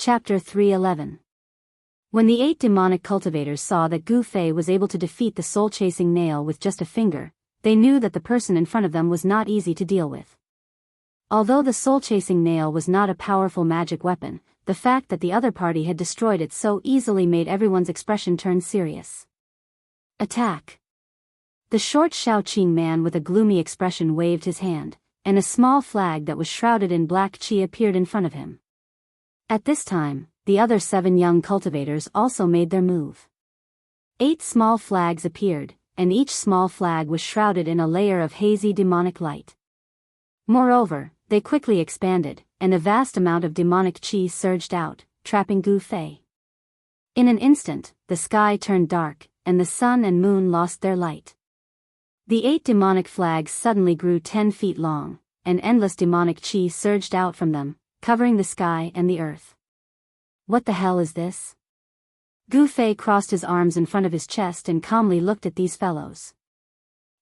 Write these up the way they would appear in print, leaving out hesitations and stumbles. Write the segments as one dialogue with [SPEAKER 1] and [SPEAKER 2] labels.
[SPEAKER 1] Chapter 311. When the 8 demonic cultivators saw that Gu Fei was able to defeat the soul-chasing nail with just a finger, they knew that the person in front of them was not easy to deal with. Although the soul-chasing nail was not a powerful magic weapon, the fact that the other party had destroyed it so easily made everyone's expression turn serious. Attack! The short Shaoqing man with a gloomy expression waved his hand, and a small flag that was shrouded in black qi appeared in front of him. At this time, the other 7 young cultivators also made their move. 8 small flags appeared, and each small flag was shrouded in a layer of hazy demonic light. Moreover, they quickly expanded, and a vast amount of demonic qi surged out, trapping Gu Fei. In an instant, the sky turned dark, and the sun and moon lost their light. The 8 demonic flags suddenly grew 10 feet long, and endless demonic qi surged out from them, covering the sky and the earth. What the hell is this? Gu Fei crossed his arms in front of his chest and calmly looked at these fellows.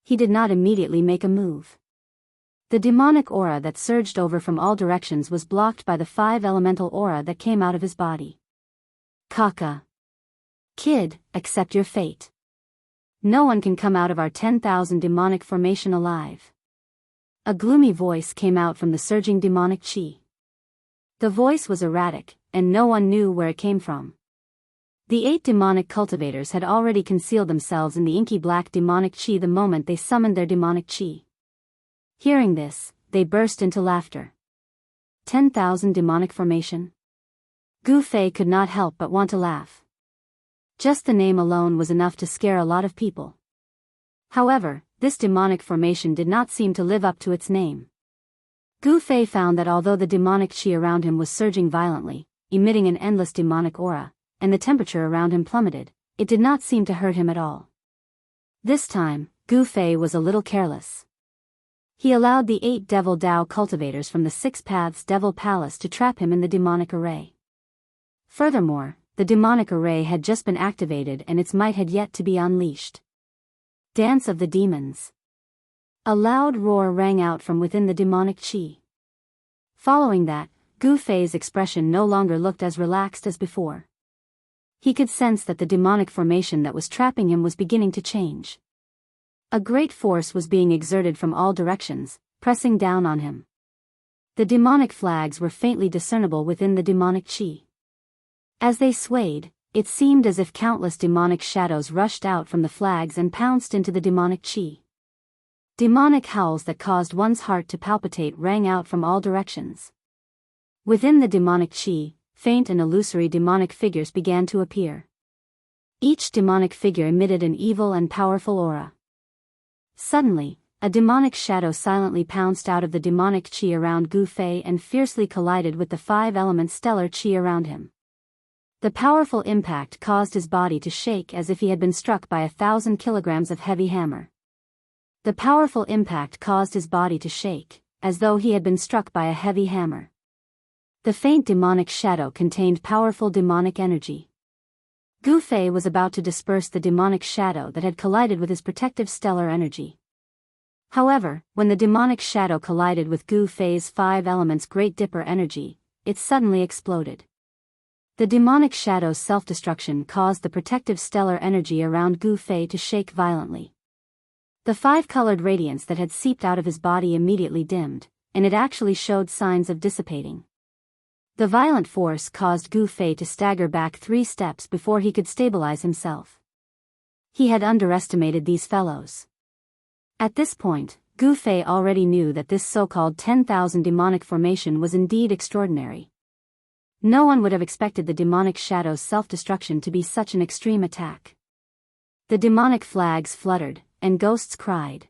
[SPEAKER 1] He did not immediately make a move. The demonic aura that surged over from all directions was blocked by the 5 elemental aura that came out of his body. Kaka. Kid, accept your fate. No one can come out of our 10,000 demonic formation alive. A gloomy voice came out from the surging demonic qi. The voice was erratic, and no one knew where it came from. The 8 demonic cultivators had already concealed themselves in the inky black demonic qi the moment they summoned their demonic qi. Hearing this, they burst into laughter. 10,000 demonic formation? Gu Fei could not help but want to laugh. Just the name alone was enough to scare a lot of people. However, this demonic formation did not seem to live up to its name. Gu Fei found that although the demonic qi around him was surging violently, emitting an endless demonic aura, and the temperature around him plummeted, it did not seem to hurt him at all. This time, Gu Fei was a little careless. He allowed the 8 Devil Dao cultivators from the 6 Paths Devil Palace to trap him in the demonic array. Furthermore, the demonic array had just been activated and its might had yet to be unleashed. Dance of the Demons. A loud roar rang out from within the demonic qi. Following that, Gu Fei's expression no longer looked as relaxed as before. He could sense that the demonic formation that was trapping him was beginning to change. A great force was being exerted from all directions, pressing down on him. The demonic flags were faintly discernible within the demonic qi. As they swayed, it seemed as if countless demonic shadows rushed out from the flags and pounced into the demonic qi. Demonic howls that caused one's heart to palpitate rang out from all directions. Within the demonic qi, faint and illusory demonic figures began to appear. Each demonic figure emitted an evil and powerful aura. Suddenly, a demonic shadow silently pounced out of the demonic qi around Gu Fei and fiercely collided with the 5-element stellar qi around him. The powerful impact caused his body to shake as if he had been struck by 1,000 kilograms of heavy hammer. The powerful impact caused his body to shake, as though he had been struck by a heavy hammer. The faint demonic shadow contained powerful demonic energy. Gu Fei was about to disperse the demonic shadow that had collided with his protective stellar energy. However, when the demonic shadow collided with Gu Fei's 5 elements Great Dipper energy, it suddenly exploded. The demonic shadow's self-destruction caused the protective stellar energy around Gu Fei to shake violently. The 5-colored radiance that had seeped out of his body immediately dimmed, and it actually showed signs of dissipating. The violent force caused Gu Fei to stagger back 3 steps before he could stabilize himself. He had underestimated these fellows. At this point, Gu Fei already knew that this so-called 10,000 demonic formation was indeed extraordinary. No one would have expected the demonic shadow's self-destruction to be such an extreme attack. The demonic flags fluttered, and ghosts cried.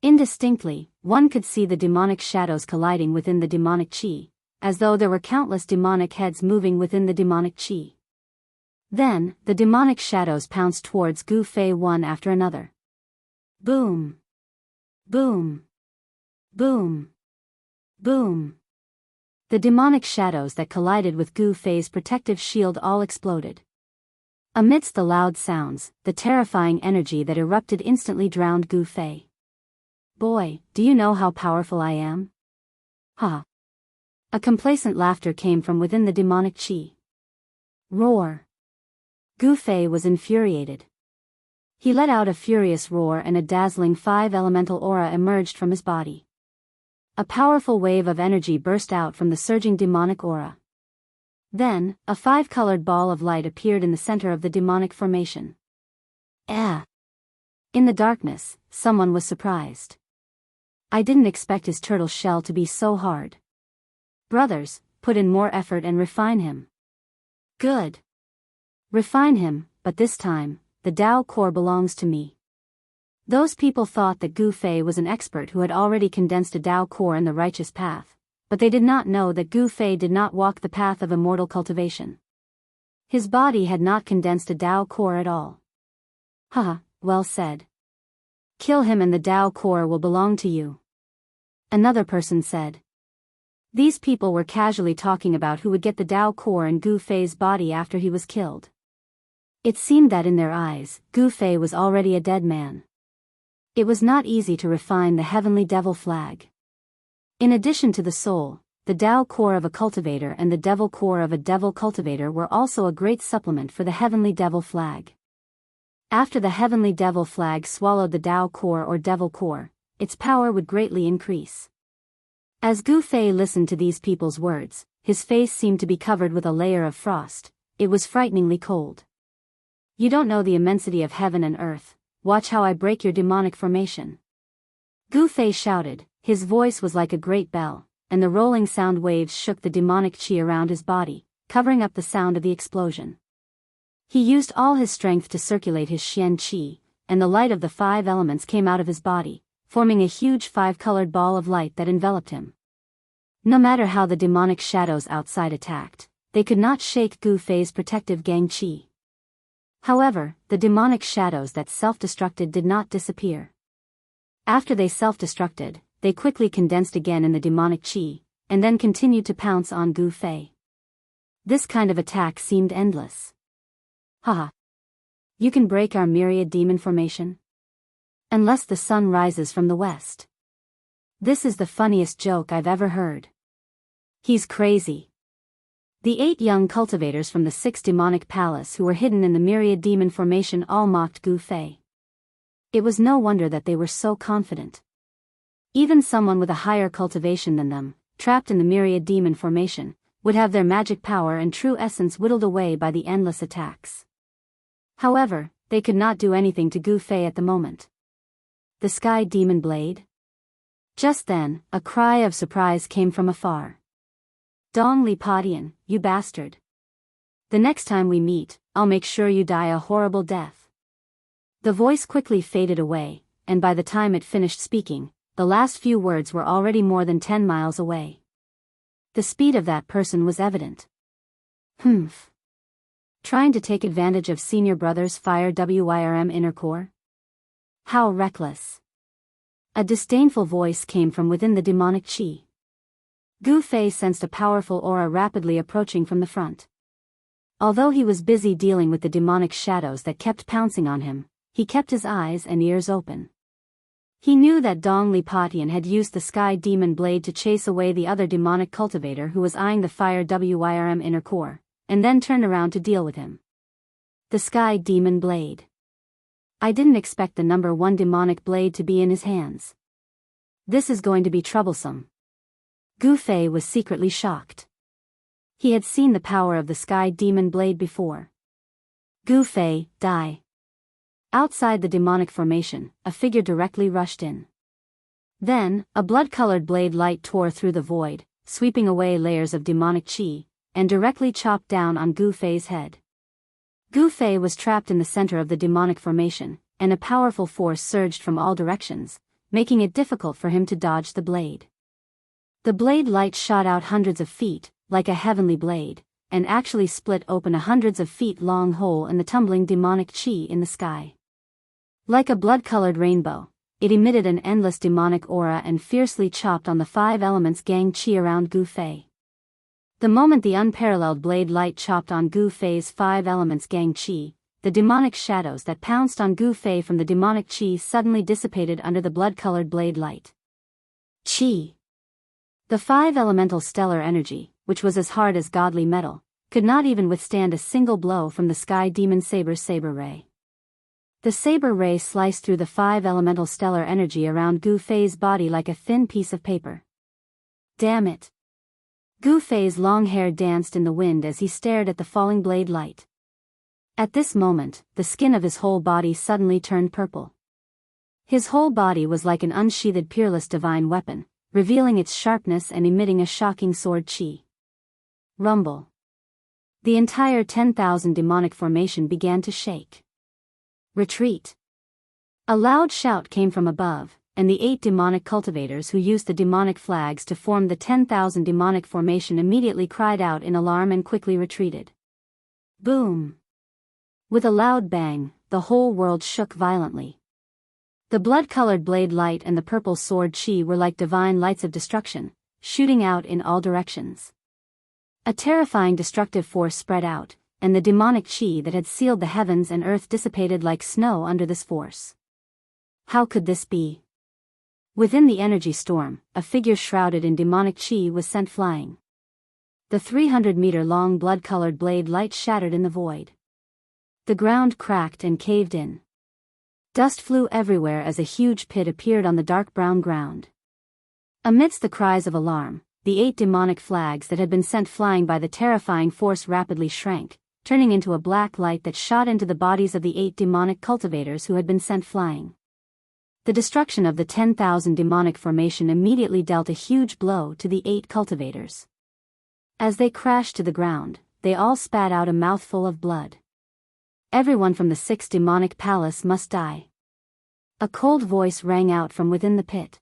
[SPEAKER 1] Indistinctly, one could see the demonic shadows colliding within the demonic qi, as though there were countless demonic heads moving within the demonic qi. Then, the demonic shadows pounced towards Gu Fei one after another. Boom! Boom! Boom! Boom! The demonic shadows that collided with Gu Fei's protective shield all exploded. Amidst the loud sounds, the terrifying energy that erupted instantly drowned Gu Fei. Boy, do you know how powerful I am? Ha! A complacent laughter came from within the demonic chi. Roar! Gu Fei was infuriated. He let out a furious roar and a dazzling 5-elemental aura emerged from his body. A powerful wave of energy burst out from the surging demonic aura. Then, a 5-colored ball of light appeared in the center of the demonic formation. In the darkness, someone was surprised. I didn't expect his turtle shell to be so hard. Brothers, put in more effort and refine him. Good. Refine him, but this time, the Tao core belongs to me. Those people thought that Gu Fei was an expert who had already condensed a Tao core in the righteous path, but they did not know that Gu Fei did not walk the path of immortal cultivation. His body had not condensed a Tao core at all. Haha, well said. Kill him and the Tao core will belong to you. Another person said. These people were casually talking about who would get the Tao core in Gu Fei's body after he was killed. It seemed that in their eyes, Gu Fei was already a dead man. It was not easy to refine the heavenly devil flag. In addition to the soul, the Tao core of a cultivator and the devil core of a devil cultivator were also a great supplement for the heavenly devil flag. After the heavenly devil flag swallowed the Tao core or devil core, its power would greatly increase. As Gu Fei listened to these people's words, his face seemed to be covered with a layer of frost. It was frighteningly cold. You don't know the immensity of heaven and earth. Watch how I break your demonic formation. Gu Fei shouted. His voice was like a great bell, and the rolling sound waves shook the demonic chi around his body, covering up the sound of the explosion. He used all his strength to circulate his Xian Qi, and the light of the 5 elements came out of his body, forming a huge 5-colored ball of light that enveloped him. No matter how the demonic shadows outside attacked, they could not shake Gu Fei's protective Gang Qi. However, the demonic shadows that self-destructed did not disappear. After they self-destructed, they quickly condensed again in the demonic Qi, and then continued to pounce on Gu Fei. This kind of attack seemed endless. Haha. You can break our myriad demon formation? Unless the sun rises from the west. This is the funniest joke I've ever heard. He's crazy. The 8 young cultivators from the 6 demonic palace who were hidden in the myriad demon formation all mocked Gu Fei. It was no wonder that they were so confident. Even someone with a higher cultivation than them, trapped in the myriad demon formation, would have their magic power and true essence whittled away by the endless attacks. However, they could not do anything to Gu Fei at the moment. The sky demon blade? Just then, a cry of surprise came from afar. Dong Li Padian, you bastard. The next time we meet, I'll make sure you die a horrible death. The voice quickly faded away, and by the time it finished speaking, the last few words were already more than 10 miles away. The speed of that person was evident. Humph. Trying to take advantage of senior brother's fire WYRM inner core? How reckless. A disdainful voice came from within the demonic chi. Gu Fei sensed a powerful aura rapidly approaching from the front. Although he was busy dealing with the demonic shadows that kept pouncing on him, he kept his eyes and ears open. He knew that Dong Li Patian had used the sky demon blade to chase away the other demonic cultivator who was eyeing the fire WYRM inner core, and then turned around to deal with him. The sky demon blade. I didn't expect the number 1 demonic blade to be in his hands. This is going to be troublesome. Gu Fei was secretly shocked. He had seen the power of the sky demon blade before. Gu Fei, die. Outside the demonic formation, a figure directly rushed in. Then, a blood-colored blade light tore through the void, sweeping away layers of demonic chi, and directly chopped down on Gu Fei's head. Gu Fei was trapped in the center of the demonic formation, and a powerful force surged from all directions, making it difficult for him to dodge the blade. The blade light shot out hundreds of feet, like a heavenly blade, and actually split open a hundreds of feet long hole in the tumbling demonic chi in the sky. Like a blood-colored rainbow, it emitted an endless demonic aura and fiercely chopped on the 5 elements gang chi around Gu Fei. The moment the unparalleled blade light chopped on Gu Fei's 5 elements gang chi, the demonic shadows that pounced on Gu Fei from the demonic chi suddenly dissipated under the blood-colored blade light. Chi! The 5 elemental stellar energy, which was as hard as godly metal, could not even withstand a single blow from the sky demon saber's saber ray. The saber ray sliced through the 5 elemental stellar energy around Gu Fei's body like a thin piece of paper. Damn it! Gu Fei's long hair danced in the wind as he stared at the falling blade light. At this moment, the skin of his whole body suddenly turned purple. His whole body was like an unsheathed peerless divine weapon, revealing its sharpness and emitting a shocking sword chi. Rumble. The entire 10,000 demonic formation began to shake. Retreat. A loud shout came from above, and the 8 demonic cultivators who used the demonic flags to form the 10,000 demonic formation immediately cried out in alarm and quickly retreated. Boom! With a loud bang, the whole world shook violently. The blood-colored blade light and the purple sword chi were like divine lights of destruction, shooting out in all directions. A terrifying destructive force spread out, and the demonic chi that had sealed the heavens and earth dissipated like snow under this force. How could this be? Within the energy storm, a figure shrouded in demonic chi was sent flying. The 300-meter-long blood-colored blade light shattered in the void. The ground cracked and caved in. Dust flew everywhere as a huge pit appeared on the dark brown ground. Amidst the cries of alarm, the 8 demonic flags that had been sent flying by the terrifying force rapidly shrank, turning into a black light that shot into the bodies of the 8 demonic cultivators who had been sent flying. The destruction of the 10,000 demonic formation immediately dealt a huge blow to the 8 cultivators. As they crashed to the ground, they all spat out a mouthful of blood. Everyone from the 6 demonic palace must die. A cold voice rang out from within the pit.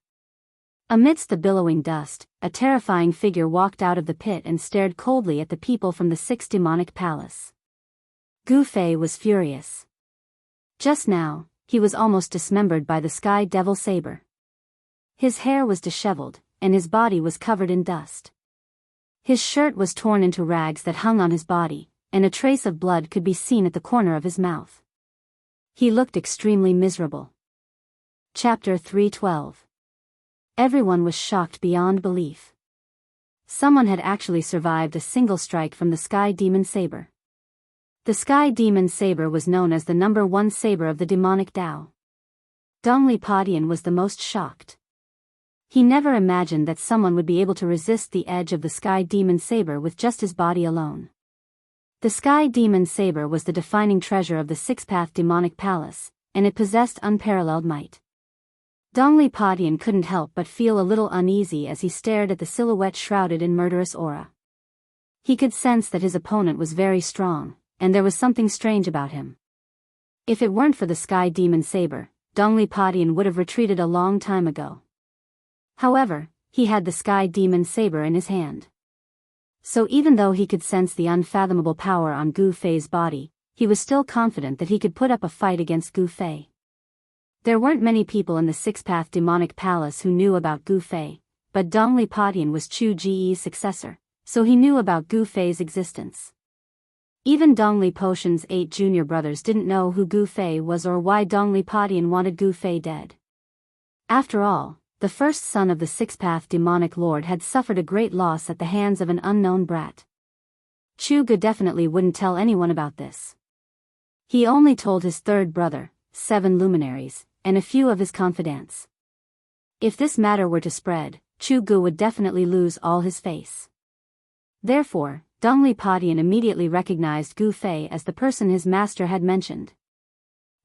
[SPEAKER 1] Amidst the billowing dust, a terrifying figure walked out of the pit and stared coldly at the people from the 6 demonic palace. Gu Fei was furious. Just now, he was almost dismembered by the sky devil saber. His hair was disheveled, and his body was covered in dust. His shirt was torn into rags that hung on his body, and a trace of blood could be seen at the corner of his mouth. He looked extremely miserable. Chapter 312. Everyone was shocked beyond belief. Someone had actually survived a single strike from the sky demon saber. The sky demon saber was known as the number 1 saber of the demonic Tao. Dongli Padian was the most shocked. He never imagined that someone would be able to resist the edge of the sky demon saber with just his body alone. The sky demon saber was the defining treasure of the 6-path demonic palace, and it possessed unparalleled might. Dongli Padian couldn't help but feel a little uneasy as he stared at the silhouette shrouded in murderous aura. He could sense that his opponent was very strong, and there was something strange about him. If it weren't for the sky demon saber, Dongli Padian would have retreated a long time ago. However, he had the sky demon saber in his hand. So even though he could sense the unfathomable power on Gu Fei's body, he was still confident that he could put up a fight against Gu Fei. There weren't many people in the 6-path demonic palace who knew about Gu Fei, but Dongli Padian was Chu Ji's successor, so he knew about Gu Fei's existence. Even Dongli Potion's 8 junior brothers didn't know who Gu Fei was or why Dongli Padian wanted Gu Fei dead. After all, the first son of the 6-path demonic lord had suffered a great loss at the hands of an unknown brat. Chu Gu definitely wouldn't tell anyone about this. He only told his third brother, 7 luminaries, and a few of his confidants. If this matter were to spread, Chu Gu would definitely lose all his face. Therefore, Dongli Padian immediately recognized Gu Fei as the person his master had mentioned.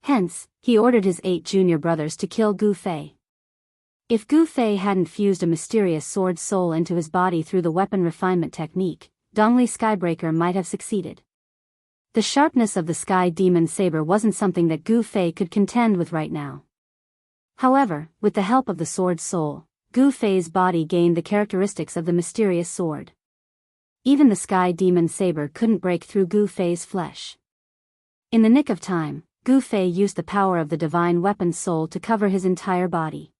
[SPEAKER 1] Hence, he ordered his 8 junior brothers to kill Gu Fei. If Gu Fei hadn't fused a mysterious sword soul into his body through the weapon refinement technique, Dongli Skybreaker might have succeeded. The sharpness of the sky demon saber wasn't something that Gu Fei could contend with right now. However, with the help of the sword soul, Gu Fei's body gained the characteristics of the mysterious sword. Even the sky demon saber couldn't break through Gu Fei's flesh. In the nick of time, Gu Fei used the power of the divine weapon soul to cover his entire body.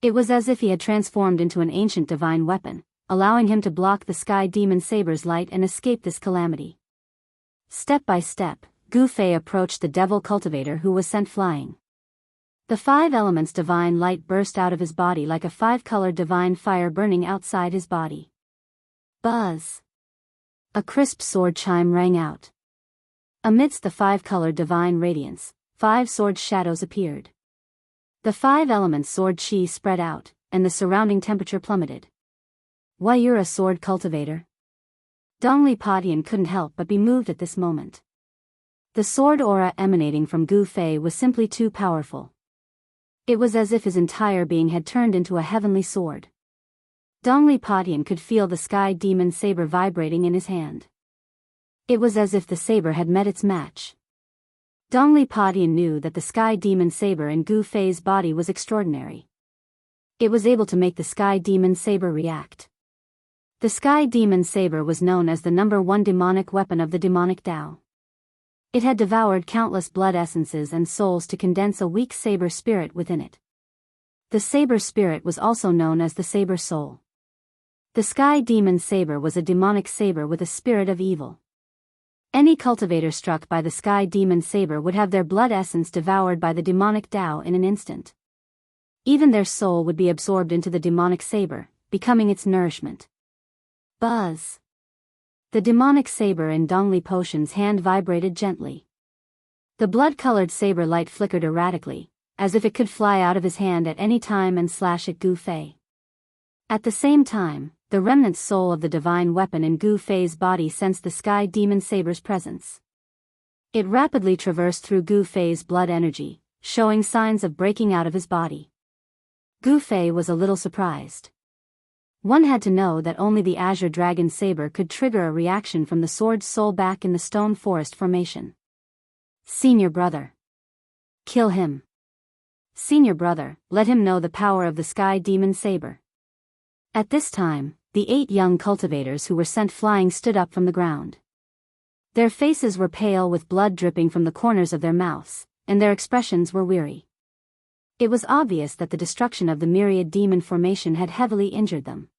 [SPEAKER 1] It was as if he had transformed into an ancient divine weapon, allowing him to block the sky demon saber's light and escape this calamity. Step by step, Gu Fei approached the devil cultivator who was sent flying. The 5 elements divine light burst out of his body like a 5-colored divine fire burning outside his body. Buzz! A crisp sword chime rang out. Amidst the 5-colored divine radiance, 5 sword shadows appeared. The 5 elements sword chi spread out, and the surrounding temperature plummeted. Why, you're a sword cultivator? Dongli Padian couldn't help but be moved at this moment. The sword aura emanating from Gu Fei was simply too powerful. It was as if his entire being had turned into a heavenly sword. Dongli Padian could feel the sky demon saber vibrating in his hand. It was as if the saber had met its match. Dongli Padian knew that the sky demon saber in Gu Fei's body was extraordinary. It was able to make the sky demon saber react. The sky demon saber was known as the #1 demonic weapon of the demonic Tao. It had devoured countless blood essences and souls to condense a weak saber spirit within it. The saber spirit was also known as the saber soul. The sky demon saber was a demonic saber with a spirit of evil. Any cultivator struck by the sky demon saber would have their blood essence devoured by the demonic Tao in an instant. Even their soul would be absorbed into the demonic saber, becoming its nourishment. Buzz! The demonic saber in Dongli Potion's hand vibrated gently. The blood-colored saber light flickered erratically, as if it could fly out of his hand at any time and slash at Gu Fei. At the same time, the remnant soul of the divine weapon in Gu Fei's body sensed the sky demon saber's presence. It rapidly traversed through Gu Fei's blood energy, showing signs of breaking out of his body. Gu Fei was a little surprised. One had to know that only the Azure Dragon Saber could trigger a reaction from the sword's soul back in the Stone Forest formation. Senior brother. Kill him. Senior brother, let him know the power of the Sky Demon Saber. At this time, the 8 young cultivators who were sent flying stood up from the ground. Their faces were pale with blood dripping from the corners of their mouths, and their expressions were weary. It was obvious that the destruction of the myriad demon formation had heavily injured them.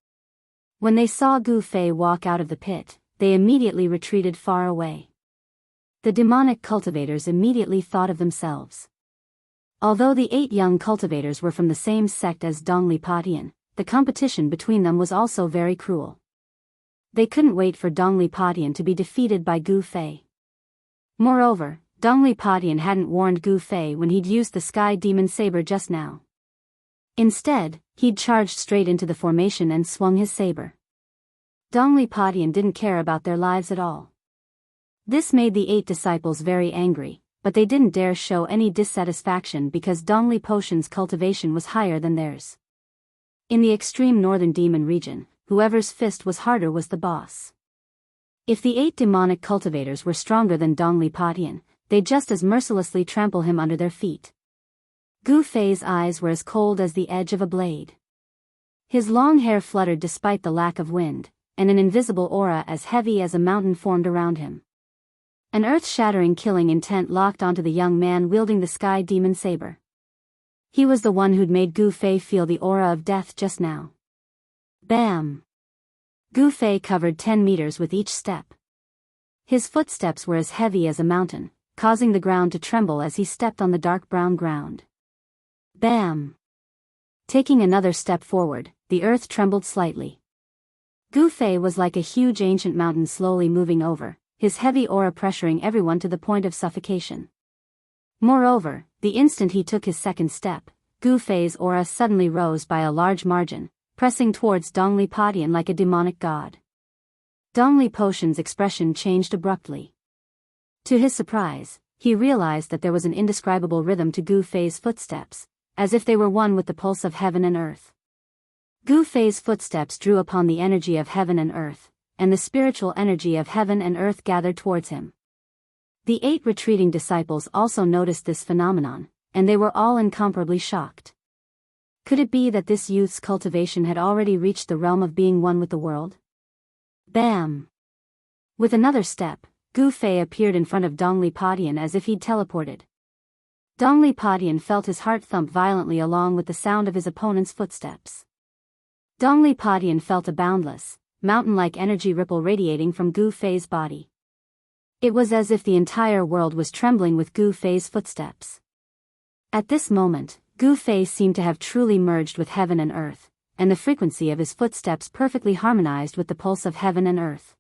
[SPEAKER 1] When they saw Gu Fei walk out of the pit, they immediately retreated far away. The demonic cultivators immediately thought of themselves. Although the 8 young cultivators were from the same sect as Dongli Padian, the competition between them was also very cruel. They couldn't wait for Dongli Padian to be defeated by Gu Fei. Moreover, Dongli Padian hadn't warned Gu Fei when he'd used the Sky Demon Saber just now. Instead, he'd charged straight into the formation and swung his saber. Dongli Padian didn't care about their lives at all. This made the 8 disciples very angry, but they didn't dare show any dissatisfaction because Dongli Potion's cultivation was higher than theirs. In the extreme northern demon region, whoever's fist was harder was the boss. If the 8 demonic cultivators were stronger than Dongli Padian, they'd just as mercilessly trample him under their feet. Gu Fei's eyes were as cold as the edge of a blade. His long hair fluttered despite the lack of wind, and an invisible aura as heavy as a mountain formed around him. An earth-shattering killing intent locked onto the young man wielding the Sky Demon Saber. He was the one who'd made Gu Fei feel the aura of death just now. Bam! Gu Fei covered 10 meters with each step. His footsteps were as heavy as a mountain, causing the ground to tremble as he stepped on the dark brown ground. Bam! Taking another step forward, the earth trembled slightly. Gu Fei was like a huge ancient mountain slowly moving over, his heavy aura pressuring everyone to the point of suffocation. Moreover, the instant he took his second step, Gu Fei's aura suddenly rose by a large margin, pressing towards Dongli Padian like a demonic god. Dongli Potion's expression changed abruptly. To his surprise, he realized that there was an indescribable rhythm to Gu Fei's footsteps, as if they were one with the pulse of heaven and earth. Gu Fei's footsteps drew upon the energy of heaven and earth, and the spiritual energy of heaven and earth gathered towards him. The 8 retreating disciples also noticed this phenomenon, and they were all incomparably shocked. Could it be that this youth's cultivation had already reached the realm of being one with the world? Bam! With another step, Gu Fei appeared in front of Dongli Padian as if he'd teleported. Dongli Padian felt his heart thump violently along with the sound of his opponent's footsteps. Dongli Padian felt a boundless, mountain-like energy ripple radiating from Gu Fei's body. It was as if the entire world was trembling with Gu Fei's footsteps. At this moment, Gu Fei seemed to have truly merged with heaven and earth, and the frequency of his footsteps perfectly harmonized with the pulse of heaven and earth.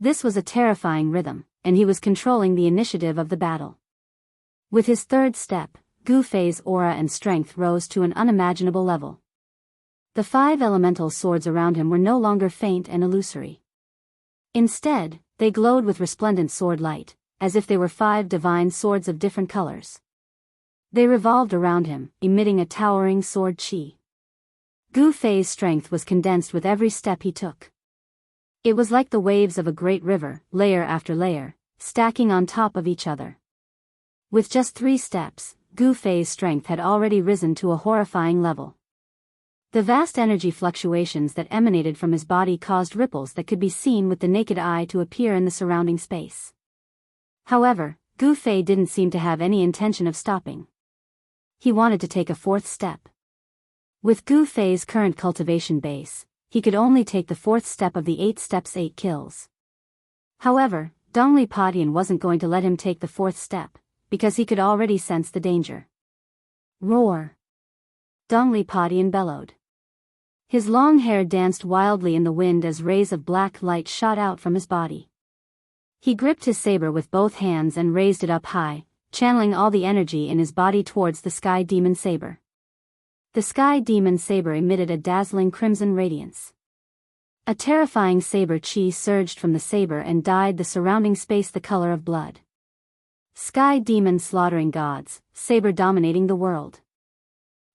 [SPEAKER 1] This was a terrifying rhythm, and he was controlling the initiative of the battle. With his third step, Gu Fei's aura and strength rose to an unimaginable level. The 5 elemental swords around him were no longer faint and illusory. Instead, they glowed with resplendent sword light, as if they were 5 divine swords of different colors. They revolved around him, emitting a towering sword chi. Gu Fei's strength was condensed with every step he took. It was like the waves of a great river, layer after layer, stacking on top of each other. With just 3 steps, Gu Fei's strength had already risen to a horrifying level. The vast energy fluctuations that emanated from his body caused ripples that could be seen with the naked eye to appear in the surrounding space. However, Gu Fei didn't seem to have any intention of stopping. He wanted to take a 4th step. With Gu Fei's current cultivation base, he could only take the 4th step of the 8 steps 8 kills. However, Dongli Padian wasn't going to let him take the 4th step, because he could already sense the danger. Roar! Dongli Padian bellowed. His long hair danced wildly in the wind as rays of black light shot out from his body. He gripped his saber with both hands and raised it up high, channeling all the energy in his body towards the Sky Demon Saber. The Sky Demon Saber emitted a dazzling crimson radiance. A terrifying saber chi surged from the saber and dyed the surrounding space the color of blood. Sky Demon slaughtering gods, saber dominating the world.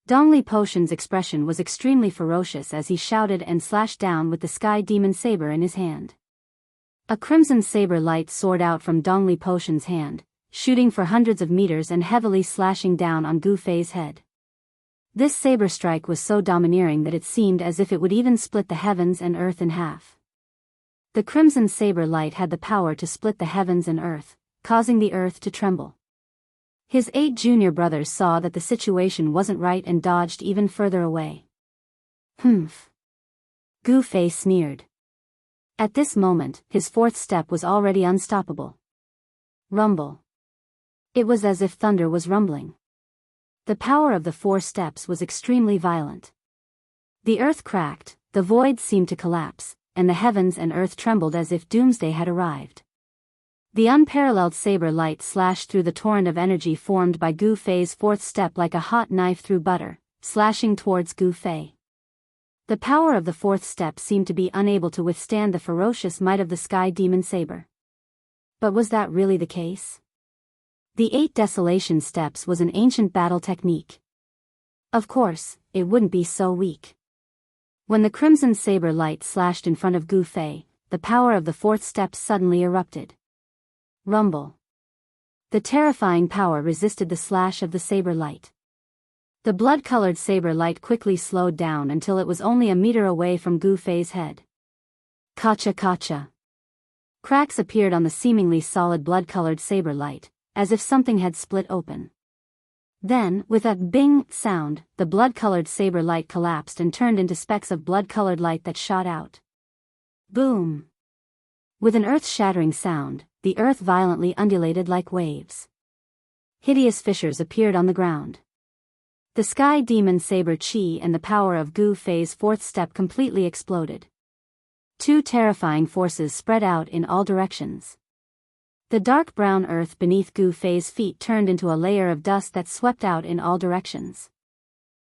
[SPEAKER 1] Dongli Potion's expression was extremely ferocious as he shouted and slashed down with the Sky Demon Saber in his hand. A crimson saber light soared out from Dongli Potion's hand, shooting for hundreds of meters and heavily slashing down on Gu Fei's head. This saber strike was so domineering that it seemed as if it would even split the heavens and earth in half. The crimson saber light had the power to split the heavens and earth, causing the earth to tremble. His 8 junior brothers saw that the situation wasn't right and dodged even further away. Humph! Gu Fei sneered. At this moment, his 4th step was already unstoppable. Rumble. It was as if thunder was rumbling. The power of the 4 steps was extremely violent. The earth cracked, the void seemed to collapse, and the heavens and earth trembled as if doomsday had arrived. The unparalleled saber light slashed through the torrent of energy formed by Gu Fei's 4th step like a hot knife through butter, slashing towards Gu Fei. The power of the 4th step seemed to be unable to withstand the ferocious might of the Sky Demon Saber. But was that really the case? The 8 desolation steps was an ancient battle technique. Of course, it wouldn't be so weak. When the crimson saber light slashed in front of Gu Fei, the power of the 4th step suddenly erupted. Rumble. The terrifying power resisted the slash of the saber light. The blood-colored saber light quickly slowed down until it was only a meter away from Gu Fei's head. Kacha kacha. Cracks appeared on the seemingly solid blood-colored saber light, as if something had split open. Then, with a bing sound, the blood-colored saber light collapsed and turned into specks of blood-colored light that shot out. Boom! With an earth-shattering sound, the earth violently undulated like waves. Hideous fissures appeared on the ground. The Sky Demon Saber Chi and the power of Gu Fei's 4th step completely exploded. 2 terrifying forces spread out in all directions. The dark brown earth beneath Gu Fei's feet turned into a layer of dust that swept out in all directions.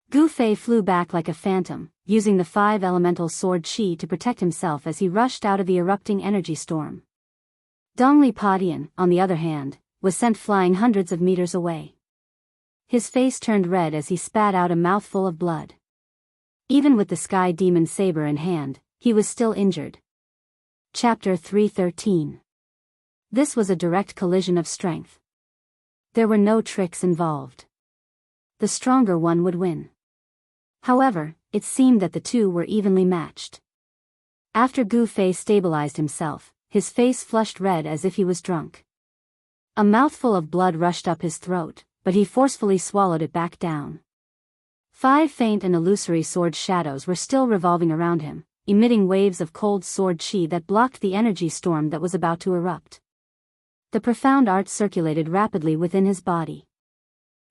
[SPEAKER 1] Gu Fei flew back like a phantom, using the 5 elemental sword chi to protect himself as he rushed out of the erupting energy storm. Dongli Padian, on the other hand, was sent flying hundreds of meters away. His face turned red as he spat out a mouthful of blood. Even with the Sky Demon Saber in hand, he was still injured. Chapter 313. This was a direct collision of strength. There were no tricks involved. The stronger one would win. However, it seemed that the two were evenly matched. After Gu Fei stabilized himself, his face flushed red as if he was drunk. A mouthful of blood rushed up his throat, but he forcefully swallowed it back down. 5 faint and illusory sword shadows were still revolving around him, emitting waves of cold sword chi that blocked the energy storm that was about to erupt. The profound art circulated rapidly within his body.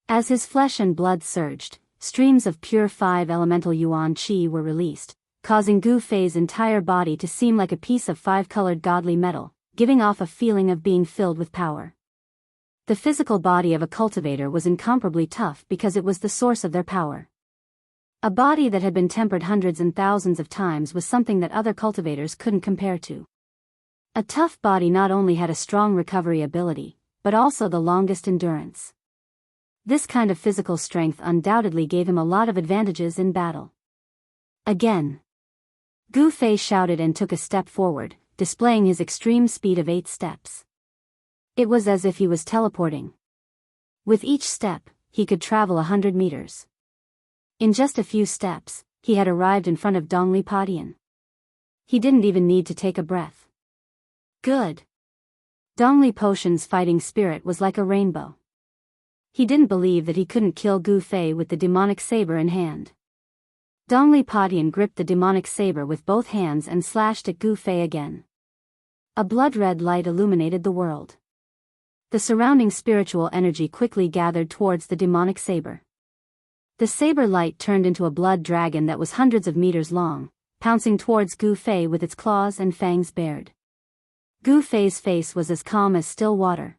[SPEAKER 1] As his flesh and blood surged, streams of pure 5-elemental yuan qi were released, causing Gu Fei's entire body to seem like a piece of 5-colored godly metal, giving off a feeling of being filled with power. The physical body of a cultivator was incomparably tough because it was the source of their power. A body that had been tempered hundreds and thousands of times was something that other cultivators couldn't compare to. A tough body not only had a strong recovery ability, but also the longest endurance. This kind of physical strength undoubtedly gave him a lot of advantages in battle. Again. Gu Fei shouted and took a step forward, displaying his extreme speed of 8 steps. It was as if he was teleporting. With each step, he could travel 100 meters. In just a few steps, he had arrived in front of Dongli Padian. He didn't even need to take a breath. Good. Dongli Potion's fighting spirit was like a rainbow. He didn't believe that he couldn't kill Gu Fei with the demonic saber in hand. Dongli Padian gripped the demonic saber with both hands and slashed at Gu Fei again. A blood-red light illuminated the world. The surrounding spiritual energy quickly gathered towards the demonic saber. The saber light turned into a blood dragon that was hundreds of meters long, pouncing towards Gu Fei with its claws and fangs bared. Gu Fei's face was as calm as still water.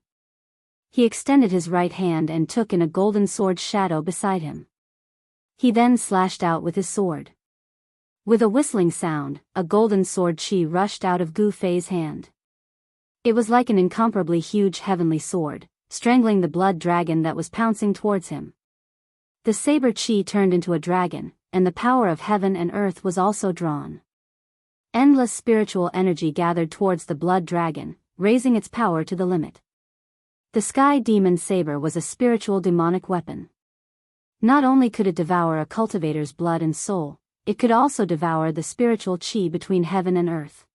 [SPEAKER 1] He extended his right hand and took in a golden sword shadow beside him. He then slashed out with his sword. With a whistling sound, a golden sword chi rushed out of Gu Fei's hand. It was like an incomparably huge heavenly sword, strangling the blood dragon that was pouncing towards him. The saber chi turned into a dragon, and the power of heaven and earth was also drawn. Endless spiritual energy gathered towards the blood dragon, raising its power to the limit. The sky demon saber was a spiritual demonic weapon. Not only could it devour a cultivator's blood and soul, it could also devour the spiritual chi between heaven and earth.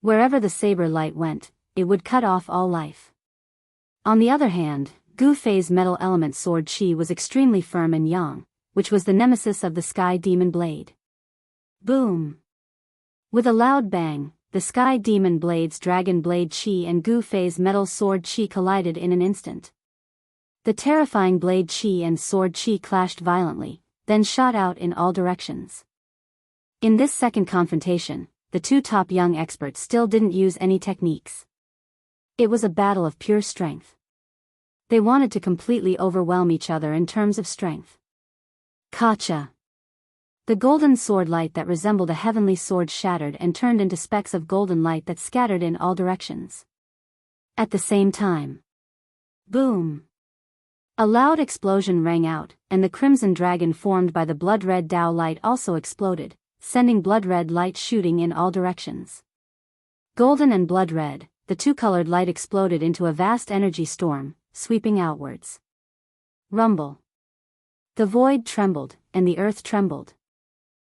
[SPEAKER 1] Wherever the saber light went, it would cut off all life. On the other hand, Gu Fei's metal element sword chi was extremely firm and yang, which was the nemesis of the sky demon blade. Boom! With a loud bang, the sky demon blade's dragon blade chi and Gu Fei's metal sword chi collided in an instant. The terrifying blade chi and sword chi clashed violently, then shot out in all directions. In this second confrontation, the two top young experts still didn't use any techniques. It was a battle of pure strength. They wanted to completely overwhelm each other in terms of strength. Kacha! The golden sword light that resembled a heavenly sword shattered and turned into specks of golden light that scattered in all directions. At the same time. Boom! A loud explosion rang out, and the crimson dragon formed by the blood-red Dao light also exploded, sending blood-red light shooting in all directions. Golden and blood-red, the two-colored light exploded into a vast energy storm, sweeping outwards. Rumble. The void trembled, and the earth trembled.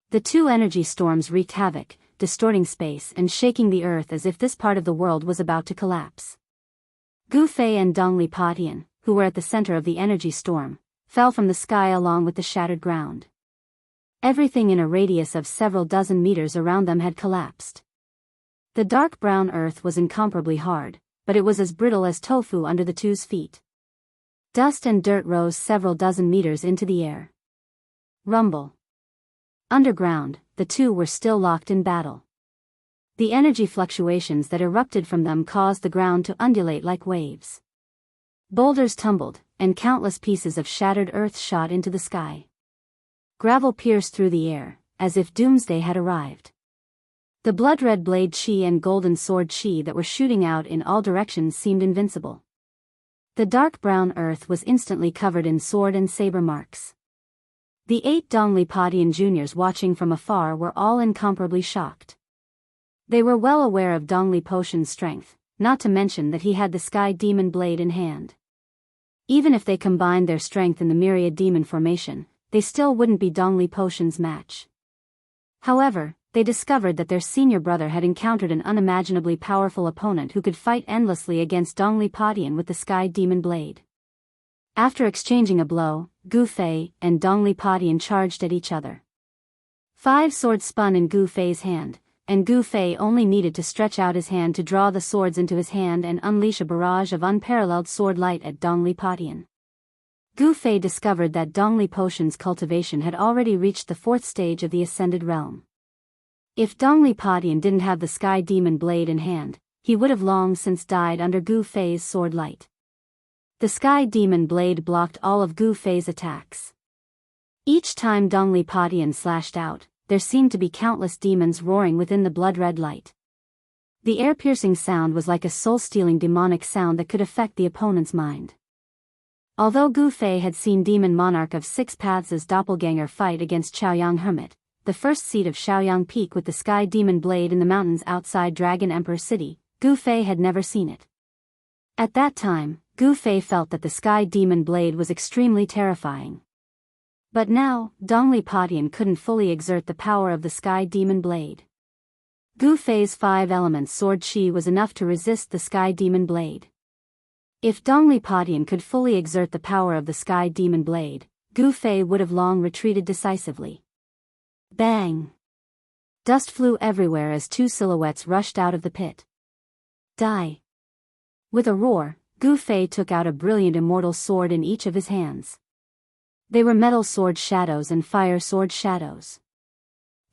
[SPEAKER 1] The two energy storms wreaked havoc, distorting space and shaking the earth as if this part of the world was about to collapse. Gu Fei and Dongli Padian, who were at the center of the energy storm, fell from the sky along with the shattered ground. Everything in a radius of several dozen meters around them had collapsed. The dark brown earth was incomparably hard, but it was as brittle as tofu under the two's feet. Dust and dirt rose several dozen meters into the air. Rumble. Underground, the two were still locked in battle. The energy fluctuations that erupted from them caused the ground to undulate like waves. Boulders tumbled, and countless pieces of shattered earth shot into the sky. Gravel pierced through the air, as if doomsday had arrived. The blood-red blade chi and golden sword chi that were shooting out in all directions seemed invincible. The dark brown earth was instantly covered in sword and saber marks. The 8 Dongli Padian juniors watching from afar were all incomparably shocked. They were well aware of Dongli Potion's strength, not to mention that he had the sky demon blade in hand. Even if they combined their strength in the myriad demon formation, they still wouldn't be Dongli Potion's match. However, they discovered that their senior brother had encountered an unimaginably powerful opponent who could fight endlessly against Dongli Padian with the sky demon blade. After exchanging a blow, Gu Fei and Dongli Padian charged at each other. 5 swords spun in Gu Fei's hand, and Gu Fei only needed to stretch out his hand to draw the swords into his hand and unleash a barrage of unparalleled sword light at Dongli Padian. Gu Fei discovered that Dongli Potion's cultivation had already reached the 4th stage of the Ascended Realm. If Dongli Potion didn't have the Sky Demon Blade in hand, he would have long since died under Gu Fei's sword light. The Sky Demon Blade blocked all of Gu Fei's attacks. Each time Dongli Potion slashed out, there seemed to be countless demons roaring within the blood-red light. The air-piercing sound was like a soul-stealing demonic sound that could affect the opponent's mind. Although Gu Fei had seen Demon Monarch of 6 Paths' doppelganger fight against Chaoyang Hermit, the first seat of Shaoyang Peak with the Sky Demon Blade in the mountains outside Dragon Emperor City, Gu Fei had never seen it. At that time, Gu Fei felt that the Sky Demon Blade was extremely terrifying. But now, Dongli Potion couldn't fully exert the power of the Sky Demon Blade. Gu Fei's 5 elements sword chi was enough to resist the Sky Demon Blade. If Dongli Potion could fully exert the power of the Sky Demon Blade, Gu Fei would have long retreated decisively. Bang! Dust flew everywhere as 2 silhouettes rushed out of the pit. Die! With a roar, Gu Fei took out a brilliant immortal sword in each of his hands. They were metal sword shadows and fire sword shadows.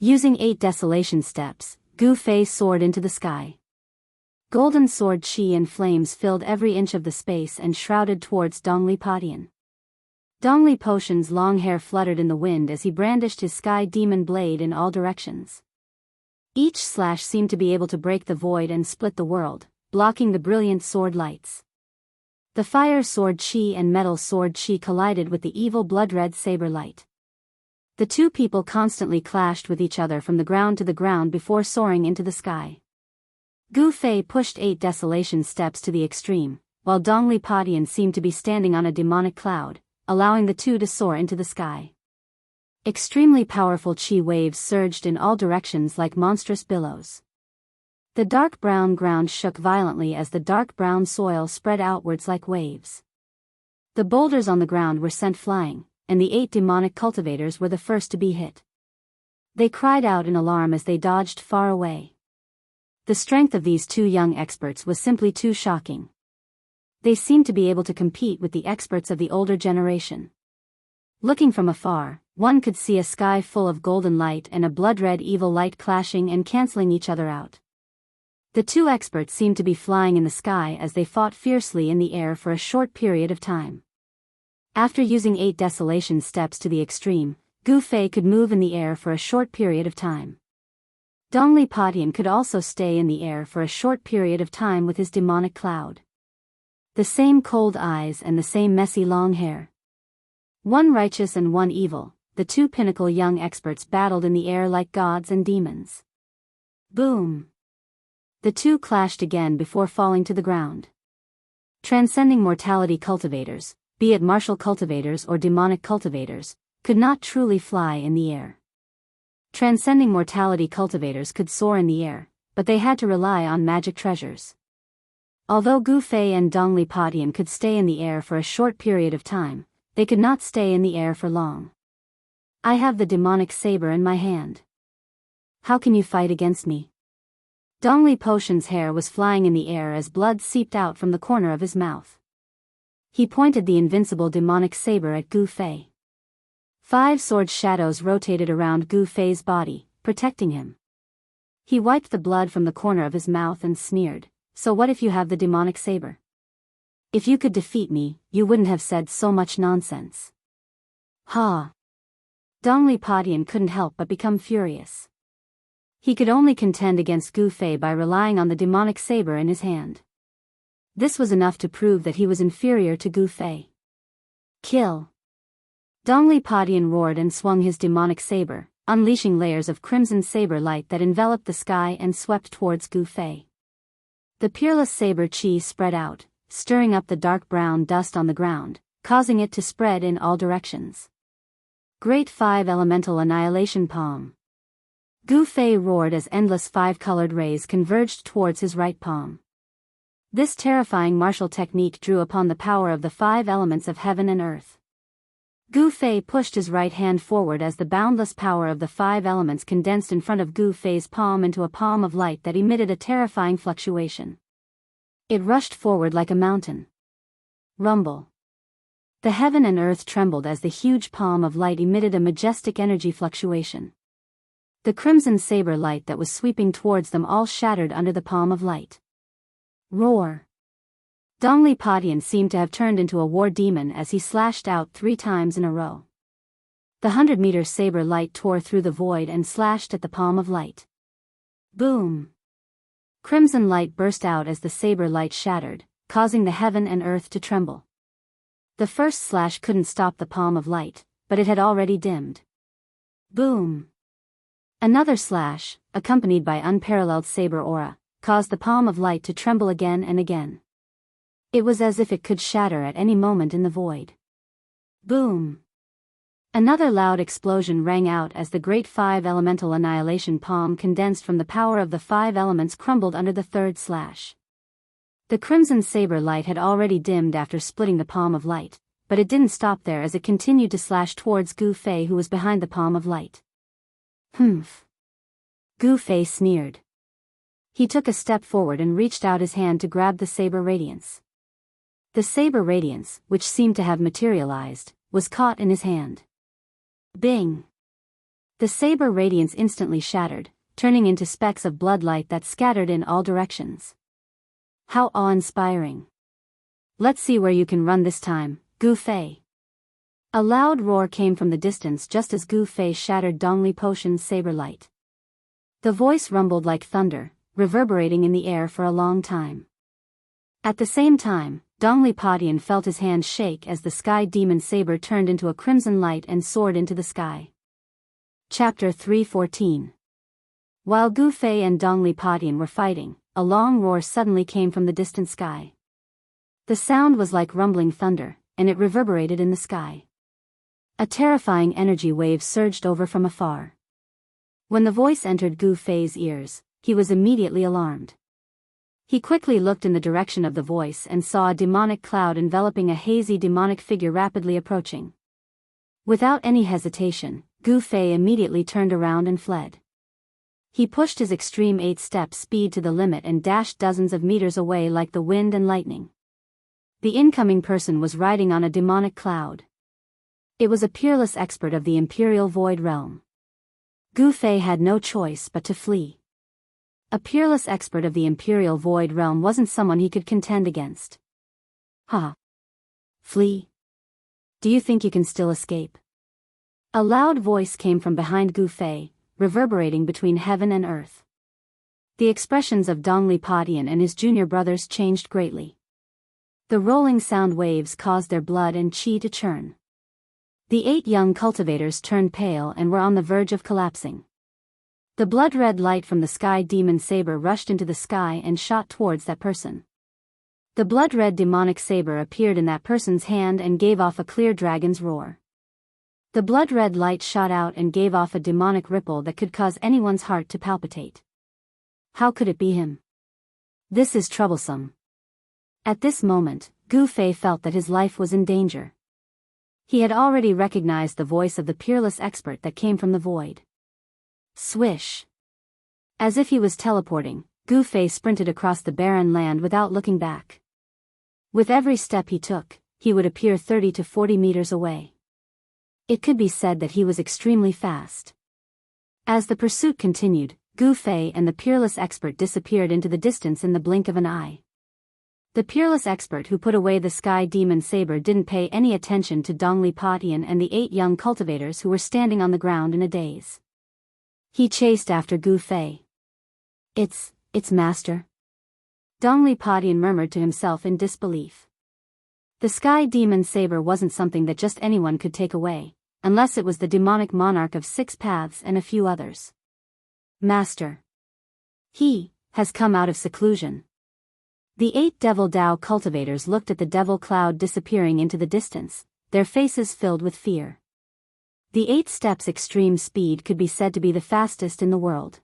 [SPEAKER 1] Using 8 desolation steps, Gu Fei soared into the sky. Golden sword chi and flames filled every inch of the space and shrouded towards Dongli Potion. Dongli Potion's long hair fluttered in the wind as he brandished his Sky Demon Blade in all directions. Each slash seemed to be able to break the void and split the world, blocking the brilliant sword lights. The fire sword chi and metal sword chi collided with the evil blood-red saber light. The 2 people constantly clashed with each other from the ground to the ground before soaring into the sky. Gu Fei pushed 8 desolation steps to the extreme, while Dongli Potion seemed to be standing on a demonic cloud, allowing the 2 to soar into the sky. Extremely powerful chi waves surged in all directions like monstrous billows. The dark brown ground shook violently as the dark brown soil spread outwards like waves. The boulders on the ground were sent flying, and the 8 demonic cultivators were the first to be hit. They cried out in alarm as they dodged far away. The strength of these 2 young experts was simply too shocking. They seemed to be able to compete with the experts of the older generation. Looking from afar, one could see a sky full of golden light and a blood-red evil light clashing and cancelling each other out. The 2 experts seemed to be flying in the sky as they fought fiercely in the air for a short period of time. After using 8 desolation steps to the extreme, Gu Fei could move in the air for a short period of time. Dongli Potion could also stay in the air for a short period of time with his demonic cloud. The same cold eyes and the same messy long hair. One righteous and one evil, the 2 pinnacle young experts battled in the air like gods and demons. Boom! The 2 clashed again before falling to the ground. Transcending mortality cultivators, be it martial cultivators or demonic cultivators, could not truly fly in the air. Transcending mortality cultivators could soar in the air, but they had to rely on magic treasures. Although Gu Fei and Dongli Potion could stay in the air for a short period of time, they could not stay in the air for long. I have the demonic saber in my hand. How can you fight against me? Dongli Potion's hair was flying in the air as blood seeped out from the corner of his mouth. He pointed the invincible demonic saber at Gu Fei. 5 sword shadows rotated around Gu Fei's body, protecting him. He wiped the blood from the corner of his mouth and sneered, "So what if you have the demonic saber? If you could defeat me, you wouldn't have said so much nonsense." Ha! Dongli Potion couldn't help but become furious. He could only contend against Gu Fei by relying on the demonic saber in his hand. This was enough to prove that he was inferior to Gu Fei. Kill! Dongli Potion roared and swung his demonic saber, unleashing layers of crimson saber light that enveloped the sky and swept towards Gu Fei. The peerless saber chi spread out, stirring up the dark brown dust on the ground, causing it to spread in all directions. Great 5 elemental annihilation palm. Gu Fei roared as endless 5-colored rays converged towards his right palm. This terrifying martial technique drew upon the power of the 5 elements of heaven and earth. Gu Fei pushed his right hand forward as the boundless power of the 5 elements condensed in front of Gu Fei's palm into a palm of light that emitted a terrifying fluctuation. It rushed forward like a mountain. Rumble. The heaven and earth trembled as the huge palm of light emitted a majestic energy fluctuation. The crimson saber light that was sweeping towards them all shattered under the palm of light. Roar! Dongli Padian seemed to have turned into a war demon as he slashed out 3 times in a row. The 100-meter saber light tore through the void and slashed at the palm of light. Boom! Crimson light burst out as the saber light shattered, causing the heaven and earth to tremble. The first slash couldn't stop the palm of light, but it had already dimmed. Boom! Another slash, accompanied by unparalleled saber aura, caused the palm of light to tremble again and again. It was as if it could shatter at any moment in the void. Boom! Another loud explosion rang out as the great 5 elemental annihilation palm condensed from the power of the 5 elements crumbled under the third slash. The crimson saber light had already dimmed after splitting the palm of light, but it didn't stop there as it continued to slash towards Gu Fei, who was behind the palm of light. Humph! Gu Fei sneered. He took a step forward and reached out his hand to grab the saber radiance. The saber radiance, which seemed to have materialized, was caught in his hand. Bing! The saber radiance instantly shattered, turning into specks of blood light that scattered in all directions. How awe-inspiring! Let's see where you can run this time, Gu Fei. A loud roar came from the distance just as Gu Fei shattered Dongli Potion's saber light. The voice rumbled like thunder, reverberating in the air for a long time. At the same time, Dongli Padian felt his hand shake as the sky demon saber turned into a crimson light and soared into the sky. Chapter 314. While Gu Fei and Dongli Padian were fighting, a long roar suddenly came from the distant sky. The sound was like rumbling thunder, and it reverberated in the sky. A terrifying energy wave surged over from afar. When the voice entered Gu Fei's ears, he was immediately alarmed. He quickly looked in the direction of the voice and saw a demonic cloud enveloping a hazy demonic figure rapidly approaching. Without any hesitation, Gu Fei immediately turned around and fled. He pushed his extreme 8-step speed to the limit and dashed dozens of meters away like the wind and lightning. The incoming person was riding on a demonic cloud. It was a peerless expert of the Imperial Void Realm. Gu Fei had no choice but to flee. A peerless expert of the Imperial Void Realm wasn't someone he could contend against. Ha! Flee? Do you think you can still escape? A loud voice came from behind Gu Fei, reverberating between heaven and earth. The expressions of Dongli Padian and his junior brothers changed greatly. The rolling sound waves caused their blood and qi to churn. The 8 young cultivators turned pale and were on the verge of collapsing. The blood-red light from the sky demon saber rushed into the sky and shot towards that person. The blood-red demonic saber appeared in that person's hand and gave off a clear dragon's roar. The blood-red light shot out and gave off a demonic ripple that could cause anyone's heart to palpitate. How could it be him? This is troublesome. At this moment, Gu Fei felt that his life was in danger. He had already recognized the voice of the peerless expert that came from the void. Swish! As if he was teleporting, Gu Fei sprinted across the barren land without looking back. With every step he took, he would appear 30 to 40 meters away. It could be said that he was extremely fast. As the pursuit continued, Gu Fei and the peerless expert disappeared into the distance in the blink of an eye. The peerless expert who put away the sky demon saber didn't pay any attention to Dongli Padian and the 8 young cultivators who were standing on the ground in a daze. He chased after Gu Fei. It's master. Dongli Padian murmured to himself in disbelief. The sky demon saber wasn't something that just anyone could take away, unless it was the demonic monarch of 6 paths and a few others. Master. He has come out of seclusion. The 8 Devil Dao cultivators looked at the devil cloud disappearing into the distance, their faces filled with fear. The 8 steps extreme speed could be said to be the fastest in the world.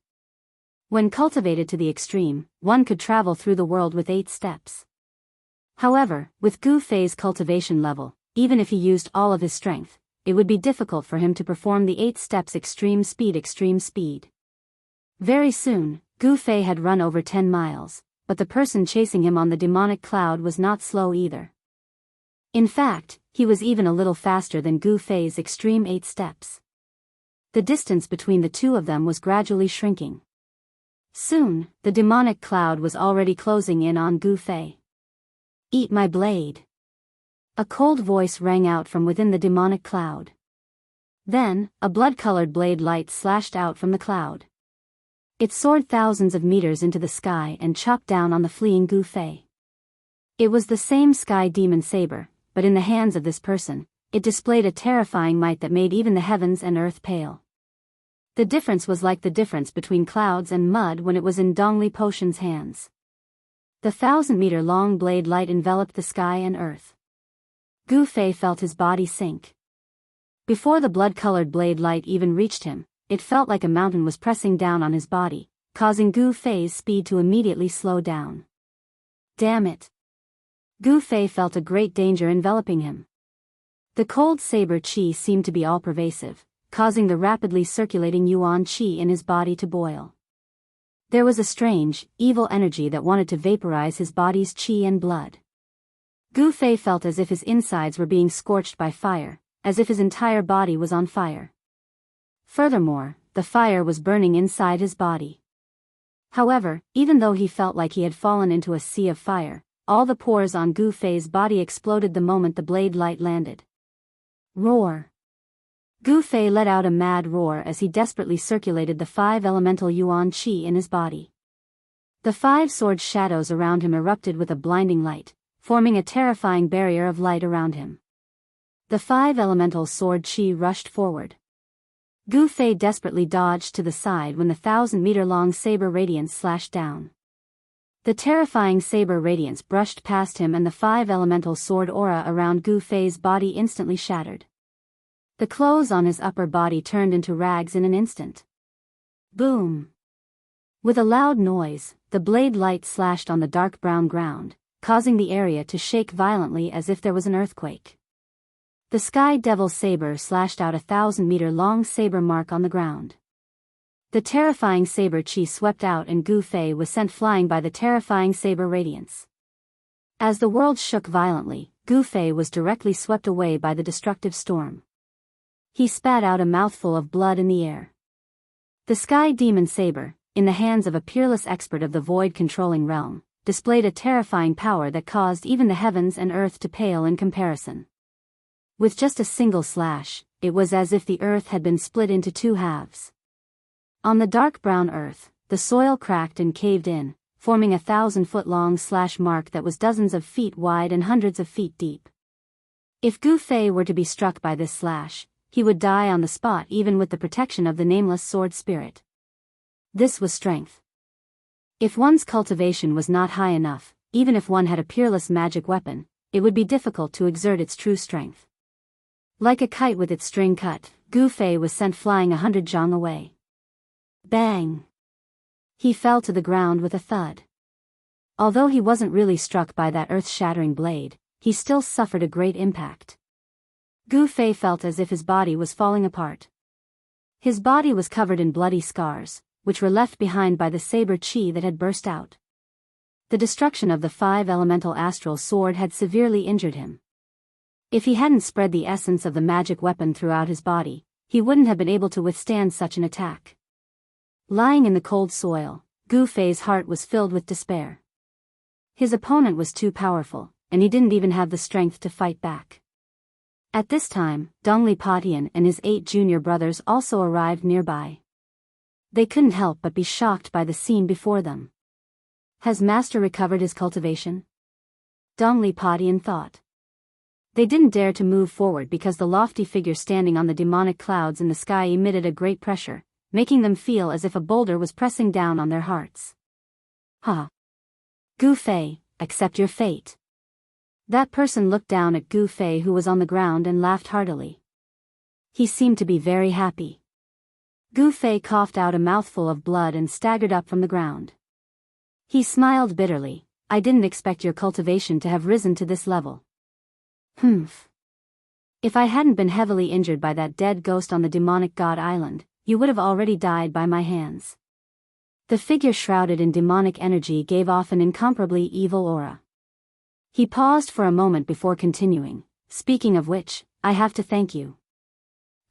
[SPEAKER 1] When cultivated to the extreme, one could travel through the world with 8 steps. However, with Gu Fei's cultivation level, even if he used all of his strength, it would be difficult for him to perform the 8 steps extreme speed. Very soon, Gu Fei had run over 10 miles. But the person chasing him on the demonic cloud was not slow either. In fact, He was even a little faster than Gu Fei's extreme 8 steps. The distance between the two of them was gradually shrinking. Soon, the demonic cloud was already closing in on Gu Fei. "Eat my blade." A cold voice rang out from within the demonic cloud. Then, a blood-colored blade light slashed out from the cloud. It soared thousands of meters into the sky and chopped down on the fleeing Gu Fei. It was the same sky demon saber, but in the hands of this person, it displayed a terrifying might that made even the heavens and earth pale. The difference was like the difference between clouds and mud when it was in Dongli Potion's hands. The 1,000-meter-long blade light enveloped the sky and earth. Gu Fei felt his body sink. Before the blood-colored blade light even reached him, it felt like a mountain was pressing down on his body, causing Gu Fei's speed to immediately slow down. Damn it! Gu Fei felt a great danger enveloping him. The cold saber qi seemed to be all-pervasive, causing the rapidly circulating yuan qi in his body to boil. There was a strange, evil energy that wanted to vaporize his body's qi and blood. Gu Fei felt as if his insides were being scorched by fire, as if his entire body was on fire. Furthermore, the fire was burning inside his body. However, even though he felt like he had fallen into a sea of fire, all the pores on Gu Fei's body exploded the moment the blade light landed. Roar! Gu Fei let out a mad roar as he desperately circulated the 5 elemental yuan qi in his body. The 5 sword shadows around him erupted with a blinding light, forming a terrifying barrier of light around him. The 5 elemental sword qi rushed forward. Gu Fei desperately dodged to the side when the 1,000-meter-long saber radiance slashed down. The terrifying saber radiance brushed past him and the 5 elemental sword aura around Gu Fei's body instantly shattered. The clothes on his upper body turned into rags in an instant. Boom! With a loud noise, the blade light slashed on the dark brown ground, causing the area to shake violently as if there was an earthquake. The Sky Devil saber slashed out a 1,000-meter-long saber mark on the ground. The terrifying saber qi swept out and Gu Fei was sent flying by the terrifying saber radiance. As the world shook violently, Gu Fei was directly swept away by the destructive storm. He spat out a mouthful of blood in the air. The Sky Demon Saber, in the hands of a peerless expert of the void-controlling realm, displayed a terrifying power that caused even the heavens and earth to pale in comparison. With just a single slash, it was as if the earth had been split into 2 halves. On the dark brown earth, the soil cracked and caved in, forming a 1,000-foot-long slash mark that was dozens of feet wide and hundreds of feet deep. If Gu Fei were to be struck by this slash, he would die on the spot even with the protection of the nameless sword spirit. This was strength. If one's cultivation was not high enough, even if one had a peerless magic weapon, it would be difficult to exert its true strength. Like a kite with its string cut, Gu Fei was sent flying 100 zhang away. Bang! He fell to the ground with a thud. Although he wasn't really struck by that earth-shattering blade, he still suffered a great impact. Gu Fei felt as if his body was falling apart. His body was covered in bloody scars, which were left behind by the saber qi that had burst out. The destruction of the 5 elemental astral sword had severely injured him. If he hadn't spread the essence of the magic weapon throughout his body, he wouldn't have been able to withstand such an attack. Lying in the cold soil, Gu Fei's heart was filled with despair. His opponent was too powerful, and he didn't even have the strength to fight back. At this time, Dongli Patian and his 8 junior brothers also arrived nearby. They couldn't help but be shocked by the scene before them. Has Master recovered his cultivation? Dongli Patian thought. They didn't dare to move forward because the lofty figure standing on the demonic clouds in the sky emitted a great pressure, making them feel as if a boulder was pressing down on their hearts. Ha! Gu Fei, accept your fate. That person looked down at Gu Fei, who was on the ground, and laughed heartily. He seemed to be very happy. Gu Fei coughed out a mouthful of blood and staggered up from the ground. He smiled bitterly. I didn't expect your cultivation to have risen to this level. Humph. If I hadn't been heavily injured by that dead ghost on the demonic god island, you would have already died by my hands. The figure shrouded in demonic energy gave off an incomparably evil aura. He paused for a moment before continuing. Speaking of which, I have to thank you.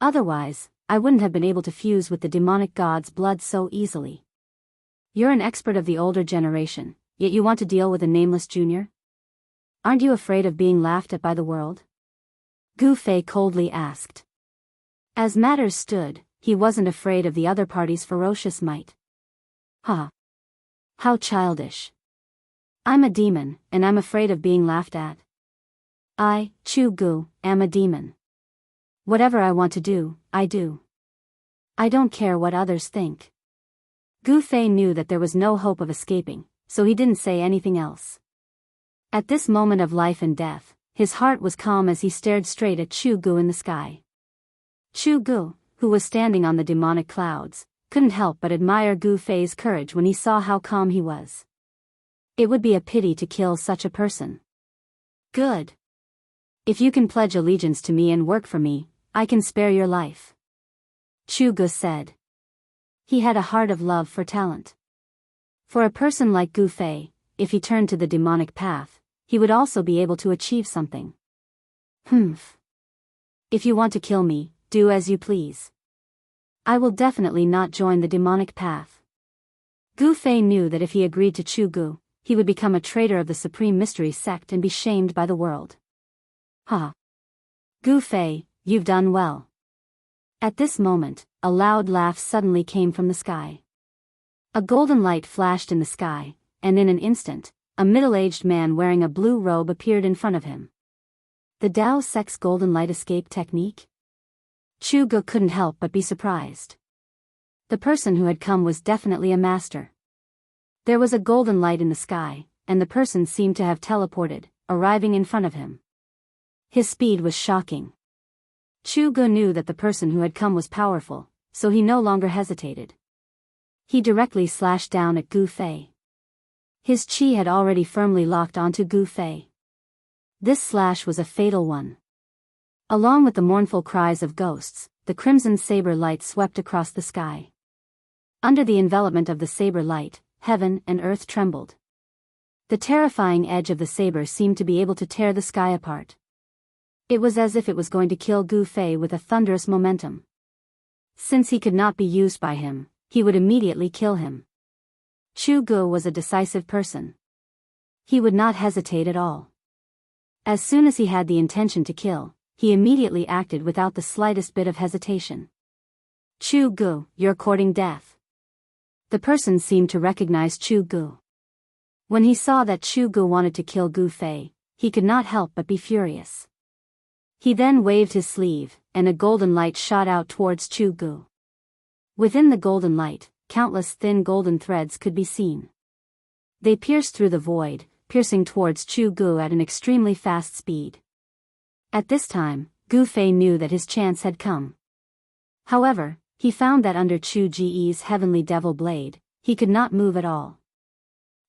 [SPEAKER 1] Otherwise, I wouldn't have been able to fuse with the demonic god's blood so easily. You're an expert of the older generation, yet you want to deal with a nameless junior? Aren't you afraid of being laughed at by the world? Gu Fei coldly asked. As matters stood, he wasn't afraid of the other party's ferocious might. Ha! How childish. I'm a demon, and I'm afraid of being laughed at. I, Chu Gu, am a demon. Whatever I want to do, I do. I don't care what others think. Gu Fei knew that there was no hope of escaping, so he didn't say anything else. At this moment of life and death, his heart was calm as he stared straight at Chu Gu in the sky. Chu Gu, who was standing on the demonic clouds, couldn't help but admire Gu Fei's courage when he saw how calm he was. It would be a pity to kill such a person. Good. If you can pledge allegiance to me and work for me, I can spare your life. Chu Gu said. He had a heart of love for talent. For a person like Gu Fei, if he turned to the demonic path, he would also be able to achieve something. Humph. If you want to kill me, do as you please. I will definitely not join the demonic path. Gu Fei knew that if he agreed to Chu Gu, he would become a traitor of the Supreme Mystery Sect and be shamed by the world. Ha! Gu Fei, you've done well. At this moment, a loud laugh suddenly came from the sky. A golden light flashed in the sky, and in an instant, a middle-aged man wearing a blue robe appeared in front of him. The Dao Sect's golden light escape technique? Chu Gu couldn't help but be surprised. The person who had come was definitely a master. There was a golden light in the sky, and the person seemed to have teleported, arriving in front of him. His speed was shocking. Chu Gu knew that the person who had come was powerful, so he no longer hesitated. He directly slashed down at Gu Fei. His chi had already firmly locked onto Gu Fei. This slash was a fatal one. Along with the mournful cries of ghosts, the crimson saber light swept across the sky. Under the envelopment of the saber light, heaven and earth trembled. The terrifying edge of the saber seemed to be able to tear the sky apart. It was as if it was going to kill Gu Fei with a thunderous momentum. Since he could not be used by him, he would immediately kill him. Chu Gu was a decisive person. He would not hesitate at all. As soon as he had the intention to kill, he immediately acted without the slightest bit of hesitation. Chu Gu, you're courting death. The person seemed to recognize Chu Gu. When he saw that Chu Gu wanted to kill Gu Fei, he could not help but be furious. He then waved his sleeve, and a golden light shot out towards Chu Gu. Within the golden light, countless thin golden threads could be seen. They pierced through the void, piercing towards Chu Gu at an extremely fast speed. At this time, Gu Fei knew that his chance had come. However, he found that under Chu Ji's heavenly devil blade, he could not move at all.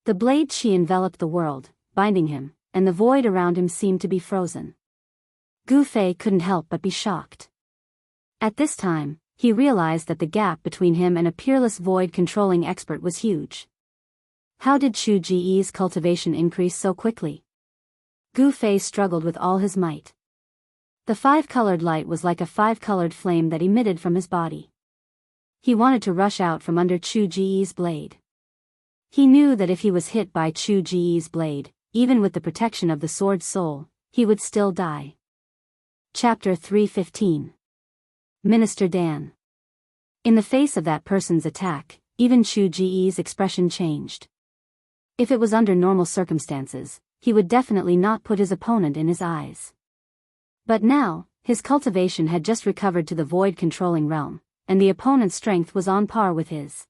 [SPEAKER 1] The blade chi enveloped the world, binding him, and the void around him seemed to be frozen. Gu Fei couldn't help but be shocked. At this time, he realized that the gap between him and a peerless void-controlling expert was huge. How did Chu Ji's cultivation increase so quickly? Gu Fei struggled with all his might. The five-colored light was like a five-colored flame that emitted from his body. He wanted to rush out from under Chu Ji's blade. He knew that if he was hit by Chu Ji's blade, even with the protection of the sword soul, he would still die. Chapter 315. Minister Dan. In the face of that person's attack, even Chu Ji's expression changed. If it was under normal circumstances, he would definitely not put his opponent in his eyes. But now, his cultivation had just recovered to the void-controlling realm, and the opponent's strength was on par with his.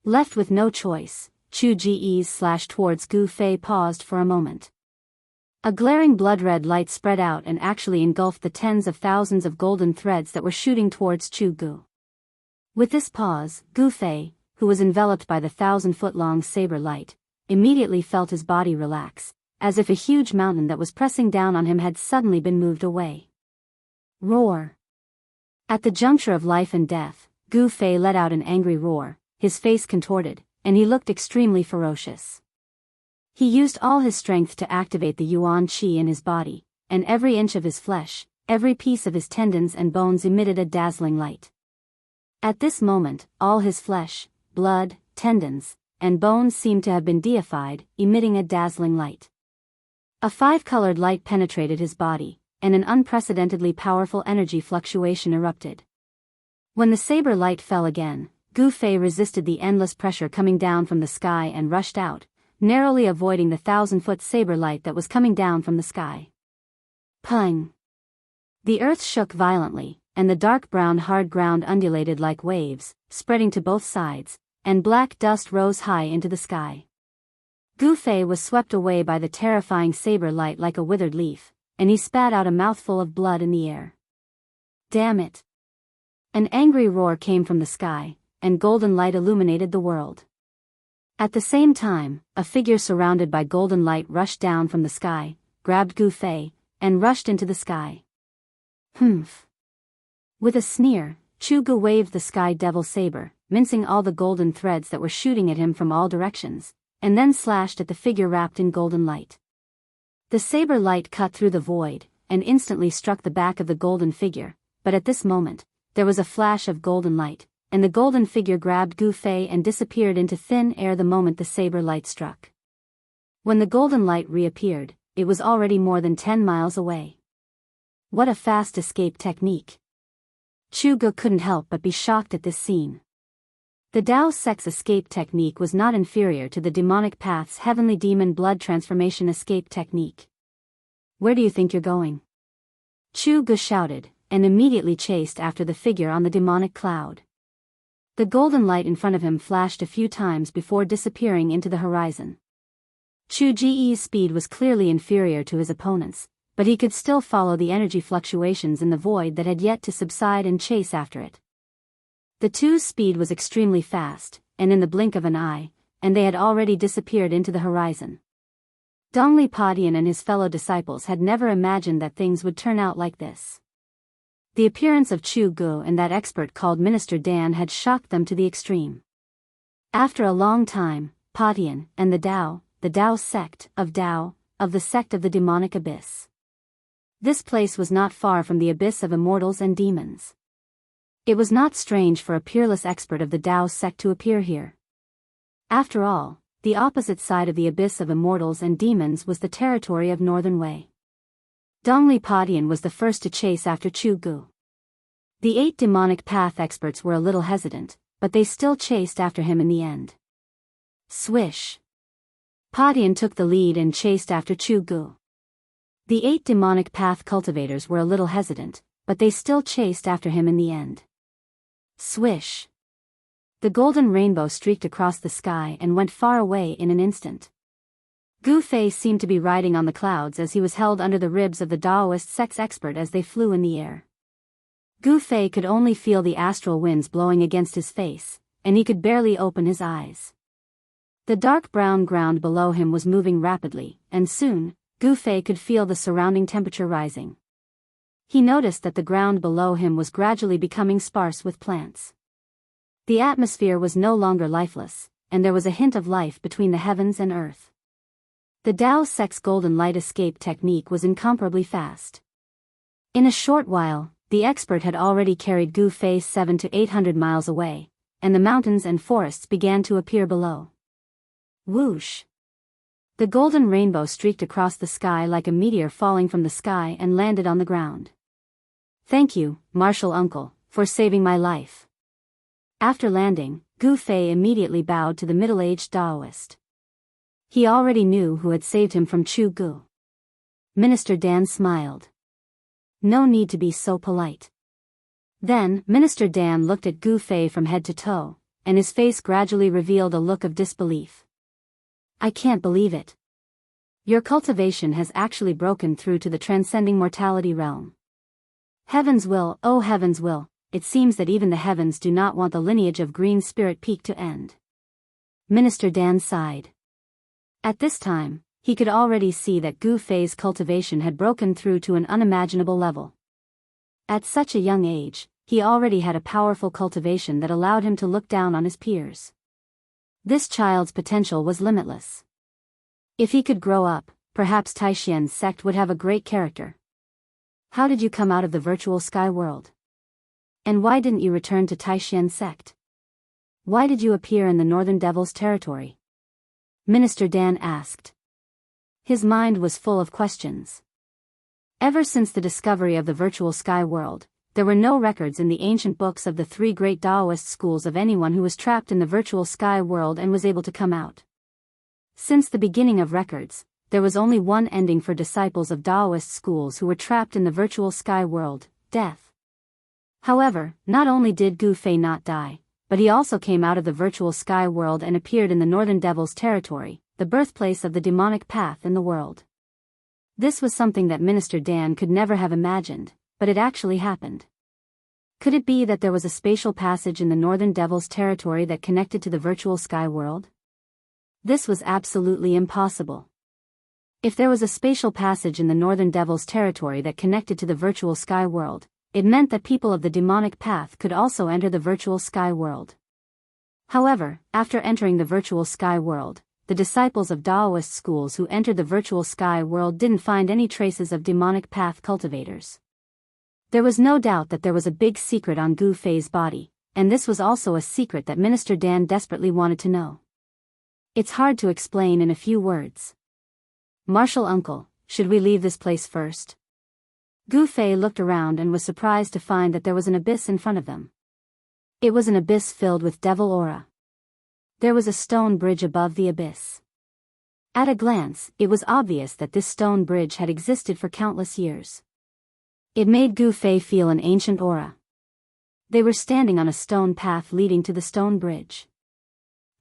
[SPEAKER 1] Left with no choice, Chu Ji's slash towards Gu Fei paused for a moment. A glaring blood-red light spread out and actually engulfed the tens of thousands of golden threads that were shooting towards Chu Gu. With this pause, Gu Fei, who was enveloped by the 1,000-foot-long saber light, immediately felt his body relax, as if a huge mountain that was pressing down on him had suddenly been moved away. Roar! At the juncture of life and death, Gu Fei let out an angry roar, his face contorted, and he looked extremely ferocious. He used all his strength to activate the Yuan Qi in his body, and every inch of his flesh, every piece of his tendons and bones emitted a dazzling light. At this moment, all his flesh, blood, tendons, and bones seemed to have been deified, emitting a dazzling light. A five-colored light penetrated his body, and an unprecedentedly powerful energy fluctuation erupted. When the saber light fell again, Gu Fei resisted the endless pressure coming down from the sky and rushed out, narrowly avoiding the 1,000-foot saber light that was coming down from the sky. Pung! The earth shook violently, and the dark brown hard ground undulated like waves, spreading to both sides, and black dust rose high into the sky. Gu Fei was swept away by the terrifying saber light like a withered leaf, and he spat out a mouthful of blood in the air. Damn it! An angry roar came from the sky, and golden light illuminated the world. At the same time, a figure surrounded by golden light rushed down from the sky, grabbed Gu Fei, and rushed into the sky. Humph! With a sneer, Chu Gu waved the sky devil saber, mincing all the golden threads that were shooting at him from all directions, and then slashed at the figure wrapped in golden light. The saber light cut through the void, and instantly struck the back of the golden figure, but at this moment, there was a flash of golden light, and the golden figure grabbed Gu Fei and disappeared into thin air the moment the saber light struck. When the golden light reappeared, it was already more than 10 miles away. What a fast escape technique! Chu Gu couldn't help but be shocked at this scene. The Tao sect's escape technique was not inferior to the demonic path's heavenly demon blood transformation escape technique. Where do you think you're going? Chu Gu shouted, and immediately chased after the figure on the demonic cloud. The golden light in front of him flashed a few times before disappearing into the horizon. Chu Ji's speed was clearly inferior to his opponent's, but he could still follow the energy fluctuations in the void that had yet to subside and chase after it. The two's speed was extremely fast, and in the blink of an eye, and they had already disappeared into the horizon. Dongli Padian and his fellow disciples had never imagined that things would turn out like this. The appearance of Chu Gu and that expert called Minister Dan had shocked them to the extreme. After a long time, Padian and the Tao sect of the sect of the demonic abyss. This place was not far from the abyss of immortals and demons. It was not strange for a peerless expert of the Tao sect to appear here. After all, the opposite side of the abyss of immortals and demons was the territory of Northern Wei. Dongli Padian was the first to chase after Chu Gu. The 8 demonic path experts were a little hesitant, but they still chased after him in the end. Swish! Padian took the lead and chased after Chu Gu. The 8 demonic path cultivators were a little hesitant, but they still chased after him in the end. Swish! The golden rainbow streaked across the sky and went far away in an instant. Gu Fei seemed to be riding on the clouds as he was held under the ribs of the Taoist sect's expert as they flew in the air. Gu Fei could only feel the astral winds blowing against his face, and he could barely open his eyes. The dark brown ground below him was moving rapidly, and soon, Gu Fei could feel the surrounding temperature rising. He noticed that the ground below him was gradually becoming sparse with plants. The atmosphere was no longer lifeless, and there was a hint of life between the heavens and earth. The Tao sect's golden light escape technique was incomparably fast. In a short while, the expert had already carried Gu Fei 700 to 800 miles away, and the mountains and forests began to appear below. Whoosh! The golden rainbow streaked across the sky like a meteor falling from the sky and landed on the ground. Thank you, Martial Uncle, for saving my life. After landing, Gu Fei immediately bowed to the middle-aged Taoist. He already knew who had saved him from Chu Gu. Minister Dan smiled. No need to be so polite. Then, Minister Dan looked at Gu Fei from head to toe, and his face gradually revealed a look of disbelief. I can't believe it. Your cultivation has actually broken through to the transcending mortality realm. Heaven's will, oh heaven's will, it seems that even the heavens do not want the lineage of Green Spirit Peak to end. Minister Dan sighed. At this time, he could already see that Gu Fei's cultivation had broken through to an unimaginable level. At such a young age, he already had a powerful cultivation that allowed him to look down on his peers. This child's potential was limitless. If he could grow up, perhaps Taixian's sect would have a great character. How did you come out of the virtual sky world? And why didn't you return to Taixian's sect? Why did you appear in the Northern Devil's territory? Minister Dan asked. His mind was full of questions. Ever since the discovery of the virtual sky world, there were no records in the ancient books of the three great Taoist schools of anyone who was trapped in the virtual sky world and was able to come out. Since the beginning of records, there was only one ending for disciples of Taoist schools who were trapped in the virtual sky world: death. However, not only did Gu Fei not die, but he also came out of the virtual sky world and appeared in the Northern Devil's territory, the birthplace of the demonic path in the world. This was something that Minister Dan could never have imagined, but it actually happened. Could it be that there was a spatial passage in the Northern Devil's territory that connected to the virtual sky world? This was absolutely impossible. If there was a spatial passage in the Northern Devil's territory that connected to the virtual sky world, it meant that people of the demonic path could also enter the virtual sky world. However, after entering the virtual sky world, the disciples of Taoist schools who entered the virtual sky world didn't find any traces of demonic path cultivators. There was no doubt that there was a big secret on Gu Fei's body, and this was also a secret that Minister Dan desperately wanted to know. It's hard to explain in a few words. Martial uncle, should we leave this place first? Gu Fei looked around and was surprised to find that there was an abyss in front of them. It was an abyss filled with devil aura. There was a stone bridge above the abyss. At a glance, it was obvious that this stone bridge had existed for countless years. It made Gu Fei feel an ancient aura. They were standing on a stone path leading to the stone bridge.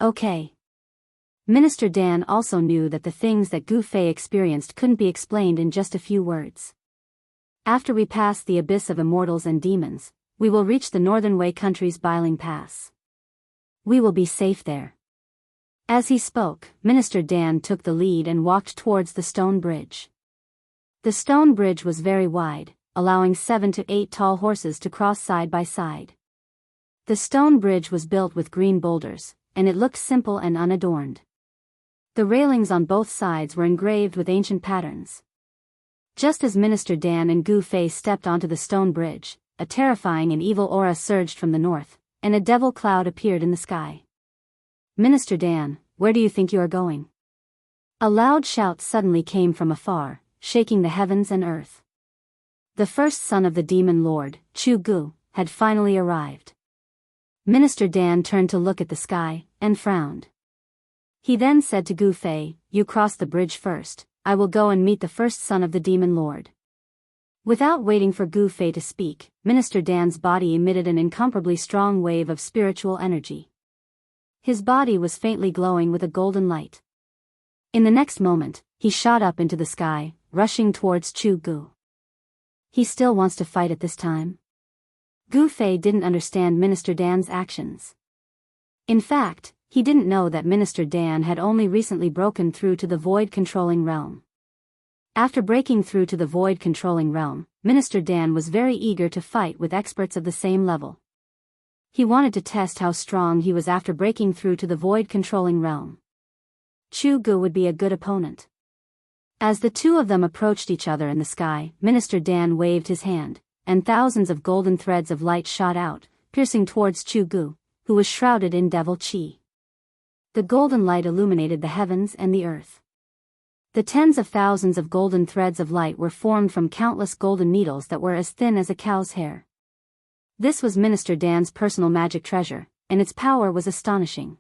[SPEAKER 1] Okay. Minister Dan also knew that the things that Gu Fei experienced couldn't be explained in just a few words. After we pass the abyss of immortals and demons, we will reach the Northern Wei country's Biling Pass. We will be safe there. As he spoke, Minister Dan took the lead and walked towards the stone bridge. The stone bridge was very wide, allowing 7 to 8 tall horses to cross side by side. The stone bridge was built with green boulders, and it looked simple and unadorned. The railings on both sides were engraved with ancient patterns. Just as Minister Dan and Gu Fei stepped onto the stone bridge, a terrifying and evil aura surged from the north, and a devil cloud appeared in the sky. Minister Dan, where do you think you are going? A loud shout suddenly came from afar, shaking the heavens and earth. The first son of the demon lord, Chu Gu, had finally arrived. Minister Dan turned to look at the sky, and frowned. He then said to Gu Fei, "You cross the bridge first, I will go and meet the first son of the demon lord." Without waiting for Gu Fei to speak, Minister Dan's body emitted an incomparably strong wave of spiritual energy. His body was faintly glowing with a golden light. In the next moment, he shot up into the sky, rushing towards Chu Gu. He still wants to fight at this time? Gu Fei didn't understand Minister Dan's actions. In fact, he didn't know that Minister Dan had only recently broken through to the void-controlling realm. After breaking through to the void-controlling realm, Minister Dan was very eager to fight with experts of the same level. He wanted to test how strong he was after breaking through to the void-controlling realm. Chu Gu would be a good opponent. As the two of them approached each other in the sky, Minister Dan waved his hand, and thousands of golden threads of light shot out, piercing towards Chu Gu, who was shrouded in devil chi. The golden light illuminated the heavens and the earth. The tens of thousands of golden threads of light were formed from countless golden needles that were as thin as a cow's hair. This was Minister Dan's personal magic treasure, and its power was astonishing.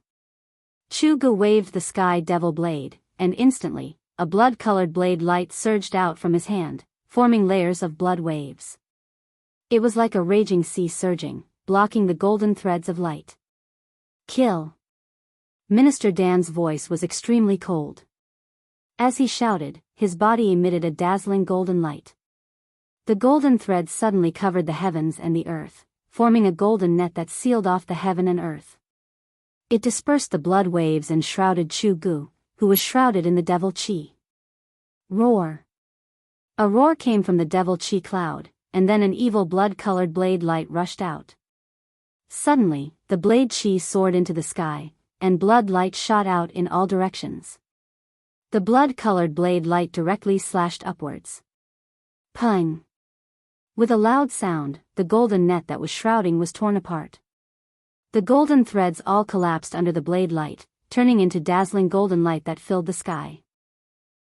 [SPEAKER 1] Chu Gu waved the sky devil blade, and instantly, a blood-colored blade light surged out from his hand, forming layers of blood waves. It was like a raging sea surging, blocking the golden threads of light. Kill! Minister Dan's voice was extremely cold. As he shouted, his body emitted a dazzling golden light. The golden threads suddenly covered the heavens and the earth, forming a golden net that sealed off the heaven and earth. It dispersed the blood waves and shrouded Chu Gu, who was shrouded in the devil chi. Roar! A roar came from the devil chi cloud, and then an evil blood-colored blade light rushed out. Suddenly, the blade chi soared into the sky, and blood light shot out in all directions. The blood-colored blade light directly slashed upwards. Pung! With a loud sound, the golden net that was shrouding was torn apart. The golden threads all collapsed under the blade light, turning into dazzling golden light that filled the sky.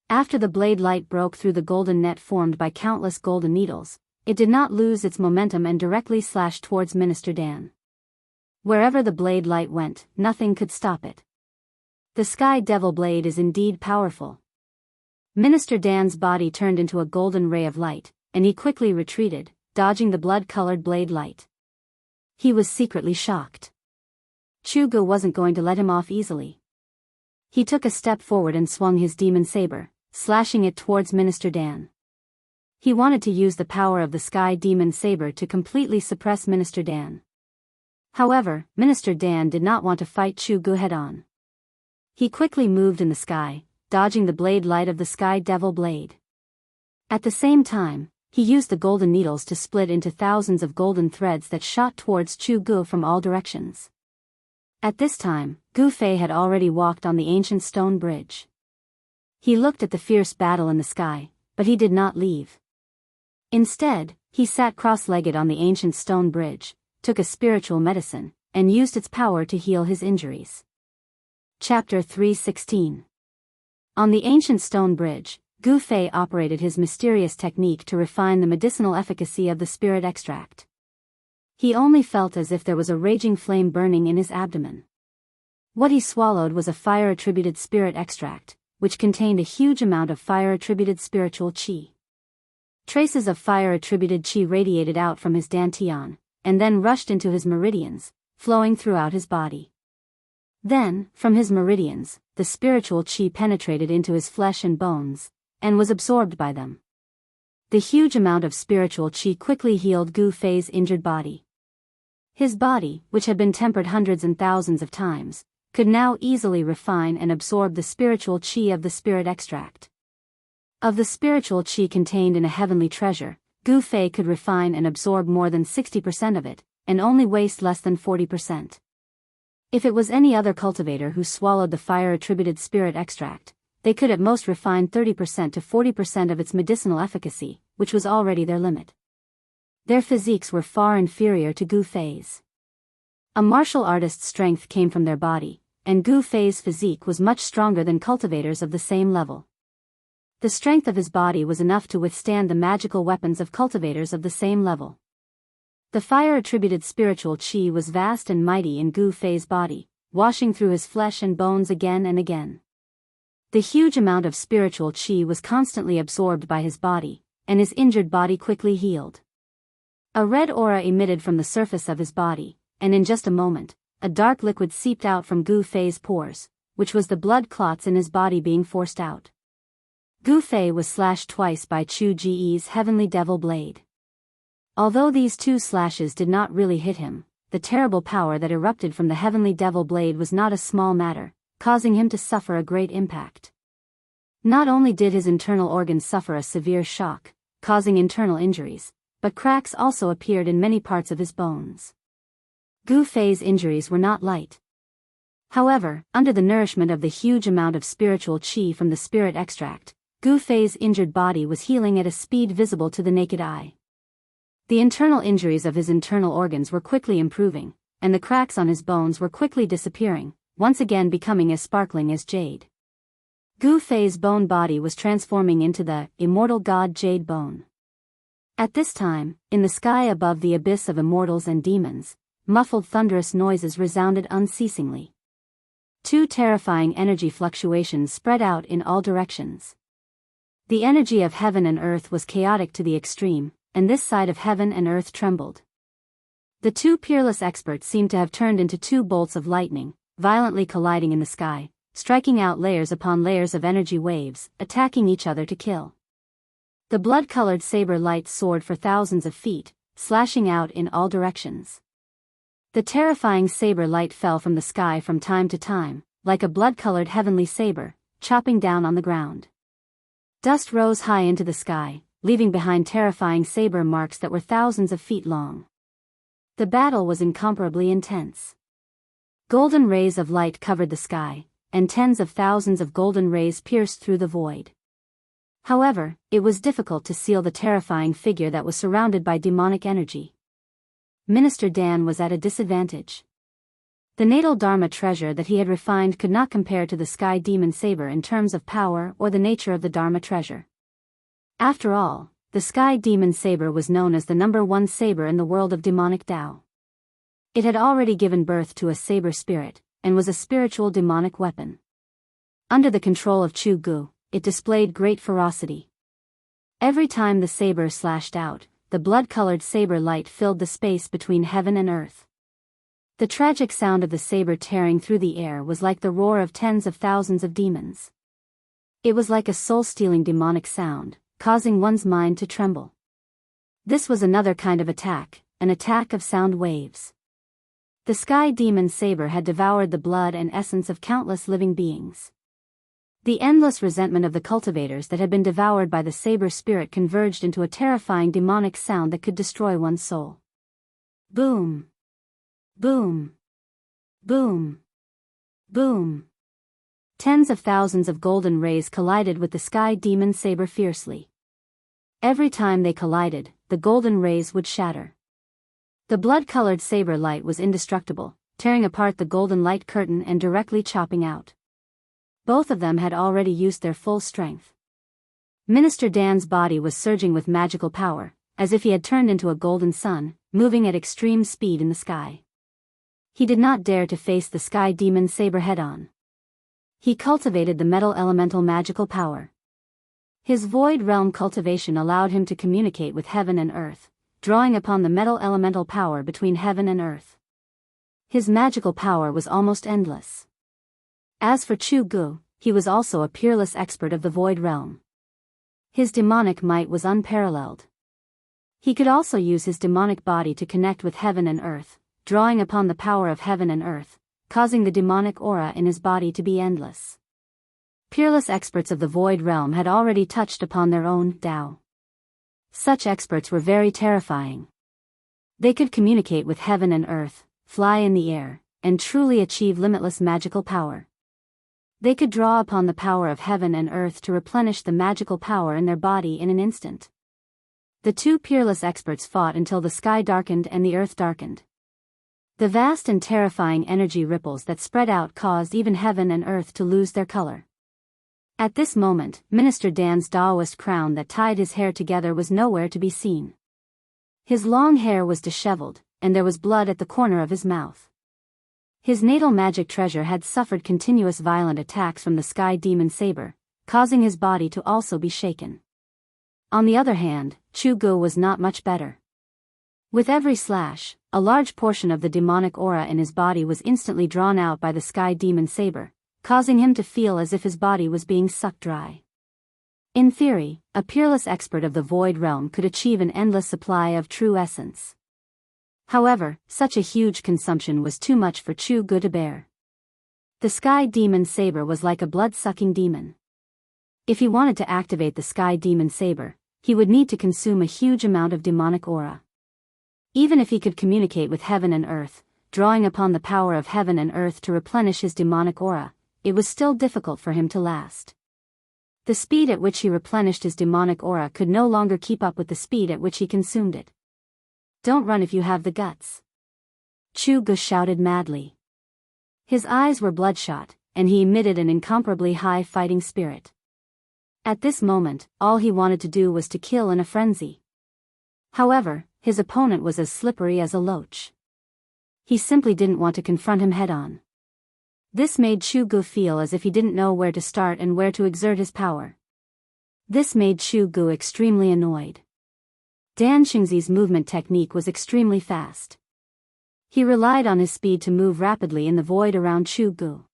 [SPEAKER 1] After the blade light broke through the golden net formed by countless golden needles, it did not lose its momentum and directly slashed towards Minister Dan. Wherever the blade light went, nothing could stop it. The Sky Devil blade is indeed powerful. Minister Dan's body turned into a golden ray of light, and he quickly retreated, dodging the blood-colored blade light. He was secretly shocked. Chugu wasn't going to let him off easily. He took a step forward and swung his demon saber, slashing it towards Minister Dan. He wanted to use the power of the Sky Demon Saber to completely suppress Minister Dan. However, Minister Dan did not want to fight Chugu head-on. He quickly moved in the sky, dodging the blade light of the Sky Devil blade. At the same time, he used the golden needles to split into thousands of golden threads that shot towards Chugu from all directions. At this time, Gu Fei had already walked on the ancient stone bridge. He looked at the fierce battle in the sky, but he did not leave. Instead, he sat cross-legged on the ancient stone bridge, took a spiritual medicine, and used its power to heal his injuries. Chapter 3:16. On the ancient stone bridge, Gu Fei operated his mysterious technique to refine the medicinal efficacy of the spirit extract. He only felt as if there was a raging flame burning in his abdomen. What he swallowed was a fire-attributed spirit extract, which contained a huge amount of fire-attributed spiritual qi. Traces of fire-attributed qi radiated out from his dantian, and then rushed into his meridians, flowing throughout his body. Then, from his meridians, the spiritual qi penetrated into his flesh and bones, and was absorbed by them. The huge amount of spiritual qi quickly healed Gu Fei's injured body. His body, which had been tempered hundreds and thousands of times, could now easily refine and absorb the spiritual qi of the spirit extract. Of the spiritual qi contained in a heavenly treasure, Gu Fei could refine and absorb more than 60% of it, and only waste less than 40%. If it was any other cultivator who swallowed the fire-attributed spirit extract, they could at most refine 30% to 40% of its medicinal efficacy, which was already their limit. Their physiques were far inferior to Gu Fei's. A martial artist's strength came from their body, and Gu Fei's physique was much stronger than cultivators of the same level. The strength of his body was enough to withstand the magical weapons of cultivators of the same level. The fire-attributed spiritual qi was vast and mighty in Gu Fei's body, washing through his flesh and bones again and again. The huge amount of spiritual qi was constantly absorbed by his body, and his injured body quickly healed. A red aura emitted from the surface of his body, and in just a moment, a dark liquid seeped out from Gu Fei's pores, which was the blood clots in his body being forced out. Gu Fei was slashed twice by Chu Ji's heavenly devil blade. Although these two slashes did not really hit him, the terrible power that erupted from the heavenly devil blade was not a small matter, causing him to suffer a great impact. Not only did his internal organs suffer a severe shock, causing internal injuries, but cracks also appeared in many parts of his bones. Gu Fei's injuries were not light. However, under the nourishment of the huge amount of spiritual qi from the spirit extract, Gu Fei's injured body was healing at a speed visible to the naked eye. The internal injuries of his internal organs were quickly improving, and the cracks on his bones were quickly disappearing, once again becoming as sparkling as jade. Gu Fei's bone body was transforming into the immortal god Jade Bone. At this time, in the sky above the abyss of immortals and demons, muffled thunderous noises resounded unceasingly. Two terrifying energy fluctuations spread out in all directions. The energy of heaven and earth was chaotic to the extreme, and this side of heaven and earth trembled. The two peerless experts seemed to have turned into two bolts of lightning, violently colliding in the sky, striking out layers upon layers of energy waves, attacking each other to kill. The blood-colored saber light soared for thousands of feet, slashing out in all directions. The terrifying saber light fell from the sky from time to time, like a blood-colored heavenly saber, chopping down on the ground. Dust rose high into the sky, leaving behind terrifying saber marks that were thousands of feet long. The battle was incomparably intense. Golden rays of light covered the sky, and tens of thousands of golden rays pierced through the void. However, it was difficult to seal the terrifying figure that was surrounded by demonic energy. Minister Dan was at a disadvantage. The natal Dharma treasure that he had refined could not compare to the sky demon saber in terms of power or the nature of the Dharma treasure. After all, the sky demon saber was known as the #1 saber in the world of demonic Tao. It had already given birth to a saber spirit, and was a spiritual demonic weapon. Under the control of Chu Gu, it displayed great ferocity. Every time the saber slashed out, the blood-colored saber light filled the space between heaven and earth. The tragic sound of the saber tearing through the air was like the roar of tens of thousands of demons. It was like a soul-stealing demonic sound, causing one's mind to tremble. This was another kind of attack, an attack of sound waves. The sky demon saber had devoured the blood and essence of countless living beings. The endless resentment of the cultivators that had been devoured by the saber spirit converged into a terrifying demonic sound that could destroy one's soul. Boom! Boom! Boom! Boom! Tens of thousands of golden rays collided with the sky demon saber fiercely. Every time they collided, the golden rays would shatter. The blood-colored saber light was indestructible, tearing apart the golden light curtain and directly chopping out. Both of them had already used their full strength. Minister Dan's body was surging with magical power, as if he had turned into a golden sun, moving at extreme speed in the sky. He did not dare to face the sky demon saber head-on. He cultivated the metal elemental magical power. His void realm cultivation allowed him to communicate with heaven and earth, drawing upon the metal elemental power between heaven and earth. His magical power was almost endless. As for Chu Gu, he was also a peerless expert of the void realm. His demonic might was unparalleled. He could also use his demonic body to connect with heaven and earth, drawing upon the power of heaven and earth, causing the demonic aura in his body to be endless. Peerless experts of the void realm had already touched upon their own Tao. Such experts were very terrifying. They could communicate with heaven and earth, fly in the air, and truly achieve limitless magical power. They could draw upon the power of heaven and earth to replenish the magical power in their body in an instant. The two peerless experts fought until the sky darkened and the earth darkened. The vast and terrifying energy ripples that spread out caused even heaven and earth to lose their color. At this moment, Minister Dan's Taoist crown that tied his hair together was nowhere to be seen. His long hair was disheveled, and there was blood at the corner of his mouth. His natal magic treasure had suffered continuous violent attacks from the sky demon saber, causing his body to also be shaken. On the other hand, Chu Gu was not much better. With every slash, a large portion of the demonic aura in his body was instantly drawn out by the sky demon saber, causing him to feel as if his body was being sucked dry. In theory, a peerless expert of the void realm could achieve an endless supply of true essence. However, such a huge consumption was too much for Chu Gu to bear. The sky demon saber was like a blood-sucking demon. If he wanted to activate the sky demon saber, he would need to consume a huge amount of demonic aura. Even if he could communicate with heaven and earth, drawing upon the power of heaven and earth to replenish his demonic aura, it was still difficult for him to last. The speed at which he replenished his demonic aura could no longer keep up with the speed at which he consumed it. "Don't run if you have the guts," Chu Gu shouted madly. His eyes were bloodshot, and he emitted an incomparably high fighting spirit. At this moment, all he wanted to do was to kill in a frenzy. However, his opponent was as slippery as a loach. He simply didn't want to confront him head-on. This made Chu Gu feel as if he didn't know where to start and where to exert his power. This made Chu Gu extremely annoyed. Dan Xingzi's movement technique was extremely fast. He relied on his speed to move rapidly in the void around Chu Gu.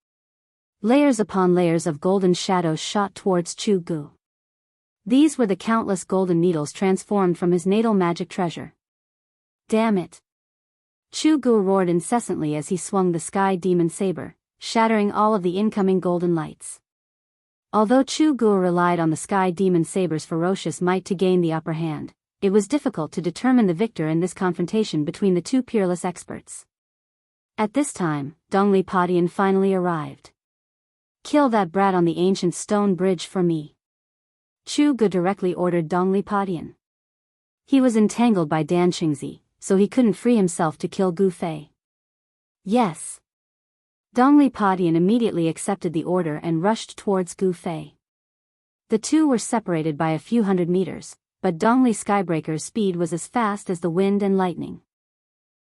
[SPEAKER 1] Layers upon layers of golden shadows shot towards Chu Gu. These were the countless golden needles transformed from his natal magic treasure. Damn it! Chu Gu roared incessantly as he swung the sky demon saber, shattering all of the incoming golden lights. Although Chu Gu relied on the sky demon saber's ferocious might to gain the upper hand, it was difficult to determine the victor in this confrontation between the two peerless experts. At this time, Dongli Padian finally arrived. Kill that brat on the ancient stone bridge for me. Chu Gu directly ordered Dongli Padian. He was entangled by Dan Qingzi, so he couldn't free himself to kill Gu Fei. Yes. Dongli Padian immediately accepted the order and rushed towards Gu Fei. The two were separated by a few hundred meters, but Dongli Skybreaker's speed was as fast as the wind and lightning.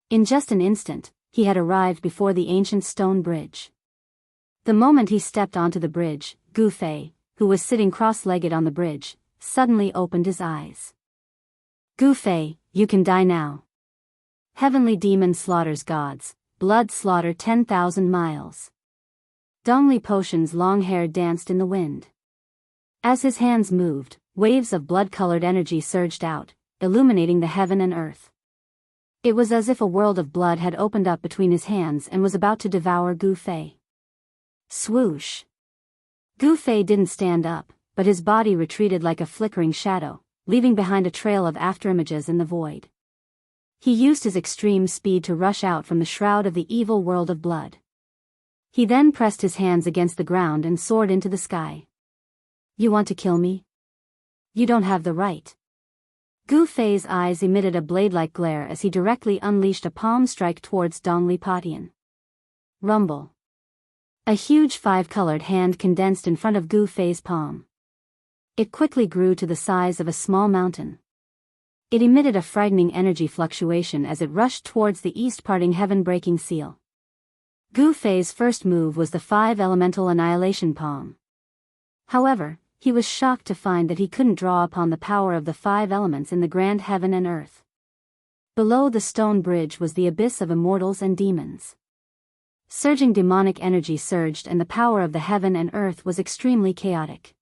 [SPEAKER 1] In just an instant, he had arrived before the ancient stone bridge. The moment he stepped onto the bridge, Gu Fei, who was sitting cross-legged on the bridge, suddenly opened his eyes. Gu Fei, you can die now. Heavenly demon slaughters gods, blood slaughter 10,000 miles. Dongli Potion's long hair danced in the wind. As his hands moved, waves of blood-colored energy surged out, illuminating the heaven and earth. It was as if a world of blood had opened up between his hands and was about to devour Gu Fei. Swoosh! Gu Fei didn't stand up, but his body retreated like a flickering shadow, leaving behind a trail of afterimages in the void. He used his extreme speed to rush out from the shroud of the evil world of blood. He then pressed his hands against the ground and soared into the sky. You want to kill me? You don't have the right. Gu Fei's eyes emitted a blade-like glare as he directly unleashed a palm strike towards Dongli Padian. Rumble. A huge five-colored hand condensed in front of Gu Fei's palm. It quickly grew to the size of a small mountain. It emitted a frightening energy fluctuation as it rushed towards the east, parting heaven-breaking seal. Gu Fei's first move was the five-elemental annihilation palm. However, he was shocked to find that he couldn't draw upon the power of the five elements in the grand heaven and earth. Below the stone bridge was the abyss of immortals and demons. Surging demonic energy surged and the power of the heaven and earth was extremely chaotic.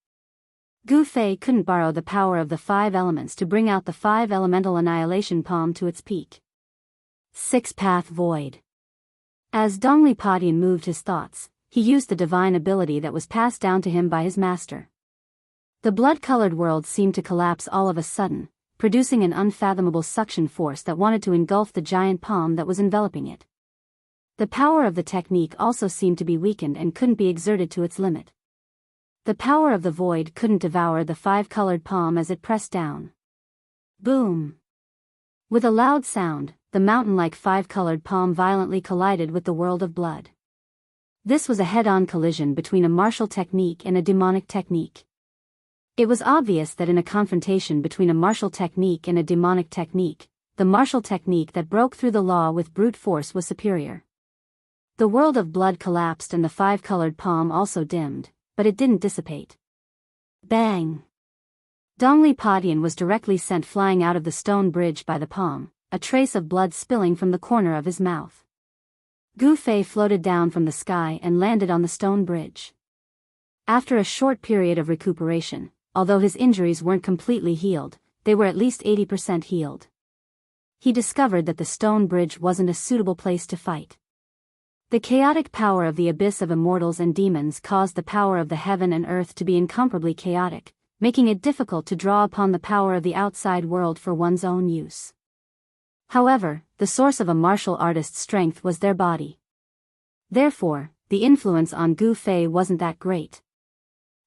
[SPEAKER 1] Gu Fei couldn't borrow the power of the five elements to bring out the five-elemental annihilation palm to its peak. Six-path void. As Dongli Padian moved his thoughts, he used the divine ability that was passed down to him by his master. The blood-colored world seemed to collapse all of a sudden, producing an unfathomable suction force that wanted to engulf the giant palm that was enveloping it. The power of the technique also seemed to be weakened and couldn't be exerted to its limit. The power of the void couldn't devour the five-colored palm as it pressed down. Boom! With a loud sound, the mountain-like five-colored palm violently collided with the world of blood. This was a head-on collision between a martial technique and a demonic technique. It was obvious that in a confrontation between a martial technique and a demonic technique, the martial technique that broke through the law with brute force was superior. The world of blood collapsed and the five-colored palm also dimmed, but it didn't dissipate. Bang! Dongli Padian was directly sent flying out of the stone bridge by the palm, a trace of blood spilling from the corner of his mouth. Gu Fei floated down from the sky and landed on the stone bridge. After a short period of recuperation, although his injuries weren't completely healed, they were at least 80% healed. He discovered that the stone bridge wasn't a suitable place to fight. The chaotic power of the abyss of immortals and demons caused the power of the heaven and earth to be incomparably chaotic, making it difficult to draw upon the power of the outside world for one's own use. However, the source of a martial artist's strength was their body. Therefore, the influence on Gu Fei wasn't that great.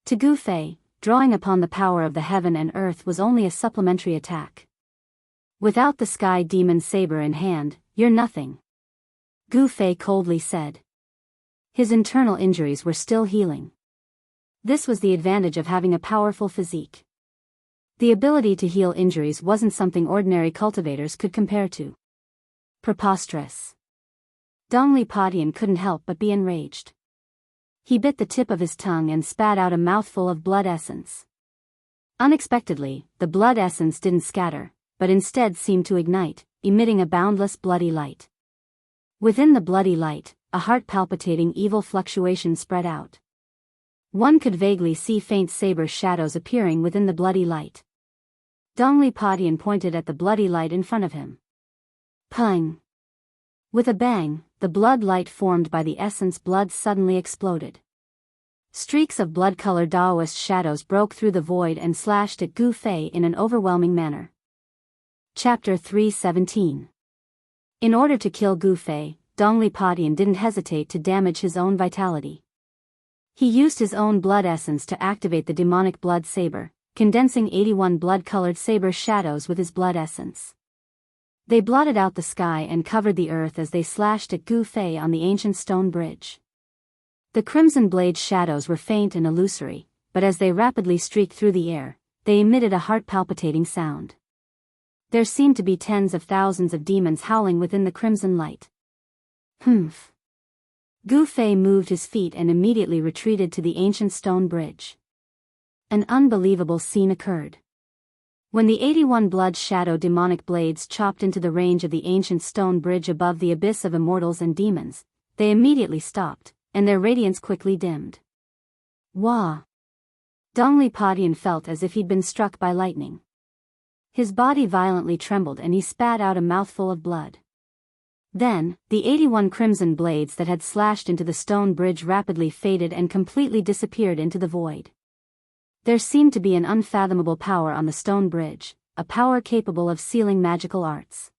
[SPEAKER 1] To Gu Fei, drawing upon the power of the heaven and earth was only a supplementary attack. Without the sky demon saber in hand, you're nothing. Gu Fei coldly said. His internal injuries were still healing. This was the advantage of having a powerful physique. The ability to heal injuries wasn't something ordinary cultivators could compare to. Preposterous. Dongli Padian couldn't help but be enraged. He bit the tip of his tongue and spat out a mouthful of blood essence. Unexpectedly, the blood essence didn't scatter, but instead seemed to ignite, emitting a boundless bloody light. Within the bloody light, a heart-palpitating evil fluctuation spread out. One could vaguely see faint saber shadows appearing within the bloody light. Dongli Padian pointed at the bloody light in front of him. Pung! With a bang, the blood light formed by the essence blood suddenly exploded. Streaks of blood-colored Daoist shadows broke through the void and slashed at Gu Fei in an overwhelming manner. Chapter 317. In order to kill Gu Fei, Dongli Padian didn't hesitate to damage his own vitality. He used his own blood essence to activate the demonic blood saber, condensing 81 blood-colored saber shadows with his blood essence. They blotted out the sky and covered the earth as they slashed at Gu Fei on the ancient stone bridge. The crimson blade shadows were faint and illusory, but as they rapidly streaked through the air, they emitted a heart-palpitating sound. There seemed to be tens of thousands of demons howling within the crimson light. Humph. Gu Fei moved his feet and immediately retreated to the ancient stone bridge. An unbelievable scene occurred. When the 81 blood shadow demonic blades chopped into the range of the ancient stone bridge above the abyss of immortals and demons, they immediately stopped, and their radiance quickly dimmed. Wah! Dongli Padian felt as if he'd been struck by lightning. His body violently trembled and he spat out a mouthful of blood. Then, the 81 crimson blades that had slashed into the stone bridge rapidly faded and completely disappeared into the void. There seemed to be an unfathomable power on the stone bridge, a power capable of sealing magical arts.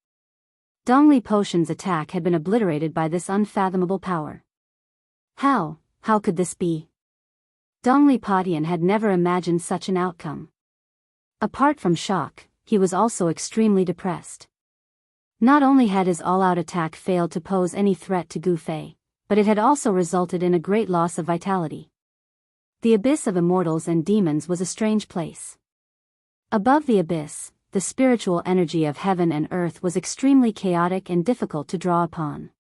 [SPEAKER 1] Dongli Potion's attack had been obliterated by this unfathomable power. How could this be? Dongli Padian had never imagined such an outcome. Apart from shock, he was also extremely depressed. Not only had his all-out attack failed to pose any threat to Gu Fei, but it had also resulted in a great loss of vitality. The abyss of immortals and demons was a strange place. Above the abyss, the spiritual energy of heaven and earth was extremely chaotic and difficult to draw upon.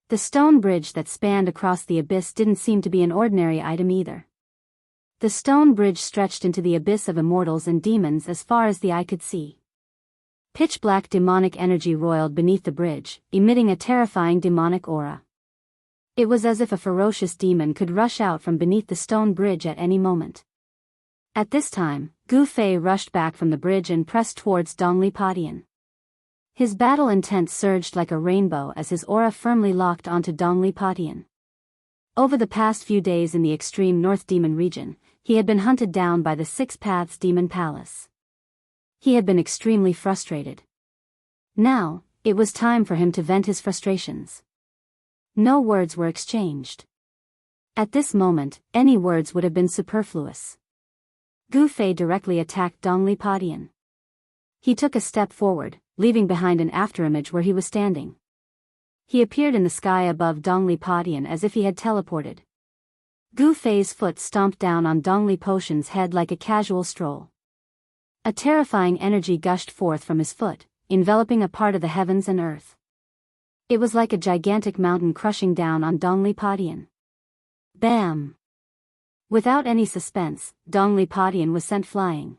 [SPEAKER 1] The stone bridge that spanned across the abyss didn't seem to be an ordinary item either. The stone bridge stretched into the abyss of immortals and demons as far as the eye could see. Pitch-black demonic energy roiled beneath the bridge, emitting a terrifying demonic aura. It was as if a ferocious demon could rush out from beneath the stone bridge at any moment. At this time, Gu Fei rushed back from the bridge and pressed towards Dongli Padian. His battle intent surged like a rainbow as his aura firmly locked onto Dongli Padian. Over the past few days in the extreme North Demon region, he had been hunted down by the Six Paths Demon Palace. He had been extremely frustrated. Now, it was time for him to vent his frustrations. No words were exchanged. At this moment, any words would have been superfluous. Gu Fei directly attacked Dongli Padian. He took a step forward, leaving behind an afterimage where he was standing. He appeared in the sky above Dongli Padian as if he had teleported. Gu Fei's foot stomped down on Dongli Potion's head like a casual stroll. A terrifying energy gushed forth from his foot, enveloping a part of the heavens and earth. It was like a gigantic mountain crushing down on Dongli Padian. Bam! Without any suspense, Dongli Padian was sent flying.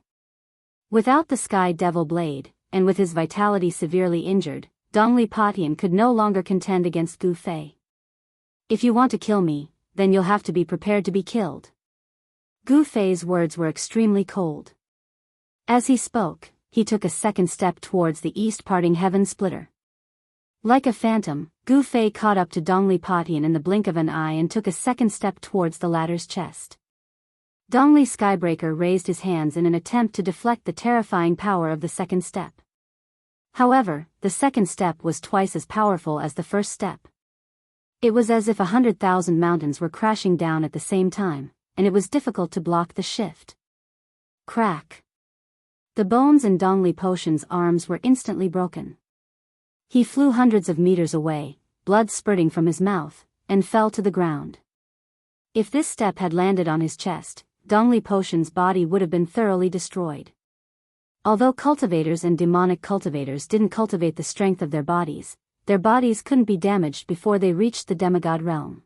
[SPEAKER 1] Without the Sky Devil Blade, and with his vitality severely injured, Dongli Padian could no longer contend against Gu Fei. If you want to kill me, then you'll have to be prepared to be killed. Gu Fei's words were extremely cold. As he spoke, he took a second step towards the east-parting heaven splitter. Like a phantom, Gu Fei caught up to Dongli Padian in the blink of an eye and took a second step towards the latter's chest. Dongli Skybreaker raised his hands in an attempt to deflect the terrifying power of the second step. However, the second step was twice as powerful as the first step. It was as if 100,000 mountains were crashing down at the same time, and it was difficult to block the shift. Crack! The bones in Dongli Potion's arms were instantly broken. He flew hundreds of meters away, blood spurting from his mouth, and fell to the ground. If this step had landed on his chest, Dongli Potion's body would have been thoroughly destroyed. Although cultivators and demonic cultivators didn't cultivate the strength of their bodies couldn't be damaged before they reached the demigod realm.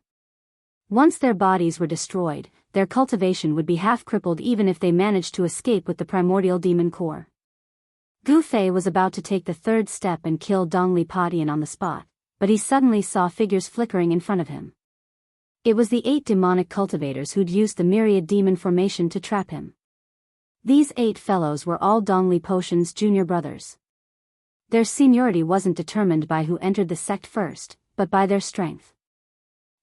[SPEAKER 1] Once their bodies were destroyed, their cultivation would be half-crippled even if they managed to escape with the primordial demon core. Gu Fei was about to take the third step and kill Dongli Padian on the spot, but he suddenly saw figures flickering in front of him. It was the 8 demonic cultivators who'd used the myriad demon formation to trap him. These 8 fellows were all Dongli Potion's junior brothers. Their seniority wasn't determined by who entered the sect first, but by their strength.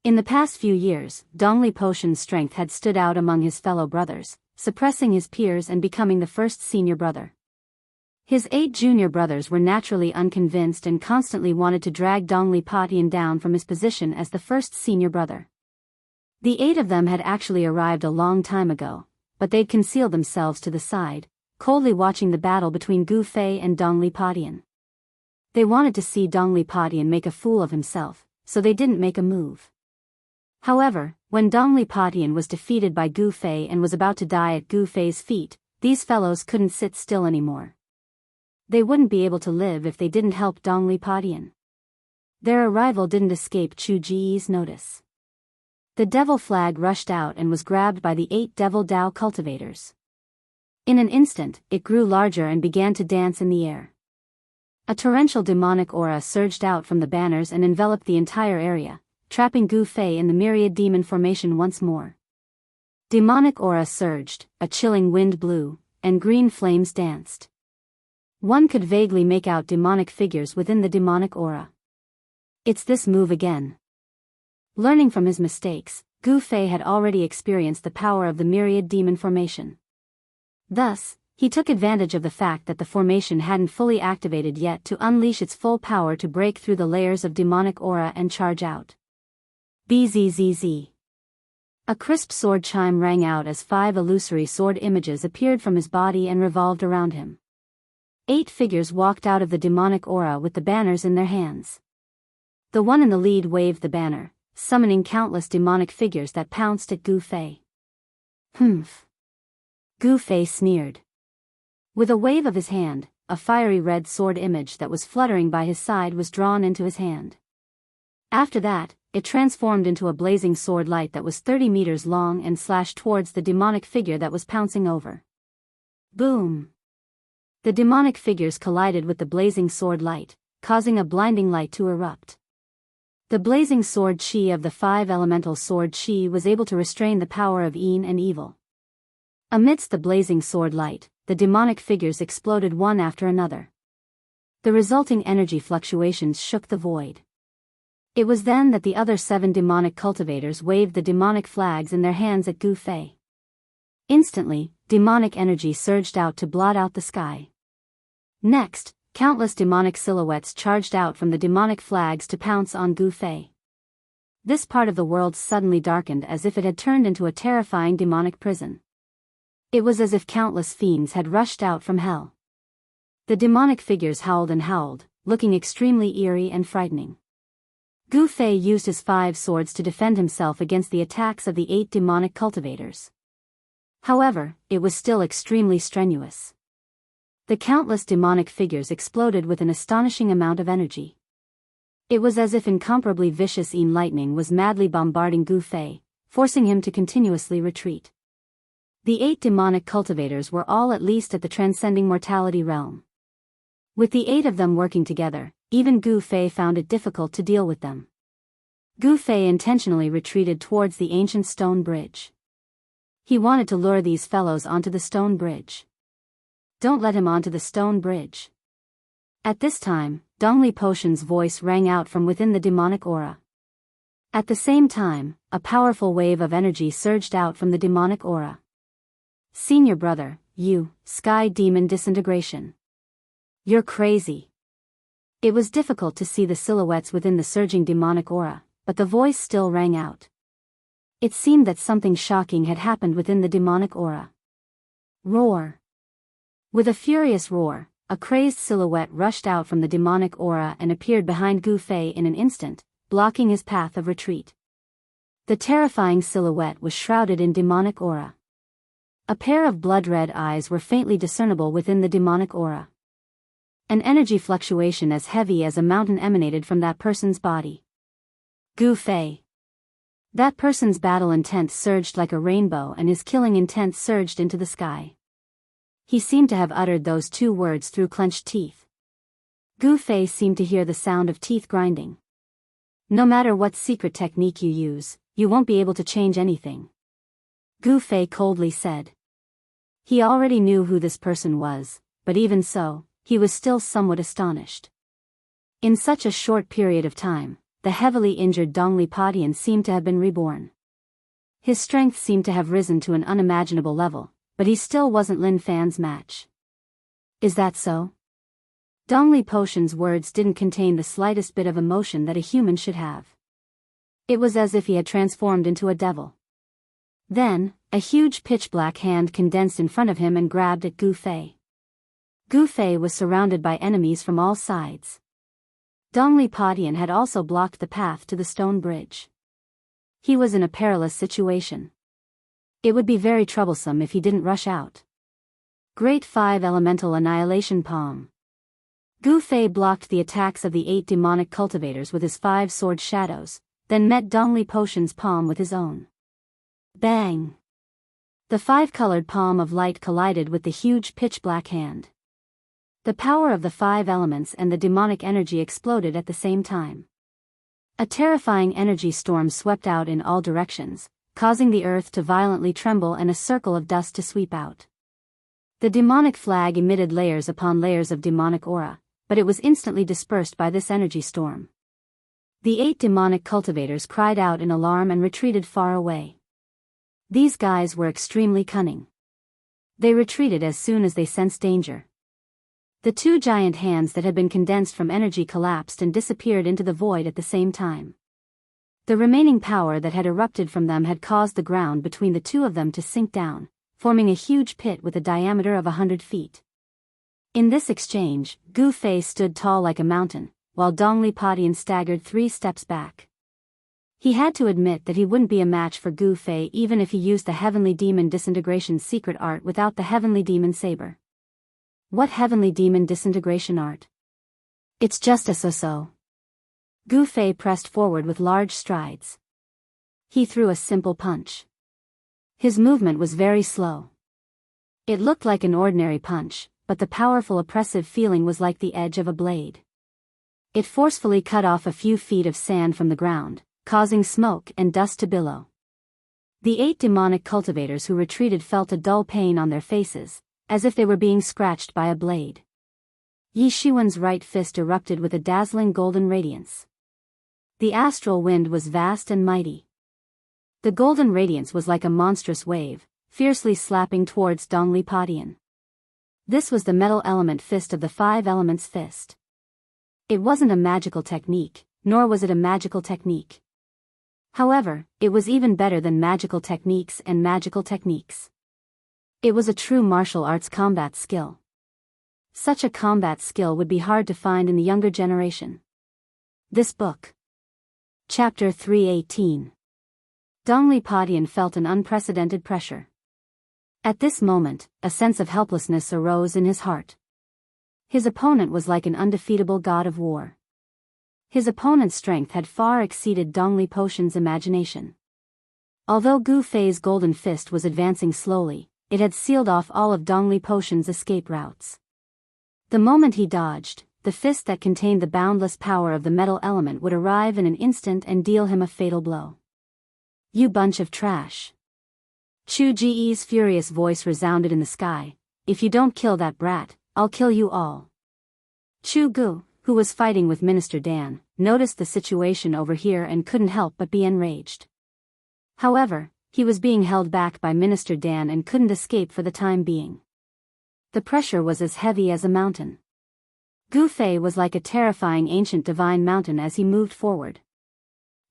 [SPEAKER 1] In the past few years, Dongli Potion's strength had stood out among his fellow brothers, suppressing his peers and becoming the first senior brother. His 8 junior brothers were naturally unconvinced and constantly wanted to drag Dongli Padian down from his position as the first senior brother. The 8 of them had actually arrived a long time ago, but they'd concealed themselves to the side, coldly watching the battle between Gu Fei and Dongli Padian. They wanted to see Dongli Padian make a fool of himself, so they didn't make a move. However, when Dongli Padian was defeated by Gu Fei and was about to die at Gu Fei's feet, these fellows couldn't sit still anymore. They wouldn't be able to live if they didn't help Dongli Padian. Their arrival didn't escape Chu Ji's notice. The devil flag rushed out and was grabbed by the 8 devil Dao cultivators. In an instant, it grew larger and began to dance in the air. A torrential demonic aura surged out from the banners and enveloped the entire area, trapping Gu Fei in the myriad demon formation once more. Demonic aura surged, a chilling wind blew, and green flames danced. One could vaguely make out demonic figures within the demonic aura. It's this move again. Learning from his mistakes, Gu Fei had already experienced the power of the myriad demon formation. Thus, he took advantage of the fact that the formation hadn't fully activated yet to unleash its full power to break through the layers of demonic aura and charge out. Bzzz. A crisp sword chime rang out as 5 illusory sword images appeared from his body and revolved around him. 8 figures walked out of the demonic aura with the banners in their hands. The one in the lead waved the banner, summoning countless demonic figures that pounced at Gu Fei. Humph. Gu Fei sneered. With a wave of his hand, a fiery red sword image that was fluttering by his side was drawn into his hand. After that, it transformed into a blazing sword light that was 30 meters long and slashed towards the demonic figure that was pouncing over. Boom! The demonic figures collided with the blazing sword light, causing a blinding light to erupt. The blazing sword chi of the 5 elemental sword chi was able to restrain the power of yin and evil. Amidst the blazing sword light, the demonic figures exploded one after another. The resulting energy fluctuations shook the void. It was then that the other 7 demonic cultivators waved the demonic flags in their hands at Gu Fei. Instantly, demonic energy surged out to blot out the sky. Next, countless demonic silhouettes charged out from the demonic flags to pounce on Gu Fei. This part of the world suddenly darkened as if it had turned into a terrifying demonic prison. It was as if countless fiends had rushed out from hell. The demonic figures howled and howled, looking extremely eerie and frightening. Gu Fei used his 5 swords to defend himself against the attacks of the 8 demonic cultivators. However, it was still extremely strenuous. The countless demonic figures exploded with an astonishing amount of energy. It was as if incomparably vicious yin lightning was madly bombarding Gu Fei, forcing him to continuously retreat. The 8 demonic cultivators were all at least at the transcending mortality realm. With the 8 of them working together, even Gu Fei found it difficult to deal with them. Gu Fei intentionally retreated towards the ancient stone bridge. He wanted to lure these fellows onto the stone bridge. Don't let him onto the stone bridge. At this time, Dongli Potion's voice rang out from within the demonic aura. At the same time, a powerful wave of energy surged out from the demonic aura. Senior brother, you, Sky Demon Disintegration. You're crazy. It was difficult to see the silhouettes within the surging demonic aura, but the voice still rang out. It seemed that something shocking had happened within the demonic aura. Roar! With a furious roar, a crazed silhouette rushed out from the demonic aura and appeared behind Gu Fei in an instant, blocking his path of retreat. The terrifying silhouette was shrouded in demonic aura. A pair of blood-red eyes were faintly discernible within the demonic aura. An energy fluctuation as heavy as a mountain emanated from that person's body. Gu Fei. That person's battle intent surged like a rainbow and his killing intent surged into the sky. He seemed to have uttered those 2 words through clenched teeth. Gu Fei seemed to hear the sound of teeth grinding. No matter what secret technique you use, you won't be able to change anything. Gu Fei coldly said. He already knew who this person was, but even so, he was still somewhat astonished. In such a short period of time, the heavily injured Dongli Padian seemed to have been reborn. His strength seemed to have risen to an unimaginable level, but he still wasn't Lin Fan's match. Is that so? Dongli Potion's words didn't contain the slightest bit of emotion that a human should have. It was as if he had transformed into a devil. Then, a huge pitch-black hand condensed in front of him and grabbed at Gu Fei. Gu Fei was surrounded by enemies from all sides. Dongli Padian had also blocked the path to the stone bridge. He was in a perilous situation. It would be very troublesome if he didn't rush out. Great 5 Elemental Annihilation Palm. Gu Fei blocked the attacks of the 8 demonic cultivators with his 5 sword shadows, then met Dongli Potion's palm with his own. Bang! The 5-colored palm of light collided with the huge pitch-black hand. The power of the 5 elements and the demonic energy exploded at the same time. A terrifying energy storm swept out in all directions, causing the earth to violently tremble and a circle of dust to sweep out. The demonic flag emitted layers upon layers of demonic aura, but it was instantly dispersed by this energy storm. The 8 demonic cultivators cried out in alarm and retreated far away. These guys were extremely cunning. They retreated as soon as they sensed danger. The 2 giant hands that had been condensed from energy collapsed and disappeared into the void at the same time. The remaining power that had erupted from them had caused the ground between the 2 of them to sink down, forming a huge pit with a diameter of 100 feet. In this exchange, Gu Fei stood tall like a mountain, while Dongli Padian staggered 3 steps back. He had to admit that he wouldn't be a match for Gu Fei even if he used the Heavenly Demon Disintegration's secret art without the Heavenly Demon Saber. What Heavenly Demon Disintegration art? It's just a so-so. Gu Fei pressed forward with large strides. He threw a simple punch. His movement was very slow. It looked like an ordinary punch, but the powerful oppressive feeling was like the edge of a blade. It forcefully cut off a few feet of sand from the ground, causing smoke and dust to billow. The 8 demonic cultivators who retreated felt a dull pain on their faces, as if they were being scratched by a blade. Yi Shiwen's right fist erupted with a dazzling golden radiance. The astral wind was vast and mighty. The golden radiance was like a monstrous wave, fiercely slapping towards Dongli Padian. This was the metal element fist of the 5 elements fist. It wasn't a magical technique, nor was it a magical technique. However, it was even better than magical techniques and magical techniques. It was a true martial arts combat skill. Such a combat skill would be hard to find in the younger generation. This book. Chapter 318. Dongli Padian felt an unprecedented pressure. At this moment, a sense of helplessness arose in his heart. His opponent was like an undefeatable god of war. His opponent's strength had far exceeded Dongli Potion's imagination. Although Gu Fei's golden fist was advancing slowly, it had sealed off all of Dongli Potion's escape routes. The moment he dodged, the fist that contained the boundless power of the metal element would arrive in an instant and deal him a fatal blow. You bunch of trash. Chu Ji's furious voice resounded in the sky. If you don't kill that brat, I'll kill you all. Chu Gu, who was fighting with Minister Dan, noticed the situation over here and couldn't help but be enraged. However, he was being held back by Minister Dan and couldn't escape for the time being. The pressure was as heavy as a mountain. Gu Fei was like a terrifying ancient divine mountain as he moved forward.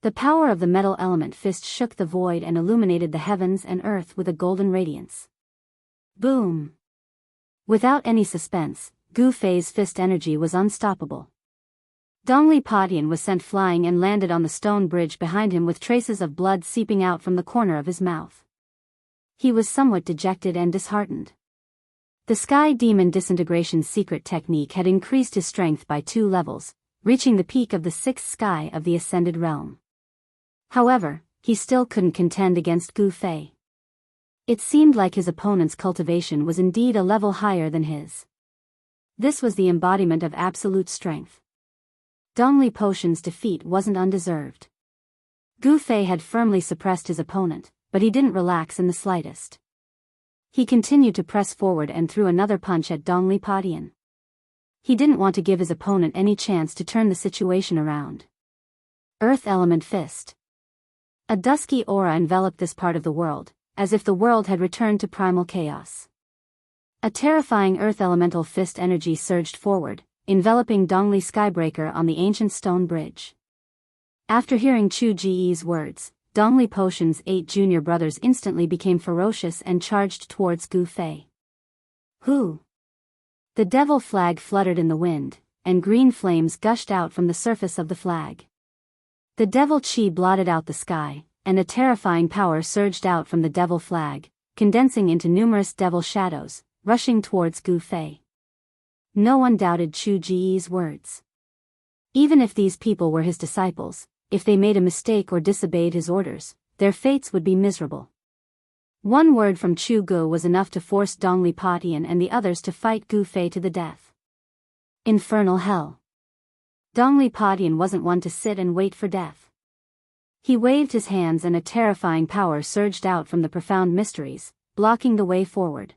[SPEAKER 1] The power of the metal element fist shook the void and illuminated the heavens and earth with a golden radiance. Boom! Without any suspense, Gu Fei's fist energy was unstoppable. Dongli Padian was sent flying and landed on the stone bridge behind him with traces of blood seeping out from the corner of his mouth. He was somewhat dejected and disheartened. The Sky Demon Disintegration's secret technique had increased his strength by 2 levels, reaching the peak of the 6th sky of the Ascended Realm. However, he still couldn't contend against Gu Fei. It seemed like his opponent's cultivation was indeed a level higher than his. This was the embodiment of absolute strength. Dongli Potion's defeat wasn't undeserved. Gu Fei had firmly suppressed his opponent, but he didn't relax in the slightest. He continued to press forward and threw another punch at Dongli Padian. He didn't want to give his opponent any chance to turn the situation around. Earth Element Fist. A dusky aura enveloped this part of the world, as if the world had returned to primal chaos. A terrifying Earth Elemental Fist energy surged forward, enveloping Dongli Skybreaker on the ancient stone bridge. After hearing Chu Ji's words, Dongli Potion's 8 junior brothers instantly became ferocious and charged towards Gu Fei. Who? The devil flag fluttered in the wind, and green flames gushed out from the surface of the flag. The devil chi blotted out the sky, and a terrifying power surged out from the devil flag, condensing into numerous devil shadows, rushing towards Gu Fei. No one doubted Chu Ji's words. Even if these people were his disciples, if they made a mistake or disobeyed his orders, their fates would be miserable. One word from Chu Gu was enough to force Dongli Patian and the others to fight Gu Fei to the death. Infernal hell. Dongli Patian wasn't one to sit and wait for death. He waved his hands and a terrifying power surged out from the profound mysteries, blocking the way forward.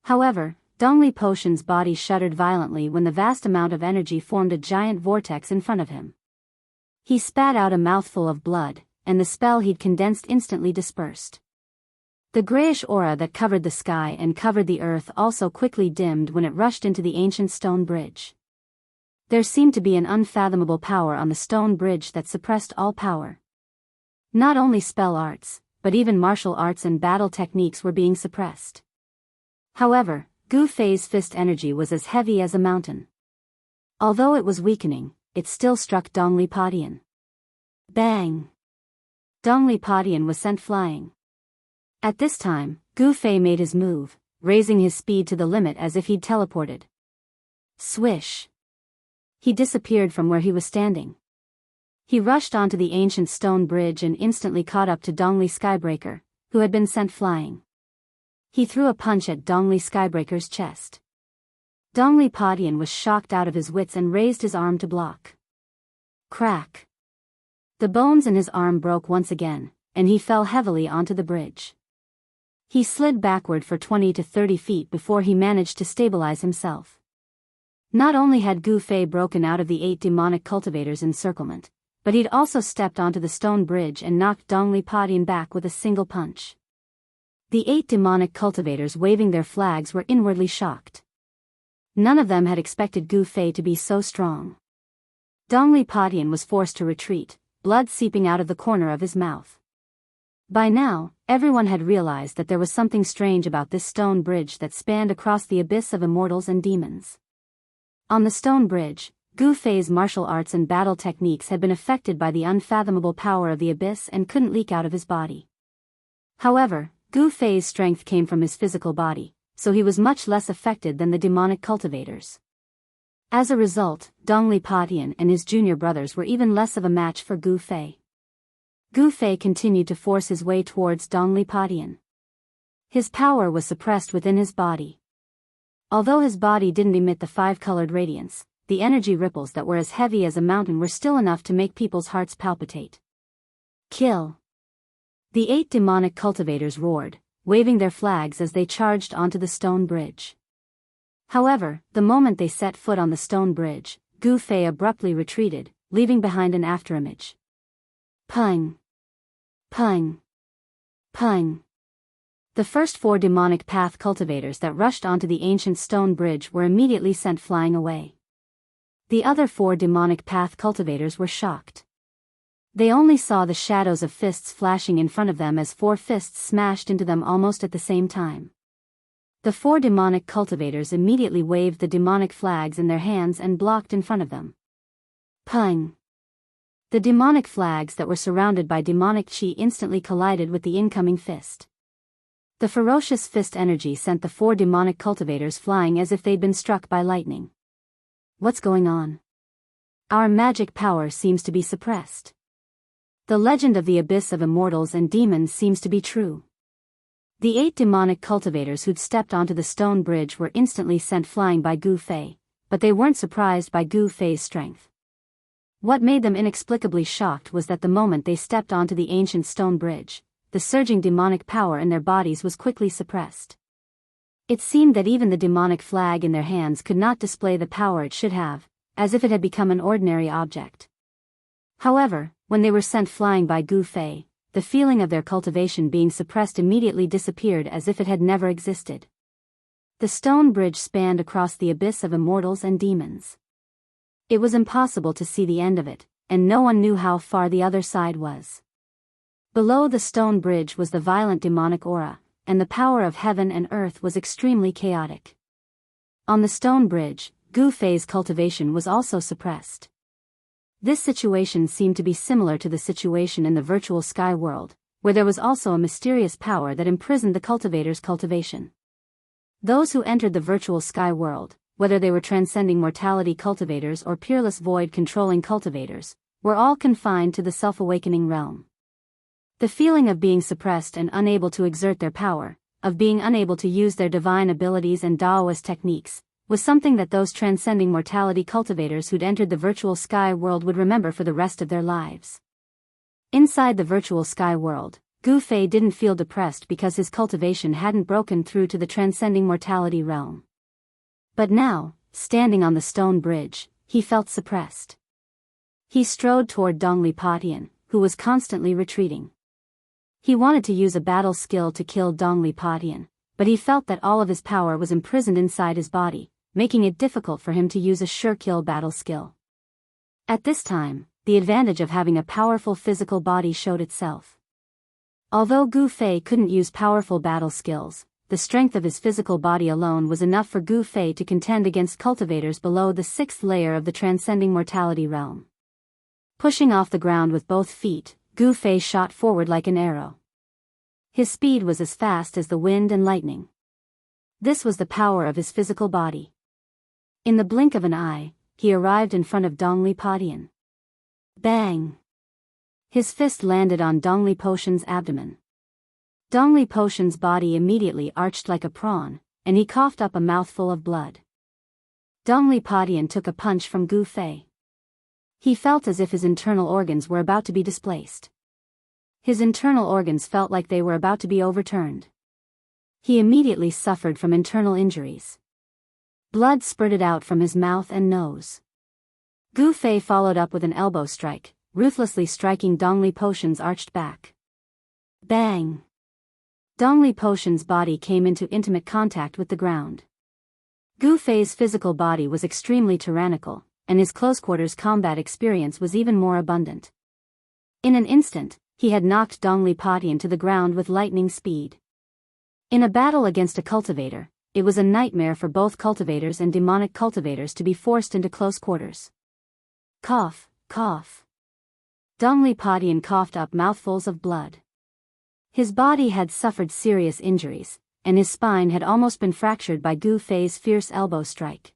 [SPEAKER 1] However, Dongli Potion's body shuddered violently when the vast amount of energy formed a giant vortex in front of him. He spat out a mouthful of blood, and the spell he'd condensed instantly dispersed. The grayish aura that covered the sky and covered the earth also quickly dimmed when it rushed into the ancient stone bridge. There seemed to be an unfathomable power on the stone bridge that suppressed all power. Not only spell arts, but even martial arts and battle techniques were being suppressed. However, Gu Fei's fist energy was as heavy as a mountain. Although it was weakening, it still struck Dongli Patian. Bang! Dongli Patian was sent flying. At this time, Gu Fei made his move, raising his speed to the limit as if he'd teleported. Swish! He disappeared from where he was standing. He rushed onto the ancient stone bridge and instantly caught up to Dongli Skybreaker, who had been sent flying. He threw a punch at Dongli Skybreaker's chest. Dongli Patian was shocked out of his wits and raised his arm to block. Crack! The bones in his arm broke once again, and he fell heavily onto the bridge. He slid backward for 20 to 30 feet before he managed to stabilize himself. Not only had Gu Fei broken out of the 8 demonic cultivators' encirclement, but he'd also stepped onto the stone bridge and knocked Dongli Patian back with a single punch. The 8 demonic cultivators waving their flags were inwardly shocked. None of them had expected Gu Fei to be so strong. Dongli Patian was forced to retreat, blood seeping out of the corner of his mouth. By now, everyone had realized that there was something strange about this stone bridge that spanned across the abyss of immortals and demons. On the stone bridge, Gu Fei's martial arts and battle techniques had been affected by the unfathomable power of the abyss and couldn't leak out of his body. However, Gu Fei's strength came from his physical body, so he was much less affected than the demonic cultivators. As a result, Dongli Patian and his junior brothers were even less of a match for Gu Fei. Gu Fei continued to force his way towards Dongli Patian. His power was suppressed within his body. Although his body didn't emit the 5-colored radiance, the energy ripples that were as heavy as a mountain were still enough to make people's hearts palpitate. Kill! The 8 demonic cultivators roared, waving their flags as they charged onto the stone bridge. However, the moment they set foot on the stone bridge, Gu Fei abruptly retreated, leaving behind an afterimage. Pung! Pung! Pung! The first 4 demonic path cultivators that rushed onto the ancient stone bridge were immediately sent flying away. The other 4 demonic path cultivators were shocked. They only saw the shadows of fists flashing in front of them as 4 fists smashed into them almost at the same time. The 4 demonic cultivators immediately waved the demonic flags in their hands and blocked in front of them. Pung! The demonic flags that were surrounded by demonic chi instantly collided with the incoming fist. The ferocious fist energy sent the 4 demonic cultivators flying as if they'd been struck by lightning. What's going on? Our magic power seems to be suppressed. The legend of the abyss of immortals and demons seems to be true. The 8 demonic cultivators who'd stepped onto the stone bridge were instantly sent flying by Gu Fei, but they weren't surprised by Gu Fei's strength. What made them inexplicably shocked was that the moment they stepped onto the ancient stone bridge, the surging demonic power in their bodies was quickly suppressed. It seemed that even the demonic flag in their hands could not display the power it should have, as if it had become an ordinary object. However, when they were sent flying by Gu Fei, the feeling of their cultivation being suppressed immediately disappeared as if it had never existed. The stone bridge spanned across the abyss of immortals and demons. It was impossible to see the end of it, and no one knew how far the other side was. Below the stone bridge was the violent demonic aura, and the power of heaven and earth was extremely chaotic. On the stone bridge, Gu Fei's cultivation was also suppressed. This situation seemed to be similar to the situation in the virtual sky world, where there was also a mysterious power that imprisoned the cultivator's cultivation. Those who entered the virtual sky world, whether they were transcending mortality cultivators or peerless void controlling cultivators, were all confined to the self-awakening realm. The feeling of being suppressed and unable to exert their power, of being unable to use their divine abilities and Taoist techniques, was something that those transcending mortality cultivators who'd entered the virtual sky world would remember for the rest of their lives. Inside the virtual sky world, Gu Fei didn't feel depressed because his cultivation hadn't broken through to the transcending mortality realm. But now, standing on the stone bridge, he felt suppressed. He strode toward Dongli Patian, who was constantly retreating. He wanted to use a battle skill to kill Dongli Patian, but he felt that all of his power was imprisoned inside his body, making it difficult for him to use a sure-kill battle skill. At this time, the advantage of having a powerful physical body showed itself. Although Gu Fei couldn't use powerful battle skills, the strength of his physical body alone was enough for Gu Fei to contend against cultivators below the 6th layer of the transcending mortality realm. Pushing off the ground with both feet, Gu Fei shot forward like an arrow. His speed was as fast as the wind and lightning. This was the power of his physical body. In the blink of an eye, he arrived in front of Dongli Patian. Bang! His fist landed on Dongli Patian's abdomen. Dongli Patian's body immediately arched like a prawn, and he coughed up a mouthful of blood. Dongli Patian took a punch from Gu Fei. He felt as if his internal organs were about to be displaced. His internal organs felt like they were about to be overturned. He immediately suffered from internal injuries. Blood spurted out from his mouth and nose. Gu Fei followed up with an elbow strike, ruthlessly striking Dongli Patian's arched back. Bang! Dongli Patian's body came into intimate contact with the ground. Gu Fei's physical body was extremely tyrannical, and his close-quarters combat experience was even more abundant. In an instant, he had knocked Dongli Patian to the ground with lightning speed. In a battle against a cultivator, it was a nightmare for both cultivators and demonic cultivators to be forced into close quarters. Cough, cough. Dongli Patian coughed up mouthfuls of blood. His body had suffered serious injuries, and his spine had almost been fractured by Gu Fei's fierce elbow strike.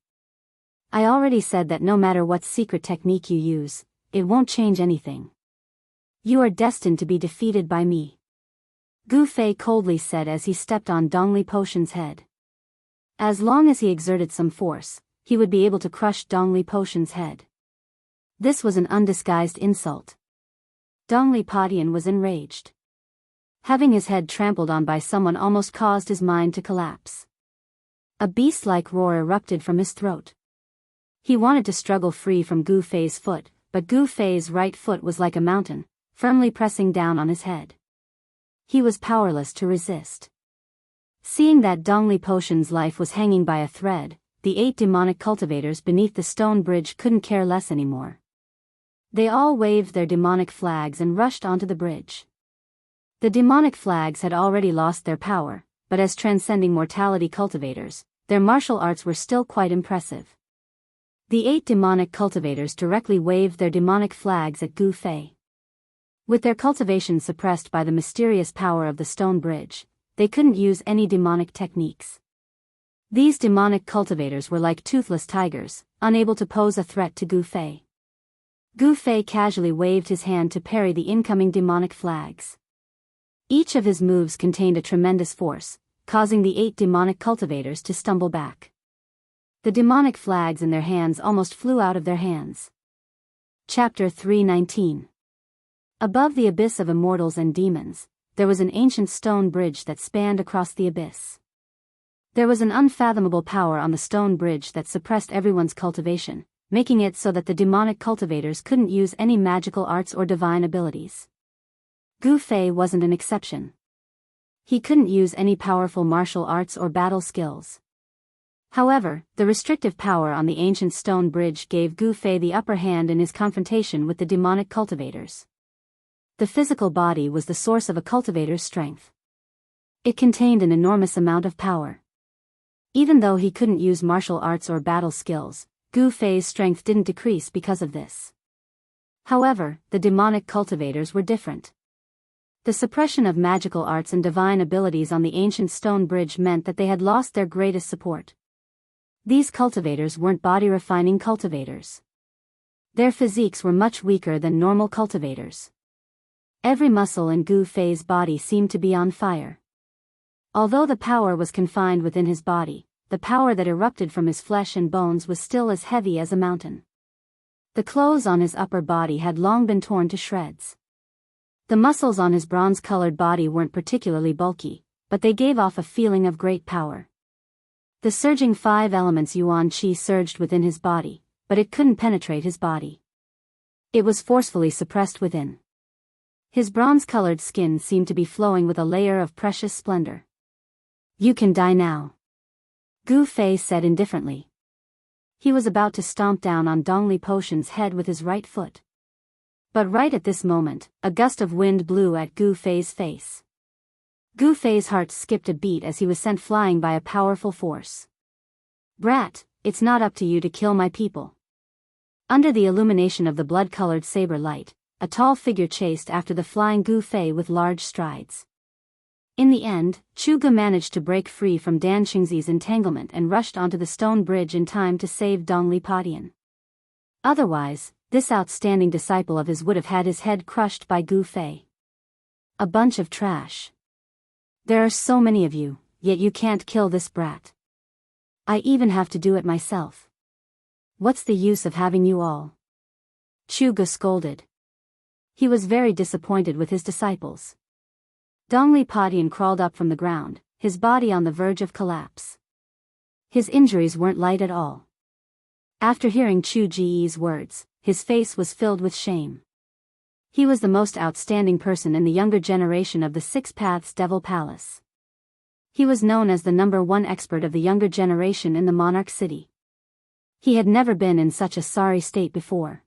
[SPEAKER 1] I already said that no matter what secret technique you use, it won't change anything. You are destined to be defeated by me. Gu Fei coldly said as he stepped on Dongli Patian's head. As long as he exerted some force, he would be able to crush Dongli Patian's head. This was an undisguised insult. Dongli Patian was enraged. Having his head trampled on by someone almost caused his mind to collapse. A beast-like roar erupted from his throat. He wanted to struggle free from Gu Fei's foot, but Gu Fei's right foot was like a mountain, firmly pressing down on his head. He was powerless to resist. Seeing that Dongli Patian's life was hanging by a thread, the 8 demonic cultivators beneath the stone bridge couldn't care less anymore. They all waved their demonic flags and rushed onto the bridge. The demonic flags had already lost their power, but as transcending mortality cultivators, their martial arts were still quite impressive. The 8 demonic cultivators directly waved their demonic flags at Gu Fei. With their cultivation suppressed by the mysterious power of the stone bridge, they couldn't use any demonic techniques. These demonic cultivators were like toothless tigers, unable to pose a threat to Gu Fei. Gu Fei casually waved his hand to parry the incoming demonic flags. Each of his moves contained a tremendous force, causing the 8 demonic cultivators to stumble back. The demonic flags in their hands almost flew out of their hands. Chapter 319. Above the abyss of immortals and demons, there was an ancient stone bridge that spanned across the abyss. There was an unfathomable power on the stone bridge that suppressed everyone's cultivation, making it so that the demonic cultivators couldn't use any magical arts or divine abilities. Gu Fei wasn't an exception. He couldn't use any powerful martial arts or battle skills. However, the restrictive power on the ancient stone bridge gave Gu Fei the upper hand in his confrontation with the demonic cultivators. The physical body was the source of a cultivator's strength. It contained an enormous amount of power. Even though he couldn't use martial arts or battle skills, Gu Fei's strength didn't decrease because of this. However, the demonic cultivators were different. The suppression of magical arts and divine abilities on the ancient stone bridge meant that they had lost their greatest support. These cultivators weren't body-refining cultivators. Their physiques were much weaker than normal cultivators. Every muscle in Gu Fei's body seemed to be on fire. Although the power was confined within his body, the power that erupted from his flesh and bones was still as heavy as a mountain. The clothes on his upper body had long been torn to shreds. The muscles on his bronze-colored body weren't particularly bulky, but they gave off a feeling of great power. The surging 5 elements Yuan Qi surged within his body, but it couldn't penetrate his body. It was forcefully suppressed within. His bronze-colored skin seemed to be flowing with a layer of precious splendor. "You can die now," Gu Fei said indifferently. He was about to stomp down on Dongli Potion's head with his right foot. But right at this moment, a gust of wind blew at Gu Fei's face. Gu Fei's heart skipped a beat as he was sent flying by a powerful force. "Brat, it's not up to you to kill my people." Under the illumination of the blood-colored saber light, a tall figure chased after the flying Gu Fei with large strides. In the end, Chu Ge managed to break free from Dan Qingzi's entanglement and rushed onto the stone bridge in time to save Dongli Padian. Otherwise, this outstanding disciple of his would have had his head crushed by Gu Fei. "A bunch of trash. There are so many of you, yet you can't kill this brat. I even have to do it myself. What's the use of having you all?" Chu Ge scolded. He was very disappointed with his disciples. Dongli Padian crawled up from the ground, his body on the verge of collapse. His injuries weren't light at all. After hearing Chu Ji's words, his face was filled with shame. He was the most outstanding person in the younger generation of the Six Paths Devil Palace. He was known as the #1 expert of the younger generation in the Monarch City. He had never been in such a sorry state before.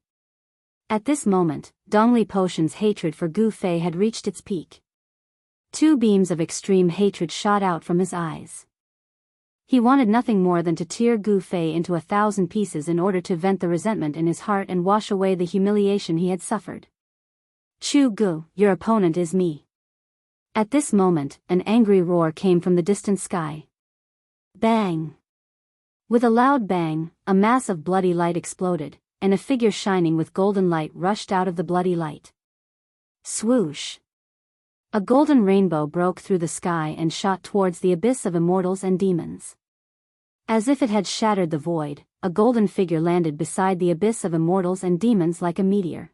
[SPEAKER 1] At this moment, Dongli Potion's hatred for Gu Fei had reached its peak. 2 beams of extreme hatred shot out from his eyes. He wanted nothing more than to tear Gu Fei into 1,000 pieces in order to vent the resentment in his heart and wash away the humiliation he had suffered. "Chu Ge, your opponent is me." At this moment, an angry roar came from the distant sky. Bang! With a loud bang, a mass of bloody light exploded, and a figure shining with golden light rushed out of the bloody light. Swoosh! A golden rainbow broke through the sky and shot towards the abyss of immortals and demons. As if it had shattered the void, a golden figure landed beside the abyss of immortals and demons like a meteor.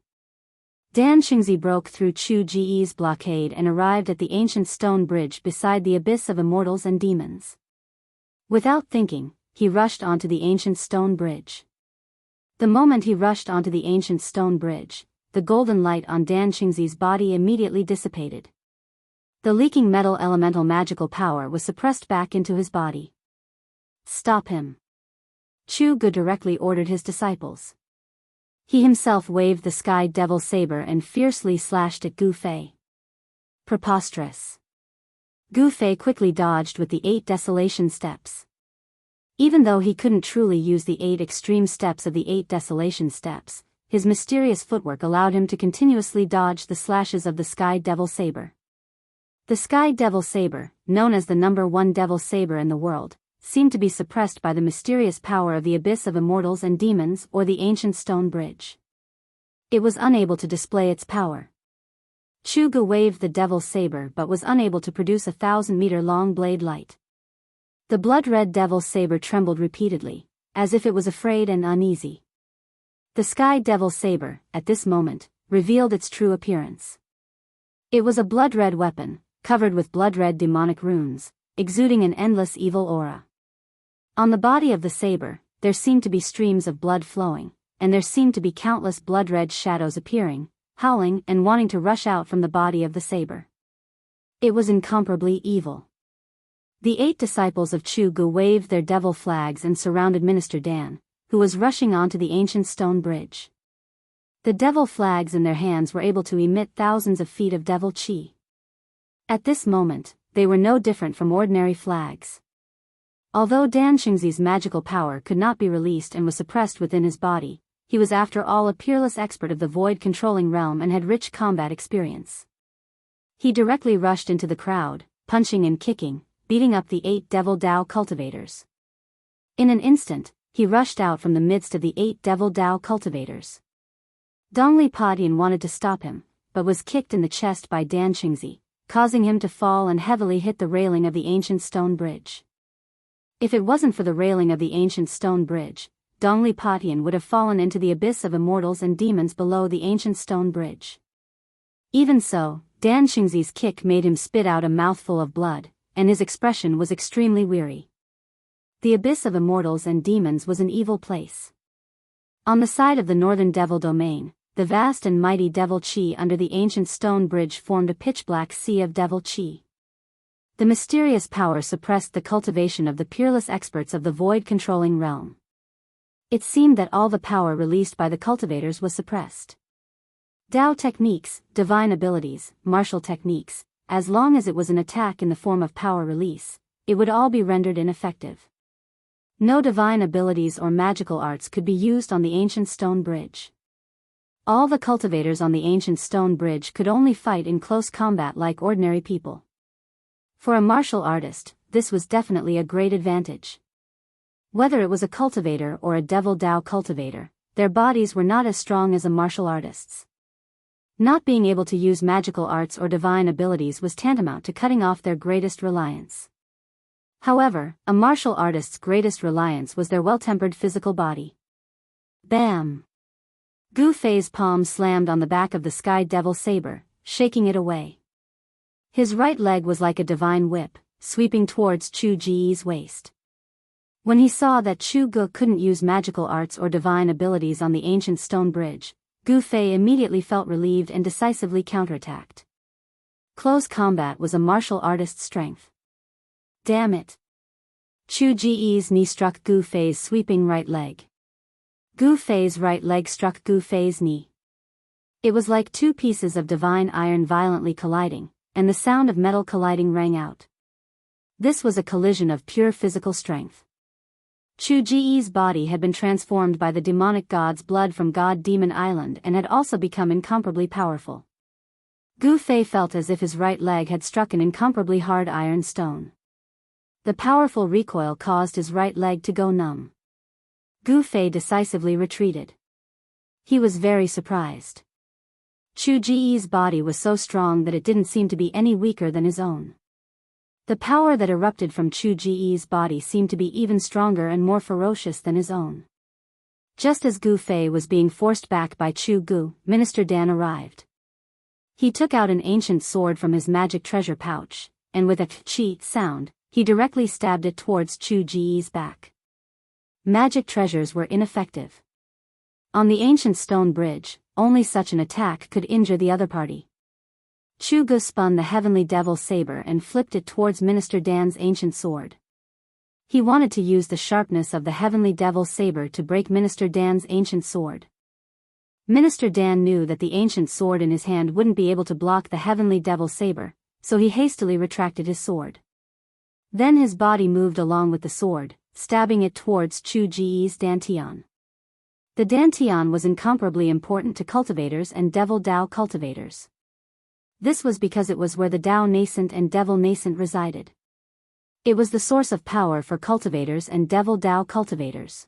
[SPEAKER 1] Dan Qingzi broke through Chu Ji's blockade and arrived at the ancient stone bridge beside the abyss of immortals and demons. Without thinking, he rushed onto the ancient stone bridge. The moment he rushed onto the ancient stone bridge, the golden light on Dan Qingzi's body immediately dissipated. The leaking metal elemental magical power was suppressed back into his body. "Stop him!" Chu Ge directly ordered his disciples. He himself waved the sky devil saber and fiercely slashed at Gu Fei. Preposterous! Gu Fei quickly dodged with the 8 desolation steps. Even though he couldn't truly use the 8 extreme steps of the 8 desolation steps, his mysterious footwork allowed him to continuously dodge the slashes of the sky devil saber. The Sky Devil Saber, known as the #1 Devil Saber in the world, seemed to be suppressed by the mysterious power of the abyss of immortals and demons or the ancient stone bridge. It was unable to display its power. Chu Ge waved the Devil Saber but was unable to produce a 1,000-meter-long blade light. The blood-red Devil Saber trembled repeatedly, as if it was afraid and uneasy. The Sky Devil Saber, at this moment, revealed its true appearance. It was a blood-red weapon, covered with blood-red demonic runes, exuding an endless evil aura. On the body of the saber, there seemed to be streams of blood flowing, and there seemed to be countless blood-red shadows appearing, howling and wanting to rush out from the body of the saber. It was incomparably evil. The 8 disciples of Chu Gu waved their devil flags and surrounded Minister Dan, who was rushing onto the ancient stone bridge. The devil flags in their hands were able to emit thousands of feet of devil chi. At this moment, they were no different from ordinary flags. Although Dan Xingzi's magical power could not be released and was suppressed within his body, he was after all a peerless expert of the void-controlling realm and had rich combat experience. He directly rushed into the crowd, punching and kicking, beating up the 8 Devil Dao cultivators. In an instant, he rushed out from the midst of the 8 Devil Dao cultivators. Dongli Padian wanted to stop him, but was kicked in the chest by Dan Xingzi, causing him to fall and heavily hit the railing of the ancient stone bridge. If it wasn't for the railing of the ancient stone bridge, Dongli Padian would have fallen into the abyss of immortals and demons below the ancient stone bridge. Even so, Dan Xingzi's kick made him spit out a mouthful of blood, and his expression was extremely weary. The abyss of immortals and demons was an evil place. On the side of the northern devil domain, the vast and mighty devil chi under the ancient stone bridge formed a pitch-black sea of devil chi. The mysterious power suppressed the cultivation of the peerless experts of the void-controlling realm. It seemed that all the power released by the cultivators was suppressed. Dao techniques, divine abilities, martial techniques, as long as it was an attack in the form of power release, it would all be rendered ineffective. No divine abilities or magical arts could be used on the ancient stone bridge. All the cultivators on the ancient stone bridge could only fight in close combat like ordinary people. For a martial artist, this was definitely a great advantage. Whether it was a cultivator or a devil Dao cultivator, their bodies were not as strong as a martial artist's. Not being able to use magical arts or divine abilities was tantamount to cutting off their greatest reliance. However, a martial artist's greatest reliance was their well-tempered physical body. Bam! Gu Fei's palm slammed on the back of the sky devil saber, shaking it away. His right leg was like a divine whip, sweeping towards Chu Ji's waist. When he saw that Chu Gu couldn't use magical arts or divine abilities on the ancient stone bridge, Gu Fei immediately felt relieved and decisively counterattacked. Close combat was a martial artist's strength. Damn it! Chu Ji's knee struck Gu Fei's sweeping right leg. Gu Fei's right leg struck Gu Fei's knee. It was like 2 pieces of divine iron violently colliding, and the sound of metal colliding rang out. This was a collision of pure physical strength. Chu Ji's body had been transformed by the demonic god's blood from God Demon Island and had also become incomparably powerful. Gu Fei felt as if his right leg had struck an incomparably hard iron stone. The powerful recoil caused his right leg to go numb. Gu Fei decisively retreated. He was very surprised. Chu Ji's body was so strong that it didn't seem to be any weaker than his own. The power that erupted from Chu Ji's body seemed to be even stronger and more ferocious than his own. Just as Gu Fei was being forced back by Chu Gu, Minister Dan arrived. He took out an ancient sword from his magic treasure pouch, and with a chi sound, he directly stabbed it towards Chu Ji's back. Magic treasures were ineffective. On the ancient stone bridge, only such an attack could injure the other party. Chu Gu spun the heavenly devil saber and flipped it towards Minister Dan's ancient sword. He wanted to use the sharpness of the heavenly devil saber to break Minister Dan's ancient sword. Minister Dan knew that the ancient sword in his hand wouldn't be able to block the heavenly devil saber, so he hastily retracted his sword. Then his body moved along with the sword, stabbing it towards Chu Ji's dantian. The dantian was incomparably important to cultivators and devil Dao cultivators. This was because it was where the Dao nascent and devil nascent resided. It was the source of power for cultivators and devil Dao cultivators.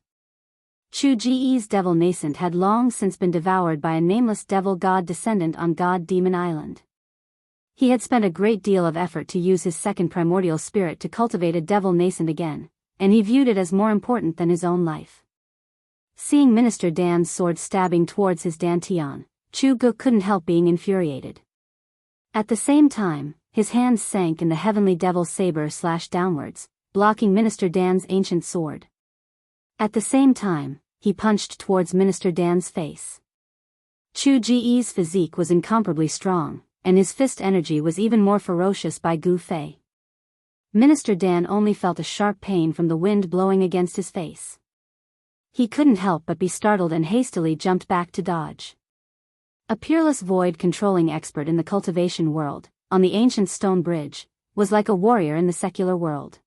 [SPEAKER 1] Chu Ji's devil nascent had long since been devoured by a nameless devil god descendant on God Demon Island. He had spent a great deal of effort to use his second primordial spirit to cultivate a devil nascent again, and he viewed it as more important than his own life. Seeing Minister Dan's sword stabbing towards his dantian, Chu Gu couldn't help being infuriated. At the same time, his hands sank and the heavenly devil saber slashed downwards, blocking Minister Dan's ancient sword. At the same time, he punched towards Minister Dan's face. Chu Ji's physique was incomparably strong, and his fist energy was even more ferocious by Gu Fei. Minister Dan only felt a sharp pain from the wind blowing against his face. He couldn't help but be startled and hastily jumped back to dodge. A peerless void-controlling expert in the cultivation world, on the ancient stone bridge, was like a warrior in the secular world.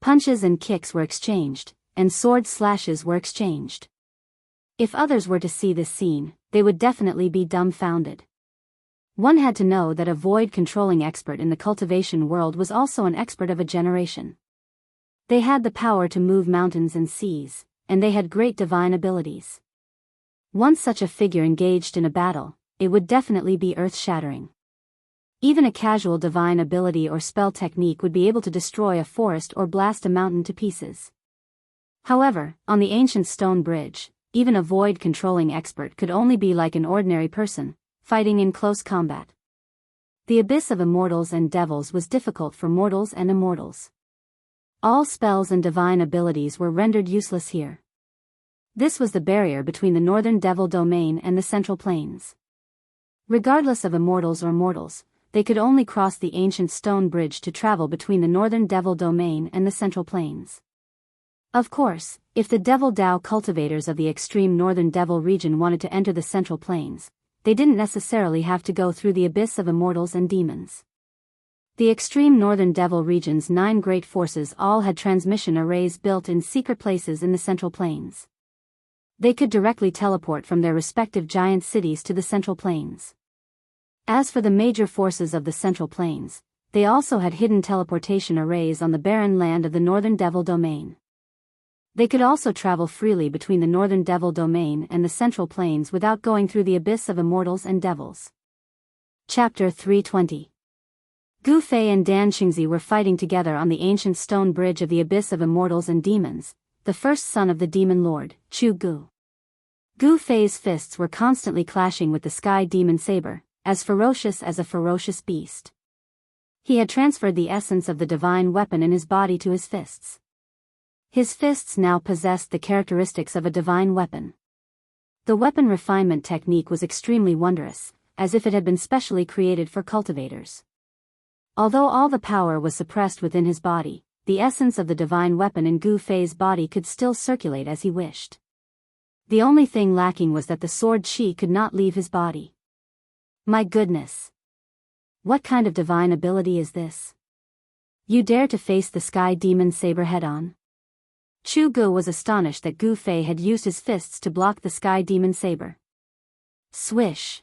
[SPEAKER 1] Punches and kicks were exchanged, and sword slashes were exchanged. If others were to see this scene, they would definitely be dumbfounded. One had to know that a void-controlling expert in the cultivation world was also an expert of a generation. They had the power to move mountains and seas, and they had great divine abilities. Once such a figure engaged in a battle, it would definitely be earth-shattering. Even a casual divine ability or spell technique would be able to destroy a forest or blast a mountain to pieces. However, on the ancient stone bridge, even a void-controlling expert could only be like an ordinary person, fighting in close combat. The abyss of immortals and devils was difficult for mortals and immortals. All spells and divine abilities were rendered useless here. This was the barrier between the northern devil domain and the central plains. Regardless of immortals or mortals, they could only cross the ancient stone bridge to travel between the northern devil domain and the central plains. Of course, if the Devil Dao cultivators of the extreme northern devil region wanted to enter the central plains, they didn't necessarily have to go through the abyss of immortals and demons. The extreme northern devil region's 9 great forces all had transmission arrays built in secret places in the central plains. They could directly teleport from their respective giant cities to the central plains. As for the major forces of the central plains, they also had hidden teleportation arrays on the barren land of the northern devil domain. They could also travel freely between the northern devil domain and the central plains without going through the abyss of immortals and devils. Chapter 320. Gu Fei and Dan Xingzi were fighting together on the ancient stone bridge of the abyss of immortals and demons, the first son of the demon lord, Chu Gu. Gu Fei's fists were constantly clashing with the sky demon saber, as ferocious as a ferocious beast. He had transferred the essence of the divine weapon in his body to his fists. His fists now possessed the characteristics of a divine weapon. The weapon refinement technique was extremely wondrous, as if it had been specially created for cultivators. Although all the power was suppressed within his body, the essence of the divine weapon in Gu Fei's body could still circulate as he wished. The only thing lacking was that the sword chi could not leave his body. My goodness! What kind of divine ability is this? You dare to face the sky demon saber head-on? Chu Gu was astonished that Gu Fei had used his fists to block the sky demon saber. Swish!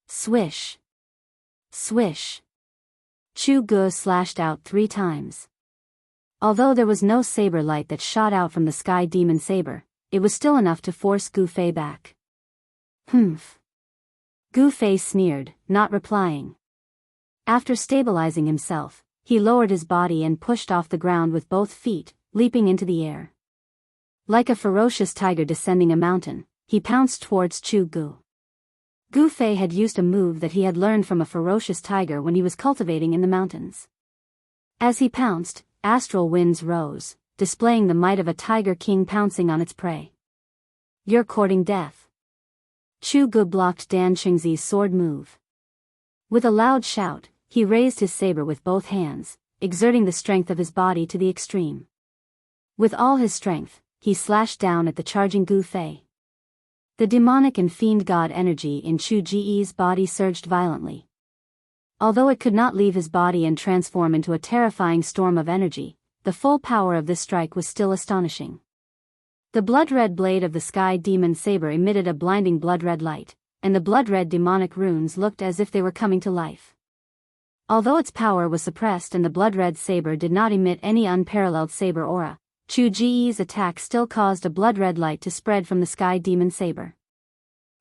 [SPEAKER 1] Swish! Swish! Chu Gu slashed out 3 times. Although there was no saber light that shot out from the sky demon saber, it was still enough to force Gu Fei back. Humph! Gu Fei sneered, not replying. After stabilizing himself, he lowered his body and pushed off the ground with both feet, leaping into the air. Like a ferocious tiger descending a mountain, he pounced towards Chu Gu. Gu Fei had used a move that he had learned from a ferocious tiger when he was cultivating in the mountains. As he pounced, astral winds rose, displaying the might of a tiger king pouncing on its prey. You're courting death. Chu Gu blocked Dan Xingzi's sword move. With a loud shout, he raised his saber with both hands, exerting the strength of his body to the extreme. With all his strength, he slashed down at the charging Gu Fei. The demonic and fiend god energy in Chu Ji's body surged violently. Although it could not leave his body and transform into a terrifying storm of energy, the full power of this strike was still astonishing. The blood-red blade of the sky demon saber emitted a blinding blood-red light, and the blood-red demonic runes looked as if they were coming to life. Although its power was suppressed and the blood-red saber did not emit any unparalleled saber aura, Chu Ji's attack still caused a blood-red light to spread from the sky demon saber.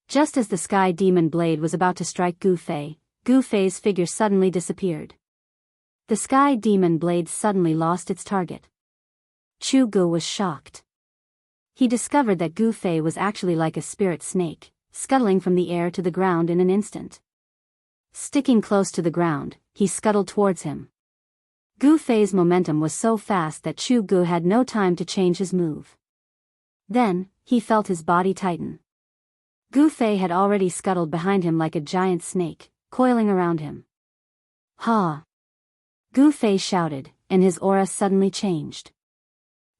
[SPEAKER 1] Just as the sky demon blade was about to strike Gu Fei's figure suddenly disappeared. The sky demon blade suddenly lost its target. Chu Gu was shocked. He discovered that Gu Fei was actually like a spirit snake, scuttling from the air to the ground in an instant. Sticking close to the ground, he scuttled towards him. Gu Fei's momentum was so fast that Chu Gu had no time to change his move. Then, he felt his body tighten. Gu Fei had already scuttled behind him like a giant snake, coiling around him. Ha! Gu Fei shouted, and his aura suddenly changed.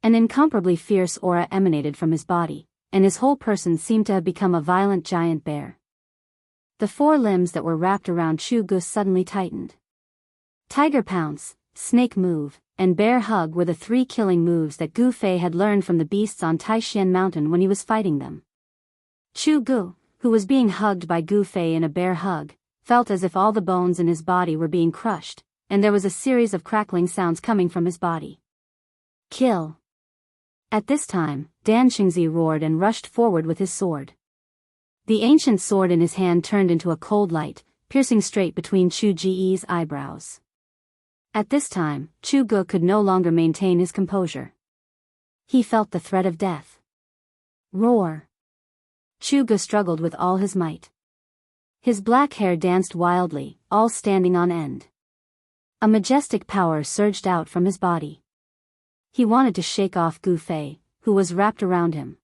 [SPEAKER 1] An incomparably fierce aura emanated from his body, and his whole person seemed to have become a violent giant bear. The 4 limbs that were wrapped around Chu Gu suddenly tightened. Tiger Pounce, Snake Move, and Bear Hug were the 3 killing moves that Gu Fei had learned from the beasts on Taishan Mountain when he was fighting them. Chu Gu, who was being hugged by Gu Fei in a bear hug, felt as if all the bones in his body were being crushed, and there was a series of crackling sounds coming from his body. Kill! At this time, Dan Xingzi roared and rushed forward with his sword. The ancient sword in his hand turned into a cold light, piercing straight between Chu Ji's eyebrows. At this time, Chu Gu could no longer maintain his composure. He felt the threat of death. Roar! Chu Gu struggled with all his might. His black hair danced wildly, all standing on end. A majestic power surged out from his body. He wanted to shake off Gu Fei, who was wrapped around him.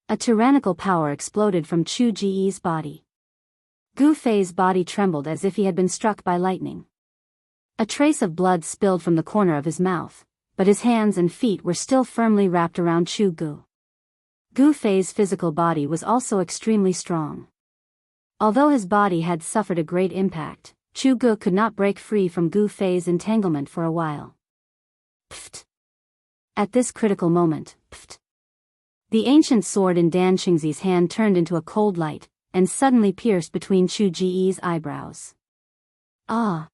[SPEAKER 1] A tyrannical power exploded from Chu Ji's body. Gu Fei's body trembled as if he had been struck by lightning. A trace of blood spilled from the corner of his mouth, but his hands and feet were still firmly wrapped around Chu Gu. Gu Fei's physical body was also extremely strong. Although his body had suffered a great impact, Chu Gu could not break free from Gu Fei's entanglement for a while. Pfft! At this critical moment, pfft! The ancient sword in Dan Xingzi's hand turned into a cold light, and suddenly pierced between Chu Ji's eyebrows. Ah!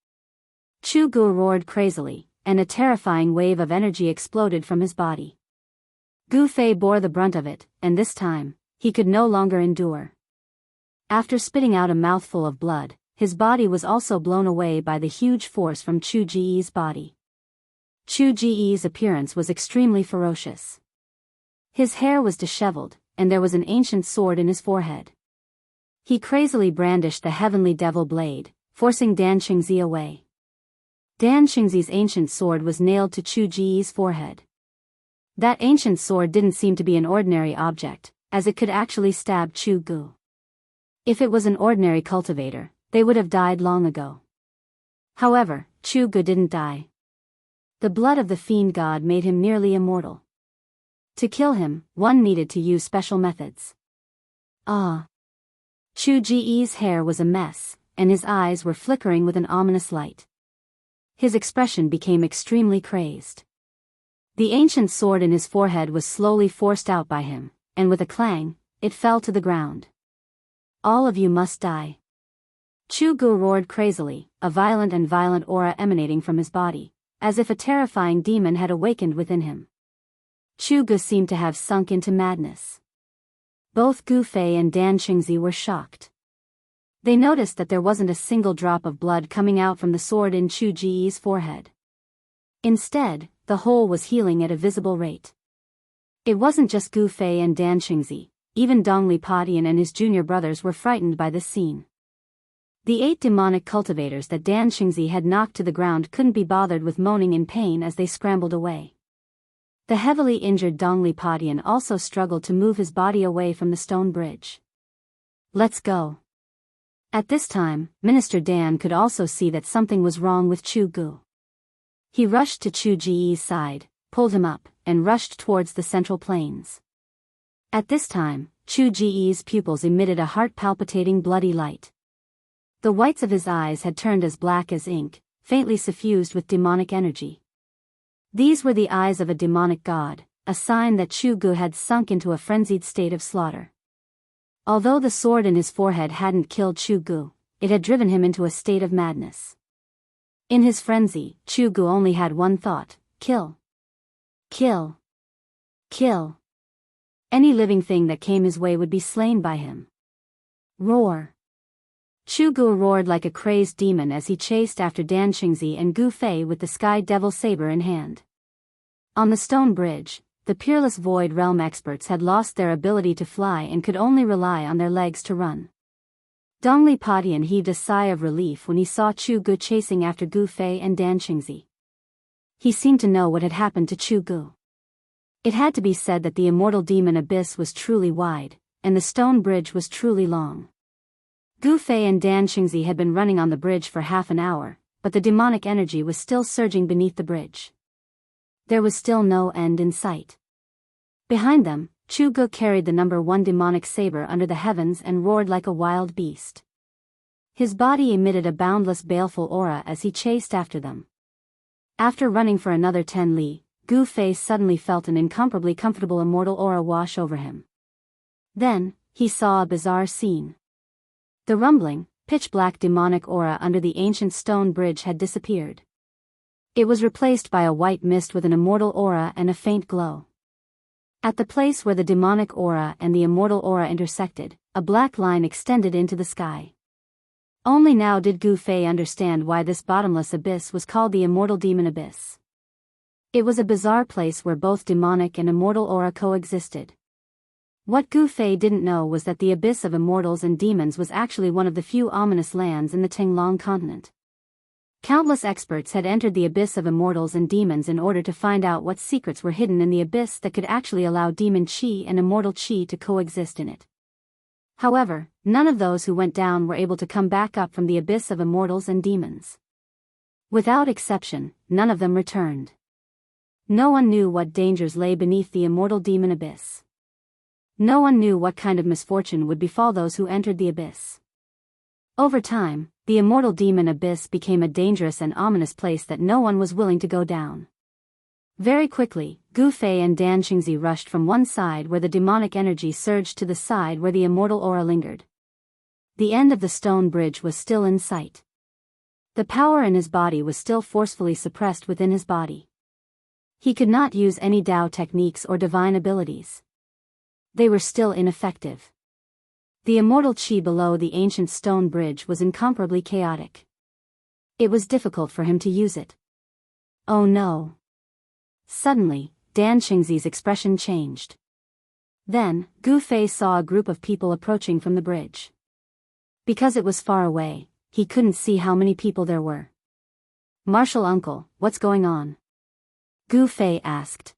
[SPEAKER 1] Chu Gu roared crazily, and a terrifying wave of energy exploded from his body. Gu Fei bore the brunt of it, and this time, he could no longer endure. After spitting out a mouthful of blood, his body was also blown away by the huge force from Chu Ji's body. Chu Ji's appearance was extremely ferocious. His hair was disheveled, and there was an ancient sword in his forehead. He crazily brandished the heavenly devil blade, forcing Dan Xingzi away. Dan Xingzi's ancient sword was nailed to Chu Ji's forehead. That ancient sword didn't seem to be an ordinary object, as it could actually stab Chu Gu. If it was an ordinary cultivator, they would have died long ago. However, Chu Gu didn't die. The blood of the fiend god made him nearly immortal. To kill him, one needed to use special methods. Ah! Chu Ji's hair was a mess, and his eyes were flickering with an ominous light. His expression became extremely crazed. The ancient sword in his forehead was slowly forced out by him, and with a clang, it fell to the ground. All of you must die. Chu Gu roared crazily, a violent aura emanating from his body, as if a terrifying demon had awakened within him. Chu Gu seemed to have sunk into madness. Both Gu Fei and Dan Xingzi were shocked. They noticed that there wasn't a single drop of blood coming out from the sword in Chu Ji's forehead. Instead, the hole was healing at a visible rate. It wasn't just Gu Fei and Dan Xingzi, even Dongli Padian and his junior brothers were frightened by this scene. The 8 demonic cultivators that Dan Xingzi had knocked to the ground couldn't be bothered with moaning in pain as they scrambled away. The heavily injured Dongli Padian also struggled to move his body away from the stone bridge. Let's go. At this time, Minister Dan could also see that something was wrong with Chu Gu. He rushed to Chu Ji's side, pulled him up, and rushed towards the central plains. At this time, Chu Ji's pupils emitted a heart-palpitating bloody light. The whites of his eyes had turned as black as ink, faintly suffused with demonic energy. These were the eyes of a demonic god, a sign that Chu Gu had sunk into a frenzied state of slaughter. Although the sword in his forehead hadn't killed Chu Gu, it had driven him into a state of madness. In his frenzy, Chu Gu only had one thought: kill. Kill. Kill. Any living thing that came his way would be slain by him. Roar. Chu Gu roared like a crazed demon as he chased after Dan Xingzi and Gu Fei with the Sky Devil saber in hand. On the stone bridge, the Peerless Void Realm experts had lost their ability to fly and could only rely on their legs to run. Dongli Padian heaved a sigh of relief when he saw Chu Gu chasing after Gu Fei and Dan Xingzi. He seemed to know what had happened to Chu Gu. It had to be said that the immortal demon abyss was truly wide, and the stone bridge was truly long. Gu Fei and Dan Xingzi had been running on the bridge for half an hour, but the demonic energy was still surging beneath the bridge. There was still no end in sight. Behind them, Chu Ge carried the number 1 demonic saber under the heavens and roared like a wild beast. His body emitted a boundless baleful aura as he chased after them. After running for another 10 li, Gu Fei suddenly felt an incomparably comfortable immortal aura wash over him. Then, he saw a bizarre scene. The rumbling, pitch-black demonic aura under the ancient stone bridge had disappeared. It was replaced by a white mist with an immortal aura and a faint glow. At the place where the demonic aura and the immortal aura intersected, a black line extended into the sky. Only now did Gu Fei understand why this bottomless abyss was called the Immortal Demon Abyss. It was a bizarre place where both demonic and immortal aura coexisted. What Gu Fei didn't know was that the abyss of immortals and demons was actually one of the few ominous lands in the Tinglong continent. Countless experts had entered the abyss of immortals and demons in order to find out what secrets were hidden in the abyss that could actually allow demon chi and immortal chi to coexist in it. However, none of those who went down were able to come back up from the abyss of immortals and demons. Without exception, none of them returned. No one knew what dangers lay beneath the immortal demon abyss. No one knew what kind of misfortune would befall those who entered the abyss. Over time, the immortal demon abyss became a dangerous and ominous place that no one was willing to go down. Very quickly, Gu Fei and Dan Qingzi rushed from one side where the demonic energy surged to the side where the immortal aura lingered. The end of the stone bridge was still in sight. The power in his body was still forcefully suppressed within his body. He could not use any Dao techniques or divine abilities. They were still ineffective. The immortal chi below the ancient stone bridge was incomparably chaotic. It was difficult for him to use it. Oh no. Suddenly, Dan Qingzi's expression changed. Then, Gu Fei saw a group of people approaching from the bridge. Because it was far away, he couldn't see how many people there were. "Martial uncle, what's going on?" Gu Fei asked.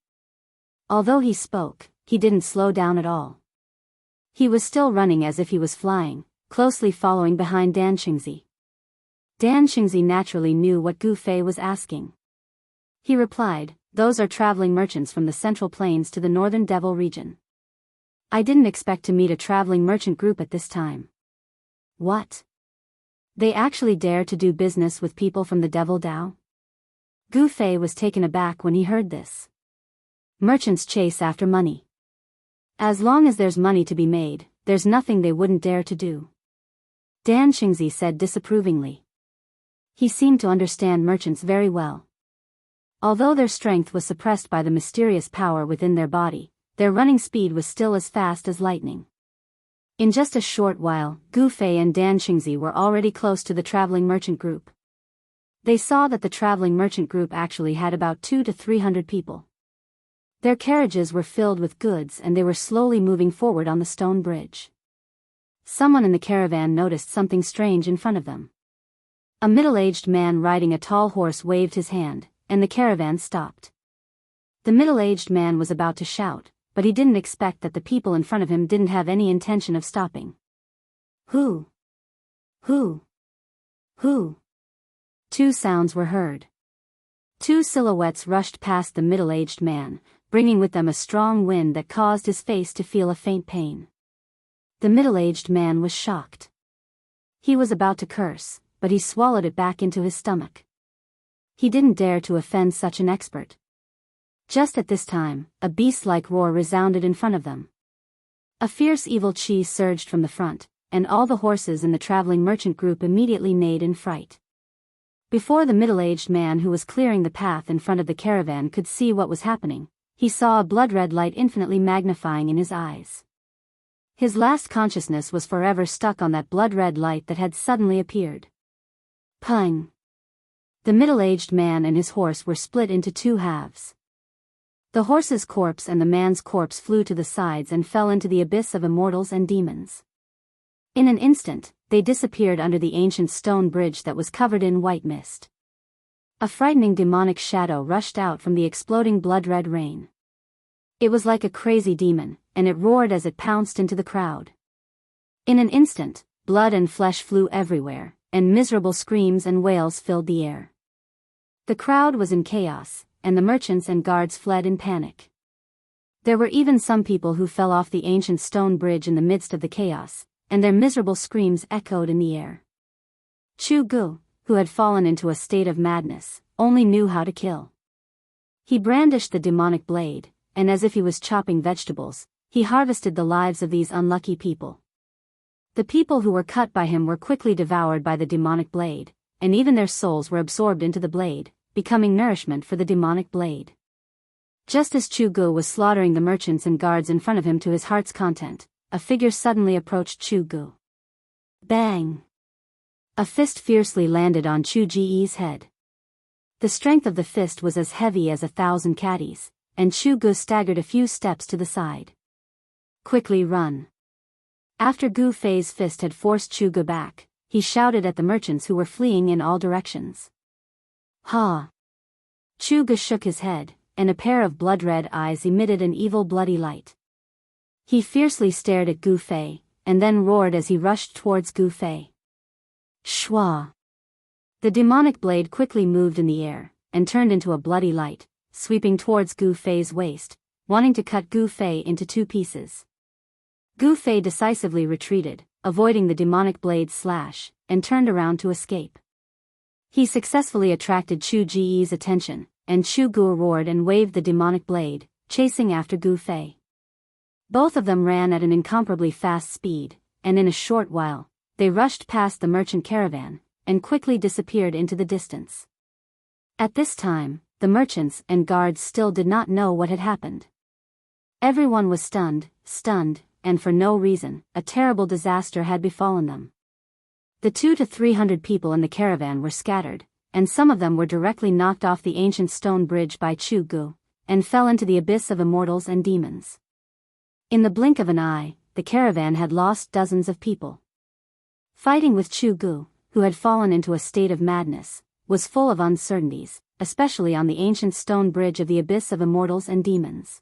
[SPEAKER 1] Although he spoke, he didn't slow down at all. He was still running as if he was flying, closely following behind Dan Qingzi. Dan Qingzi naturally knew what Gu Fei was asking. He replied, "Those are traveling merchants from the Central Plains to the Northern Devil region. I didn't expect to meet a traveling merchant group at this time." What? They actually dare to do business with people from the Devil Dao? Gu Fei was taken aback when he heard this. Merchants chase after money. As long as there's money to be made, there's nothing they wouldn't dare to do. Dan Qingzi said disapprovingly. He seemed to understand merchants very well. Although their strength was suppressed by the mysterious power within their body, their running speed was still as fast as lightning. In just a short while, Gu Fei and Dan Qingzi were already close to the traveling merchant group. They saw that the traveling merchant group actually had about 200 to 300 people. Their carriages were filled with goods and they were slowly moving forward on the stone bridge. Someone in the caravan noticed something strange in front of them. A middle-aged man riding a tall horse waved his hand, and the caravan stopped. The middle-aged man was about to shout, but he didn't expect that the people in front of him didn't have any intention of stopping. Who? Who? Who? Two sounds were heard. Two silhouettes rushed past the middle-aged man, bringing with them a strong wind that caused his face to feel a faint pain. The middle-aged man was shocked. He was about to curse, but he swallowed it back into his stomach. He didn't dare to offend such an expert. Just at this time, a beast-like roar resounded in front of them. A fierce evil chi surged from the front, and all the horses in the traveling merchant group immediately neighed in fright. Before the middle-aged man who was clearing the path in front of the caravan could see what was happening, he saw a blood-red light infinitely magnifying in his eyes. His last consciousness was forever stuck on that blood-red light that had suddenly appeared. Pung! The middle-aged man and his horse were split into two halves. The horse's corpse and the man's corpse flew to the sides and fell into the abyss of immortals and demons. In an instant, they disappeared under the ancient stone bridge that was covered in white mist. A frightening demonic shadow rushed out from the exploding blood-red rain. It was like a crazy demon, and it roared as it pounced into the crowd. In an instant, blood and flesh flew everywhere, and miserable screams and wails filled the air. The crowd was in chaos, and the merchants and guards fled in panic. There were even some people who fell off the ancient stone bridge in the midst of the chaos, and their miserable screams echoed in the air. Chu Gu, who had fallen into a state of madness, only knew how to kill. He brandished the demonic blade, and as if he was chopping vegetables, he harvested the lives of these unlucky people. The people who were cut by him were quickly devoured by the demonic blade, and even their souls were absorbed into the blade, becoming nourishment for the demonic blade. Just as Chu Gu was slaughtering the merchants and guards in front of him to his heart's content, a figure suddenly approached Chu Gu. Bang! A fist fiercely landed on Chu Ji's head. The strength of the fist was as heavy as 1,000 caddies, and Chu Gu staggered a few steps to the side. Quickly run! After Gu Fei's fist had forced Chu Gu back, he shouted at the merchants who were fleeing in all directions. Ha! Chu Gu shook his head, and a pair of blood-red eyes emitted an evil bloody light. He fiercely stared at Gu Fei, and then roared as he rushed towards Gu Fei. Shwa! The demonic blade quickly moved in the air, and turned into a bloody light, sweeping towards Gu Fei's waist, wanting to cut Gu Fei into 2 pieces. Gu Fei decisively retreated, avoiding the demonic blade's slash, and turned around to escape. He successfully attracted Chu Ji's attention, and Chu Gu roared and waved the demonic blade, chasing after Gu Fei. Both of them ran at an incomparably fast speed, and in a short while, they rushed past the merchant caravan, and quickly disappeared into the distance. At this time, the merchants and guards still did not know what had happened. Everyone was stunned, and for no reason, a terrible disaster had befallen them. The 200 to 300 people in the caravan were scattered, and some of them were directly knocked off the ancient stone bridge by Chu Gu, and fell into the abyss of immortals and demons. In the blink of an eye, the caravan had lost dozens of people. Fighting with Chu Gu, who had fallen into a state of madness, was full of uncertainties, especially on the ancient stone bridge of the abyss of immortals and demons.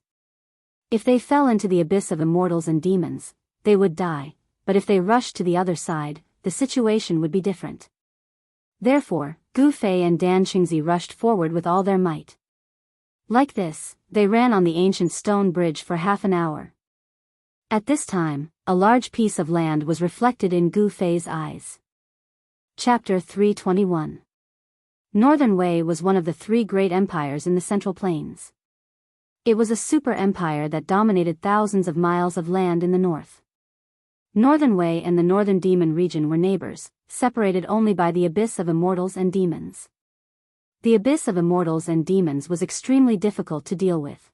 [SPEAKER 1] If they fell into the abyss of immortals and demons, they would die, but if they rushed to the other side, the situation would be different. Therefore, Gu Fei and Dan Qingzi rushed forward with all their might. Like this, they ran on the ancient stone bridge for half an hour. At this time, a large piece of land was reflected in Gu Fei's eyes. Chapter 321. Northern Wei was one of the 3 great empires in the Central Plains. It was a super empire that dominated thousands of miles of land in the north. Northern Wei and the Northern Demon region were neighbors, separated only by the abyss of immortals and demons. The abyss of immortals and demons was extremely difficult to deal with.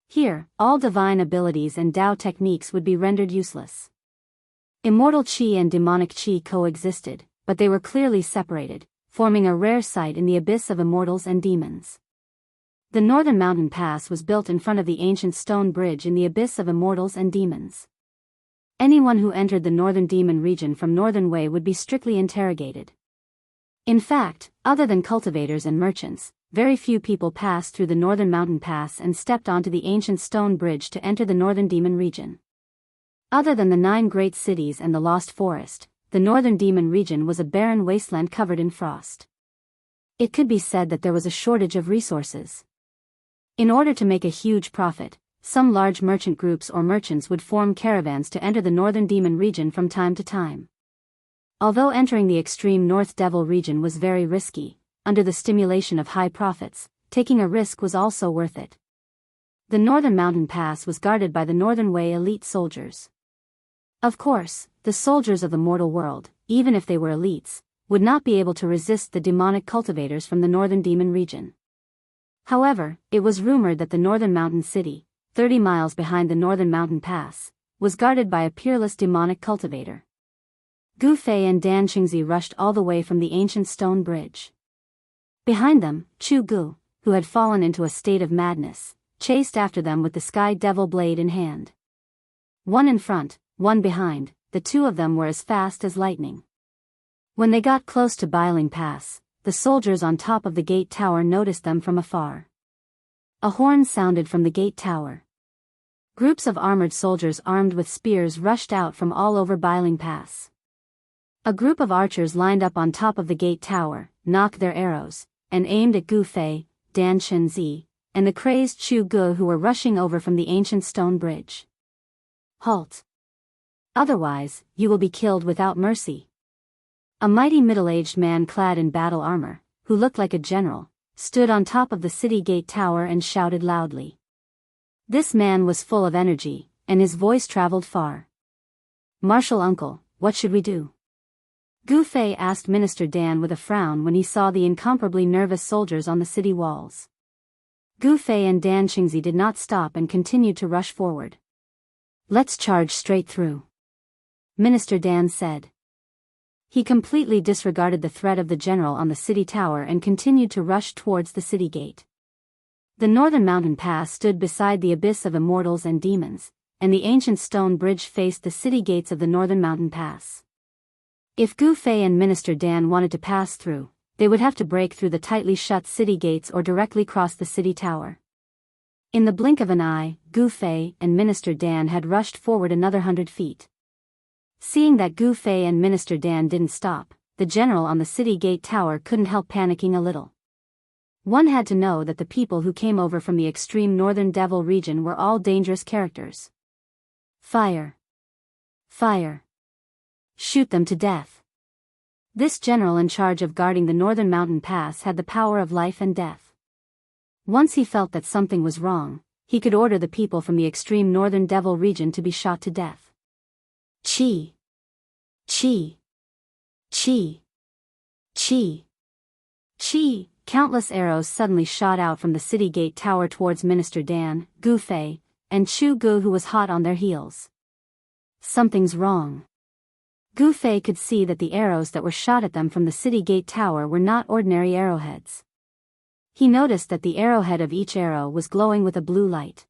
[SPEAKER 1] Here, all divine abilities and Tao techniques would be rendered useless. Immortal Qi and demonic Qi coexisted, but they were clearly separated, forming a rare sight in the abyss of immortals and demons. The Northern Mountain Pass was built in front of the ancient stone bridge in the abyss of immortals and demons. Anyone who entered the Northern Demon region from Northern Wei would be strictly interrogated. In fact, other than cultivators and merchants, very few people passed through the Northern Mountain Pass and stepped onto the ancient stone bridge to enter the Northern Demon region. Other than the 9 great cities and the Lost Forest, the Northern Demon region was a barren wasteland covered in frost. It could be said that there was a shortage of resources. In order to make a huge profit, some large merchant groups or merchants would form caravans to enter the Northern Demon region from time to time. Although entering the extreme North Devil region was very risky, under the stimulation of high profits, taking a risk was also worth it. The Northern Mountain Pass was guarded by the Northern Wei elite soldiers. Of course, the soldiers of the mortal world, even if they were elites, would not be able to resist the demonic cultivators from the Northern Demon region. However, it was rumored that the Northern Mountain City, 30 miles behind the Northern Mountain Pass, was guarded by a peerless demonic cultivator. Gu Fei and Dan Qingzi rushed all the way from the ancient stone bridge. Behind them, Chu Gu, who had fallen into a state of madness, chased after them with the sky devil blade in hand. One in front, one behind, the 2 of them were as fast as lightning. When they got close to Biling Pass, the soldiers on top of the gate tower noticed them from afar. A horn sounded from the gate tower. Groups of armored soldiers armed with spears rushed out from all over Biling Pass. A group of archers lined up on top of the gate tower, nocked their arrows, and aimed at Gu Fei, Dan Chenzi, and the crazed Chu Gu who were rushing over from the ancient stone bridge. Halt! Otherwise, you will be killed without mercy. A mighty middle-aged man clad in battle armor, who looked like a general, stood on top of the city gate tower and shouted loudly. This man was full of energy, and his voice traveled far. Marshal uncle, what should we do? Gu Fei asked Minister Dan with a frown when he saw the incomparably nervous soldiers on the city walls. Gu Fei and Dan Qingzi did not stop and continued to rush forward. Let's charge straight through, Minister Dan said. He completely disregarded the threat of the general on the city tower and continued to rush towards the city gate. The northern mountain pass stood beside the abyss of immortals and demons, and the ancient stone bridge faced the city gates of the northern mountain pass. If Gu Fei and Minister Dan wanted to pass through, they would have to break through the tightly shut city gates or directly cross the city tower. In the blink of an eye, Gu Fei and Minister Dan had rushed forward another 100 feet. Seeing that Gu Fei and Minister Dan didn't stop, the general on the city gate tower couldn't help panicking a little. One had to know that the people who came over from the extreme northern devil region were all dangerous characters. Fire! Fire! Shoot them to death! This general in charge of guarding the northern mountain pass had the power of life and death. Once he felt that something was wrong, he could order the people from the extreme northern devil region to be shot to death. Chi! Chi! Chi! Chi! Chi! Countless arrows suddenly shot out from the city gate tower towards Minister Dan, Gu Fei, and Chu Gu who was hot on their heels. Something's wrong. Gu Fei could see that the arrows that were shot at them from the city gate tower were not ordinary arrowheads. He noticed that the arrowhead of each arrow was glowing with a blue light.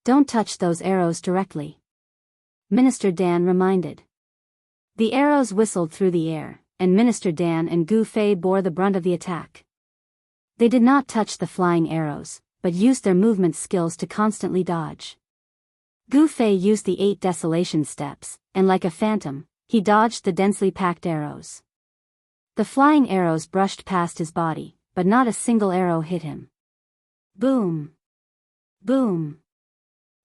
[SPEAKER 1] Don't touch those arrows directly, Minister Dan reminded. The arrows whistled through the air, and Minister Dan and Gu Fei bore the brunt of the attack. They did not touch the flying arrows, but used their movement skills to constantly dodge. Gu Fei used the 8 desolation steps, and like a phantom, he dodged the densely packed arrows. The flying arrows brushed past his body, but not a single arrow hit him. Boom! Boom!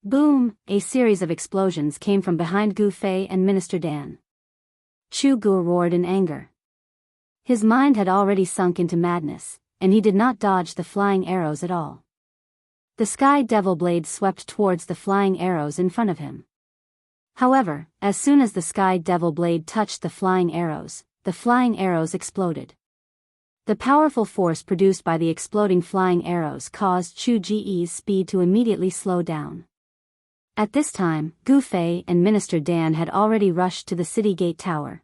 [SPEAKER 1] Boom! A series of explosions came from behind Gu Fei and Minister Dan. Chu Gu roared in anger. His mind had already sunk into madness, and he did not dodge the flying arrows at all. The sky devil blade swept towards the flying arrows in front of him. However, as soon as the sky devil blade touched the flying arrows exploded. The powerful force produced by the exploding flying arrows caused Chu Ji's speed to immediately slow down. At this time, Gu Fei and Minister Dan had already rushed to the city gate tower.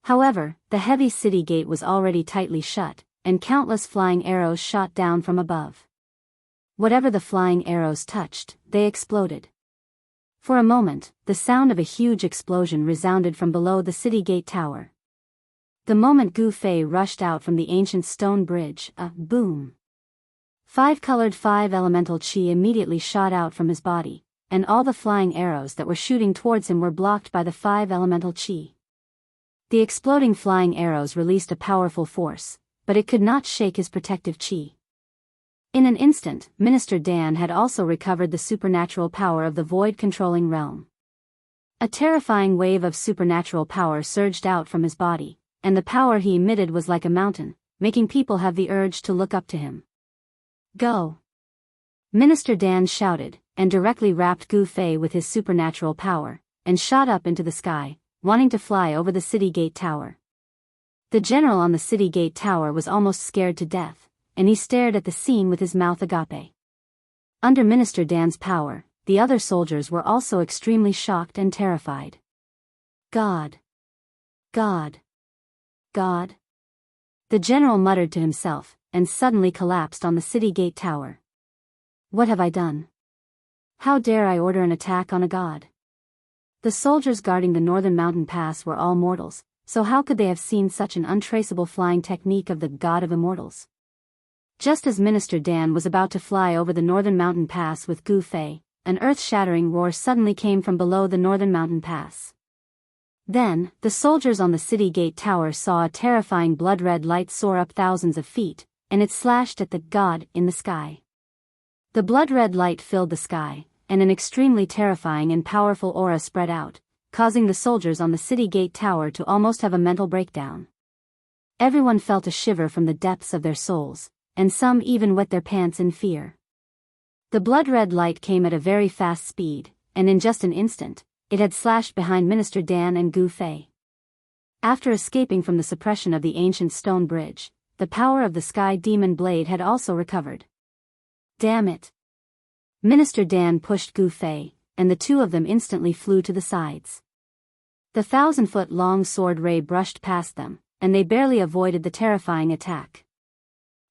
[SPEAKER 1] However, the heavy city gate was already tightly shut, and countless flying arrows shot down from above. Whatever the flying arrows touched, they exploded. For a moment, the sound of a huge explosion resounded from below the city gate tower. The moment Gu Fei rushed out from the ancient stone bridge, a boom! 5-colored 5 elemental chi immediately shot out from his body, and all the flying arrows that were shooting towards him were blocked by the 5 elemental chi. The exploding flying arrows released a powerful force, but it could not shake his protective chi. In an instant, Minister Dan had also recovered the supernatural power of the void-controlling realm. A terrifying wave of supernatural power surged out from his body, and the power he emitted was like a mountain, making people have the urge to look up to him. Go! Minister Dan shouted, and directly wrapped Gu Fei with his supernatural power, and shot up into the sky, wanting to fly over the city gate tower. The general on the city gate tower was almost scared to death, and he stared at the scene with his mouth agape. Under Minister Dan's power, the other soldiers were also extremely shocked and terrified. God! God! God! The general muttered to himself, and suddenly collapsed on the city gate tower. What have I done? How dare I order an attack on a god? The soldiers guarding the northern mountain pass were all mortals, so how could they have seen such an untraceable flying technique of the god of immortals? Just as Minister Dan was about to fly over the northern mountain pass with Gu Fei, an earth-shattering roar suddenly came from below the northern mountain pass. Then, the soldiers on the city gate tower saw a terrifying blood-red light soar up thousands of feet, and it slashed at the god in the sky. The blood-red light filled the sky, and an extremely terrifying and powerful aura spread out, causing the soldiers on the city gate tower to almost have a mental breakdown. Everyone felt a shiver from the depths of their souls, and some even wet their pants in fear. The blood-red light came at a very fast speed, and in just an instant, it had slashed behind Minister Dan and Gu Fei. After escaping from the suppression of the ancient stone bridge, the power of the sky demon blade had also recovered. Damn it! Minister Dan pushed Gu Fei, and the two of them instantly flew to the sides. The 1,000-foot-long sword ray brushed past them, and they barely avoided the terrifying attack.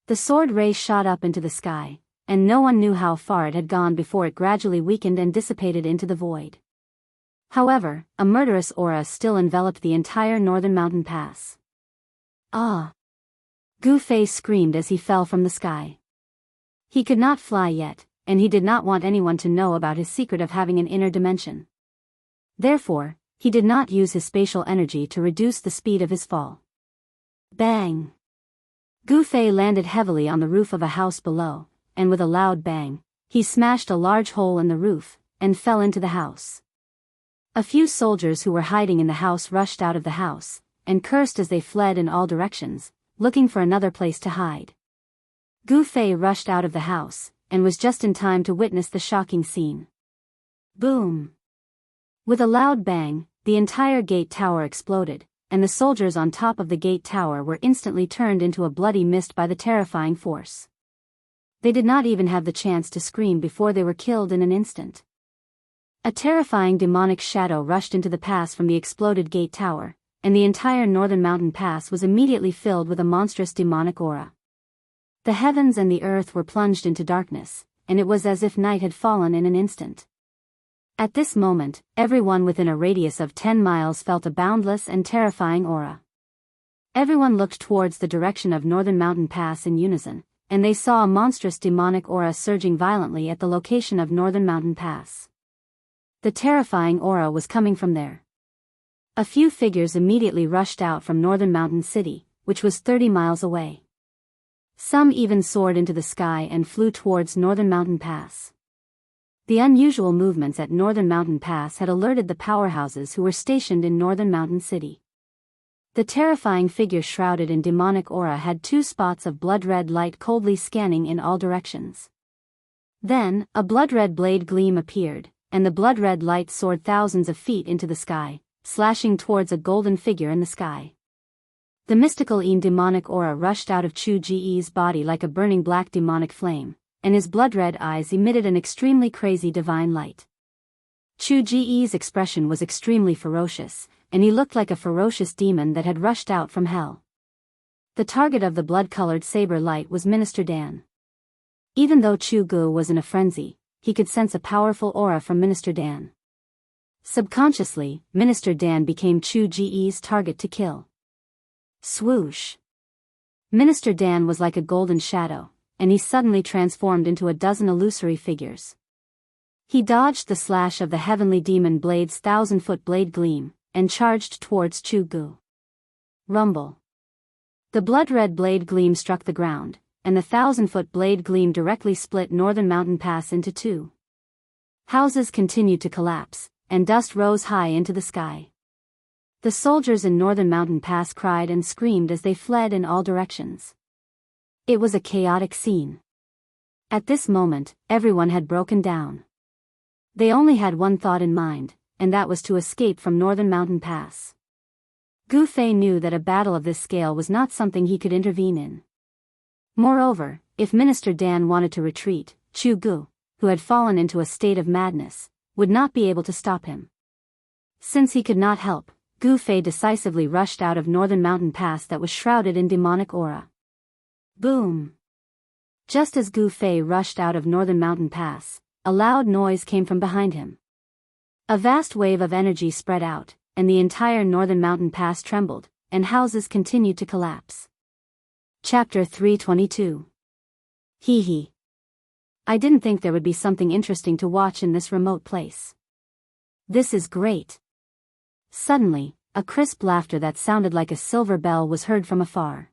[SPEAKER 1] The sword ray shot up into the sky, and no one knew how far it had gone before it gradually weakened and dissipated into the void. However, a murderous aura still enveloped the entire northern mountain pass. Ah! Gu Fei screamed as he fell from the sky. He could not fly yet, and he did not want anyone to know about his secret of having an inner dimension. Therefore, he did not use his spatial energy to reduce the speed of his fall. Bang! Gu Fei landed heavily on the roof of a house below, and with a loud bang, he smashed a large hole in the roof, and fell into the house. A few soldiers who were hiding in the house rushed out of the house, and cursed as they fled in all directions, looking for another place to hide. Gu Fei rushed out of the house, and was just in time to witness the shocking scene. Boom! With a loud bang, the entire gate tower exploded, and the soldiers on top of the gate tower were instantly turned into a bloody mist by the terrifying force. They did not even have the chance to scream before they were killed in an instant. A terrifying demonic shadow rushed into the pass from the exploded gate tower, and the entire northern mountain pass was immediately filled with a monstrous demonic aura. The heavens and the earth were plunged into darkness, and it was as if night had fallen in an instant. At this moment, everyone within a radius of 10 miles felt a boundless and terrifying aura. Everyone looked towards the direction of northern mountain pass in unison, and they saw a monstrous demonic aura surging violently at the location of northern mountain pass. The terrifying aura was coming from there. A few figures immediately rushed out from northern mountain city, which was 30 miles away. Some even soared into the sky and flew towards northern mountain pass. The unusual movements at northern mountain pass had alerted the powerhouses who were stationed in northern mountain city. The terrifying figure shrouded in demonic aura had 2 spots of blood-red light coldly scanning in all directions. Then, a blood-red blade gleam appeared, and the blood-red light soared thousands of feet into the sky, slashing towards a golden figure in the sky. The mystical demonic aura rushed out of Chu Ji's body like a burning black demonic flame, and his blood-red eyes emitted an extremely crazy divine light. Chu Ji's expression was extremely ferocious, and he looked like a ferocious demon that had rushed out from hell. The target of the blood-colored saber light was Minister Dan. Even though Chu Gu was in a frenzy, he could sense a powerful aura from Minister Dan. Subconsciously, Minister Dan became Chu Ji's target to kill. Swoosh! Minister Dan was like a golden shadow, and he suddenly transformed into a dozen illusory figures. He dodged the slash of the heavenly demon blade's 1,000-foot blade gleam, and charged towards Chu Gu. Rumble! The blood-red blade gleam struck the ground, and the 1,000-foot blade gleam directly split northern mountain pass into 2. Houses continued to collapse, and dust rose high into the sky. The soldiers in northern mountain pass cried and screamed as they fled in all directions. It was a chaotic scene. At this moment, everyone had broken down. They only had one thought in mind, and that was to escape from northern mountain pass. Gu Fei knew that a battle of this scale was not something he could intervene in. Moreover, if Minister Dan wanted to retreat, Chu Gu, who had fallen into a state of madness, would not be able to stop him. Since he could not help, Gu Fei decisively rushed out of northern mountain pass that was shrouded in demonic aura. Boom! Just as Gu Fei rushed out of northern mountain pass, a loud noise came from behind him. A vast wave of energy spread out, and the entire northern mountain pass trembled, and houses continued to collapse. Chapter 322. Hee hee. I didn't think there would be something interesting to watch in this remote place. This is great. Suddenly, a crisp laughter that sounded like a silver bell was heard from afar.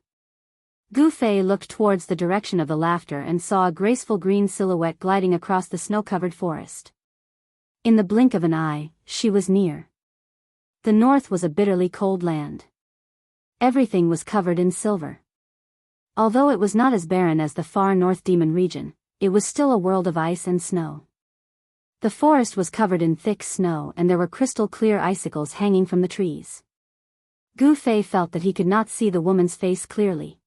[SPEAKER 1] Gu Fei looked towards the direction of the laughter and saw a graceful green silhouette gliding across the snow-covered forest. In the blink of an eye, she was near. The north was a bitterly cold land. Everything was covered in silver. Although it was not as barren as the far north demon region, it was still a world of ice and snow. The forest was covered in thick snow and there were crystal-clear icicles hanging from the trees. Gu Fei felt that he could not see the woman's face clearly.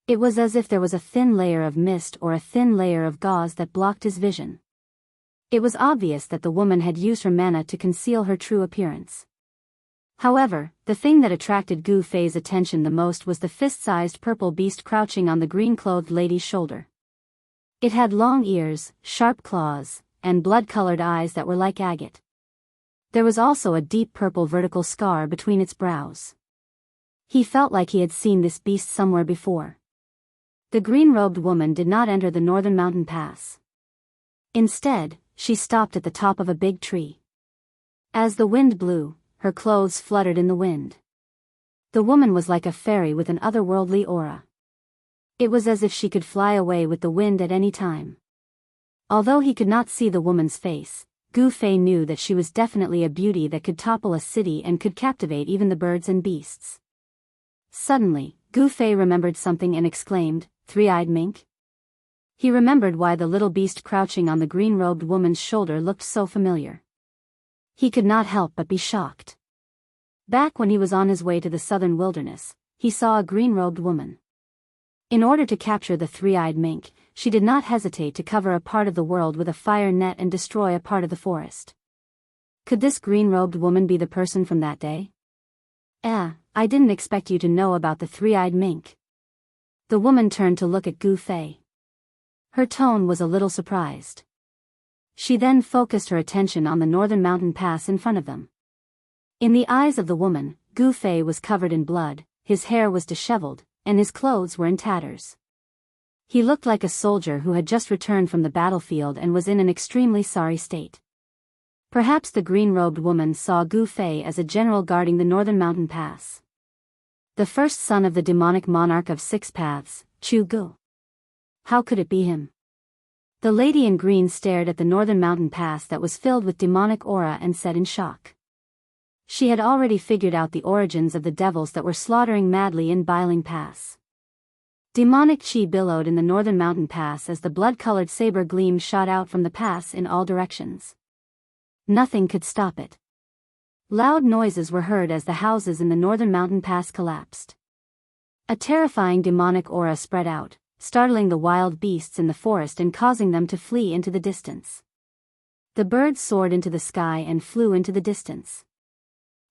[SPEAKER 1] It was as if there was a thin layer of mist or a thin layer of gauze that blocked his vision. It was obvious that the woman had used her mana to conceal her true appearance. However, the thing that attracted Gu Fei's attention the most was the fist-sized purple beast crouching on the green-clothed lady's shoulder. It had long ears, sharp claws, and blood-colored eyes that were like agate. There was also a deep purple vertical scar between its brows. He felt like he had seen this beast somewhere before. The green-robed woman did not enter the northern mountain pass. Instead, she stopped at the top of a big tree. As the wind blew, her clothes fluttered in the wind. The woman was like a fairy with an otherworldly aura. It was as if she could fly away with the wind at any time. Although he could not see the woman's face, Gu Fei knew that she was definitely a beauty that could topple a city and could captivate even the birds and beasts. Suddenly, Gu Fei remembered something and exclaimed, "Three-eyed mink?" He remembered why the little beast crouching on the green-robed woman's shoulder looked so familiar. He could not help but be shocked. Back when he was on his way to the southern wilderness, he saw a green-robed woman. In order to capture the three-eyed mink, she did not hesitate to cover a part of the world with a fire net and destroy a part of the forest. Could this green-robed woman be the person from that day? I didn't expect you to know about the three-eyed mink." The woman turned to look at Gu Fei. Her tone was a little surprised. She then focused her attention on the northern mountain pass in front of them. In the eyes of the woman, Gu Fei was covered in blood, his hair was disheveled, and his clothes were in tatters. He looked like a soldier who had just returned from the battlefield and was in an extremely sorry state. Perhaps the green-robed woman saw Gu Fei as a general guarding the northern mountain pass. The first son of the demonic monarch of six paths, Chu Gu. How could it be him? The lady in green stared at the northern mountain pass that was filled with demonic aura and said in shock. She had already figured out the origins of the devils that were slaughtering madly in Biling Pass. Demonic chi billowed in the northern mountain pass as the blood-colored saber gleam shot out from the pass in all directions. Nothing could stop it. Loud noises were heard as the houses in the northern mountain pass collapsed. A terrifying demonic aura spread out, startling the wild beasts in the forest and causing them to flee into the distance. The birds soared into the sky and flew into the distance.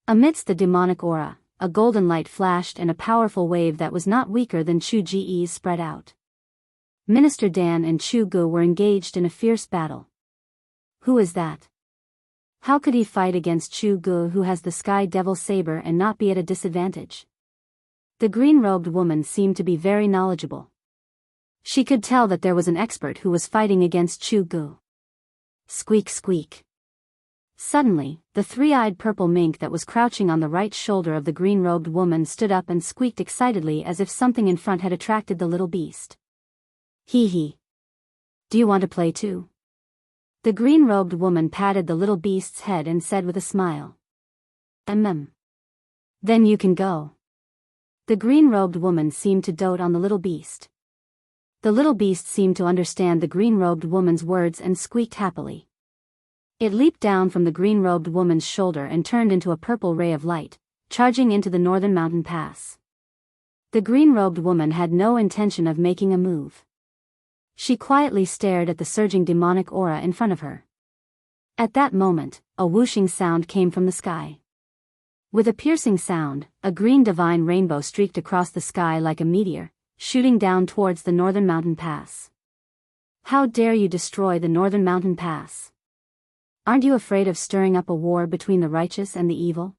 [SPEAKER 1] Amidst the demonic aura, a golden light flashed and a powerful wave that was not weaker than Chu Ji's spread out. Minister Dan and Chu Gu were engaged in a fierce battle. Who is that? How could he fight against Chu Gu, who has the Sky Devil saber, and not be at a disadvantage? The green-robed woman seemed to be very knowledgeable. She could tell that there was an expert who was fighting against Chu Gu. Squeak squeak. Suddenly, the three-eyed purple mink that was crouching on the right shoulder of the green-robed woman stood up and squeaked excitedly as if something in front had attracted the little beast. Hee hee. Do you want to play too? The green-robed woman patted the little beast's head and said with a smile. Then you can go. The green-robed woman seemed to dote on the little beast. The little beast seemed to understand the green-robed woman's words and squeaked happily. It leaped down from the green-robed woman's shoulder and turned into a purple ray of light, charging into the northern mountain pass. The green-robed woman had no intention of making a move. She quietly stared at the surging demonic aura in front of her. At that moment, a whooshing sound came from the sky. With a piercing sound, a green divine rainbow streaked across the sky like a meteor, shooting down towards the northern mountain pass. How dare you destroy the northern mountain pass? Aren't you afraid of stirring up a war between the righteous and the evil?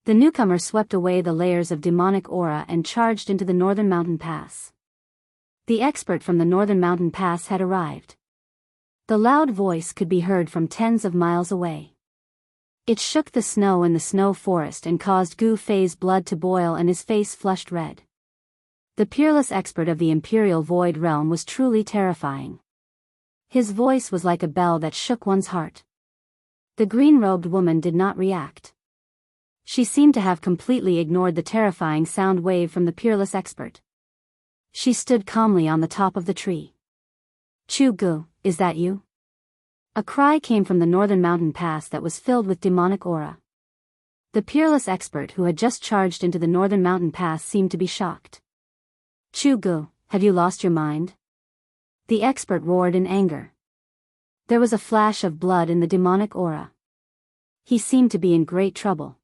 [SPEAKER 1] The newcomer swept away the layers of demonic aura and charged into the northern mountain pass. The expert from the northern mountain pass had arrived. The loud voice could be heard from tens of miles away. It shook the snow in the snow forest and caused Gu Fei's blood to boil and his face flushed red. The peerless expert of the Imperial Void Realm was truly terrifying. His voice was like a bell that shook one's heart. The green-robed woman did not react. She seemed to have completely ignored the terrifying sound wave from the peerless expert. She stood calmly on the top of the tree. "Chu Gu, is that you?" A cry came from the northern mountain pass that was filled with demonic aura. The peerless expert who had just charged into the northern mountain pass seemed to be shocked. "Chu Gu, have you lost your mind?" The expert roared in anger. There was a flash of blood in the demonic aura. He seemed to be in great trouble.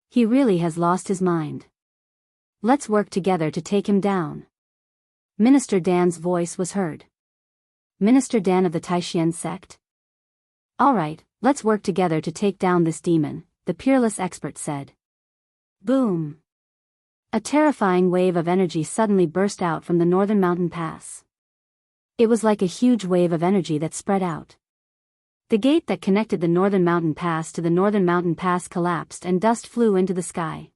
[SPEAKER 1] He really has lost his mind. "Let's work together to take him down." Minister Dan's voice was heard. Minister Dan of the Taishan sect? "All right, let's work together to take down this demon," the peerless expert said. Boom! A terrifying wave of energy suddenly burst out from the northern mountain pass. It was like a huge wave of energy that spread out. The gate that connected the northern mountain pass to the northern mountain pass collapsed and dust flew into the sky.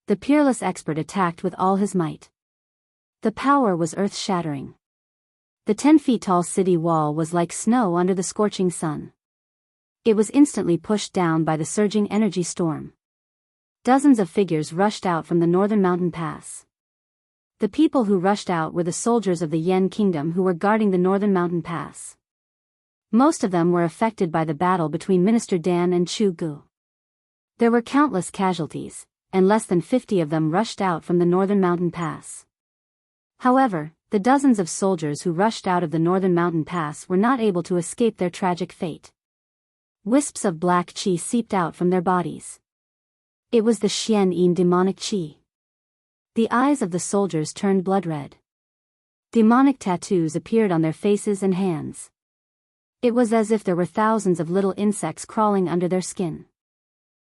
[SPEAKER 1] The peerless expert attacked with all his might. The power was earth-shattering. The 10-feet-tall city wall was like snow under the scorching sun. It was instantly pushed down by the surging energy storm. Dozens of figures rushed out from the northern mountain pass. The people who rushed out were the soldiers of the Yen Kingdom who were guarding the northern mountain pass. Most of them were affected by the battle between Minister Dan and Chu Gu. There were countless casualties, and less than 50 of them rushed out from the northern mountain pass. However, the dozens of soldiers who rushed out of the northern mountain pass were not able to escape their tragic fate. Wisps of black qi seeped out from their bodies. It was the Xian Yin demonic qi. The eyes of the soldiers turned blood red. Demonic tattoos appeared on their faces and hands. It was as if there were thousands of little insects crawling under their skin.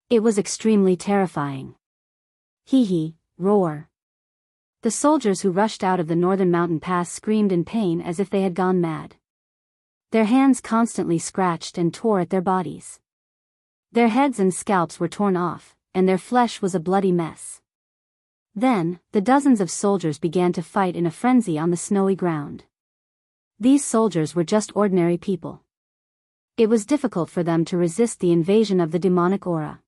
[SPEAKER 1] It was extremely terrifying. Hee hee, roar. The soldiers who rushed out of the northern mountain pass screamed in pain as if they had gone mad. Their hands constantly scratched and tore at their bodies. Their heads and scalps were torn off, and their flesh was a bloody mess. Then, the dozens of soldiers began to fight in a frenzy on the snowy ground. These soldiers were just ordinary people. It was difficult for them to resist the invasion of the demonic aura.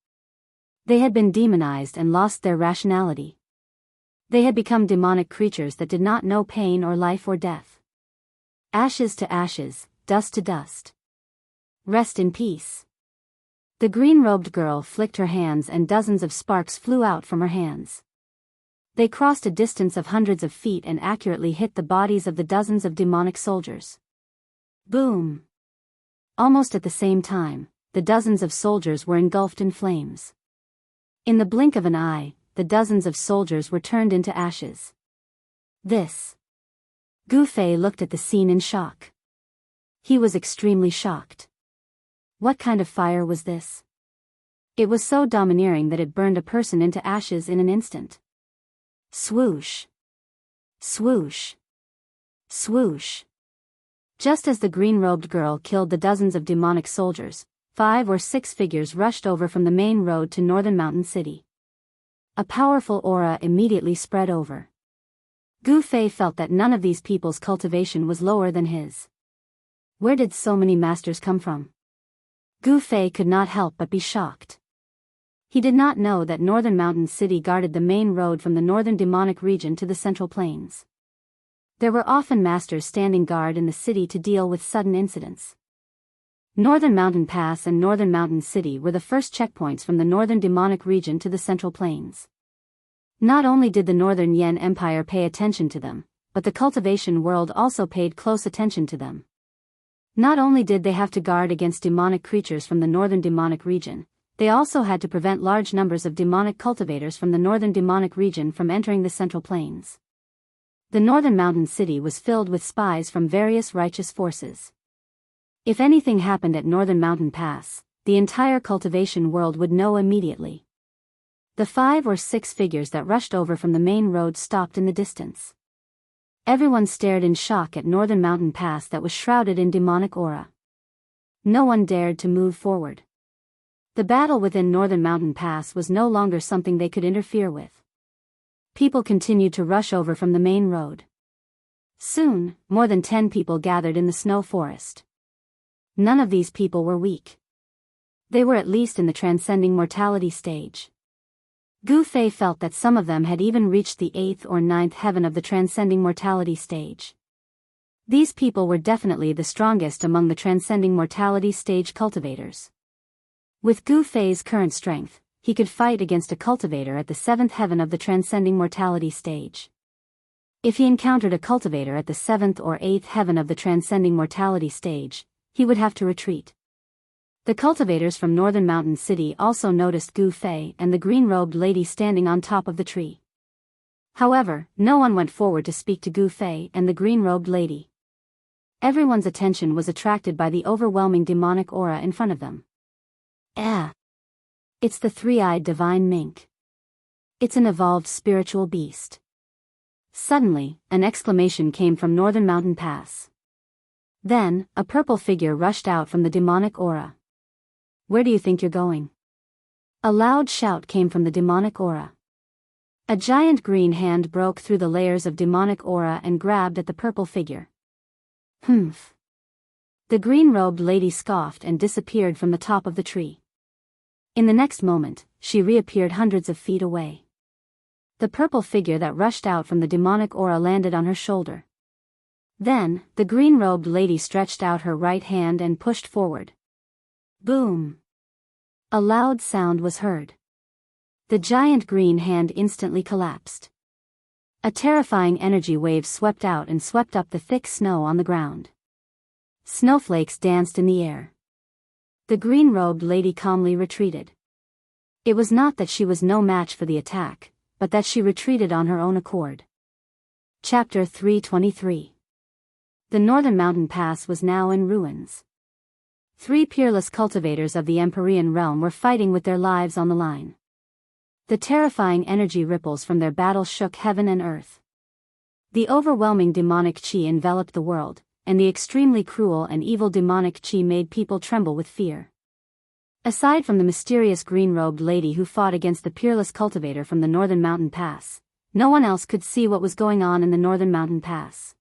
[SPEAKER 1] They had been demonized and lost their rationality. They had become demonic creatures that did not know pain or life or death. Ashes to ashes, dust to dust. Rest in peace. The green-robed girl flicked her hands and dozens of sparks flew out from her hands. They crossed a distance of hundreds of feet and accurately hit the bodies of the dozens of demonic soldiers. Boom! Almost at the same time, the dozens of soldiers were engulfed in flames. In the blink of an eye, the dozens of soldiers were turned into ashes. This. Gu Fei looked at the scene in shock. He was extremely shocked. What kind of fire was this? It was so domineering that it burned a person into ashes in an instant. Swoosh. Swoosh. Swoosh. Just as the green-robed girl killed the dozens of demonic soldiers, 5 or 6 figures rushed over from the main road to Northern Mountain City. A powerful aura immediately spread over. Gu Fei felt that none of these people's cultivation was lower than his. Where did so many masters come from? Gu Fei could not help but be shocked. He did not know that Northern Mountain City guarded the main road from the northern demonic region to the Central Plains. There were often masters standing guard in the city to deal with sudden incidents. Northern Mountain Pass and Northern Mountain City were the first checkpoints from the northern demonic region to the Central Plains. Not only did the Northern Yen Empire pay attention to them, but the cultivation world also paid close attention to them. Not only did they have to guard against demonic creatures from the northern demonic region, they also had to prevent large numbers of demonic cultivators from the northern demonic region from entering the Central Plains. The Northern Mountain City was filled with spies from various righteous forces. If anything happened at Northern Mountain Pass, the entire cultivation world would know immediately. The 5 or 6 figures that rushed over from the main road stopped in the distance. Everyone stared in shock at Northern Mountain Pass that was shrouded in demonic aura. No one dared to move forward. The battle within Northern Mountain Pass was no longer something they could interfere with. People continued to rush over from the main road. Soon, more than 10 people gathered in the snow forest. None of these people were weak. They were at least in the transcending mortality stage. Gu Fei felt that some of them had even reached the 8th or 9th heaven of the transcending mortality stage. These people were definitely the strongest among the transcending mortality stage cultivators. With Gu Fei's current strength, he could fight against a cultivator at the 7th heaven of the transcending mortality stage. If he encountered a cultivator at the 7th or 8th heaven of the transcending mortality stage, he would have to retreat. The cultivators from Northern Mountain City also noticed Gu Fei and the green-robed lady standing on top of the tree. However, no one went forward to speak to Gu Fei and the green-robed lady. Everyone's attention was attracted by the overwhelming demonic aura in front of them. It's the three-eyed divine mink. It's an evolved spiritual beast. Suddenly, an exclamation came from Northern Mountain Pass. Then, a purple figure rushed out from the demonic aura. Where do you think you're going? A loud shout came from the demonic aura. A giant green hand broke through the layers of demonic aura and grabbed at the purple figure. Humph. The green-robed lady scoffed and disappeared from the top of the tree. In the next moment, she reappeared hundreds of feet away. The purple figure that rushed out from the demonic aura landed on her shoulder. Then, the green-robed lady stretched out her right hand and pushed forward. Boom! A loud sound was heard. The giant green hand instantly collapsed. A terrifying energy wave swept out and swept up the thick snow on the ground. Snowflakes danced in the air. The green-robed lady calmly retreated. It was not that she was no match for the attack, but that she retreated on her own accord. Chapter 323. The Northern Mountain Pass was now in ruins. 3 peerless cultivators of the Empyrean realm were fighting with their lives on the line. The terrifying energy ripples from their battle shook heaven and earth. The overwhelming demonic chi enveloped the world, and the extremely cruel and evil demonic chi made people tremble with fear. Aside from the mysterious green-robed lady who fought against the peerless cultivator from the Northern Mountain Pass, no one else could see what was going on in the Northern Mountain Pass.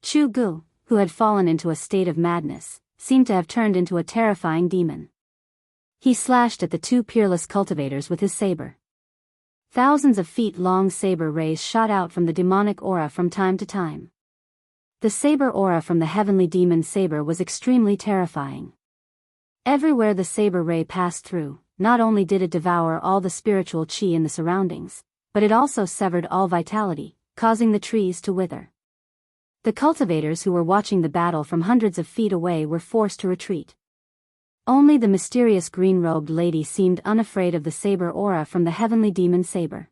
[SPEAKER 1] Chu Gu, who had fallen into a state of madness, seemed to have turned into a terrifying demon. He slashed at the 2 peerless cultivators with his saber. Thousands of feet-long saber rays shot out from the demonic aura from time to time. The saber aura from the heavenly demon saber was extremely terrifying. Everywhere the saber ray passed through, not only did it devour all the spiritual chi in the surroundings, but it also severed all vitality, causing the trees to wither. The cultivators who were watching the battle from hundreds of feet away were forced to retreat. Only the mysterious green-robed lady seemed unafraid of the saber aura from the heavenly demon saber.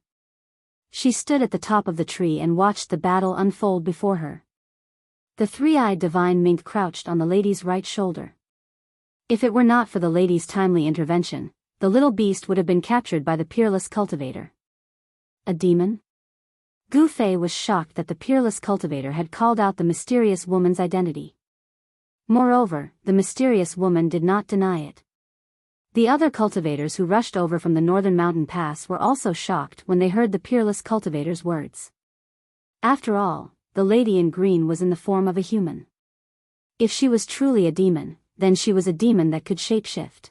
[SPEAKER 1] She stood at the top of the tree and watched the battle unfold before her. The three-eyed divine mink crouched on the lady's right shoulder. If it were not for the lady's timely intervention, the little beast would have been captured by the peerless cultivator. A demon? Gu Fei was shocked that the peerless cultivator had called out the mysterious woman's identity. Moreover, the mysterious woman did not deny it. The other cultivators who rushed over from the Northern Mountain Pass were also shocked when they heard the peerless cultivator's words. After all, the lady in green was in the form of a human. If she was truly a demon, then she was a demon that could shapeshift.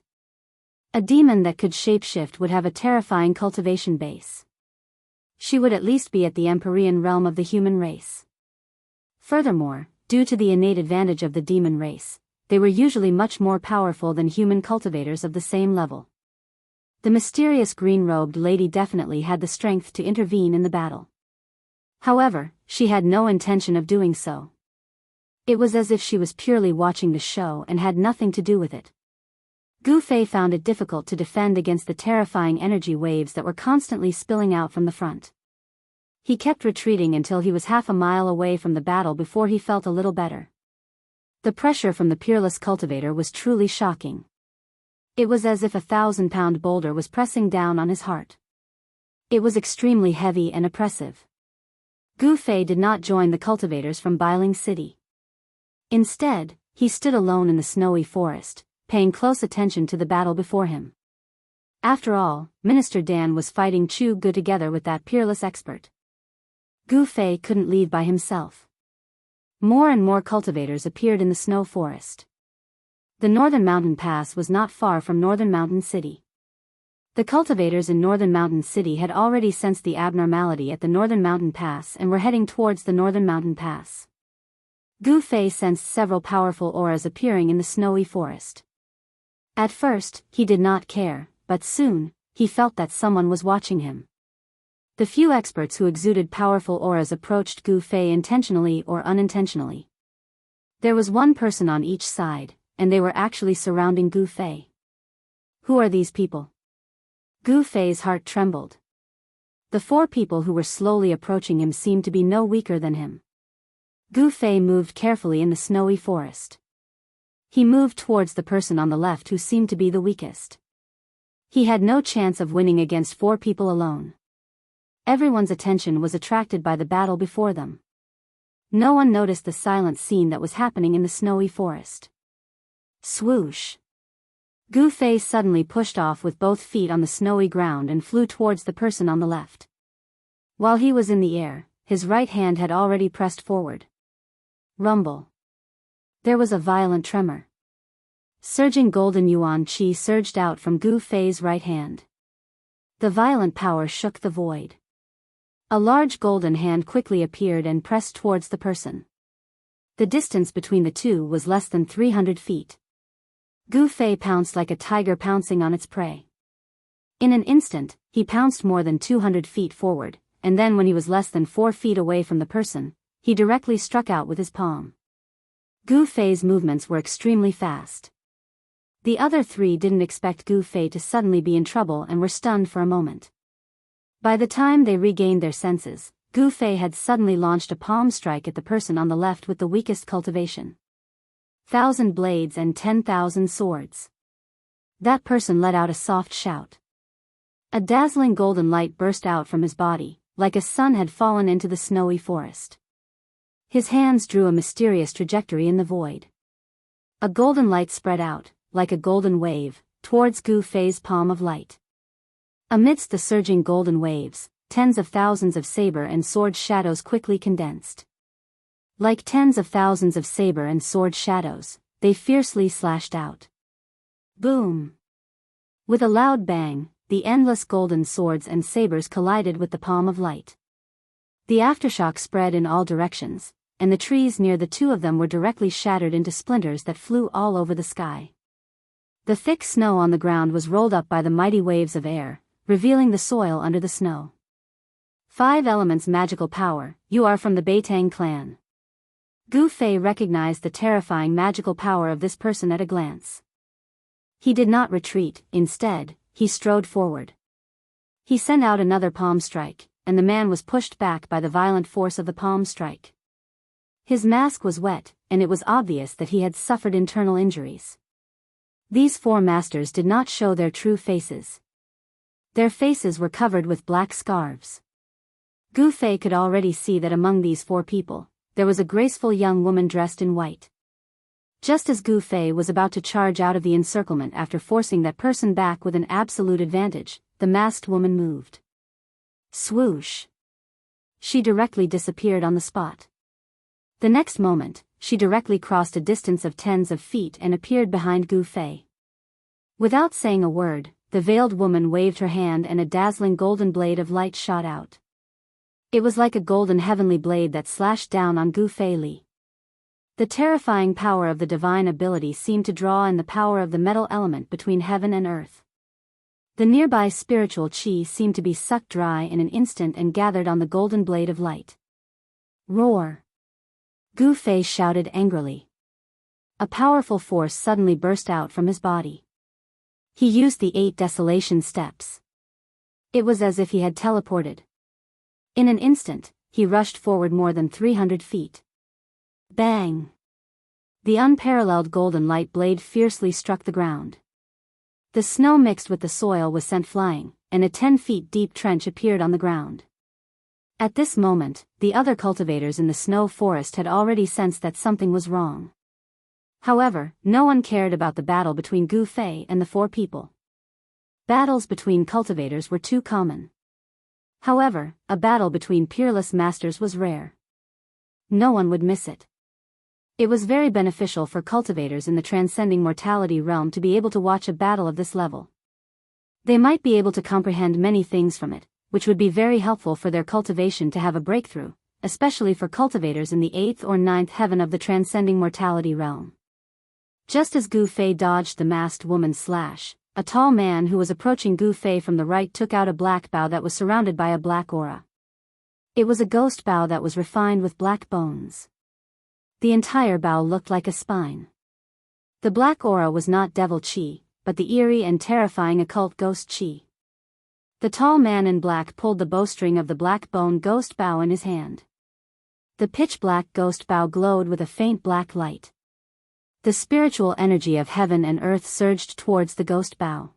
[SPEAKER 1] A demon that could shapeshift would have a terrifying cultivation base. She would at least be at the Empyrean realm of the human race. Furthermore, due to the innate advantage of the demon race, they were usually much more powerful than human cultivators of the same level. The mysterious green-robed lady definitely had the strength to intervene in the battle. However, she had no intention of doing so. It was as if she was purely watching the show and had nothing to do with it. Gu Fei found it difficult to defend against the terrifying energy waves that were constantly spilling out from the front. He kept retreating until he was half a mile away from the battle before he felt a little better. The pressure from the peerless cultivator was truly shocking. It was as if a 1,000-pound boulder was pressing down on his heart. It was extremely heavy and oppressive. Gu Fei did not join the cultivators from Biyao City. Instead, he stood alone in the snowy forest, paying close attention to the battle before him. After all, Minister Dan was fighting Chu Gu together with that peerless expert. Gu Fei couldn't leave by himself. More and more cultivators appeared in the snow forest. The Northern Mountain Pass was not far from Northern Mountain City. The cultivators in Northern Mountain City had already sensed the abnormality at the Northern Mountain Pass and were heading towards the Northern Mountain Pass. Gu Fei sensed several powerful auras appearing in the snowy forest. At first, he did not care, but soon, he felt that someone was watching him. The few experts who exuded powerful auras approached Gu Fei intentionally or unintentionally. There was one person on each side, and they were actually surrounding Gu Fei. Who are these people? Gu Fei's heart trembled. The 4 people who were slowly approaching him seemed to be no weaker than him. Gu Fei moved carefully in the snowy forest. He moved towards the person on the left who seemed to be the weakest. He had no chance of winning against 4 people alone. Everyone's attention was attracted by the battle before them. No one noticed the silent scene that was happening in the snowy forest. Swoosh! Gu Fei suddenly pushed off with both feet on the snowy ground and flew towards the person on the left. While he was in the air, his right hand had already pressed forward. Rumble. There was a violent tremor. Surging golden yuan qi surged out from Gu Fei's right hand. The violent power shook the void. A large golden hand quickly appeared and pressed towards the person. The distance between the two was less than 300 feet. Gu Fei pounced like a tiger pouncing on its prey. In an instant, he pounced more than 200 feet forward, and then when he was less than 4 feet away from the person, he directly struck out with his palm. Gu Fei's movements were extremely fast. The other 3 didn't expect Gu Fei to suddenly be in trouble and were stunned for a moment. By the time they regained their senses, Gu Fei had suddenly launched a palm strike at the person on the left with the weakest cultivation. 1,000 blades and 10,000 swords. That person let out a soft shout. A dazzling golden light burst out from his body, like a sun had fallen into the snowy forest. His hands drew a mysterious trajectory in the void. A golden light spread out, like a golden wave, towards Gu Fei's palm of light. Amidst the surging golden waves, tens of thousands of saber and sword shadows quickly condensed. Like tens of thousands of saber and sword shadows, they fiercely slashed out. Boom! With a loud bang, the endless golden swords and sabers collided with the palm of light. The aftershock spread in all directions, and the trees near the 2 of them were directly shattered into splinters that flew all over the sky. The thick snow on the ground was rolled up by the mighty waves of air, revealing the soil under the snow. 5 elements magical power, you are from the Beitang clan. Gu Fei recognized the terrifying magical power of this person at a glance. He did not retreat, instead, he strode forward. He sent out another palm strike, and the man was pushed back by the violent force of the palm strike. His mask was wet, and it was obvious that he had suffered internal injuries. These 4 masters did not show their true faces. Their faces were covered with black scarves. Gu Fei could already see that among these 4 people, there was a graceful young woman dressed in white. Just as Gu Fei was about to charge out of the encirclement after forcing that person back with an absolute advantage, the masked woman moved. Swoosh! She directly disappeared on the spot. The next moment, she directly crossed a distance of tens of feet and appeared behind Gu Fei. Without saying a word, the veiled woman waved her hand and a dazzling golden blade of light shot out. It was like a golden heavenly blade that slashed down on Gu Fei Li. The terrifying power of the divine ability seemed to draw in the power of the metal element between heaven and earth. The nearby spiritual qi seemed to be sucked dry in an instant and gathered on the golden blade of light. Roar! Gu Fei shouted angrily. A powerful force suddenly burst out from his body. He used the 8 desolation steps. It was as if he had teleported. In an instant, he rushed forward more than 300 feet. Bang! The unparalleled golden light blade fiercely struck the ground. The snow mixed with the soil was sent flying, and a 10 feet deep trench appeared on the ground. At this moment, the other cultivators in the snow forest had already sensed that something was wrong. However, no one cared about the battle between Gu Fei and the 4 people. Battles between cultivators were too common. However, a battle between peerless masters was rare. No one would miss it. It was very beneficial for cultivators in the transcending mortality realm to be able to watch a battle of this level. They might be able to comprehend many things from it, which would be very helpful for their cultivation to have a breakthrough, especially for cultivators in the 8th or 9th heaven of the transcending mortality realm. Just as Gu Fei dodged the masked woman's slash, a tall man who was approaching Gu Fei from the right took out a black bow that was surrounded by a black aura. It was a ghost bow that was refined with black bones. The entire bow looked like a spine. The black aura was not devil chi, but the eerie and terrifying occult ghost chi. The tall man in black pulled the bowstring of the black bone ghost bow in his hand. The pitch-black ghost bow glowed with a faint black light. The spiritual energy of heaven and earth surged towards the ghost bow.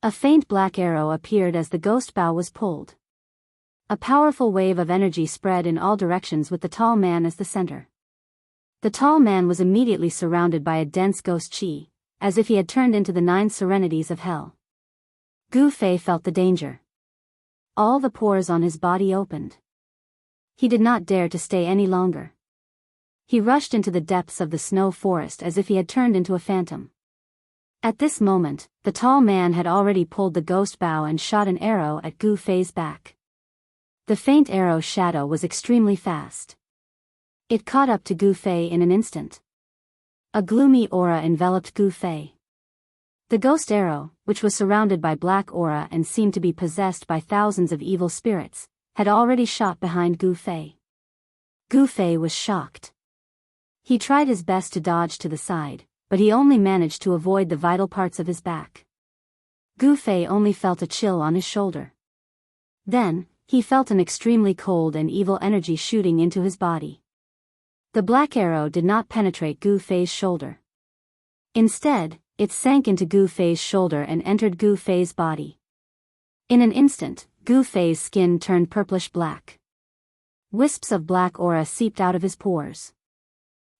[SPEAKER 1] A faint black arrow appeared as the ghost bow was pulled. A powerful wave of energy spread in all directions with the tall man as the center. The tall man was immediately surrounded by a dense ghost chi, as if he had turned into the 9 serenities of hell. Gu Fei felt the danger. All the pores on his body opened. He did not dare to stay any longer. He rushed into the depths of the snow forest as if he had turned into a phantom. At this moment, the tall man had already pulled the ghost bow and shot an arrow at Gu Fei's back. The faint arrow's shadow was extremely fast. It caught up to Gu Fei in an instant. A gloomy aura enveloped Gu Fei. The ghost arrow, which was surrounded by black aura and seemed to be possessed by thousands of evil spirits, had already shot behind Gu Fei. Gu Fei was shocked. He tried his best to dodge to the side, but he only managed to avoid the vital parts of his back. Gu Fei only felt a chill on his shoulder. Then, he felt an extremely cold and evil energy shooting into his body. The black arrow did not penetrate Gu Fei's shoulder. Instead, it sank into Gu Fei's shoulder and entered Gu Fei's body. In an instant, Gu Fei's skin turned purplish black. Wisps of black aura seeped out of his pores.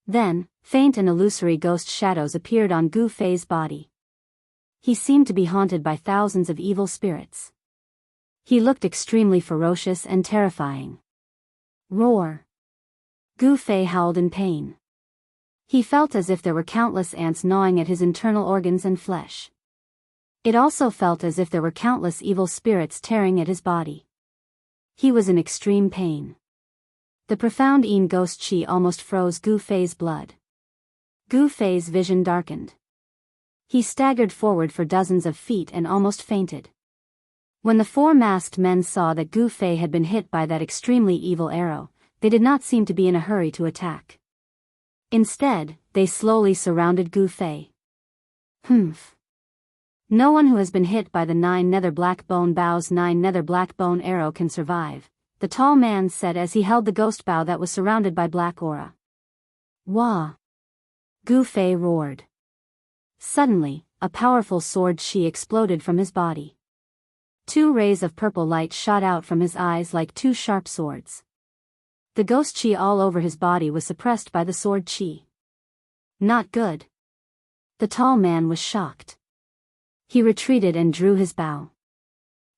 [SPEAKER 1] Then, faint and illusory ghost shadows appeared on Gu Fei's body. He seemed to be haunted by thousands of evil spirits. He looked extremely ferocious and terrifying. Roar! Gu Fei howled in pain. He felt as if there were countless ants gnawing at his internal organs and flesh. It also felt as if there were countless evil spirits tearing at his body. He was in extreme pain. The profound Yin ghost chi almost froze Gu Fei's blood. Gu Fei's vision darkened. He staggered forward for dozens of feet and almost fainted. When the 4 masked men saw that Gu Fei had been hit by that extremely evil arrow, they did not seem to be in a hurry to attack. Instead, they slowly surrounded Gu Fei. Humph. No one who has been hit by the 9 nether black bone bow's 9 nether black bone arrow can survive, the tall man said as he held the ghost bow that was surrounded by black aura. Wah! Gu Fei roared. Suddenly, a powerful sword chi exploded from his body. 2 rays of purple light shot out from his eyes like 2 sharp swords. The ghost chi all over his body was suppressed by the sword chi. Not good. The tall man was shocked. He retreated and drew his bow.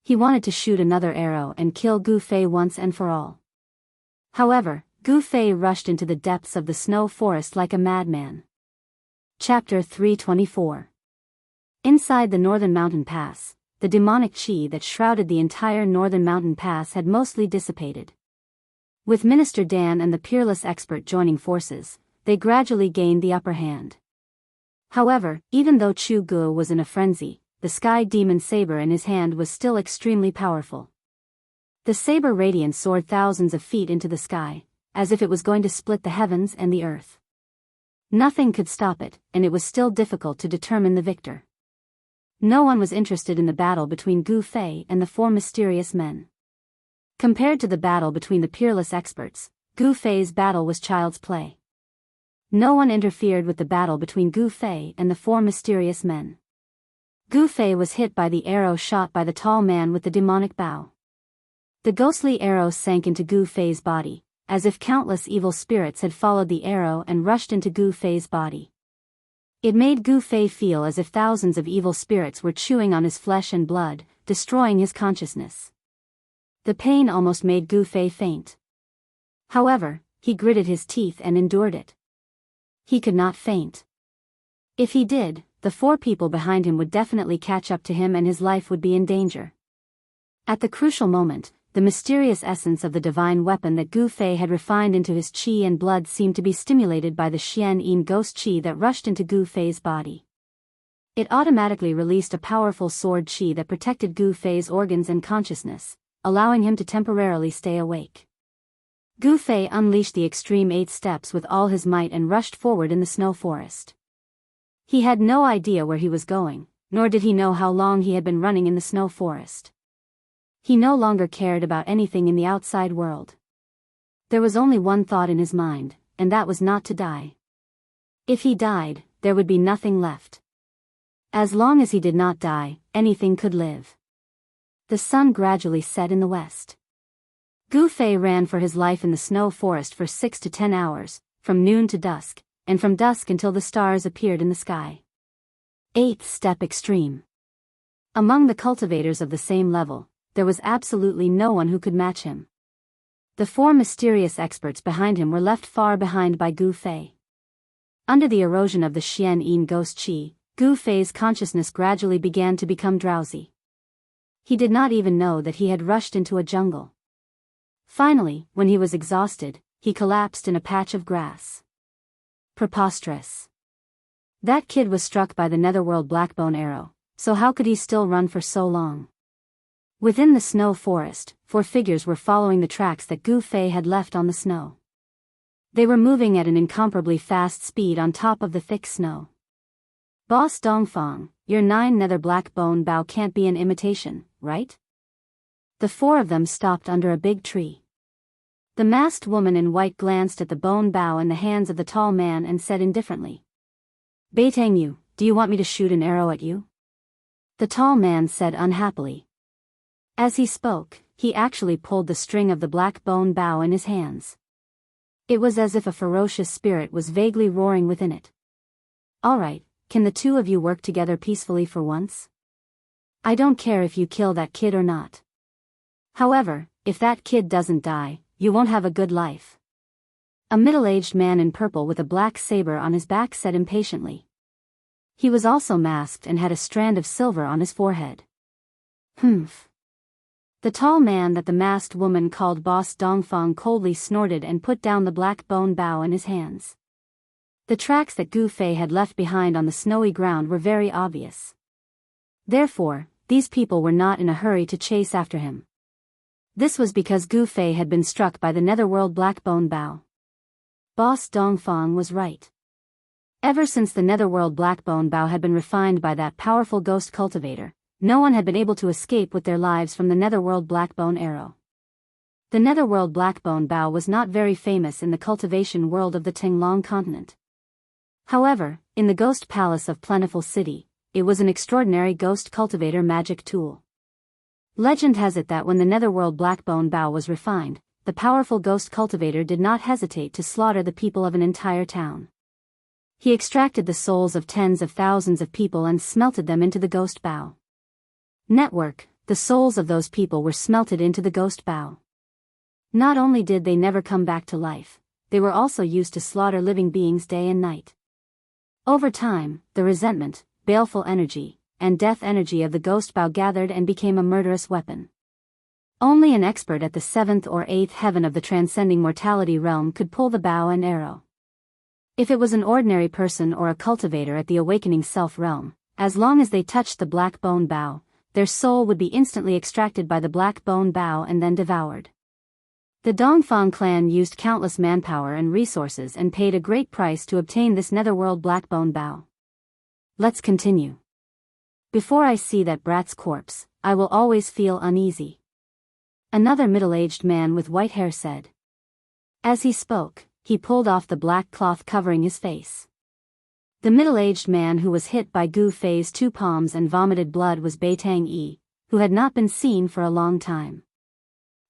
[SPEAKER 1] He wanted to shoot another arrow and kill Gu Fei once and for all. However, Gu Fei rushed into the depths of the snow forest like a madman. Chapter 324. Inside the Northern Mountain Pass, the demonic chi that shrouded the entire Northern Mountain Pass had mostly dissipated. With Minister Dan and the peerless expert joining forces, they gradually gained the upper hand. However, even though Chu Gu was in a frenzy, the sky demon saber in his hand was still extremely powerful. The saber radiance soared thousands of feet into the sky, as if it was going to split the heavens and the earth. Nothing could stop it, and it was still difficult to determine the victor. No one was interested in the battle between Gu Fei and the 4 mysterious men. Compared to the battle between the peerless experts, Gu Fei's battle was child's play. No one interfered with the battle between Gu Fei and the 4 mysterious men. Gu Fei was hit by the arrow shot by the tall man with the demonic bow. The ghostly arrow sank into Gu Fei's body, as if countless evil spirits had followed the arrow and rushed into Gu Fei's body. It made Gu Fei feel as if thousands of evil spirits were chewing on his flesh and blood, destroying his consciousness. The pain almost made Gu Fei faint. However, he gritted his teeth and endured it. He could not faint. If he did, the 4 people behind him would definitely catch up to him and his life would be in danger. At the crucial moment, the mysterious essence of the divine weapon that Gu Fei had refined into his qi and blood seemed to be stimulated by the Xian Yin ghost qi that rushed into Gu Fei's body. It automatically released a powerful sword qi that protected Gu Fei's organs and consciousness, allowing him to temporarily stay awake. Gu Fei unleashed the extreme 8 steps with all his might and rushed forward in the snow forest. He had no idea where he was going, nor did he know how long he had been running in the snow forest. He no longer cared about anything in the outside world. There was only one thought in his mind, and that was not to die. If he died, there would be nothing left. As long as he did not die, anything could live. The sun gradually set in the west. Gu Fei ran for his life in the snow forest for 6 to 10 hours, from noon to dusk, and from dusk until the stars appeared in the sky. 8th step extreme. Among the cultivators of the same level, there was absolutely no one who could match him. The 4 mysterious experts behind him were left far behind by Gu Fei. Under the erosion of the Xian Yin ghost qi, Gu Fei's consciousness gradually began to become drowsy. He did not even know that he had rushed into a jungle. Finally, when he was exhausted, he collapsed in a patch of grass. Preposterous. That kid was struck by the netherworld blackbone arrow, so how could he still run for so long? Within the snow forest, 4 figures were following the tracks that Gu Fei had left on the snow. They were moving at an incomparably fast speed on top of the thick snow. Boss Dongfang, your 9 nether black bone bow can't be an imitation, right? The 4 of them stopped under a big tree. The masked woman in white glanced at the bone bow in the hands of the tall man and said indifferently, "Beitang Yu, do you want me to shoot an arrow at you?" The tall man said unhappily. As he spoke, he actually pulled the string of the black bone bow in his hands. It was as if a ferocious spirit was vaguely roaring within it. "All right, can the 2 of you work together peacefully for once? I don't care if you kill that kid or not. However, if that kid doesn't die, you won't have a good life." A middle-aged man in purple with a black saber on his back said impatiently. He was also masked and had a strand of silver on his forehead. "Humph." The tall man that the masked woman called Boss Dongfang coldly snorted and put down the black bone bow in his hands. The tracks that Gu Fei had left behind on the snowy ground were very obvious. Therefore, these people were not in a hurry to chase after him. This was because Gu Fei had been struck by the netherworld black bone bow. Boss Dongfang was right. Ever since the netherworld black bone bow had been refined by that powerful ghost cultivator, no one had been able to escape with their lives from the netherworld blackbone arrow. The netherworld blackbone bow was not very famous in the cultivation world of the Tinglong continent. However, in the ghost palace of Plentiful City, it was an extraordinary ghost cultivator magic tool. Legend has it that when the netherworld blackbone bow was refined, the powerful ghost cultivator did not hesitate to slaughter the people of an entire town. He extracted the souls of tens of thousands of people and smelted them into the ghost bow. Network, the souls of those people were smelted into the ghost bow. Not only did they never come back to life, they were also used to slaughter living beings day and night. Over time, the resentment, baleful energy, and death energy of the ghost bow gathered and became a murderous weapon. Only an expert at the 7th or 8th heaven of the transcending mortality realm could pull the bow and arrow. If it was an ordinary person or a cultivator at the awakening self realm, as long as they touched the black bone bow, their soul would be instantly extracted by the black bone bow and then devoured. The Dongfang clan used countless manpower and resources and paid a great price to obtain this netherworld black bone bow. Let's continue. Before I see that brat's corpse, I will always feel uneasy. Another middle-aged man with white hair said. As he spoke, he pulled off the black cloth covering his face. The middle-aged man who was hit by Gu Fei's 2 palms and vomited blood was Beitang Yi, who had not been seen for a long time.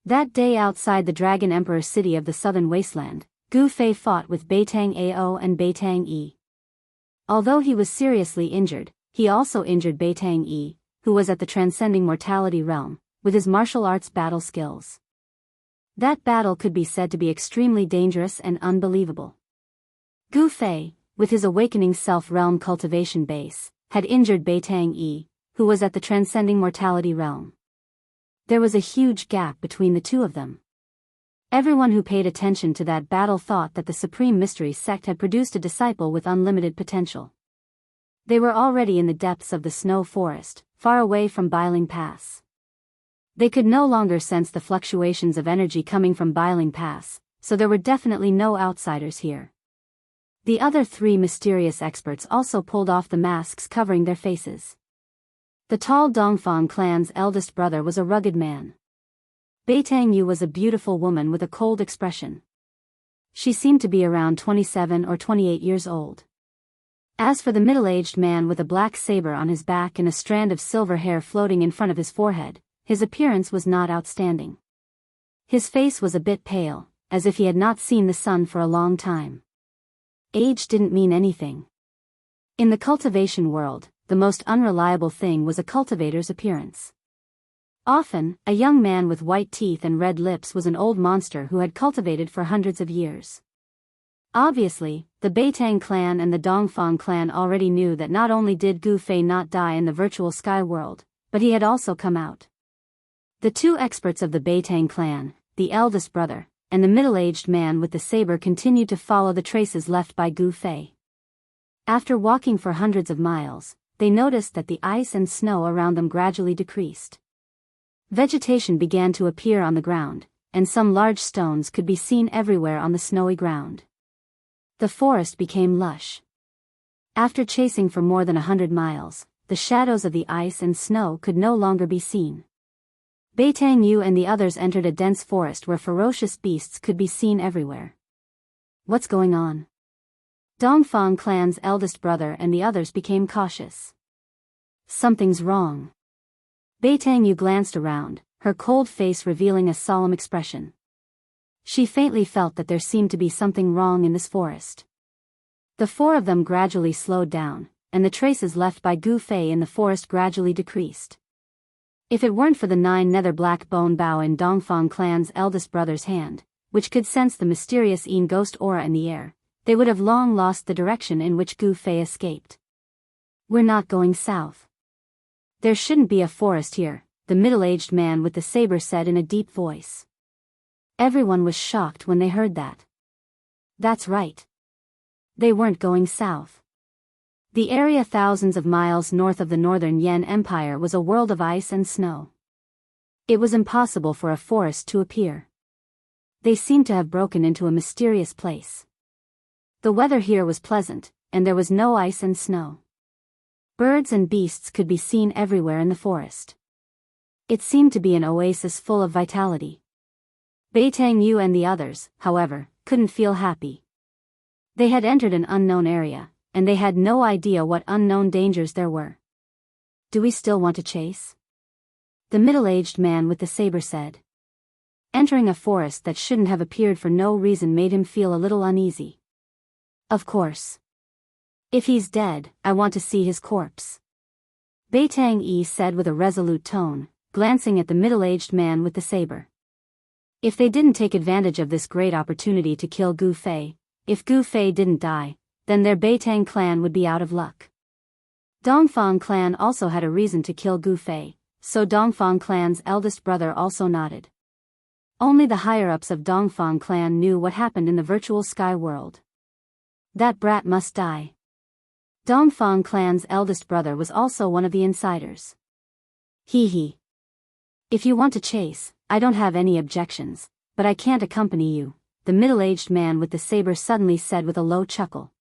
[SPEAKER 1] That day outside the Dragon Emperor city of the southern wasteland, Gu Fei fought with Beitang Ao and Beitang Yi. Although he was seriously injured, he also injured Bei Tang-yi, who was at the transcending mortality realm, with his martial arts battle skills. That battle could be said to be extremely dangerous and unbelievable. Gu Fei, with his awakening self-realm cultivation base, had injured Bei Tang-yi, who was at the transcending mortality realm. There was a huge gap between the two of them. Everyone who paid attention to that battle thought that the Supreme Mystery Sect had produced a disciple with unlimited potential. They were already in the depths of the snow forest, far away from Biling Pass. They could no longer sense the fluctuations of energy coming from Biling Pass, so there were definitely no outsiders here. The other three mysterious experts also pulled off the masks covering their faces. The tall Dongfang clan's eldest brother was a rugged man. Bei Tangyu was a beautiful woman with a cold expression. She seemed to be around 27 or 28 years old. As for the middle-aged man with a black saber on his back and a strand of silver hair floating in front of his forehead, his appearance was not outstanding. His face was a bit pale, as if he had not seen the sun for a long time. Age didn't mean anything. In the cultivation world, the most unreliable thing was a cultivator's appearance. Often, a young man with white teeth and red lips was an old monster who had cultivated for hundreds of years. Obviously, the Beitang clan and the Dongfang clan already knew that not only did Gu Fei not die in the virtual sky world, but he had also come out. The two experts of the Beitang clan, the eldest brother, and the middle-aged man with the saber continued to follow the traces left by Gu Fei. After walking for hundreds of miles, they noticed that the ice and snow around them gradually decreased. Vegetation began to appear on the ground, and some large stones could be seen everywhere on the snowy ground. The forest became lush. After chasing for more than 100 miles, the shadows of the ice and snow could no longer be seen. Bei Tangyu and the others entered a dense forest where ferocious beasts could be seen everywhere. What's going on? Dongfang clan's eldest brother and the others became cautious. Something's wrong. Bei Tangyu glanced around, her cold face revealing a solemn expression. She faintly felt that there seemed to be something wrong in this forest. The four of them gradually slowed down, and the traces left by Gu Fei in the forest gradually decreased. If it weren't for the 9 nether black bone bow in Dongfang clan's eldest brother's hand, which could sense the mysterious Een ghost aura in the air, they would have long lost the direction in which Gu Fei escaped. We're not going south. There shouldn't be a forest here, the middle-aged man with the saber said in a deep voice. Everyone was shocked when they heard that. That's right. They weren't going south. The area thousands of miles north of the northern Yan Empire was a world of ice and snow. It was impossible for a forest to appear. They seemed to have broken into a mysterious place. The weather here was pleasant, and there was no ice and snow. Birds and beasts could be seen everywhere in the forest. It seemed to be an oasis full of vitality. Bei Tangyu and the others, however, couldn't feel happy. They had entered an unknown area, and they had no idea what unknown dangers there were. Do we still want to chase? The middle-aged man with the saber said. Entering a forest that shouldn't have appeared for no reason made him feel a little uneasy. Of course. If he's dead, I want to see his corpse. Bei Tang-yi said with a resolute tone, glancing at the middle-aged man with the saber. If they didn't take advantage of this great opportunity to kill Gu Fei, if Gu Fei didn't die, then their Beitang clan would be out of luck. Dongfang clan also had a reason to kill Gu Fei, so Dongfang clan's eldest brother also nodded. Only the higher-ups of Dongfang clan knew what happened in the virtual sky world. That brat must die. Dongfang clan's eldest brother was also one of the insiders. Hee. If you want to chase, I don't have any objections, but I can't accompany you, the middle-aged man with the saber suddenly said with a low chuckle.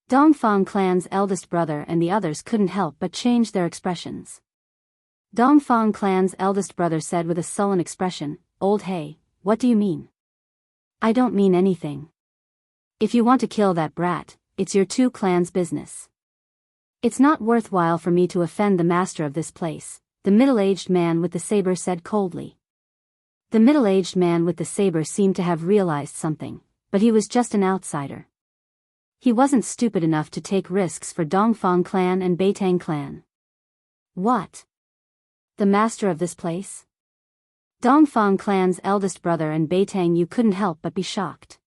[SPEAKER 1] Dongfang clan's eldest brother and the others couldn't help but change their expressions. Dongfang clan's eldest brother said with a sullen expression, Old Hey, what do you mean? I don't mean anything. If you want to kill that brat, it's your two clans' business. It's not worthwhile for me to offend the master of this place, the middle-aged man with the saber said coldly. The middle-aged man with the saber seemed to have realized something, but he was just an outsider. He wasn't stupid enough to take risks for Dongfang clan and Beitang clan. What? The master of this place? Dongfang clan's eldest brother and Beitang Yu couldn't help but be shocked.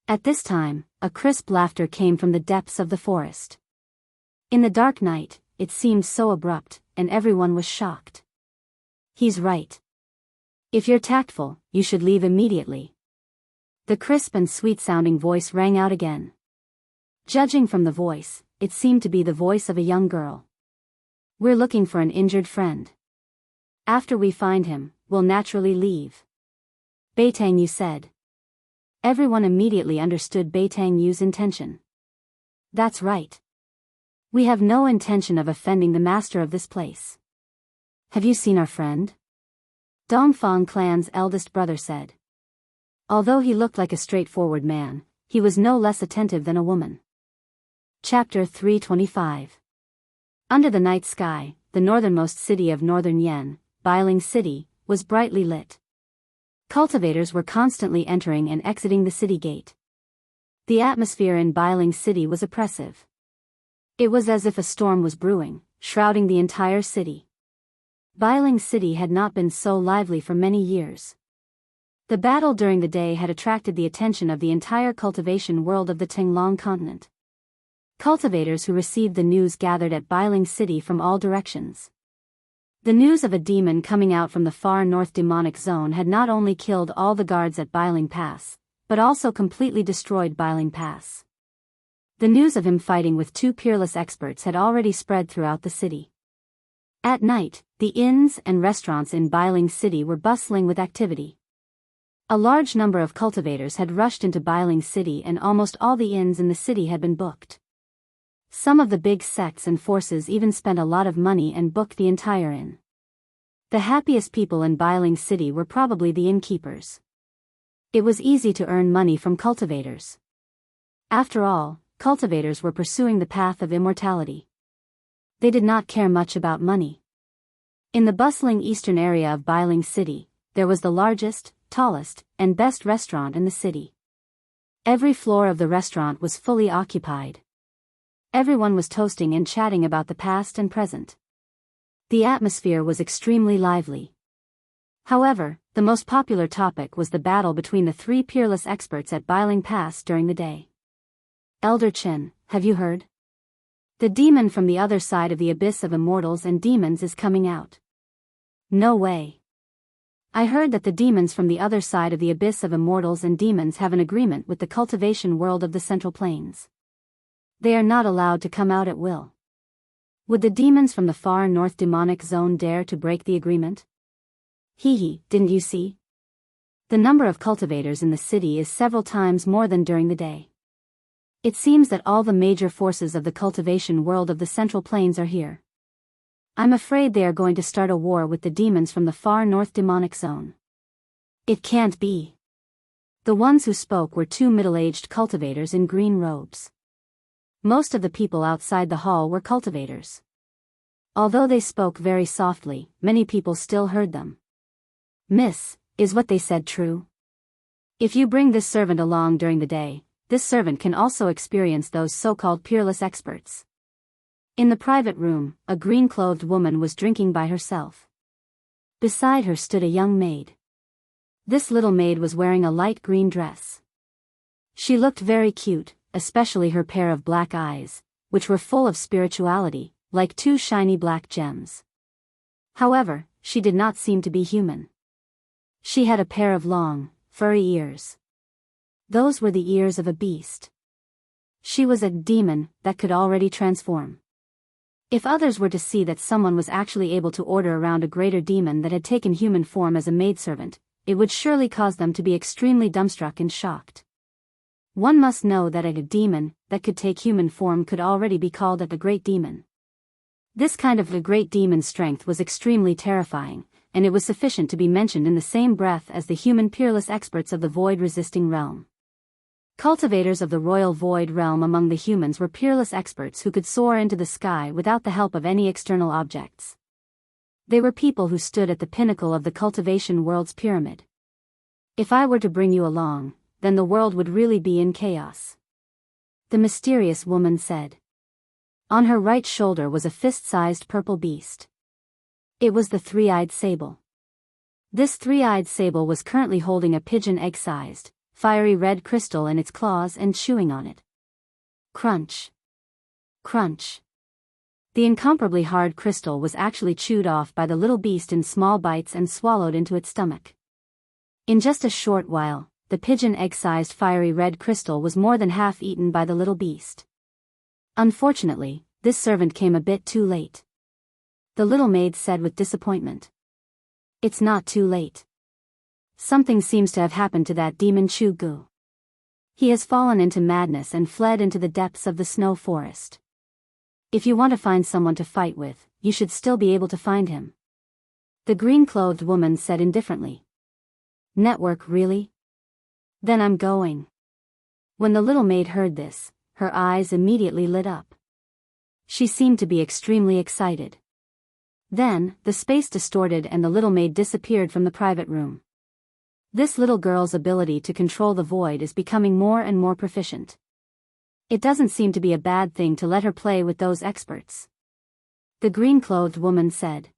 [SPEAKER 1] At this time, a crisp laughter came from the depths of the forest. In the dark night, it seemed so abrupt, and everyone was shocked. He's right. If you're tactful, you should leave immediately. The crisp and sweet-sounding voice rang out again. Judging from the voice, it seemed to be the voice of a young girl. We're looking for an injured friend. After we find him, we'll naturally leave. Beitang Yu said. Everyone immediately understood Beitang Yu's intention. That's right. We have no intention of offending the master of this place. Have you seen our friend? Dongfang clan's eldest brother said. Although he looked like a straightforward man, he was no less attentive than a woman. Chapter 325. Under the night sky, the northernmost city of northern Yen, Biyao City, was brightly lit. Cultivators were constantly entering and exiting the city gate. The atmosphere in Biyao City was oppressive. It was as if a storm was brewing, shrouding the entire city. Biyao City had not been so lively for many years. The battle during the day had attracted the attention of the entire cultivation world of the Tinglong continent. Cultivators who received the news gathered at Biyao City from all directions. The news of a demon coming out from the far north demonic zone had not only killed all the guards at Biyao Pass, but also completely destroyed Biyao Pass. The news of him fighting with two peerless experts had already spread throughout the city. At night, the inns and restaurants in Biyao City were bustling with activity. A large number of cultivators had rushed into Biyao City and almost all the inns in the city had been booked. Some of the big sects and forces even spent a lot of money and booked the entire inn. The happiest people in Biyao City were probably the innkeepers. It was easy to earn money from cultivators. After all, cultivators were pursuing the path of immortality. They did not care much about money. In the bustling eastern area of Biyao City, there was the largest, tallest, and best restaurant in the city. Every floor of the restaurant was fully occupied. Everyone was toasting and chatting about the past and present. The atmosphere was extremely lively. However, the most popular topic was the battle between the three peerless experts at Biyao Pass during the day. Elder Chen, have you heard? The demon from the other side of the abyss of immortals and demons is coming out. No way. I heard that the demons from the other side of the abyss of immortals and demons have an agreement with the cultivation world of the Central Plains. They are not allowed to come out at will. Would the demons from the far north demonic zone dare to break the agreement? Hee, didn't you see? The number of cultivators in the city is several times more than during the day. It seems that all the major forces of the cultivation world of the Central Plains are here. I'm afraid they are going to start a war with the demons from the far north demonic zone. It can't be. The ones who spoke were two middle-aged cultivators in green robes. Most of the people outside the hall were cultivators. Although they spoke very softly, many people still heard them. Miss, is what they said true? If you bring this servant along during the day, this servant can also experience those so-called peerless experts. In the private room, a green-clothed woman was drinking by herself. Beside her stood a young maid. This little maid was wearing a light green dress. She looked very cute, especially her pair of black eyes, which were full of spirituality, like two shiny black gems. However, she did not seem to be human. She had a pair of long, furry ears. Those were the ears of a beast. She was a demon that could already transform. If others were to see that someone was actually able to order around a greater demon that had taken human form as a maidservant, it would surely cause them to be extremely dumbstruck and shocked. One must know that a demon that could take human form could already be called a great demon. This kind of a great demon's strength was extremely terrifying, and it was sufficient to be mentioned in the same breath as the human peerless experts of the void-resisting realm. Cultivators of the royal void realm among the humans were peerless experts who could soar into the sky without the help of any external objects. They were people who stood at the pinnacle of the cultivation world's pyramid. If I were to bring you along, then the world would really be in chaos. the mysterious woman said. On her right shoulder was a fist-sized purple beast. It was the three-eyed sable. This three-eyed sable was currently holding a pigeon egg-sized, fiery red crystal in its claws and chewing on it. Crunch. Crunch. The incomparably hard crystal was actually chewed off by the little beast in small bites and swallowed into its stomach. In just a short while, the pigeon egg-sized fiery red crystal was more than half eaten by the little beast. Unfortunately, this servant came a bit too late. The little maid said with disappointment. It's not too late. Something seems to have happened to that demon Chugu. He has fallen into madness and fled into the depths of the snow forest. If you want to find someone to fight with, you should still be able to find him. The green-clothed woman said indifferently. Network, really? Then I'm going. When the little maid heard this, her eyes immediately lit up. She seemed to be extremely excited. Then, the space distorted and the little maid disappeared from the private room. This little girl's ability to control the void is becoming more and more proficient. It doesn't seem to be a bad thing to let her play with those experts. The green-clothed woman said.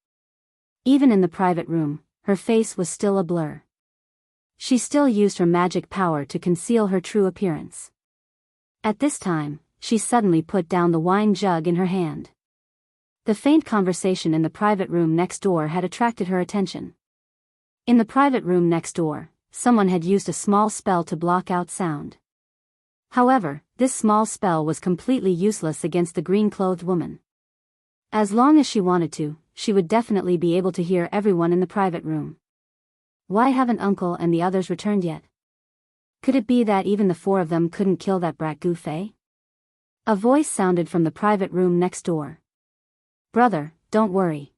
[SPEAKER 1] Even in the private room, her face was still a blur. She still used her magic power to conceal her true appearance. At this time, she suddenly put down the wine jug in her hand. The faint conversation in the private room next door had attracted her attention. In the private room next door, someone had used a small spell to block out sound. However, this small spell was completely useless against the green-clothed woman. As long as she wanted to, she would definitely be able to hear everyone in the private room. Why haven't Uncle and the others returned yet? Could it be that even the four of them couldn't kill that brat Gu Fei? A voice sounded from the private room next door. Brother, don't worry.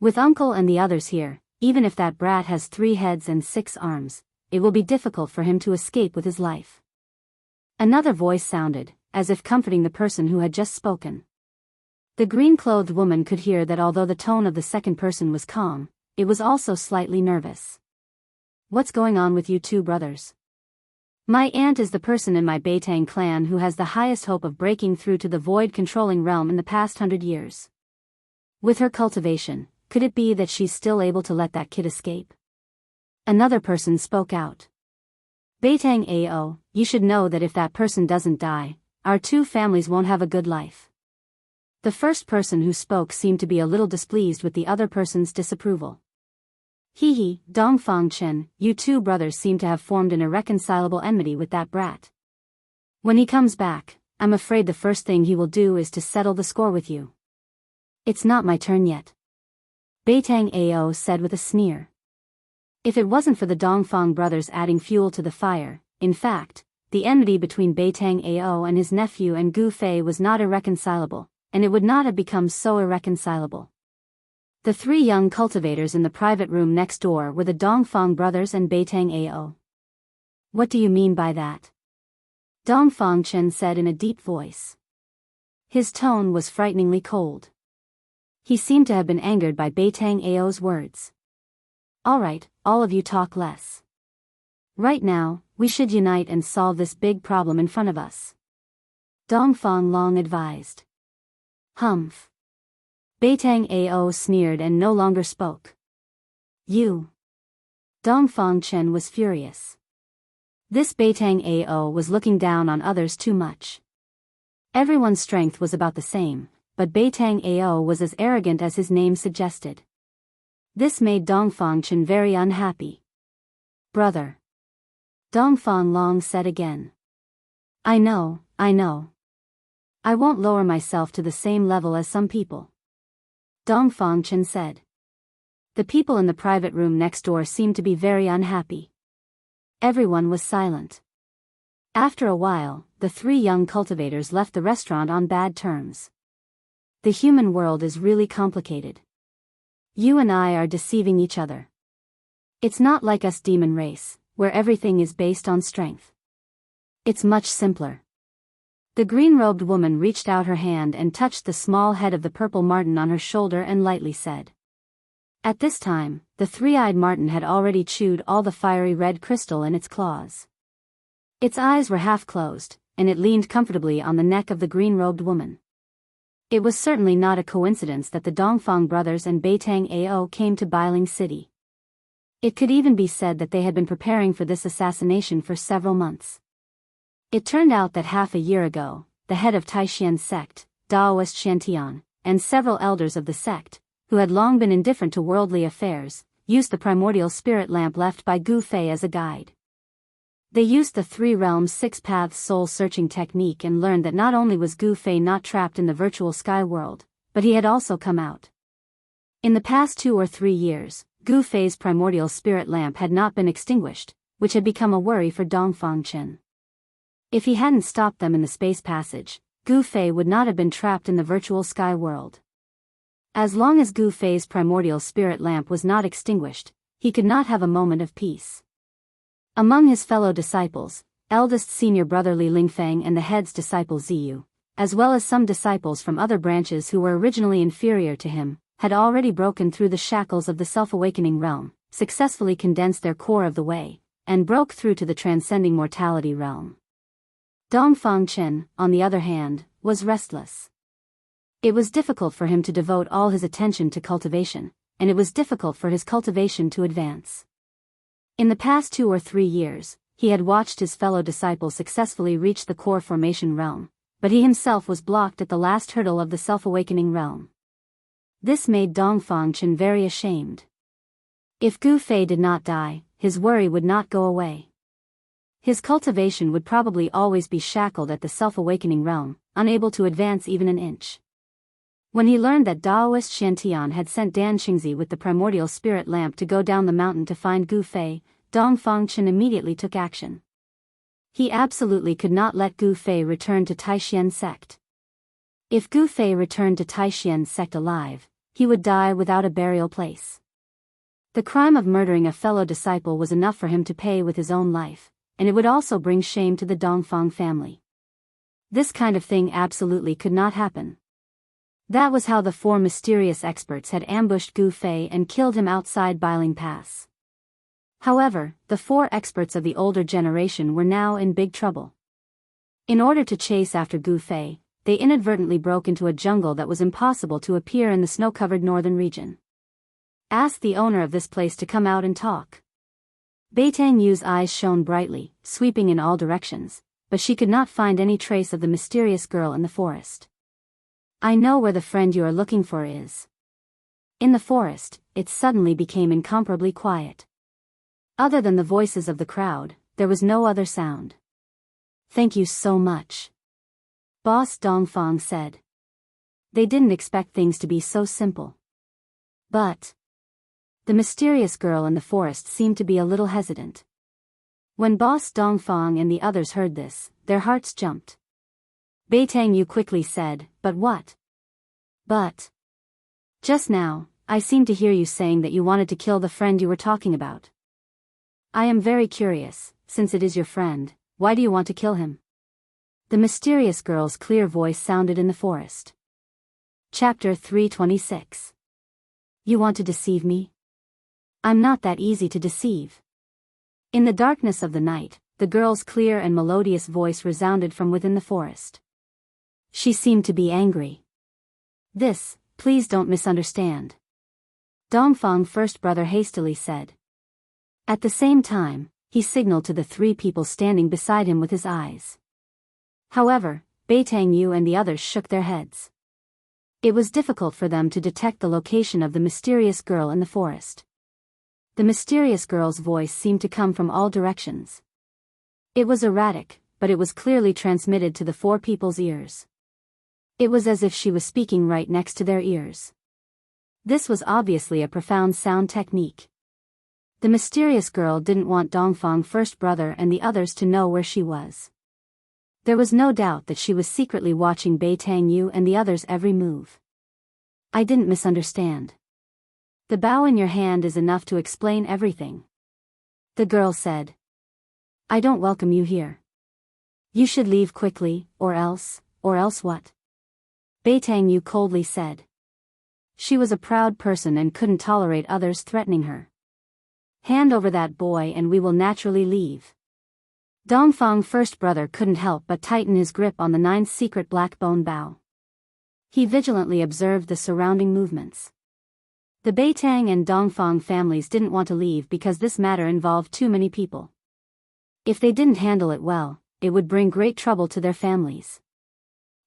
[SPEAKER 1] With Uncle and the others here, even if that brat has 3 heads and 6 arms, it will be difficult for him to escape with his life. Another voice sounded, as if comforting the person who had just spoken. The green-clothed woman could hear that although the tone of the second person was calm, it was also slightly nervous. What's going on with you two brothers? My aunt is the person in my Beitang clan who has the highest hope of breaking through to the void-controlling realm in the past 100 years. With her cultivation, could it be that she's still able to let that kid escape? Another person spoke out. Beitang Ao, you should know that if that person doesn't die, our 2 families won't have a good life. The first person who spoke seemed to be a little displeased with the other person's disapproval. Hee, Dongfang Chen, you 2 brothers seem to have formed an irreconcilable enmity with that brat. When he comes back, I'm afraid the first thing he will do is to settle the score with you. It's not my turn yet. Beitang Ao said with a sneer. If it wasn't for the Dongfang brothers adding fuel to the fire, in fact, the enmity between Beitang Ao and his nephew and Gu Fei was not irreconcilable, and it would not have become so irreconcilable. The 3 young cultivators in the private room next door were the Dongfang brothers and Beitang Ao. What do you mean by that? Dongfang Chen said in a deep voice. His tone was frighteningly cold. He seemed to have been angered by Beitang Ao's words. Alright, all of you talk less. Right now, we should unite and solve this big problem in front of us. Dongfang Long advised. Humph. Beitang Ao sneered and no longer spoke. You. Dongfang Chen was furious. This Beitang Ao was looking down on others too much. Everyone's strength was about the same, but Beitang Ao was as arrogant as his name suggested. This made Dongfang Chen very unhappy. Brother. Dongfang Long said again. I know. I won't lower myself to the same level as some people. Dongfang Chen said. The people in the private room next door seemed to be very unhappy. Everyone was silent. After a while, the 3 young cultivators left the restaurant on bad terms. The human world is really complicated. You and I are deceiving each other. It's not like us demon race, where everything is based on strength. It's much simpler. The green-robed woman reached out her hand and touched the small head of the purple marten on her shoulder and lightly said. At this time, the 3-eyed marten had already chewed all the fiery red crystal in its claws. Its eyes were half closed, and it leaned comfortably on the neck of the green-robed woman. It was certainly not a coincidence that the Dongfang brothers and Beitang Ao came to Bailing City. It could even be said that they had been preparing for this assassination for several months. It turned out that half a year ago, the head of Taishan sect, Daoist Shantian, and several elders of the sect, who had long been indifferent to worldly affairs, used the primordial spirit lamp left by Gu Fei as a guide. They used the three realms six paths soul-searching technique and learned that not only was Gu Fei not trapped in the virtual sky world, but he had also come out. In the past 2 or 3 years, Gu Fei's primordial spirit lamp had not been extinguished, which had become a worry for Dongfang Chen. If he hadn't stopped them in the space passage, Gu Fei would not have been trapped in the virtual sky world. As long as Gu Fei's primordial spirit lamp was not extinguished, he could not have a moment of peace. Among his fellow disciples, eldest senior brother Li Lingfeng and the head's disciple Ziyu, as well as some disciples from other branches who were originally inferior to him, had already broken through the shackles of the self-awakening realm, successfully condensed their core of the way, and broke through to the transcending mortality realm. Dongfang Chen, on the other hand, was restless. It was difficult for him to devote all his attention to cultivation, and it was difficult for his cultivation to advance. In the past 2 or 3 years, he had watched his fellow disciples successfully reach the core formation realm, but he himself was blocked at the last hurdle of the self-awakening realm. This made Dongfang Chen very ashamed. If Gu Fei did not die, his worry would not go away. His cultivation would probably always be shackled at the self-awakening realm, unable to advance even an inch. When he learned that Daoist Shantian had sent Dan Qingzi with the primordial spirit lamp to go down the mountain to find Gu Fei, Dongfang Chen immediately took action. He absolutely could not let Gu Fei return to Taishan sect. If Gu Fei returned to Taishan sect alive, he would die without a burial place. The crime of murdering a fellow disciple was enough for him to pay with his own life, and it would also bring shame to the Dongfang family. This kind of thing absolutely could not happen. That was how the 4 mysterious experts had ambushed Gu Fei and killed him outside Bailing Pass. However, the 4 experts of the older generation were now in big trouble. In order to chase after Gu Fei, they inadvertently broke into a jungle that was impossible to appear in the snow-covered northern region. Ask the owner of this place to come out and talk. Beitang Yu's eyes shone brightly, sweeping in all directions, but she could not find any trace of the mysterious girl in the forest. I know where the friend you are looking for is. In the forest, it suddenly became incomparably quiet. Other than the voices of the crowd, there was no other sound. Thank you so much, Boss Dongfang said. They didn't expect things to be so simple. But the mysterious girl in the forest seemed to be a little hesitant. When Boss Dongfang and the others heard this, their hearts jumped. Beitang Yu quickly said, But what? But just now, I seemed to hear you saying that you wanted to kill the friend you were talking about. I am very curious, since it is your friend, why do you want to kill him? The mysterious girl's clear voice sounded in the forest. Chapter 326. You want to deceive me? I'm not that easy to deceive. In the darkness of the night, the girl's clear and melodious voice resounded from within the forest. She seemed to be angry. This, please don't misunderstand, Dongfang first brother hastily said. At the same time, he signaled to the 3 people standing beside him with his eyes. However, Beitang Yu and the others shook their heads. It was difficult for them to detect the location of the mysterious girl in the forest. The mysterious girl's voice seemed to come from all directions. It was erratic, but it was clearly transmitted to the 4 people's ears. It was as if she was speaking right next to their ears. This was obviously a profound sound technique. The mysterious girl didn't want Dongfang first brother and the others to know where she was. There was no doubt that she was secretly watching Beitang Yu and the others' every move. I didn't misunderstand. The bow in your hand is enough to explain everything, the girl said. I don't welcome you here. You should leave quickly, or else what? Beitang Yu coldly said. She was a proud person and couldn't tolerate others threatening her. Hand over that boy and we will naturally leave. Dongfang's first brother couldn't help but tighten his grip on the ninth secret black bone bow. He vigilantly observed the surrounding movements. The Beitang and Dongfang families didn't want to leave because this matter involved too many people. If they didn't handle it well, it would bring great trouble to their families.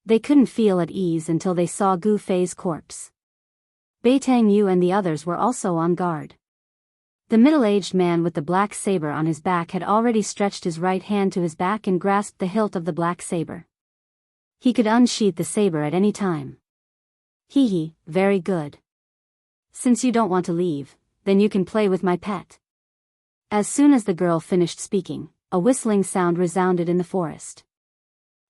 [SPEAKER 1] They couldn't feel at ease until they saw Gu Fei's corpse. Beitang Yu and the others were also on guard. The middle-aged man with the black saber on his back had already stretched his right hand to his back and grasped the hilt of the black saber. He could unsheath the saber at any time. Hee, very good. Since you don't want to leave, then you can play with my pet. As soon as the girl finished speaking, a whistling sound resounded in the forest.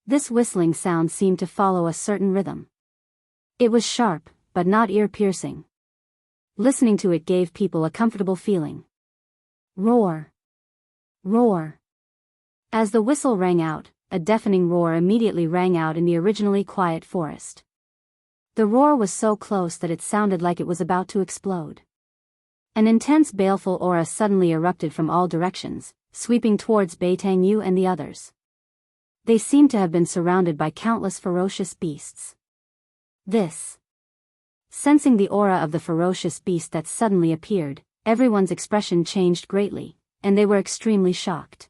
[SPEAKER 1] This whistling sound seemed to follow a certain rhythm. It was sharp, but not ear-piercing. Listening to it gave people a comfortable feeling. Roar! Roar! As the whistle rang out, a deafening roar immediately rang out in the originally quiet forest. The roar was so close that it sounded like it was about to explode. An intense baleful aura suddenly erupted from all directions, sweeping towards Beitang Yu and the others. They seemed to have been surrounded by countless ferocious beasts. Sensing the aura of the ferocious beast that suddenly appeared, everyone's expression changed greatly, and they were extremely shocked.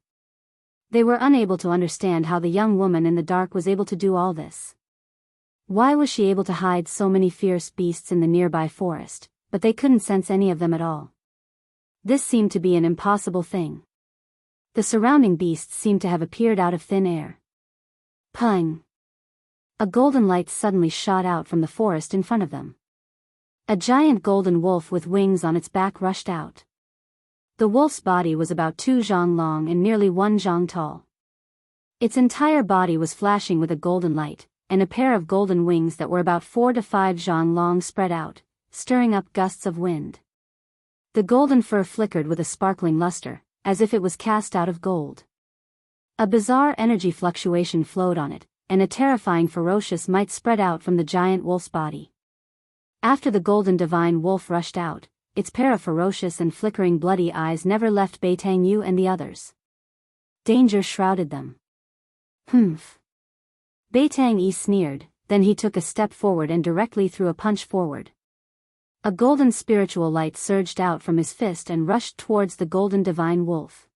[SPEAKER 1] They were unable to understand how the young woman in the dark was able to do all this. Why was she able to hide so many fierce beasts in the nearby forest, but they couldn't sense any of them at all? This seemed to be an impossible thing. The surrounding beasts seemed to have appeared out of thin air. Pung! A golden light suddenly shot out from the forest in front of them. A giant golden wolf with wings on its back rushed out. The wolf's body was about 2 zhang long and nearly 1 zhang tall. Its entire body was flashing with a golden light, and a pair of golden wings that were about 4 to 5 zhang long spread out, stirring up gusts of wind. The golden fur flickered with a sparkling luster, as if it was cast out of gold. A bizarre energy fluctuation flowed on it, and a terrifying ferocious might spread out from the giant wolf's body. After the golden divine wolf rushed out, its pair of ferocious and flickering bloody eyes never left Beitang Yu and the others. Danger shrouded them. Humph. Beitang Yi sneered, then he took a step forward and directly threw a punch forward. A golden spiritual light surged out from his fist and rushed towards the golden divine wolf.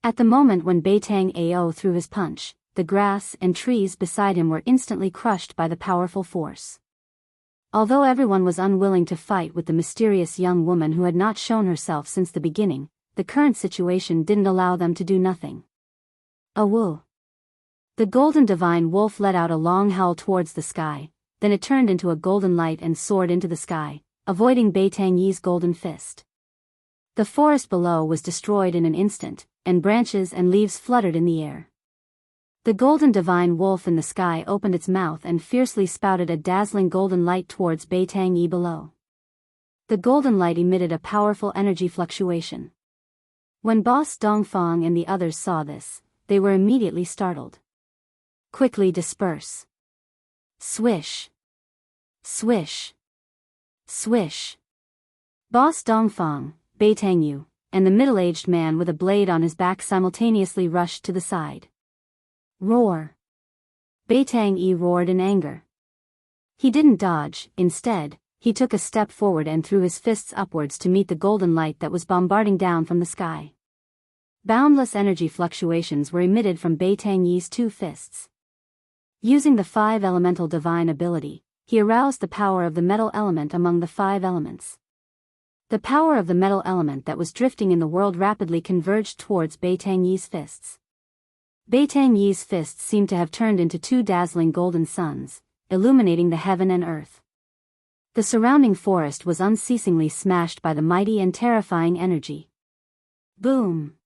[SPEAKER 1] At the moment when Beitang Ao threw his punch, the grass and trees beside him were instantly crushed by the powerful force. Although everyone was unwilling to fight with the mysterious young woman who had not shown herself since the beginning, the current situation didn't allow them to do nothing. Awoo! The golden divine wolf let out a long howl towards the sky, then it turned into a golden light and soared into the sky, avoiding Beitang Yi's golden fist. The forest below was destroyed in an instant, and branches and leaves fluttered in the air. The golden divine wolf in the sky opened its mouth and fiercely spouted a dazzling golden light towards Beitang Yi below. The golden light emitted a powerful energy fluctuation. When Boss Dongfang and the others saw this, they were immediately startled. Quickly disperse. Swish. Swish. Swish. Boss Dongfang, Beitang Yu, and the middle-aged man with a blade on his back simultaneously rushed to the side. Roar. Beitang Yi roared in anger. He didn't dodge, instead, he took a step forward and threw his fists upwards to meet the golden light that was bombarding down from the sky. Boundless energy fluctuations were emitted from Beitang Yi's 2 fists. Using the 5 elemental divine ability, he aroused the power of the metal element among the 5 elements. The power of the metal element that was drifting in the world rapidly converged towards Beitang Yi's fists. Beitang Yi's fists seemed to have turned into 2 dazzling golden suns, illuminating the heaven and earth. The surrounding forest was unceasingly smashed by the mighty and terrifying energy. Boom!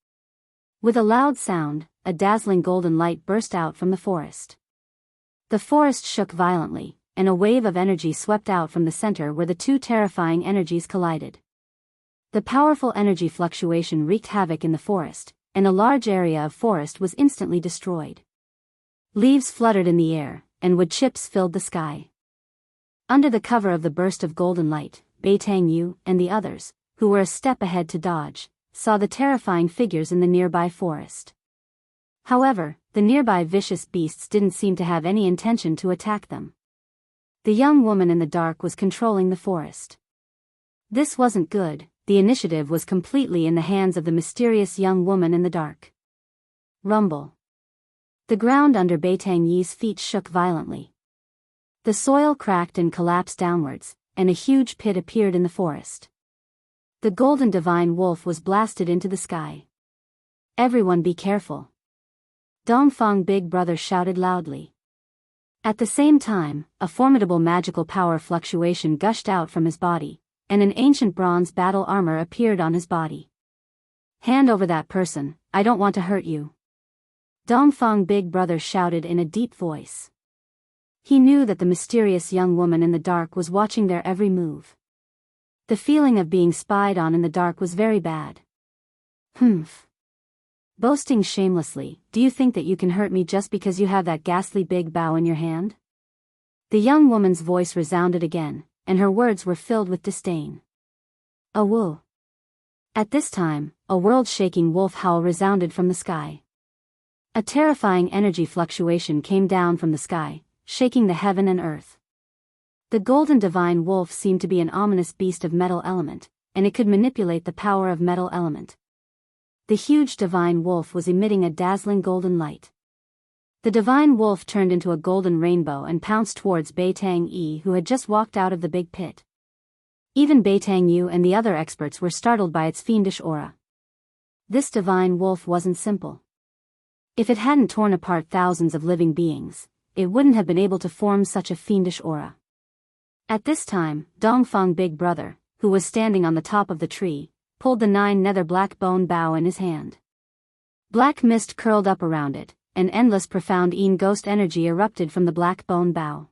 [SPEAKER 1] With a loud sound, a dazzling golden light burst out from the forest. The forest shook violently, and a wave of energy swept out from the center where the 2 terrifying energies collided. The powerful energy fluctuation wreaked havoc in the forest, and a large area of forest was instantly destroyed. Leaves fluttered in the air, and wood chips filled the sky. Under the cover of the burst of golden light, Beitang Yu and the others, who were a step ahead to dodge, saw the terrifying figures in the nearby forest. However, the nearby vicious beasts didn't seem to have any intention to attack them. The young woman in the dark was controlling the forest. This wasn't good. The initiative was completely in the hands of the mysterious young woman in the dark. Rumble. The ground under Beitang Yi's feet shook violently. The soil cracked and collapsed downwards, and a huge pit appeared in the forest. The golden divine wolf was blasted into the sky. Everyone be careful. Dongfang Big Brother shouted loudly. At the same time, a formidable magical power fluctuation gushed out from his body, and an ancient bronze battle armor appeared on his body. Hand over that person, I don't want to hurt you. Dongfang Big Brother shouted in a deep voice. He knew that the mysterious young woman in the dark was watching their every move. The feeling of being spied on in the dark was very bad. Humph. Boasting shamelessly, do you think that you can hurt me just because you have that ghastly big bow in your hand? The young woman's voice resounded again, and her words were filled with disdain. Awoo. At this time, a world-shaking wolf howl resounded from the sky. A terrifying energy fluctuation came down from the sky, shaking the heaven and earth. The golden divine wolf seemed to be an ominous beast of metal element, and it could manipulate the power of metal element. The huge divine wolf was emitting a dazzling golden light. The divine wolf turned into a golden rainbow and pounced towards Beitang Yi, who had just walked out of the big pit. Even Beitang Yu and the other experts were startled by its fiendish aura. This divine wolf wasn't simple. If it hadn't torn apart thousands of living beings, it wouldn't have been able to form such a fiendish aura. At this time, Dongfang Big Brother, who was standing on the top of the tree, pulled the 9 nether black bone bow in his hand. Black mist curled up around it, and endless profound ghost energy erupted from the black bone bow.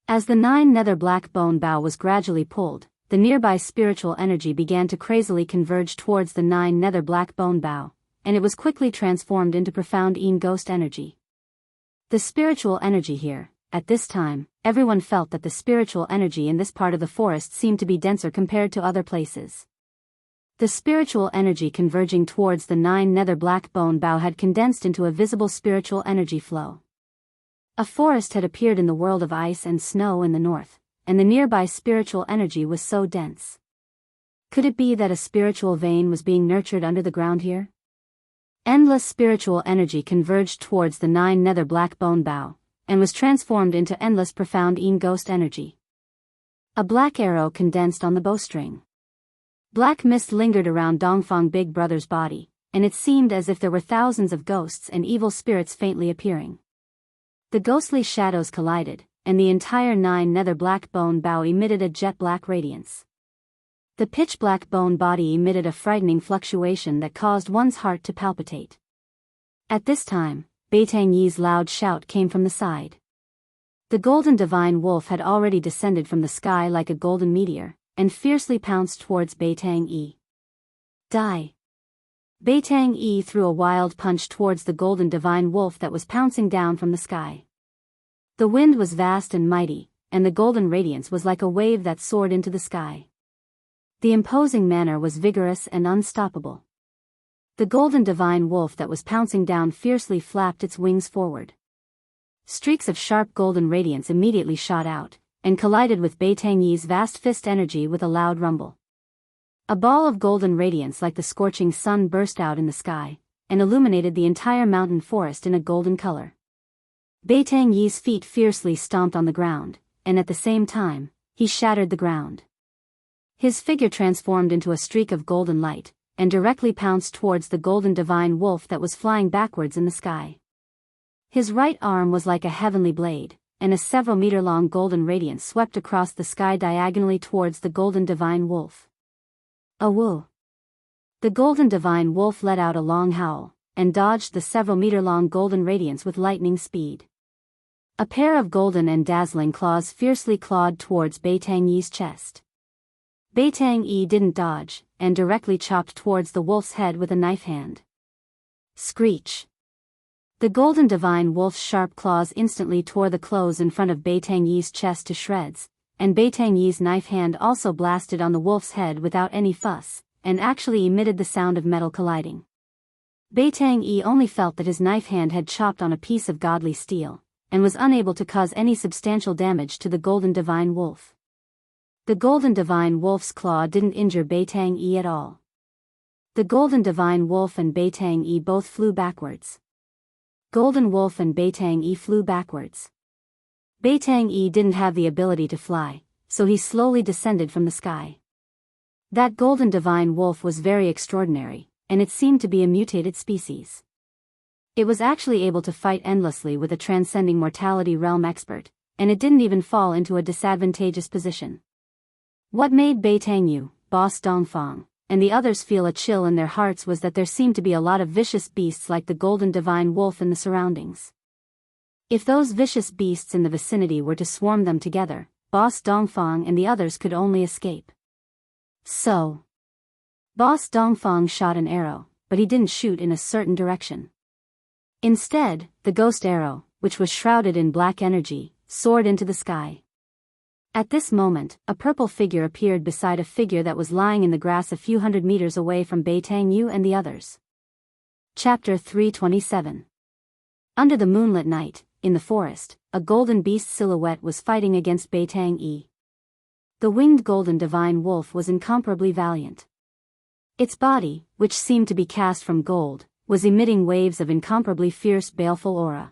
[SPEAKER 1] As the 9 nether black bone bow was gradually pulled, the nearby spiritual energy began to crazily converge towards the 9 nether black bone bow, and it was quickly transformed into profound ghost energy. The spiritual energy here, at this time, everyone felt that the spiritual energy in this part of the forest seemed to be denser compared to other places. The spiritual energy converging towards the 9 nether black bone bow had condensed into a visible spiritual energy flow. A forest had appeared in the world of ice and snow in the north, and the nearby spiritual energy was so dense. Could it be that a spiritual vein was being nurtured under the ground here? Endless spiritual energy converged towards the 9 nether black bone bow, and was transformed into endless profound ghost energy. A black arrow condensed on the bowstring. Black mist lingered around Dongfang Big Brother's body, and it seemed as if there were thousands of ghosts and evil spirits faintly appearing. The ghostly shadows collided, and the entire 9 nether black bone bow emitted a jet-black radiance. The pitch-black bone body emitted a frightening fluctuation that caused one's heart to palpitate. At this time, Beitang Yi's loud shout came from the side. The golden divine wolf had already descended from the sky like a golden meteor, and fiercely pounced towards Beitang Yi. Die! Beitang Yi threw a wild punch towards the golden divine wolf that was pouncing down from the sky. The wind was vast and mighty, and the golden radiance was like a wave that soared into the sky. The imposing manner was vigorous and unstoppable. The golden divine wolf that was pouncing down fiercely flapped its wings forward. Streaks of sharp golden radiance immediately shot out, and collided with Beitang Yi's vast fist energy with a loud rumble. A ball of golden radiance like the scorching sun burst out in the sky, and illuminated the entire mountain forest in a golden color. Beitang Yi's feet fiercely stomped on the ground, and at the same time, he shattered the ground. His figure transformed into a streak of golden light, and directly pounced towards the golden divine wolf that was flying backwards in the sky. His right arm was like a heavenly blade, and a several-meter-long golden radiance swept across the sky diagonally towards the golden divine wolf. Awoo! The golden divine wolf let out a long howl, and dodged the several-meter-long golden radiance with lightning speed. A pair of golden and dazzling claws fiercely clawed towards Beitang Yi's chest. Beitang Yi didn't dodge, and directly chopped towards the wolf's head with a knife hand. Screech! The golden divine wolf's sharp claws instantly tore the clothes in front of Beitang Yi's chest to shreds, and Beitang Yi's knife hand also blasted on the wolf's head without any fuss, and actually emitted the sound of metal colliding. Beitang Yi only felt that his knife hand had chopped on a piece of godly steel, and was unable to cause any substantial damage to the Golden Divine Wolf. The Golden Divine Wolf's claw didn't injure Beitang Yi at all. The Golden Divine Wolf and Beitang Yi both flew backwards. Golden Wolf and Beitang Yi flew backwards. Beitang Yi didn't have the ability to fly, so he slowly descended from the sky. That Golden Divine Wolf was very extraordinary, and it seemed to be a mutated species. It was actually able to fight endlessly with a transcending mortality realm expert, and it didn't even fall into a disadvantageous position. What made Beitang Yu, Boss Dongfang, and the others feel a chill in their hearts was that there seemed to be a lot of vicious beasts like the Golden Divine Wolf in the surroundings. If those vicious beasts in the vicinity were to swarm them together, Boss Dongfang and the others could only escape. So, Boss Dongfang shot an arrow, but he didn't shoot in a certain direction. Instead, the ghost arrow, which was shrouded in black energy, soared into the sky. At this moment, a purple figure appeared beside a figure that was lying in the grass a few hundred meters away from Beitang Yu and the others. Chapter 327. Under the moonlit night, in the forest, a golden beast silhouette was fighting against Beitang Yi. The winged Golden Divine Wolf was incomparably valiant. Its body, which seemed to be cast from gold, was emitting waves of incomparably fierce baleful aura.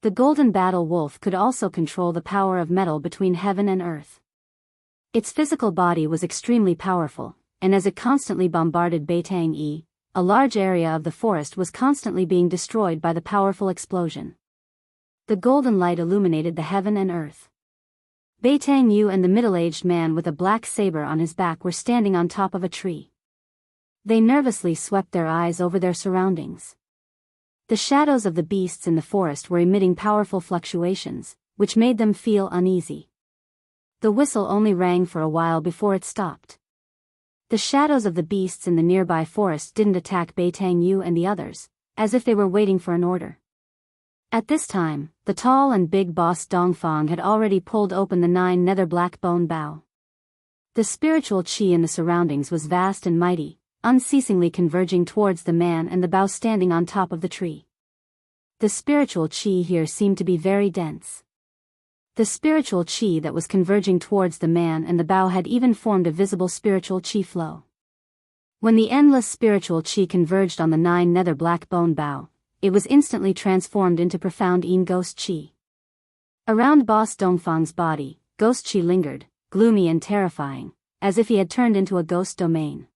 [SPEAKER 1] The Golden Battle Wolf could also control the power of metal between heaven and earth. Its physical body was extremely powerful, and as it constantly bombarded Beitang Yi, a large area of the forest was constantly being destroyed by the powerful explosion. The golden light illuminated the heaven and earth. Beitang Yu and the middle-aged man with a black saber on his back were standing on top of a tree. They nervously swept their eyes over their surroundings. The shadows of the beasts in the forest were emitting powerful fluctuations, which made them feel uneasy. The whistle only rang for a while before it stopped. The shadows of the beasts in the nearby forest didn't attack Beitang Yu and the others, as if they were waiting for an order. At this time, the tall and big boss Dongfang had already pulled open the 9 nether black bone bow. The spiritual chi in the surroundings was vast and mighty, unceasingly converging towards the man and the bow standing on top of the tree. The spiritual chi here seemed to be very dense. The spiritual chi that was converging towards the man and the bow had even formed a visible spiritual chi flow. When the endless spiritual chi converged on the 9 nether black bone bow, it was instantly transformed into profound Yin ghost chi. Around Boss Dongfang's body, ghost chi lingered, gloomy and terrifying, as if he had turned into a ghost domain.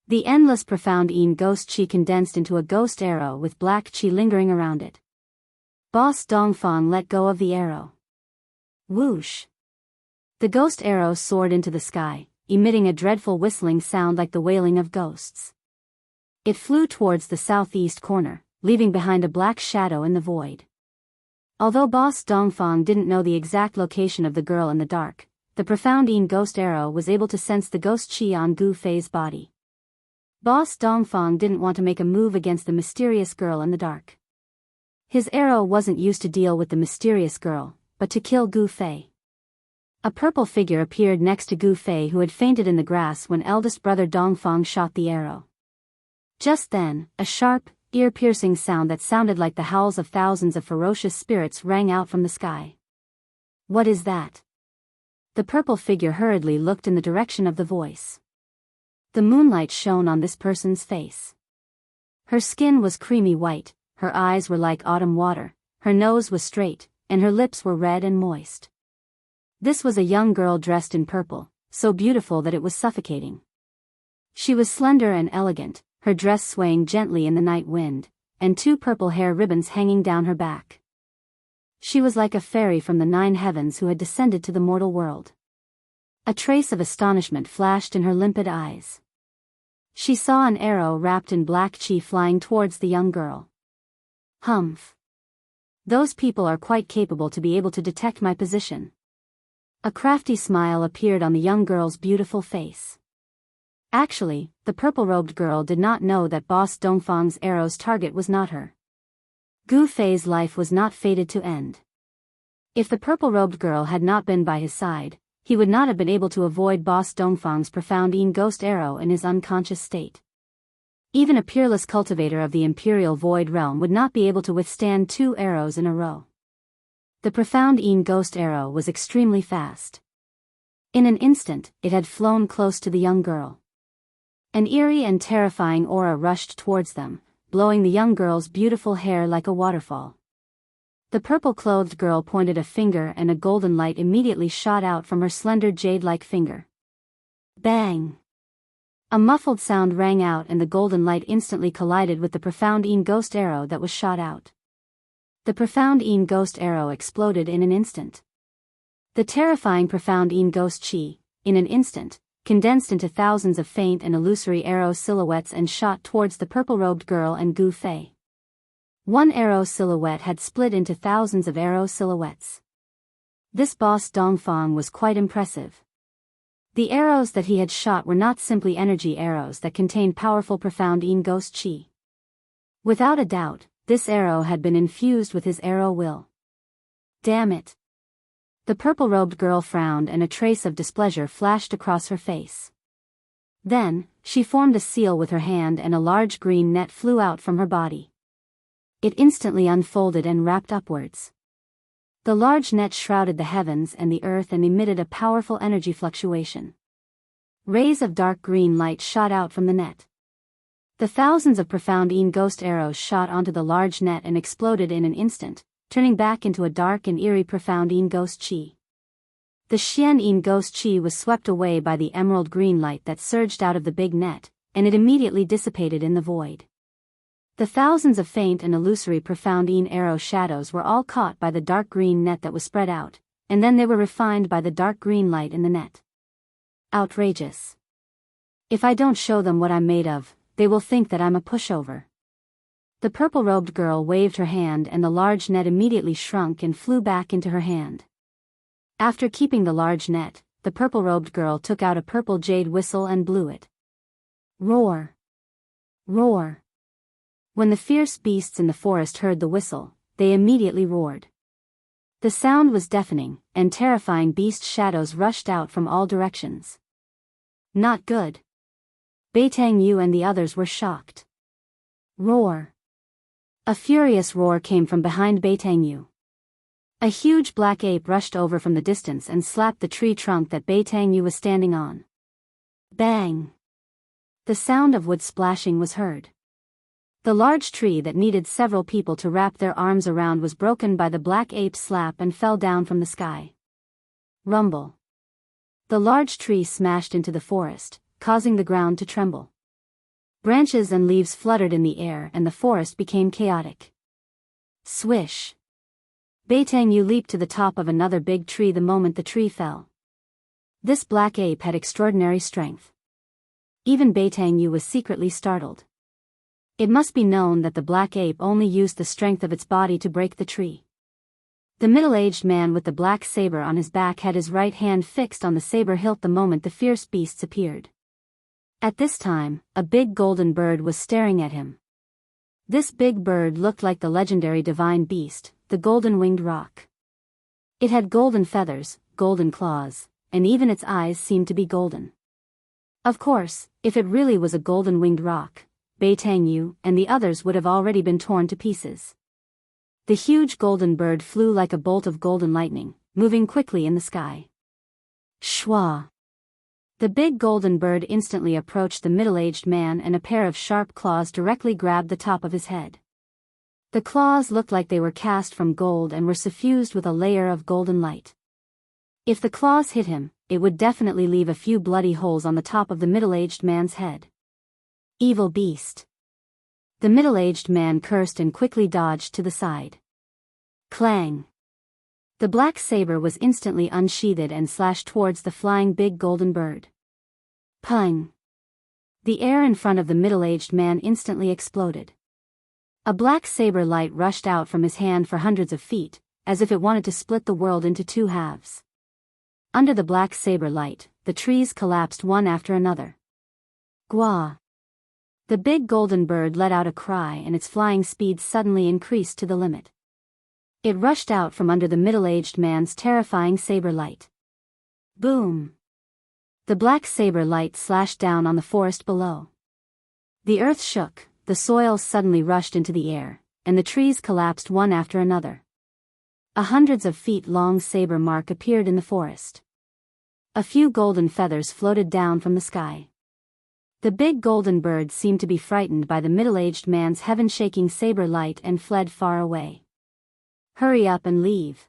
[SPEAKER 1] The endless profound Yin ghost chi condensed into a ghost arrow with black chi lingering around it. Boss Dongfang let go of the arrow. Whoosh! The ghost arrow soared into the sky, emitting a dreadful whistling sound like the wailing of ghosts. It flew towards the southeast corner, leaving behind a black shadow in the void. Although Boss Dongfang didn't know the exact location of the girl in the dark, the profound Yin ghost arrow was able to sense the ghost chi on Gu Fei's body. Boss Dongfang didn't want to make a move against the mysterious girl in the dark. His arrow wasn't used to deal with the mysterious girl, but to kill Gu Fei. A purple figure appeared next to Gu Fei, who had fainted in the grass when eldest brother Dongfang shot the arrow. Just then, a sharp, ear-piercing sound that sounded like the howls of thousands of ferocious spirits rang out from the sky. What is that? The purple figure hurriedly looked in the direction of the voice. The moonlight shone on this person's face. Her skin was creamy white, her eyes were like autumn water, her nose was straight, and her lips were red and moist. This was a young girl dressed in purple, so beautiful that it was suffocating. She was slender and elegant, her dress swaying gently in the night wind, and 2 purple hair ribbons hanging down her back. She was like a fairy from the 9 heavens who had descended to the mortal world. A trace of astonishment flashed in her limpid eyes. She saw an arrow wrapped in black chi flying towards the young girl. Humph. Those people are quite capable to be able to detect my position. A crafty smile appeared on the young girl's beautiful face. Actually, the purple-robed girl did not know that Boss Dongfang's arrow's target was not her. Gu Fei's life was not fated to end. If the purple-robed girl had not been by his side, he would not have been able to avoid Boss Dongfang's profound Yin ghost arrow in his unconscious state. Even a peerless cultivator of the Imperial Void Realm would not be able to withstand 2 arrows in a row. The profound ghost arrow was extremely fast. In an instant, it had flown close to the young girl. An eerie and terrifying aura rushed towards them, blowing the young girl's beautiful hair like a waterfall. The purple-clothed girl pointed a finger and a golden light immediately shot out from her slender jade-like finger. Bang! A muffled sound rang out and the golden light instantly collided with the profound ghost arrow that was shot out. The profound ghost arrow exploded in an instant. The terrifying profound ghost chi, in an instant, condensed into thousands of faint and illusory arrow silhouettes and shot towards the purple-robed girl and Gu Fei. One arrow silhouette had split into thousands of arrow silhouettes. This boss Dongfang was quite impressive. The arrows that he had shot were not simply energy arrows that contained powerful profound ghost chi. Without a doubt, this arrow had been infused with his arrow will. Damn it! The purple-robed girl frowned and a trace of displeasure flashed across her face. Then, she formed a seal with her hand and a large green net flew out from her body. It instantly unfolded and wrapped upwards. The large net shrouded the heavens and the earth and emitted a powerful energy fluctuation. Rays of dark green light shot out from the net. The thousands of profound ghost arrows shot onto the large net and exploded in an instant, turning back into a dark and eerie profound ghost chi. The Xian ghost chi was swept away by the emerald green light that surged out of the big net, and it immediately dissipated in the void. The thousands of faint and illusory profound arrow shadows were all caught by the dark green net that was spread out, and then they were refined by the dark green light in the net. Outrageous. If I don't show them what I'm made of, they will think that I'm a pushover. The purple-robed girl waved her hand and the large net immediately shrunk and flew back into her hand. After keeping the large net, the purple-robed girl took out a purple jade whistle and blew it. Roar! Roar! When the fierce beasts in the forest heard the whistle, they immediately roared. The sound was deafening, and terrifying beast shadows rushed out from all directions. Not good. Beitang Yu and the others were shocked. Roar! A furious roar came from behind Beitang Yu. A huge black ape rushed over from the distance and slapped the tree trunk that Beitang Yu was standing on. Bang! The sound of wood splashing was heard. The large tree that needed several people to wrap their arms around was broken by the black ape's slap and fell down from the sky. Rumble. The large tree smashed into the forest, causing the ground to tremble. Branches and leaves fluttered in the air and the forest became chaotic. Swish. Beitang Yu leaped to the top of another big tree the moment the tree fell. This black ape had extraordinary strength. Even Beitang Yu was secretly startled. It must be known that the black ape only used the strength of its body to break the tree. The middle-aged man with the black saber on his back had his right hand fixed on the saber hilt the moment the fierce beasts appeared. At this time, a big golden bird was staring at him. This big bird looked like the legendary divine beast, the golden-winged roc. It had golden feathers, golden claws, and even its eyes seemed to be golden. Of course, if it really was a golden-winged roc, Beitang Yu and the others would have already been torn to pieces. The huge golden bird flew like a bolt of golden lightning, moving quickly in the sky. Shwa! The big golden bird instantly approached the middle-aged man and a pair of sharp claws directly grabbed the top of his head. The claws looked like they were cast from gold and were suffused with a layer of golden light. If the claws hit him, it would definitely leave a few bloody holes on the top of the middle-aged man's head. Evil beast! The middle-aged man cursed and quickly dodged to the side. Clang! The black saber was instantly unsheathed and slashed towards the flying big golden bird. Pung! The air in front of the middle-aged man instantly exploded. A black saber light rushed out from his hand for hundreds of feet, as if it wanted to split the world into two halves. Under the black saber light, the trees collapsed one after another. Gwa! The big golden bird let out a cry and its flying speed suddenly increased to the limit. It rushed out from under the middle-aged man's terrifying saber light. Boom! The black saber light slashed down on the forest below. The earth shook, the soil suddenly rushed into the air, and the trees collapsed one after another. A hundreds of feet long saber mark appeared in the forest. A few golden feathers floated down from the sky. The big golden bird seemed to be frightened by the middle-aged man's heaven-shaking saber light and fled far away. Hurry up and leave.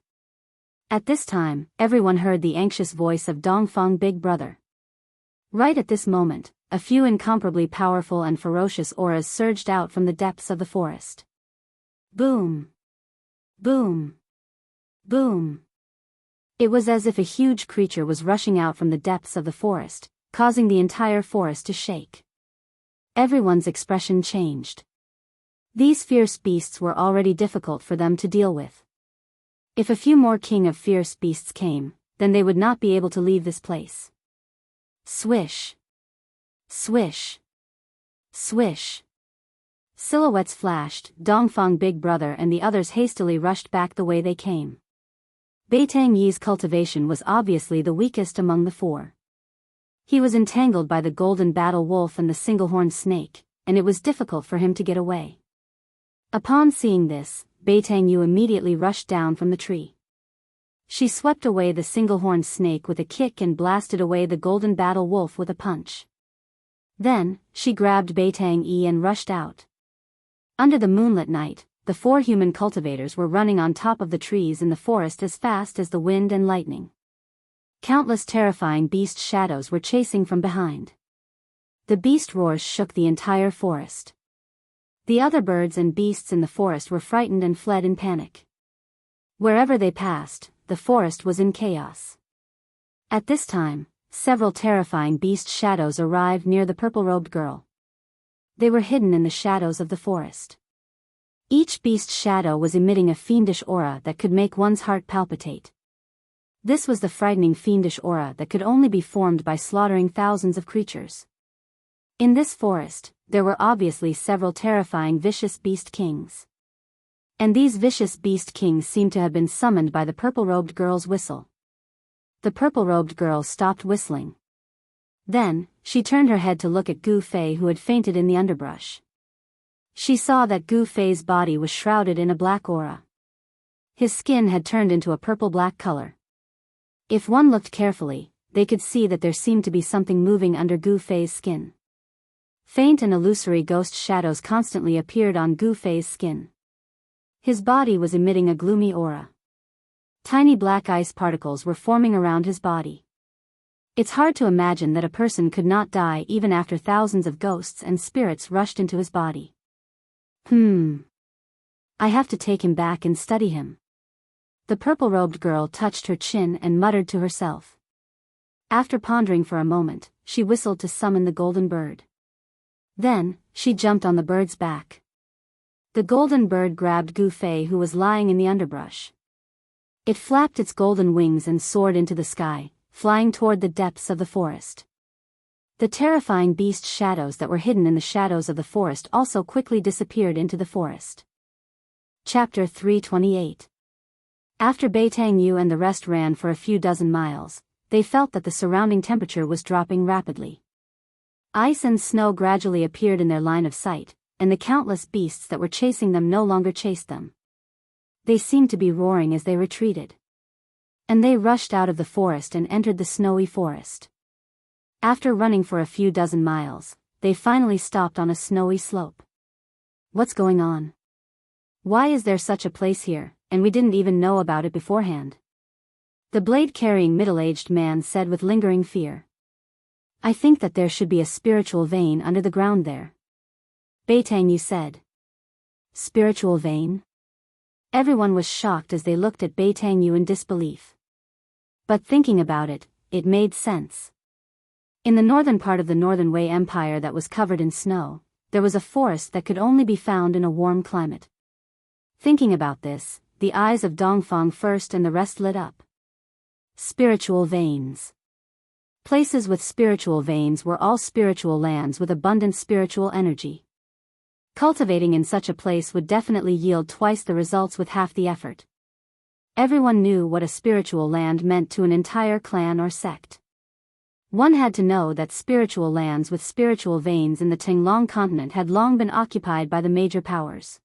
[SPEAKER 1] At this time, everyone heard the anxious voice of Dongfang Big Brother. Right at this moment, a few incomparably powerful and ferocious auras surged out from the depths of the forest. Boom! Boom! Boom! It was as if a huge creature was rushing out from the depths of the forest, causing the entire forest to shake. Everyone's expression changed. These fierce beasts were already difficult for them to deal with. If a few more king of fierce beasts came, then they would not be able to leave this place. Swish! Swish! Swish! Silhouettes flashed, Dongfang Big Brother and the others hastily rushed back the way they came. Beitang Yi's cultivation was obviously the weakest among the four. He was entangled by the golden battle wolf and the single-horned snake, and it was difficult for him to get away. Upon seeing this, Beitang Yi immediately rushed down from the tree. She swept away the single-horned snake with a kick and blasted away the golden battle wolf with a punch. Then, she grabbed Beitang Yi and rushed out. Under the moonlit night, the four human cultivators were running on top of the trees in the forest as fast as the wind and lightning. Countless terrifying beast shadows were chasing from behind. The beast roars shook the entire forest. The other birds and beasts in the forest were frightened and fled in panic. Wherever they passed, the forest was in chaos. At this time, several terrifying beast shadows arrived near the purple-robed girl. They were hidden in the shadows of the forest. Each beast shadow was emitting a fiendish aura that could make one's heart palpitate. This was the frightening fiendish aura that could only be formed by slaughtering thousands of creatures. In this forest, there were obviously several terrifying vicious beast kings. And these vicious beast kings seemed to have been summoned by the purple-robed girl's whistle. The purple-robed girl stopped whistling. Then, she turned her head to look at Gu Fei, who had fainted in the underbrush. She saw that Gu Fei's body was shrouded in a black aura. His skin had turned into a purple-black color. If one looked carefully, they could see that there seemed to be something moving under Gu Fei's skin. Faint and illusory ghost shadows constantly appeared on Gu Fei's skin. His body was emitting a gloomy aura. Tiny black ice particles were forming around his body. It's hard to imagine that a person could not die even after thousands of ghosts and spirits rushed into his body. I have to take him back and study him. The purple-robed girl touched her chin and muttered to herself. After pondering for a moment, she whistled to summon the golden bird. Then, she jumped on the bird's back. The golden bird grabbed Gu Fei, who was lying in the underbrush. It flapped its golden wings and soared into the sky, flying toward the depths of the forest. The terrifying beast shadows that were hidden in the shadows of the forest also quickly disappeared into the forest. Chapter 328. After Beitang Yi and the rest ran for a few dozen miles, they felt that the surrounding temperature was dropping rapidly. Ice and snow gradually appeared in their line of sight, and the countless beasts that were chasing them no longer chased them. They seemed to be roaring as they retreated. And they rushed out of the forest and entered the snowy forest. After running for a few dozen miles, they finally stopped on a snowy slope. What's going on? Why is there such a place here, and we didn't even know about it beforehand? The blade-carrying middle-aged man said with lingering fear. I think that there should be a spiritual vein under the ground there. Beitang Yi said. Spiritual vein? Everyone was shocked as they looked at Beitang Yi in disbelief. But thinking about it, it made sense. In the northern part of the Northern Wei Empire that was covered in snow, there was a forest that could only be found in a warm climate. Thinking about this, the eyes of Dongfang first and the rest lit up. Spiritual veins. Places with spiritual veins were all spiritual lands with abundant spiritual energy. Cultivating in such a place would definitely yield twice the results with half the effort. Everyone knew what a spiritual land meant to an entire clan or sect. One had to know that spiritual lands with spiritual veins in the Tinglong continent had long been occupied by the major powers.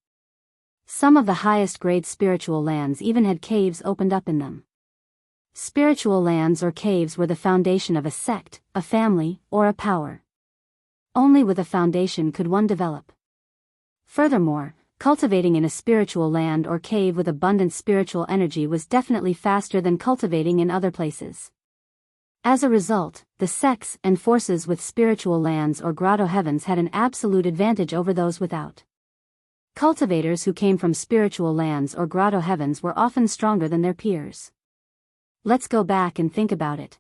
[SPEAKER 1] Some of the highest-grade spiritual lands even had caves opened up in them. Spiritual lands or caves were the foundation of a sect, a family, or a power. Only with a foundation could one develop. Furthermore, cultivating in a spiritual land or cave with abundant spiritual energy was definitely faster than cultivating in other places. As a result, the sects and forces with spiritual lands or grotto heavens had an absolute advantage over those without. Cultivators who came from spiritual lands or grotto heavens were often stronger than their peers. Let's go back and think about it.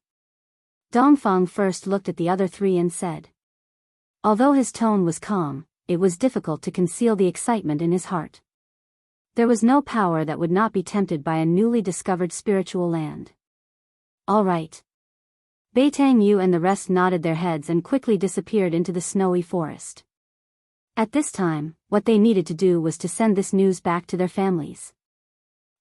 [SPEAKER 1] Dongfang first looked at the other three and said. Although his tone was calm, it was difficult to conceal the excitement in his heart. There was no power that would not be tempted by a newly discovered spiritual land. All right. Beitang Yu and the rest nodded their heads and quickly disappeared into the snowy forest. At this time, what they needed to do was to send this news back to their families.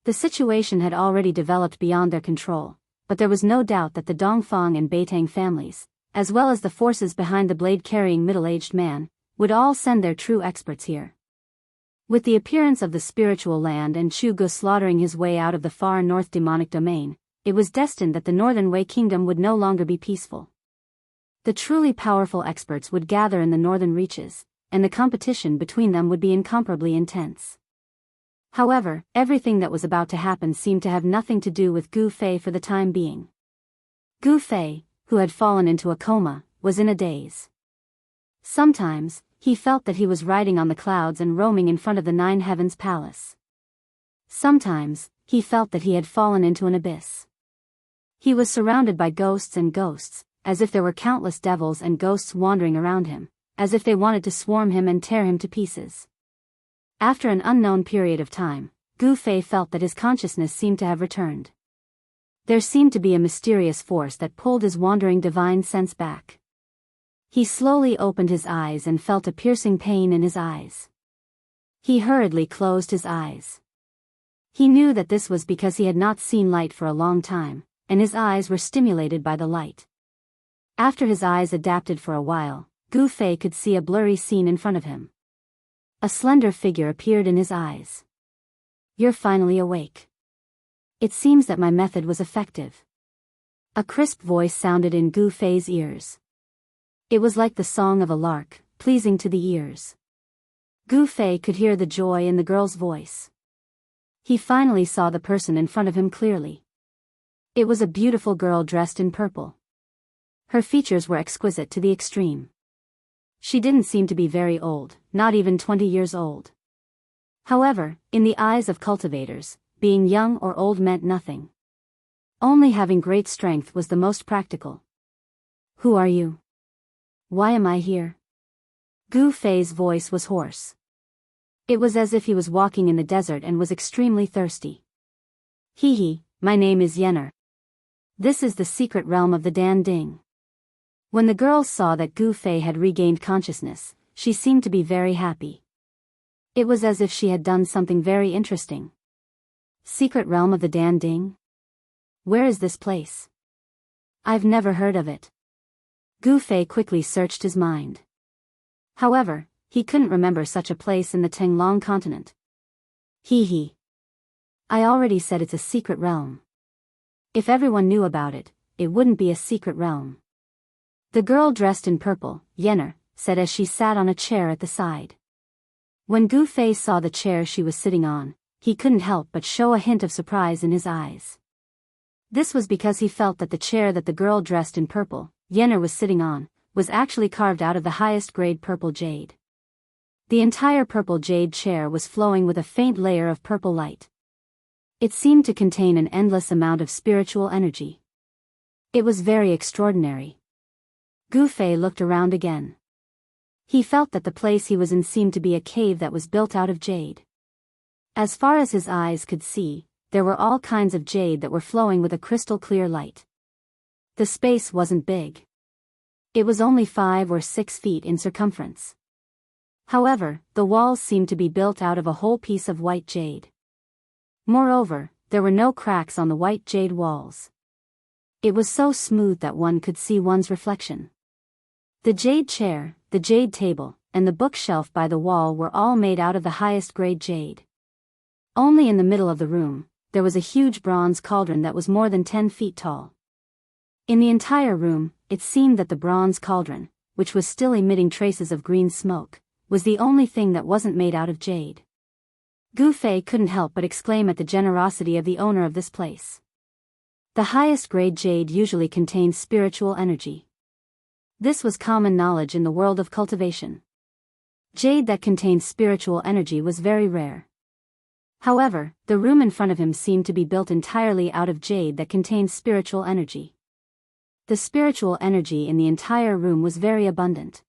[SPEAKER 1] The situation had already developed beyond their control, but there was no doubt that the Dongfang and Beitang families, as well as the forces behind the blade-carrying middle-aged man, would all send their true experts here. With the appearance of the spiritual land and Chu Gu slaughtering his way out of the far north demonic domain, it was destined that the Northern Wei Kingdom would no longer be peaceful. The truly powerful experts would gather in the northern reaches, and the competition between them would be incomparably intense. However, everything that was about to happen seemed to have nothing to do with Gu Fei for the time being. Gu Fei, who had fallen into a coma, was in a daze. Sometimes, he felt that he was riding on the clouds and roaming in front of the Nine Heavens Palace. Sometimes, he felt that he had fallen into an abyss. He was surrounded by ghosts and ghosts, as if there were countless devils and ghosts wandering around him, as if they wanted to swarm him and tear him to pieces. After an unknown period of time, Gu Fei felt that his consciousness seemed to have returned. There seemed to be a mysterious force that pulled his wandering divine sense back. He slowly opened his eyes and felt a piercing pain in his eyes. He hurriedly closed his eyes. He knew that this was because he had not seen light for a long time, and his eyes were stimulated by the light. After his eyes adapted for a while, Gu Fei could see a blurry scene in front of him. A slender figure appeared in his eyes. "You're finally awake. It seems that my method was effective." A crisp voice sounded in Gu Fei's ears. It was like the song of a lark, pleasing to the ears. Gu Fei could hear the joy in the girl's voice. He finally saw the person in front of him clearly. It was a beautiful girl dressed in purple. Her features were exquisite to the extreme. She didn't seem to be very old, not even 20 years old. However, in the eyes of cultivators, being young or old meant nothing. Only having great strength was the most practical. "Who are you? Why am I here?" Gu Fei's voice was hoarse. It was as if he was walking in the desert and was extremely thirsty. "Hee, my name is Yenner. This is the secret realm of the Dan Ding." When the girls saw that Gu Fei had regained consciousness, she seemed to be very happy. It was as if she had done something very interesting. "Secret realm of the Dan Ding? Where is this place? I've never heard of it." Gu Fei quickly searched his mind. However, he couldn't remember such a place in the Tinglong continent. Hee. I already said it's a secret realm. If everyone knew about it, it wouldn't be a secret realm. The girl dressed in purple, Yenner, said as she sat on a chair at the side. When Gu Fei saw the chair she was sitting on, he couldn't help but show a hint of surprise in his eyes. This was because he felt that the chair that the girl dressed in purple, Yenner, was sitting on, was actually carved out of the highest grade purple jade. The entire purple jade chair was flowing with a faint layer of purple light. It seemed to contain an endless amount of spiritual energy. It was very extraordinary. Gu Fei looked around again. He felt that the place he was in seemed to be a cave that was built out of jade. As far as his eyes could see, there were all kinds of jade that were flowing with a crystal-clear light. The space wasn't big. It was only 5 or 6 feet in circumference. However, the walls seemed to be built out of a whole piece of white jade. Moreover, there were no cracks on the white jade walls. It was so smooth that one could see one's reflection. The jade chair, the jade table, and the bookshelf by the wall were all made out of the highest grade jade. Only in the middle of the room, there was a huge bronze cauldron that was more than 10 feet tall. In the entire room, it seemed that the bronze cauldron, which was still emitting traces of green smoke, was the only thing that wasn't made out of jade. Gu Fei couldn't help but exclaim at the generosity of the owner of this place. The highest grade jade usually contained spiritual energy. This was common knowledge in the world of cultivation. Jade that contained spiritual energy was very rare. However, the room in front of him seemed to be built entirely out of jade that contained spiritual energy. The spiritual energy in the entire room was very abundant.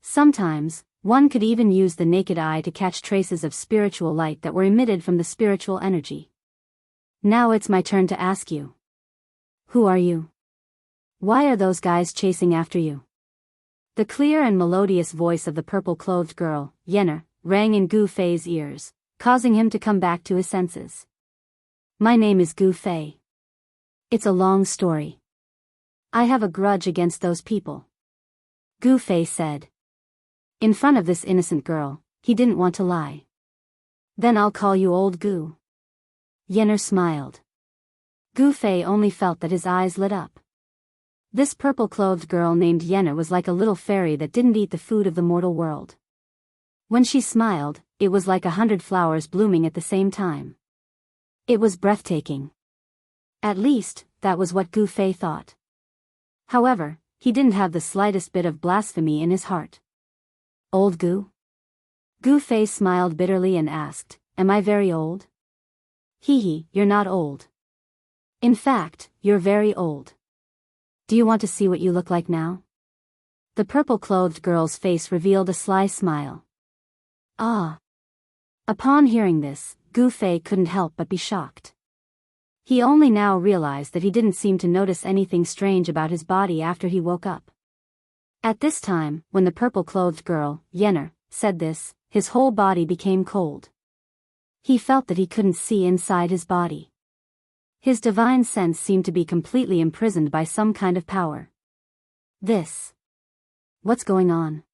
[SPEAKER 1] Sometimes, one could even use the naked eye to catch traces of spiritual light that were emitted from the spiritual energy. Now it's my turn to ask you. Who are you? Why are those guys chasing after you? The clear and melodious voice of the purple-clothed girl, Yenner, rang in Gu Fei's ears, causing him to come back to his senses. My name is Gu Fei. It's a long story. I have a grudge against those people. Gu Fei said. In front of this innocent girl, he didn't want to lie. Then I'll call you Old Gu. Yenner smiled. Gu Fei only felt that his eyes lit up. This purple-clothed girl named Yenner was like a little fairy that didn't eat the food of the mortal world. When she smiled, it was like 100 flowers blooming at the same time. It was breathtaking. At least, that was what Gu Fei thought. However, he didn't have the slightest bit of blasphemy in his heart. Old Gu? Gu Fei smiled bitterly and asked, Am I very old? Hee, you're not old. In fact, you're very old. Do you want to see what you look like now? The purple-clothed girl's face revealed a sly smile. Ah. Upon hearing this, Gu Fei couldn't help but be shocked. He only now realized that he didn't seem to notice anything strange about his body after he woke up. At this time, when the purple-clothed girl, Yenner, said this, his whole body became cold. He felt that he couldn't see inside his body. His divine sense seemed to be completely imprisoned by some kind of power. What's going on?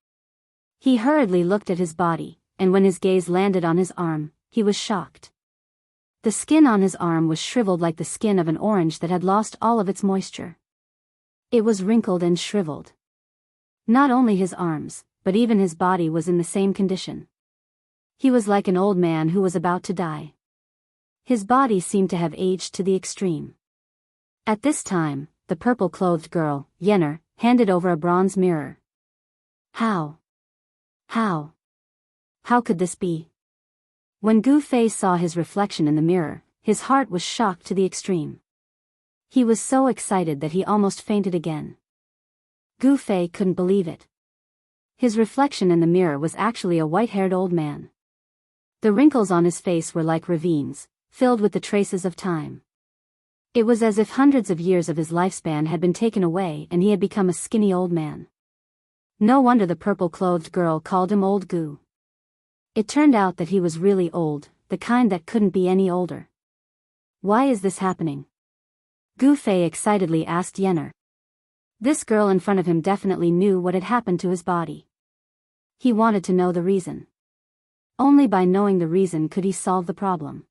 [SPEAKER 1] He hurriedly looked at his body, and when his gaze landed on his arm, he was shocked. The skin on his arm was shriveled like the skin of an orange that had lost all of its moisture. It was wrinkled and shriveled. Not only his arms, but even his body was in the same condition. He was like an old man who was about to die. His body seemed to have aged to the extreme. At this time, the purple-clothed girl, Yenner, handed over a bronze mirror. How could this be? When Gu Fei saw his reflection in the mirror, his heart was shocked to the extreme. He was so excited that he almost fainted again. Gu Fei couldn't believe it. His reflection in the mirror was actually a white-haired old man. The wrinkles on his face were like ravines, filled with the traces of time. It was as if hundreds of years of his lifespan had been taken away and he had become a skinny old man. No wonder the purple-clothed girl called him Old Gu. It turned out that he was really old, the kind that couldn't be any older. Why is this happening? Gu Fei excitedly asked Yenner. This girl in front of him definitely knew what had happened to his body. He wanted to know the reason. Only by knowing the reason could he solve the problem.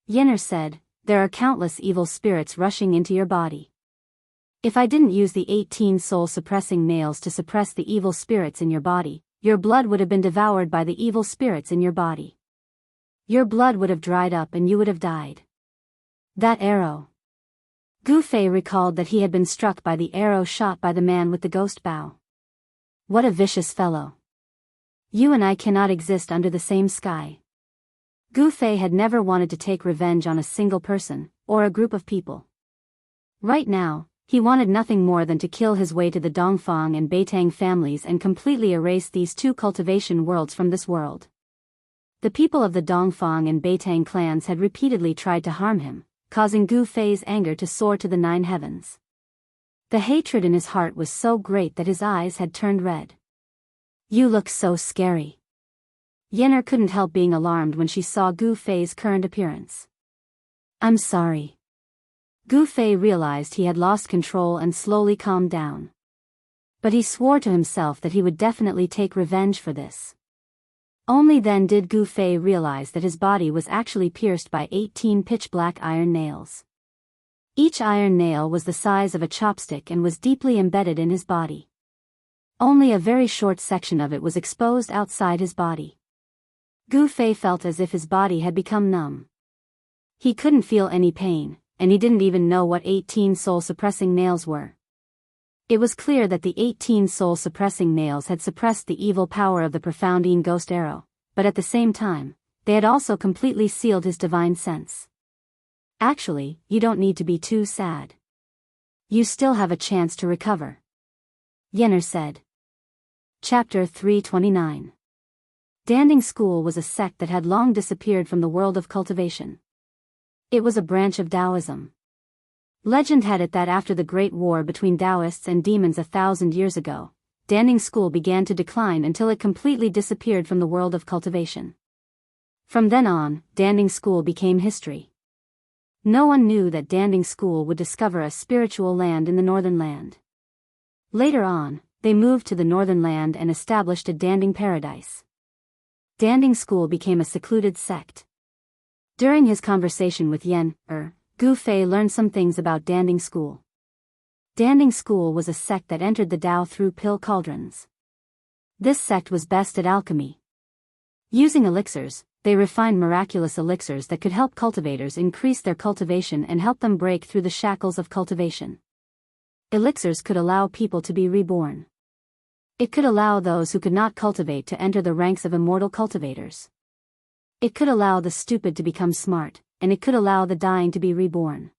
[SPEAKER 1] Yenner said, There are countless evil spirits rushing into your body. If I didn't use the 18 soul-suppressing nails to suppress the evil spirits in your body, your blood would have been devoured by the evil spirits in your body. Your blood would have dried up and you would have died. That arrow. Gu Fei recalled that he had been struck by the arrow shot by the man with the ghost bow. What a vicious fellow. You and I cannot exist under the same sky. Gu Fei had never wanted to take revenge on a single person, or a group of people. Right now, he wanted nothing more than to kill his way to the Dongfang and Beitang families and completely erase these two cultivation worlds from this world. The people of the Dongfang and Beitang clans had repeatedly tried to harm him, causing Gu Fei's anger to soar to the 9 heavens. The hatred in his heart was so great that his eyes had turned red. You look so scary. Yenner couldn't help being alarmed when she saw Gu Fei's current appearance. I'm sorry. Gu Fei realized he had lost control and slowly calmed down. But he swore to himself that he would definitely take revenge for this. Only then did Gu Fei realize that his body was actually pierced by 18 pitch-black iron nails. Each iron nail was the size of a chopstick and was deeply embedded in his body. Only a very short section of it was exposed outside his body. Gu Fei felt as if his body had become numb. He couldn't feel any pain, and he didn't even know what 18 soul-suppressing nails were. It was clear that the 18 soul-suppressing nails had suppressed the evil power of the profound Yin ghost arrow, but at the same time, they had also completely sealed his divine sense. Actually, you don't need to be too sad. You still have a chance to recover. Yenner said. Chapter 329. Danding School was a sect that had long disappeared from the world of cultivation. It was a branch of Taoism. Legend had it that after the Great War between Taoists and demons 1,000 years ago, Danding School began to decline until it completely disappeared from the world of cultivation. From then on, Danding School became history. No one knew that Danding School would discover a spiritual land in the Northern Land. Later on, they moved to the Northern Land and established a Danding Paradise. Danding School became a secluded sect. During his conversation with Gu Fei learned some things about Danding School. Danding School was a sect that entered the Tao through pill cauldrons. This sect was best at alchemy. Using elixirs, they refined miraculous elixirs that could help cultivators increase their cultivation and help them break through the shackles of cultivation. Elixirs could allow people to be reborn. It could allow those who could not cultivate to enter the ranks of immortal cultivators. It could allow the stupid to become smart, and it could allow the dying to be reborn.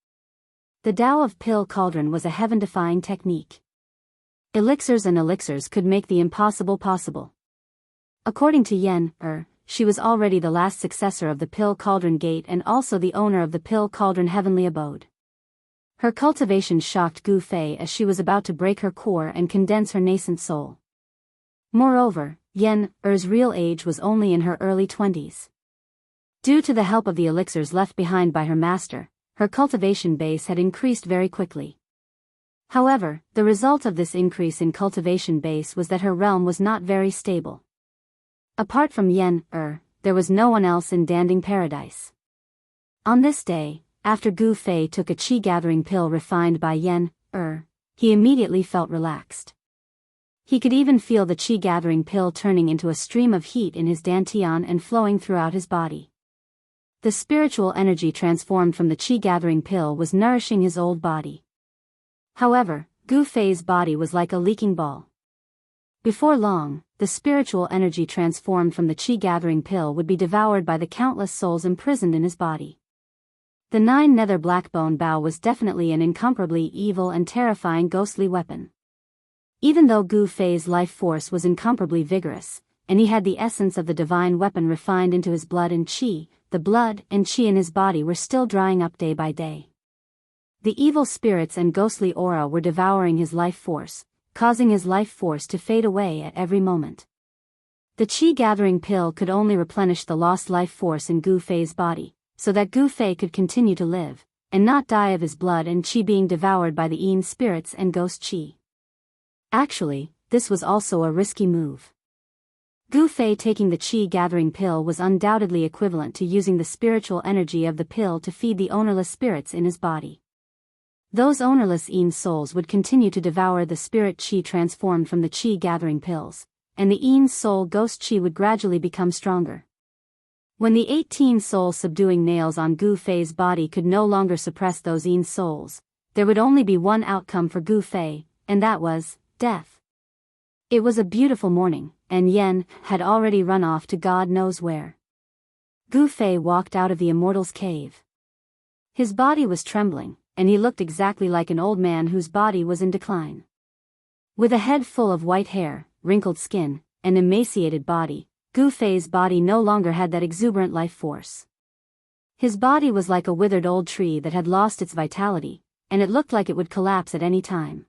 [SPEAKER 1] The Tao of Pill Cauldron was a heaven-defying technique. Elixirs and elixirs could make the impossible possible. According to she was already the last successor of the Pill Cauldron Gate and also the owner of the Pill Cauldron Heavenly Abode. Her cultivation shocked Gu Fei as she was about to break her core and condense her nascent soul. Moreover, Yen's real age was only in her early 20s. Due to the help of the elixirs left behind by her master, her cultivation base had increased very quickly. However, the result of this increase in cultivation base was that her realm was not very stable. Apart from there was no one else in Danding Paradise. On this day, after Gu Fei took a qi-gathering pill refined by he immediately felt relaxed. He could even feel the qi-gathering pill turning into a stream of heat in his dantian and flowing throughout his body. The spiritual energy transformed from the qi-gathering pill was nourishing his old body. However, Gu Fei's body was like a leaking ball. Before long, the spiritual energy transformed from the qi-gathering pill would be devoured by the countless souls imprisoned in his body. The 9-nether blackbone bow was definitely an incomparably evil and terrifying ghostly weapon. Even though Gu Fei's life force was incomparably vigorous, and he had the essence of the divine weapon refined into his blood and qi, the blood and qi in his body were still drying up day by day. The evil spirits and ghostly aura were devouring his life force, causing his life force to fade away at every moment. The qi-gathering pill could only replenish the lost life force in Gu Fei's body, so that Gu Fei could continue to live, and not die of his blood and qi being devoured by the Yin spirits and ghost qi. Actually, this was also a risky move. Gu Fei taking the qi-gathering pill was undoubtedly equivalent to using the spiritual energy of the pill to feed the ownerless spirits in his body. Those ownerless Yin souls would continue to devour the spirit qi transformed from the qi-gathering pills, and the Yin soul ghost qi would gradually become stronger. When the 18 soul-subduing nails on Gu Fei's body could no longer suppress those Yin souls, there would only be one outcome for Gu Fei, and that was death. It was a beautiful morning, and had already run off to God knows where. Gu Fei walked out of the Immortal's cave. His body was trembling, and he looked exactly like an old man whose body was in decline. With a head full of white hair, wrinkled skin, and emaciated body, Gu Fei's body no longer had that exuberant life force. His body was like a withered old tree that had lost its vitality, and it looked like it would collapse at any time.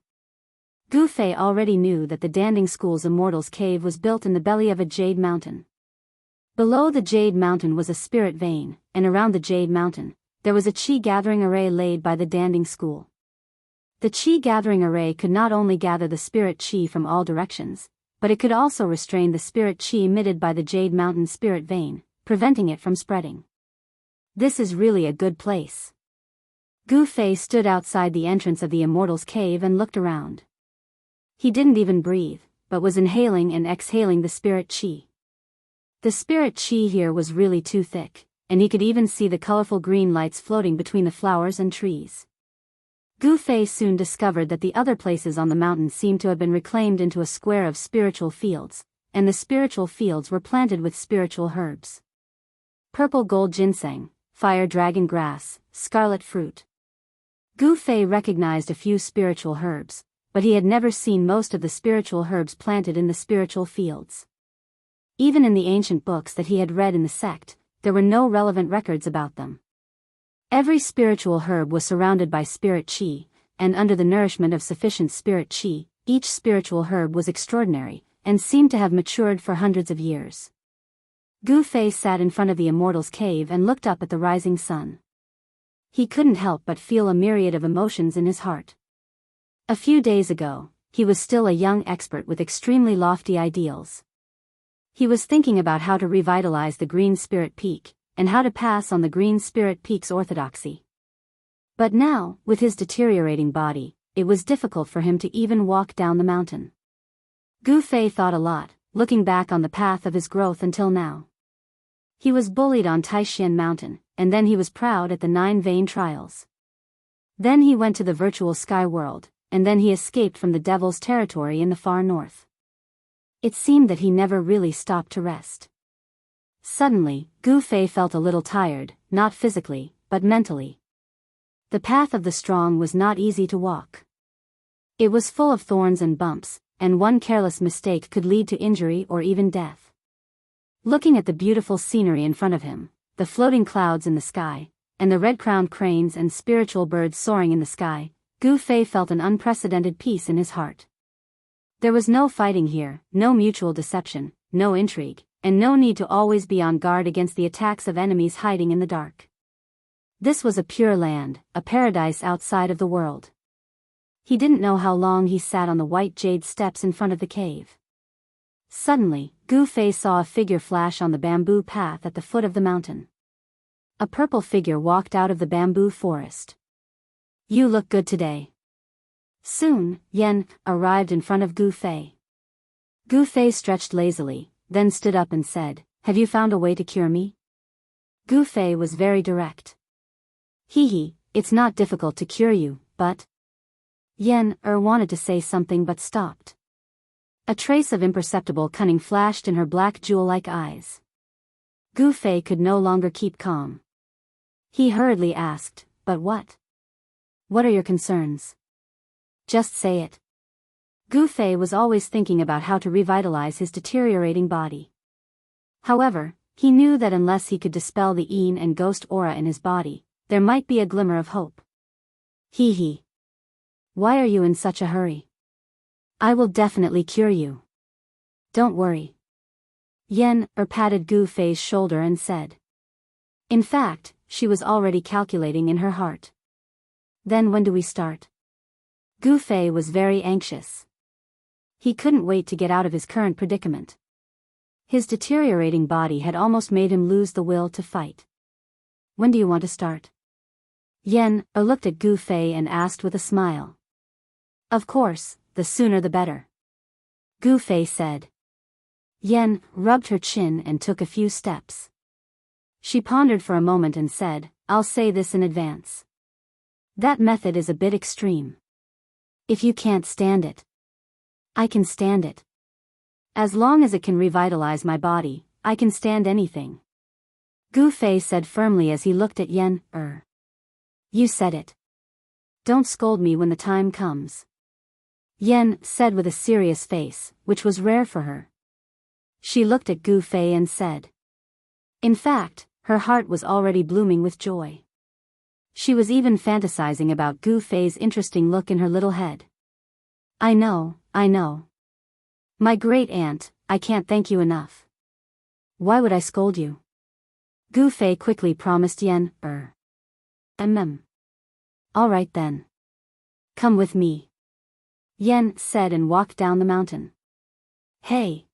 [SPEAKER 1] Gu Fei already knew that the Danding School's Immortal's cave was built in the belly of a jade mountain. Below the jade mountain was a spirit vein, and around the jade mountain, there was a qi gathering array laid by the Danding school. The qi gathering array could not only gather the spirit qi from all directions, but it could also restrain the spirit qi emitted by the Jade Mountain spirit vein, preventing it from spreading. This is really a good place. Gu Fei stood outside the entrance of the Immortal's cave and looked around. He didn't even breathe, but was inhaling and exhaling the spirit qi. The spirit qi here was really too thick, and he could even see the colorful green lights floating between the flowers and trees. Gu Fei soon discovered that the other places on the mountain seemed to have been reclaimed into a square of spiritual fields, and the spiritual fields were planted with spiritual herbs. Purple gold ginseng, fire dragon grass, scarlet fruit. Gu Fei recognized a few spiritual herbs, but he had never seen most of the spiritual herbs planted in the spiritual fields. Even in the ancient books that he had read in the sect, there were no relevant records about them. Every spiritual herb was surrounded by spirit qi, and under the nourishment of sufficient spirit qi, each spiritual herb was extraordinary, and seemed to have matured for hundreds of years. Gu Fei sat in front of the Immortal's cave and looked up at the rising sun. He couldn't help but feel a myriad of emotions in his heart. A few days ago, he was still a young expert with extremely lofty ideals. He was thinking about how to revitalize the Green Spirit Peak, and how to pass on the Green Spirit Peak's orthodoxy. But now, with his deteriorating body, it was difficult for him to even walk down the mountain. Gu Fei thought a lot, looking back on the path of his growth until now. He was bullied on Taishan Mountain, and then he was proud at the 9 Vein trials. Then he went to the virtual sky world, and then he escaped from the devil's territory in the far north. It seemed that he never really stopped to rest. Suddenly, Gu Fei felt a little tired, not physically, but mentally. The path of the strong was not easy to walk. It was full of thorns and bumps, and one careless mistake could lead to injury or even death. Looking at the beautiful scenery in front of him, the floating clouds in the sky, and the red-crowned cranes and spiritual birds soaring in the sky, Gu Fei felt an unprecedented peace in his heart. There was no fighting here, no mutual deception, no intrigue, and no need to always be on guard against the attacks of enemies hiding in the dark. This was a pure land, a paradise outside of the world. He didn't know how long he sat on the white jade steps in front of the cave. Suddenly, Gu Fei saw a figure flash on the bamboo path at the foot of the mountain. A purple figure walked out of the bamboo forest. "You look good today." Soon, Yan arrived in front of Gu Fei. Gu Fei stretched lazily, then stood up and said, "Have you found a way to cure me?" Gu Fei was very direct. "Hee, it's not difficult to cure you, but..." Yan wanted to say something but stopped. A trace of imperceptible cunning flashed in her black jewel-like eyes. Gu Fei could no longer keep calm. He hurriedly asked, "But what? What are your concerns? Just say it." Gu Fei was always thinking about how to revitalize his deteriorating body. However, he knew that unless he could dispel the Yin and ghost aura in his body, there might be a glimmer of hope. Hee. Why are you in such a hurry? I will definitely cure you. Don't worry. Yan patted Gu Fei's shoulder and said. In fact, she was already calculating in her heart. Then when do we start? Gu Fei was very anxious. He couldn't wait to get out of his current predicament. His deteriorating body had almost made him lose the will to fight. When do you want to start? Yan looked at Gu Fei and asked with a smile. Of course, the sooner the better. Gu Fei said. Yan rubbed her chin and took a few steps. She pondered for a moment and said, I'll say this in advance. That method is a bit extreme. If you can't stand it, I can stand it. As long as it can revitalize my body, I can stand anything. Gu Fei said firmly as he looked at Yan. You said it. Don't scold me when the time comes. Yan said with a serious face, which was rare for her. She looked at Gu Fei and said. In fact, her heart was already blooming with joy. She was even fantasizing about Gu Fei's interesting look in her little head. I know. My great aunt, I can't thank you enough. Why would I scold you? Gu Fei quickly promised Yan. All right then. Come with me. Yen said and walked down the mountain. Hey.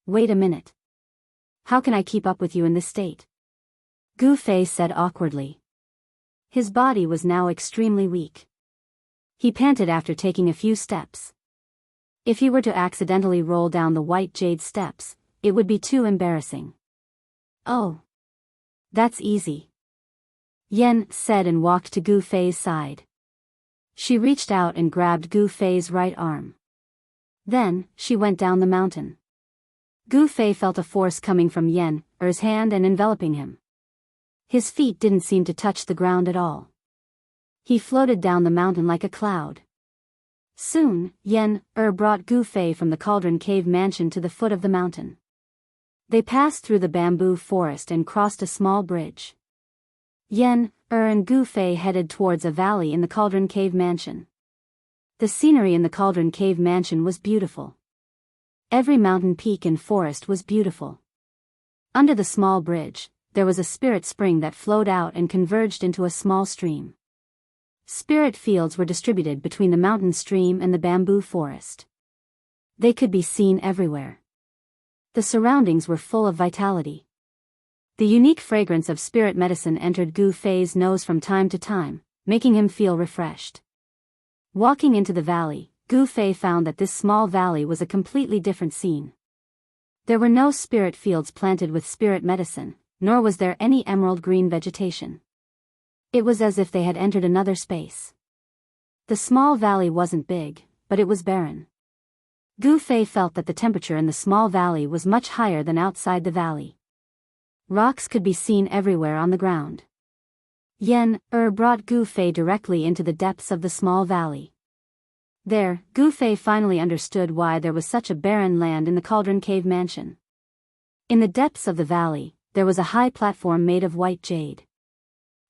[SPEAKER 1] Wait a minute. How can I keep up with you in this state? Gu Fei said awkwardly. His body was now extremely weak. He panted after taking a few steps. If he were to accidentally roll down the white jade steps, it would be too embarrassing. Oh. That's easy. Yen said and walked to Gu Fei's side. She reached out and grabbed Gu Fei's right arm. Then, she went down the mountain. Gu Fei felt a force coming from Yen's hand and enveloping him. His feet didn't seem to touch the ground at all. He floated down the mountain like a cloud. Soon, Yen brought Gu Fei from the Cauldron Cave mansion to the foot of the mountain. They passed through the bamboo forest and crossed a small bridge. Yen and Gu Fei headed towards a valley in the Cauldron Cave mansion. The scenery in the Cauldron Cave mansion was beautiful. Every mountain peak and forest was beautiful. Under the small bridge, there was a spirit spring that flowed out and converged into a small stream. Spirit fields were distributed between the mountain stream and the bamboo forest. They could be seen everywhere. The surroundings were full of vitality. The unique fragrance of spirit medicine entered Gu Fei's nose from time to time, making him feel refreshed. Walking into the valley, Gu Fei found that this small valley was a completely different scene. There were no spirit fields planted with spirit medicine, nor was there any emerald green vegetation. It was as if they had entered another space. The small valley wasn't big, but it was barren. Gu Fei felt that the temperature in the small valley was much higher than outside the valley. Rocks could be seen everywhere on the ground. Yen brought Gu Fei directly into the depths of the small valley. There, Gu Fei finally understood why there was such a barren land in the Cauldron Cave mansion. In the depths of the valley, there was a high platform made of white jade.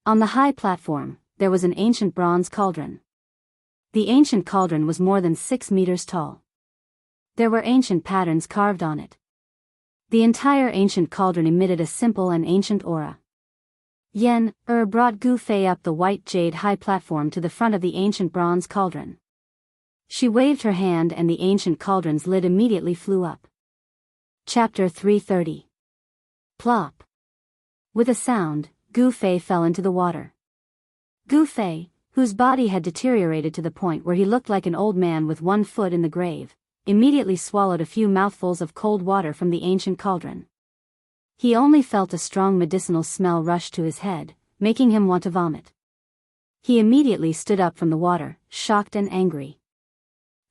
[SPEAKER 1] On the high platform, there was an ancient bronze cauldron. The ancient cauldron was more than 6 meters tall. There were ancient patterns carved on it. The entire ancient cauldron emitted a simple and ancient aura. Yen brought Gu Fei up the white jade high platform to the front of the ancient bronze cauldron. She waved her hand and the ancient cauldron's lid immediately flew up. Chapter 330. Plop. With a sound, Gu Fei fell into the water. Gu Fei, whose body had deteriorated to the point where he looked like an old man with one foot in the grave, immediately swallowed a few mouthfuls of cold water from the ancient cauldron. He only felt a strong medicinal smell rush to his head, making him want to vomit. He immediately stood up from the water, shocked and angry.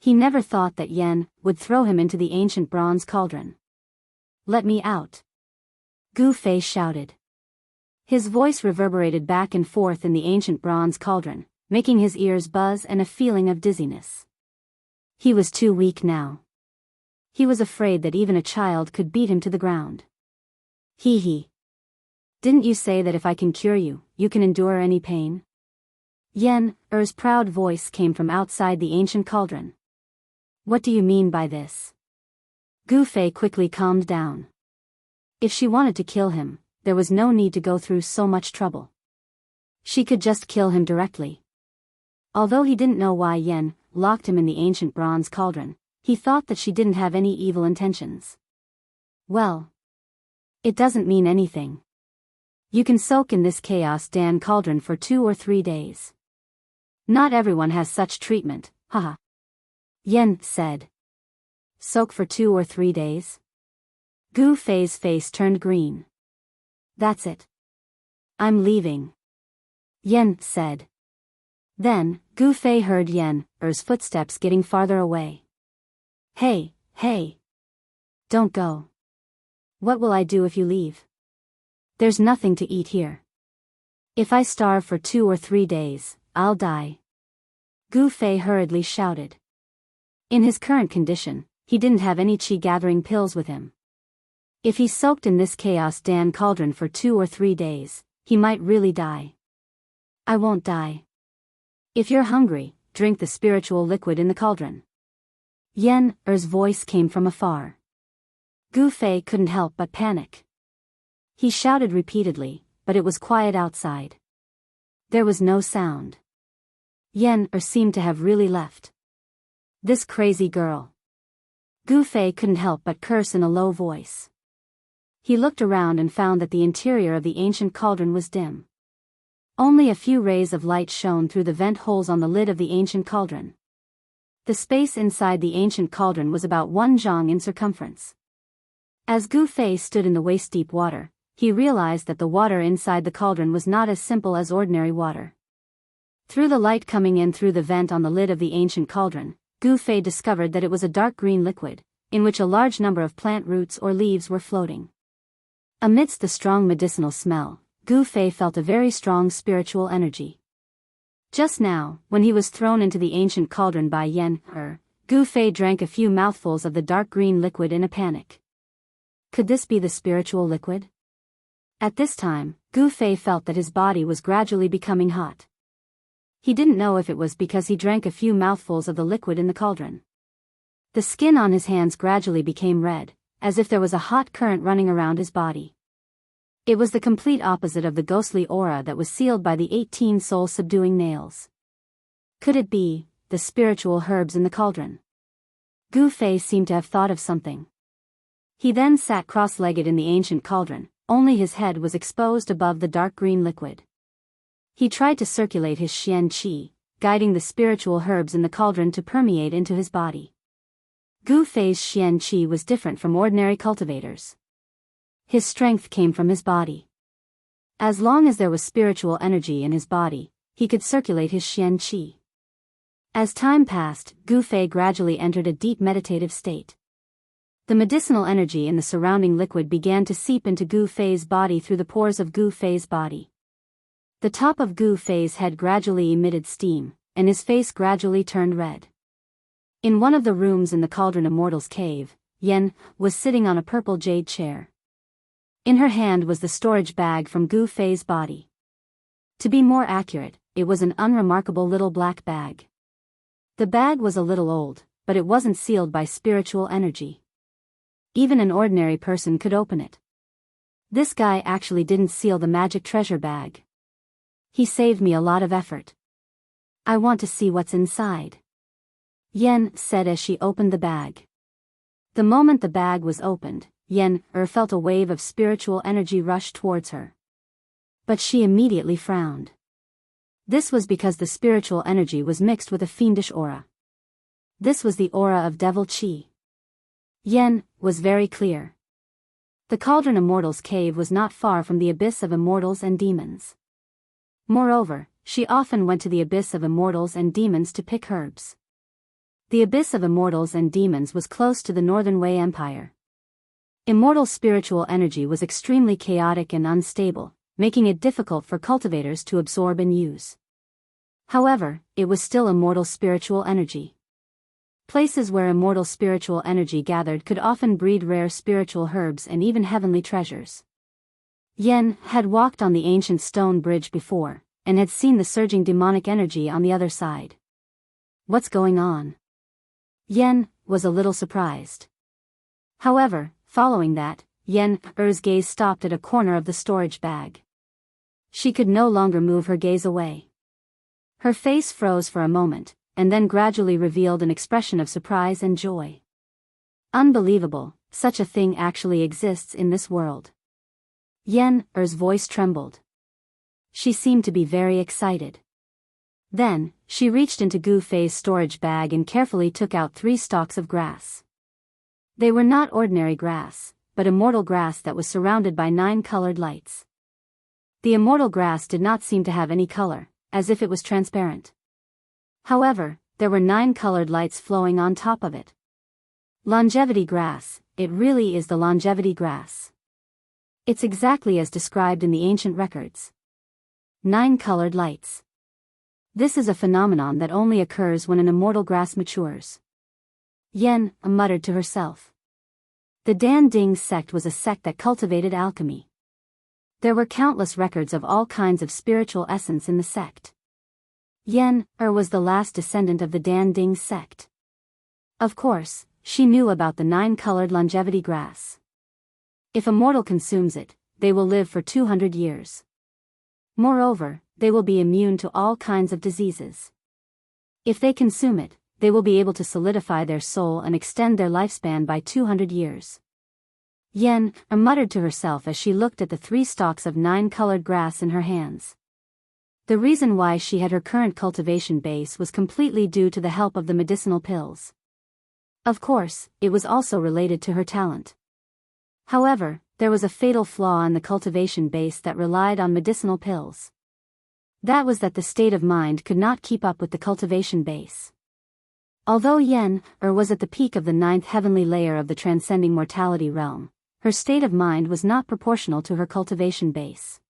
[SPEAKER 1] He never thought that Yen would throw him into the ancient bronze cauldron. "Let me out!" Gu Fei shouted. His voice reverberated back and forth in the ancient bronze cauldron, making his ears buzz and a feeling of dizziness. He was too weak now. He was afraid that even a child could beat him to the ground. Hee hee. Didn't you say that if I can cure you, you can endure any pain? Yen's proud voice came from outside the ancient cauldron. What do you mean by this? Gu Fei quickly calmed down. If she wanted to kill him, there was no need to go through so much trouble. She could just kill him directly. Although he didn't know why Yen locked him in the ancient bronze cauldron, he thought that she didn't have any evil intentions. Well, it doesn't mean anything. You can soak in this Chaos Dan cauldron for 2 or 3 days. Not everyone has such treatment, haha. Yen said. Soak for 2 or 3 days? Gu Fei's face turned green. That's it. I'm leaving. Yen said. Then, Gu Fei heard Yen's footsteps getting farther away. Hey, hey. Don't go. What will I do if you leave? There's nothing to eat here. If I starve for 2 or 3 days, I'll die. Gu Fei hurriedly shouted. In his current condition, he didn't have any qi gathering pills with him. If he soaked in this Chaos Dan cauldron for 2 or 3 days, he might really die. I won't die. If you're hungry, drink the spiritual liquid in the cauldron. Yen's voice came from afar. Gu Fei couldn't help but panic. He shouted repeatedly, but it was quiet outside. There was no sound. Yen seemed to have really left. This crazy girl. Gu Fei couldn't help but curse in a low voice. He looked around and found that the interior of the ancient cauldron was dim. Only a few rays of light shone through the vent holes on the lid of the ancient cauldron. The space inside the ancient cauldron was about 1 zhang in circumference. As Gu Fei stood in the waist-deep water, he realized that the water inside the cauldron was not as simple as ordinary water. Through the light coming in through the vent on the lid of the ancient cauldron, Gu Fei discovered that it was a dark green liquid, in which a large number of plant roots or leaves were floating. Amidst the strong medicinal smell, Gu Fei felt a very strong spiritual energy. Just now, when he was thrown into the ancient cauldron by Yen, Gu Fei drank a few mouthfuls of the dark green liquid in a panic. Could this be the spiritual liquid? At this time, Gu Fei felt that his body was gradually becoming hot. He didn't know if it was because he drank a few mouthfuls of the liquid in the cauldron. The skin on his hands gradually became red, as if there was a hot current running around his body. It was the complete opposite of the ghostly aura that was sealed by the 18 soul-subduing nails. Could it be the spiritual herbs in the cauldron? Gu Fei seemed to have thought of something. He then sat cross-legged in the ancient cauldron, only his head was exposed above the dark green liquid. He tried to circulate his Xian Qi, guiding the spiritual herbs in the cauldron to permeate into his body. Gu Fei's Xian Qi was different from ordinary cultivators. His strength came from his body. As long as there was spiritual energy in his body, he could circulate his Xian Qi. As time passed, Gu Fei gradually entered a deep meditative state. The medicinal energy in the surrounding liquid began to seep into Gu Fei's body through the pores of Gu Fei's body. The top of Gu Fei's head gradually emitted steam, and his face gradually turned red. In one of the rooms in the cauldron Immortal's cave, Yen was sitting on a purple jade chair. In her hand was the storage bag from Gu Fei's body. To be more accurate, it was an unremarkable little black bag. The bag was a little old, but it wasn't sealed by spiritual energy. Even an ordinary person could open it. This guy actually didn't seal the magic treasure bag. He saved me a lot of effort. I want to see what's inside, Yen said as she opened the bag. The moment the bag was opened, Yen felt a wave of spiritual energy rush towards her. But she immediately frowned. This was because the spiritual energy was mixed with a fiendish aura. This was the aura of devil qi. Yen was very clear. The cauldron Immortal's cave was not far from the abyss of immortals and demons. Moreover, she often went to the abyss of immortals and demons to pick herbs. The abyss of immortals and demons was close to the Northern Wei Empire. Immortal spiritual energy was extremely chaotic and unstable, making it difficult for cultivators to absorb and use. However, it was still immortal spiritual energy. Places where immortal spiritual energy gathered could often breed rare spiritual herbs and even heavenly treasures. Yen had walked on the ancient stone bridge before, and had seen the surging demonic energy on the other side. What's going on? Yen was a little surprised. However, following that, Yen's gaze stopped at a corner of the storage bag. She could no longer move her gaze away. Her face froze for a moment, and then gradually revealed an expression of surprise and joy. Unbelievable, such a thing actually exists in this world. Yen's voice trembled. She seemed to be very excited. Then, she reached into Gu Fei's storage bag and carefully took out 3 stalks of grass. They were not ordinary grass, but immortal grass that was surrounded by 9 colored lights. The immortal grass did not seem to have any color, as if it was transparent. However, there were 9 colored lights flowing on top of it. Longevity grass, it really is the longevity grass. It's exactly as described in the ancient records. 9 colored lights. This is a phenomenon that only occurs when an immortal grass matures. Yen muttered to herself. The Dan Ding sect was a sect that cultivated alchemy. There were countless records of all kinds of spiritual essence in the sect. Yen was the last descendant of the Dan Ding sect. Of course, she knew about the 9-colored longevity grass. If a mortal consumes it, they will live for 200 years. Moreover, they will be immune to all kinds of diseases. If they consume it, they will be able to solidify their soul and extend their lifespan by 200 years. Yen muttered to herself as she looked at the 3 stalks of 9-colored grass in her hands. The reason why she had her current cultivation base was completely due to the help of the medicinal pills. Of course, it was also related to her talent. However, there was a fatal flaw in the cultivation base that relied on medicinal pills. That was that the state of mind could not keep up with the cultivation base. Although Yen was at the peak of the 9th heavenly layer of the transcending mortality realm, her state of mind was not proportional to her cultivation base.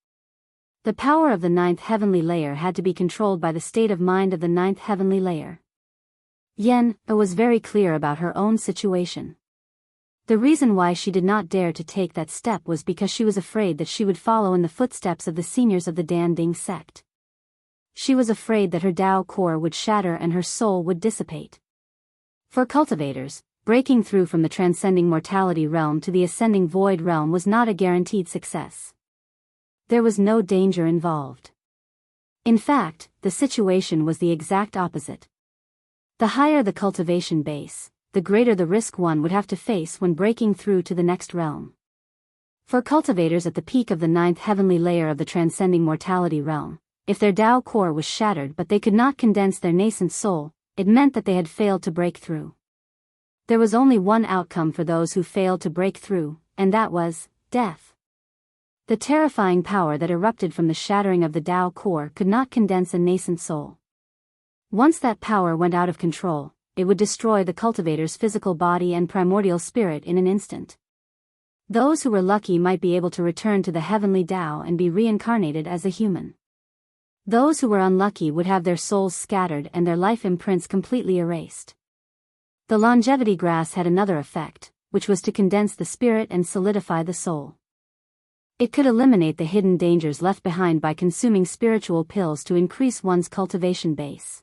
[SPEAKER 1] The power of the 9th heavenly layer had to be controlled by the state of mind of the 9th heavenly layer. Yen was very clear about her own situation. The reason why she did not dare to take that step was because she was afraid that she would follow in the footsteps of the seniors of the Danding sect. She was afraid that her Tao core would shatter and her soul would dissipate. For cultivators, breaking through from the transcending mortality realm to the ascending void realm was not a guaranteed success. There was no danger involved. In fact, the situation was the exact opposite. The higher the cultivation base, the greater the risk one would have to face when breaking through to the next realm. For cultivators at the peak of the 9th heavenly layer of the transcending mortality realm, if their Tao core was shattered but they could not condense their nascent soul, it meant that they had failed to break through. There was only one outcome for those who failed to break through, and that was death. The terrifying power that erupted from the shattering of the Tao core could not condense a nascent soul. Once that power went out of control, it would destroy the cultivator's physical body and primordial spirit in an instant. Those who were lucky might be able to return to the heavenly Tao and be reincarnated as a human. Those who were unlucky would have their souls scattered and their life imprints completely erased. The longevity grass had another effect, which was to condense the spirit and solidify the soul. It could eliminate the hidden dangers left behind by consuming spiritual pills to increase one's cultivation base.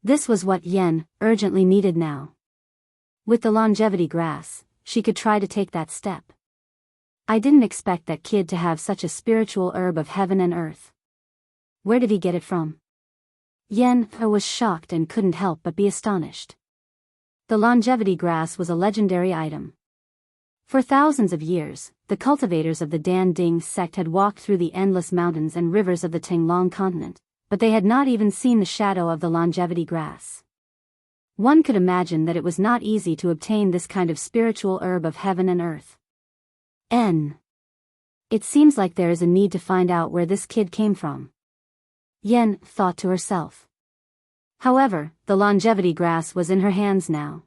[SPEAKER 1] This was what Yen urgently needed now. With the longevity grass, she could try to take that step. I didn't expect that kid to have such a spiritual herb of heaven and earth. Where did he get it from? Yen was shocked and couldn't help but be astonished. The longevity grass was a legendary item. For thousands of years, the cultivators of the Danding sect had walked through the endless mountains and rivers of the Tinglong continent, but they had not even seen the shadow of the longevity grass. One could imagine that it was not easy to obtain this kind of spiritual herb of heaven and earth. It seems like there is a need to find out where this kid came from. Yen thought to herself. However, the longevity grass was in her hands now.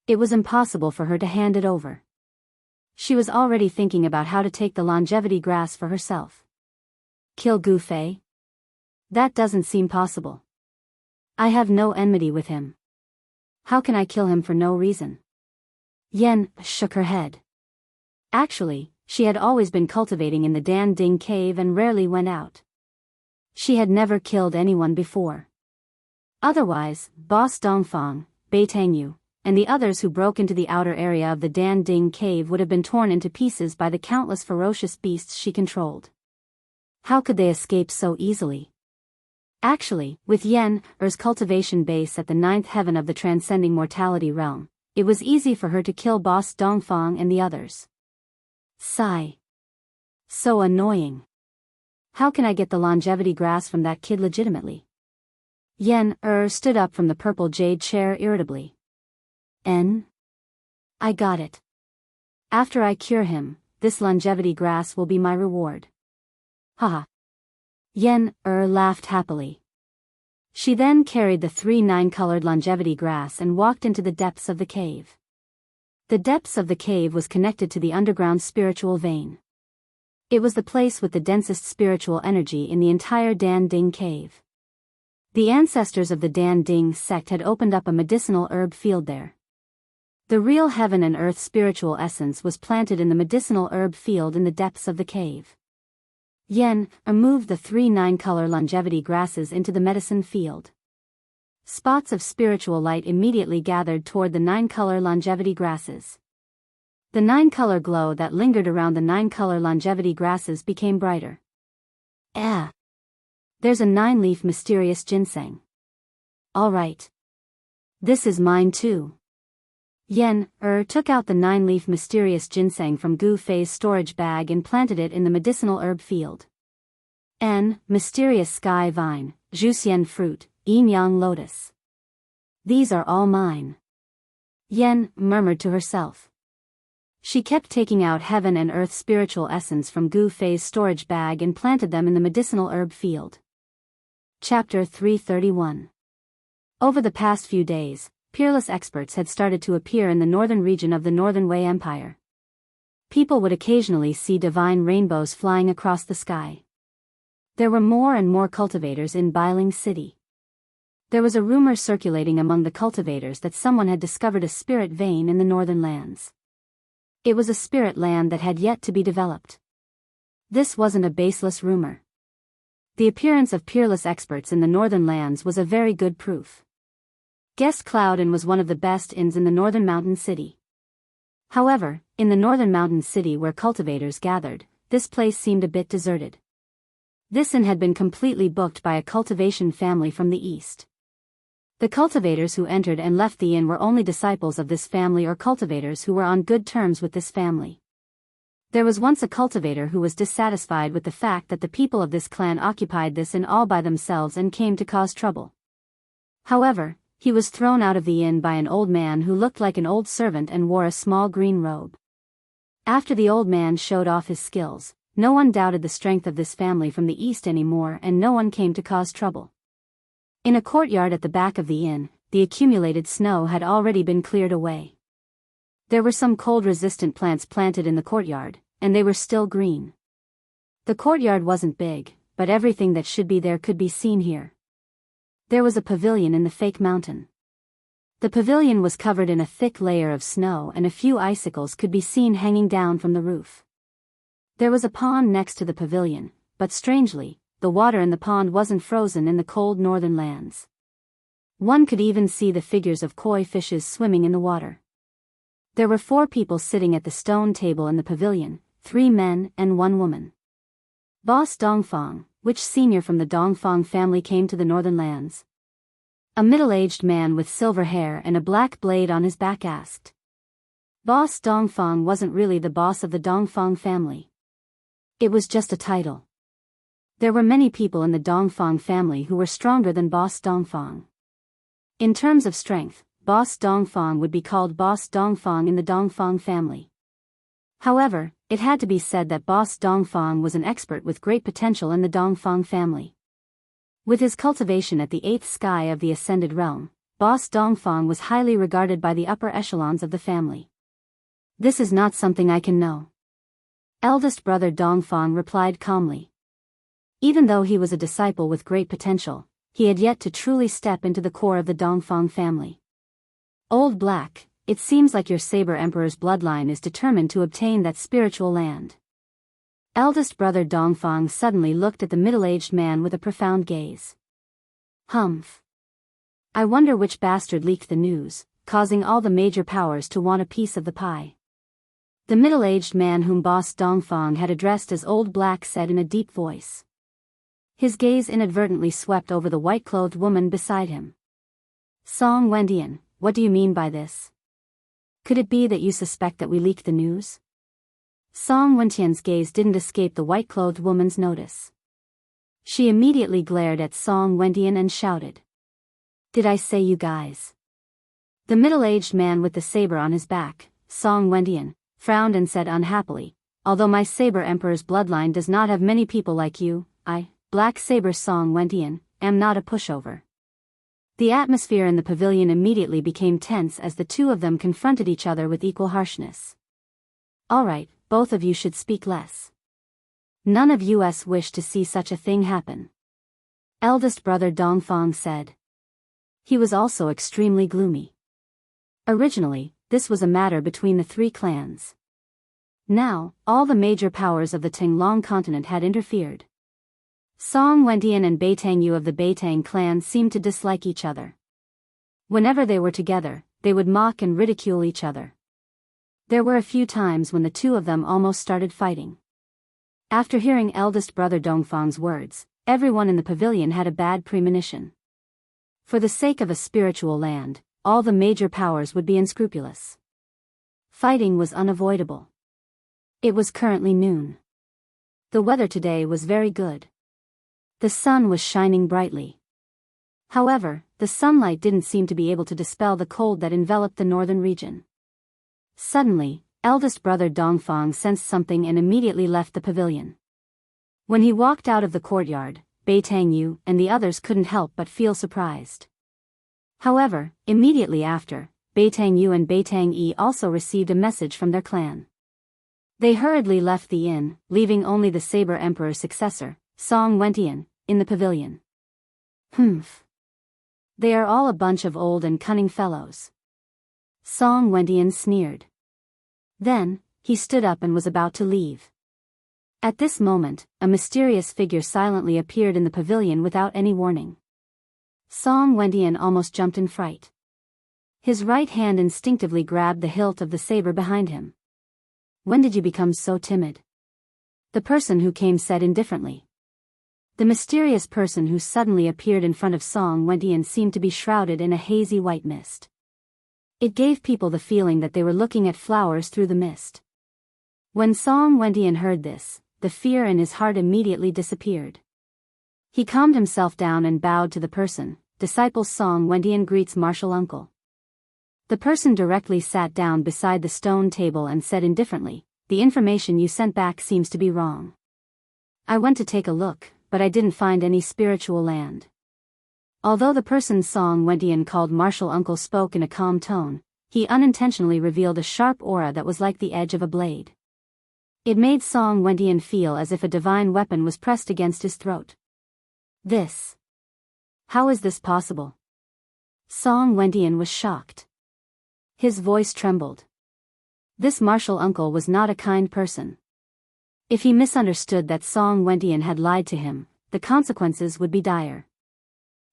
[SPEAKER 1] It was impossible for her to hand it over. She was already thinking about how to take the longevity grass for herself. Kill Gu Fei? That doesn't seem possible. I have no enmity with him. How can I kill him for no reason? Yen shook her head. Actually, she had always been cultivating in the Danding cave and rarely went out. She had never killed anyone before. Otherwise, Boss Dongfang, Bei Tangyu, and the others who broke into the outer area of the Danding cave would have been torn into pieces by the countless ferocious beasts she controlled. How could they escape so easily? Actually, with Yen's cultivation base at the 9th heaven of the transcending mortality realm, it was easy for her to kill Boss Dongfang and the others. Sigh. So annoying. How can I get the longevity grass from that kid legitimately? Yen stood up from the purple jade chair irritably. I got it. After I cure him, this longevity grass will be my reward. Haha. Yen laughed happily. She then carried the 3 9-colored longevity grass and walked into the depths of the cave. The depths of the cave was connected to the underground spiritual vein. It was the place with the densest spiritual energy in the entire Danding cave. The ancestors of the Danding sect had opened up a medicinal herb field there. The real heaven and earth spiritual essence was planted in the medicinal herb field in the depths of the cave. Yen moved the 3 9-color longevity grasses into the medicine field. Spots of spiritual light immediately gathered toward the 9-color longevity grasses. The 9-color glow that lingered around the 9-color longevity grasses became brighter. There's a 9-leaf mysterious ginseng. All right. This is mine too. Yen took out the 9-leaf mysterious ginseng from Gu Fei's storage bag and planted it in the medicinal herb field. Mysterious sky vine, Zhuxian fruit, yin yang lotus. These are all mine. Yen murmured to herself. She kept taking out heaven and earth spiritual essence from Gu Fei's storage bag and planted them in the medicinal herb field. Chapter 331. Over the past few days, peerless experts had started to appear in the northern region of the Northern Wei Empire. People would occasionally see divine rainbows flying across the sky. There were more and more cultivators in Bailing City. There was a rumor circulating among the cultivators that someone had discovered a spirit vein in the northern lands. It was a spirit land that had yet to be developed. This wasn't a baseless rumor. The appearance of peerless experts in the northern lands was a very good proof. Guest Cloud Inn was one of the best inns in the northern mountain city. However, in the northern mountain city where cultivators gathered, this place seemed a bit deserted. This inn had been completely booked by a cultivation family from the east. The cultivators who entered and left the inn were only disciples of this family or cultivators who were on good terms with this family. There was once a cultivator who was dissatisfied with the fact that the people of this clan occupied this inn all by themselves and came to cause trouble. However, he was thrown out of the inn by an old man who looked like an old servant and wore a small green robe. After the old man showed off his skills, no one doubted the strength of this family from the east anymore and no one came to cause trouble. In a courtyard at the back of the inn, the accumulated snow had already been cleared away. There were some cold-resistant plants planted in the courtyard, and they were still green. The courtyard wasn't big, but everything that should be there could be seen here. There was a pavilion in the fake mountain. The pavilion was covered in a thick layer of snow and a few icicles could be seen hanging down from the roof. There was a pond next to the pavilion, but strangely, the water in the pond wasn't frozen in the cold northern lands. One could even see the figures of koi fishes swimming in the water. There were 4 people sitting at the stone table in the pavilion, 3 men and 1 woman. Boss Dongfang, which senior from the Dongfang family came to the northern lands? A middle-aged man with silver hair and a black blade on his back asked. Boss Dongfang wasn't really the boss of the Dongfang family. It was just a title. There were many people in the Dongfang family who were stronger than Boss Dongfang. In terms of strength, Boss Dongfang would be called Boss Dongfang in the Dongfang family. However, it had to be said that Boss Dongfang was an expert with great potential in the Dongfang family. With his cultivation at the 8th sky of the Ascended Realm, Boss Dongfang was highly regarded by the upper echelons of the family. This is not something I can know. Eldest brother Dongfang replied calmly. Even though he was a disciple with great potential, he had yet to truly step into the core of the Dongfang family. Old Black, it seems like your Saber Emperor's bloodline is determined to obtain that spiritual land. Eldest brother Dongfang suddenly looked at the middle-aged man with a profound gaze. Humph. I wonder which bastard leaked the news, causing all the major powers to want a piece of the pie. The middle-aged man whom Boss Dongfang had addressed as Old Black said in a deep voice. His gaze inadvertently swept over the white-clothed woman beside him. Song Wendian, what do you mean by this? Could it be that you suspect that we leaked the news? Song Wentian's gaze didn't escape the white-clothed woman's notice. She immediately glared at Song Wendian and shouted. Did I say you guys? The middle-aged man with the saber on his back, Song Wendian, frowned and said unhappily, although my Saber Emperor's bloodline does not have many people like you, I, Black Saber Song Wendian, am not a pushover. The atmosphere in the pavilion immediately became tense as the two of them confronted each other with equal harshness. Alright, both of you should speak less. None of us wish to see such a thing happen. Eldest brother Dongfang said. He was also extremely gloomy. Originally, this was a matter between the 3 clans. Now, all the major powers of the Tinglong continent had interfered. Song Wendian and Beitang Yu of the Beitang clan seemed to dislike each other. Whenever they were together, they would mock and ridicule each other. There were a few times when the two of them almost started fighting. After hearing eldest brother Dongfang's words, everyone in the pavilion had a bad premonition. For the sake of a spiritual land, all the major powers would be unscrupulous. Fighting was unavoidable. It was currently noon. The weather today was very good. The sun was shining brightly. However, the sunlight didn't seem to be able to dispel the cold that enveloped the northern region. Suddenly, eldest brother Dongfang sensed something and immediately left the pavilion. When he walked out of the courtyard, Bei Tangyu and the others couldn't help but feel surprised. However, immediately after, Bei Tangyu and Bei Tangyi also received a message from their clan. They hurriedly left the inn, leaving only the Saber Emperor's successor, Song Wentian, in the pavilion. Humph. They are all a bunch of old and cunning fellows. Song Wentian sneered. Then, he stood up and was about to leave. At this moment, a mysterious figure silently appeared in the pavilion without any warning. Song Wentian almost jumped in fright. His right hand instinctively grabbed the hilt of the saber behind him. When did you become so timid? The person who came said indifferently. The mysterious person who suddenly appeared in front of Song Wentian seemed to be shrouded in a hazy white mist. It gave people the feeling that they were looking at flowers through the mist. When Song Wentian heard this, the fear in his heart immediately disappeared. He calmed himself down and bowed to the person. Disciple Song Wentian greets martial uncle. The person directly sat down beside the stone table and said indifferently, "The information you sent back seems to be wrong. I went to take a look, but I didn't find any spiritual land." Although the person Song Wentian called martial uncle spoke in a calm tone, he unintentionally revealed a sharp aura that was like the edge of a blade. It made Song Wentian feel as if a divine weapon was pressed against his throat. How is this possible? Song Wentian was shocked. His voice trembled. This martial uncle was not a kind person. If he misunderstood that Song Wentian had lied to him, the consequences would be dire.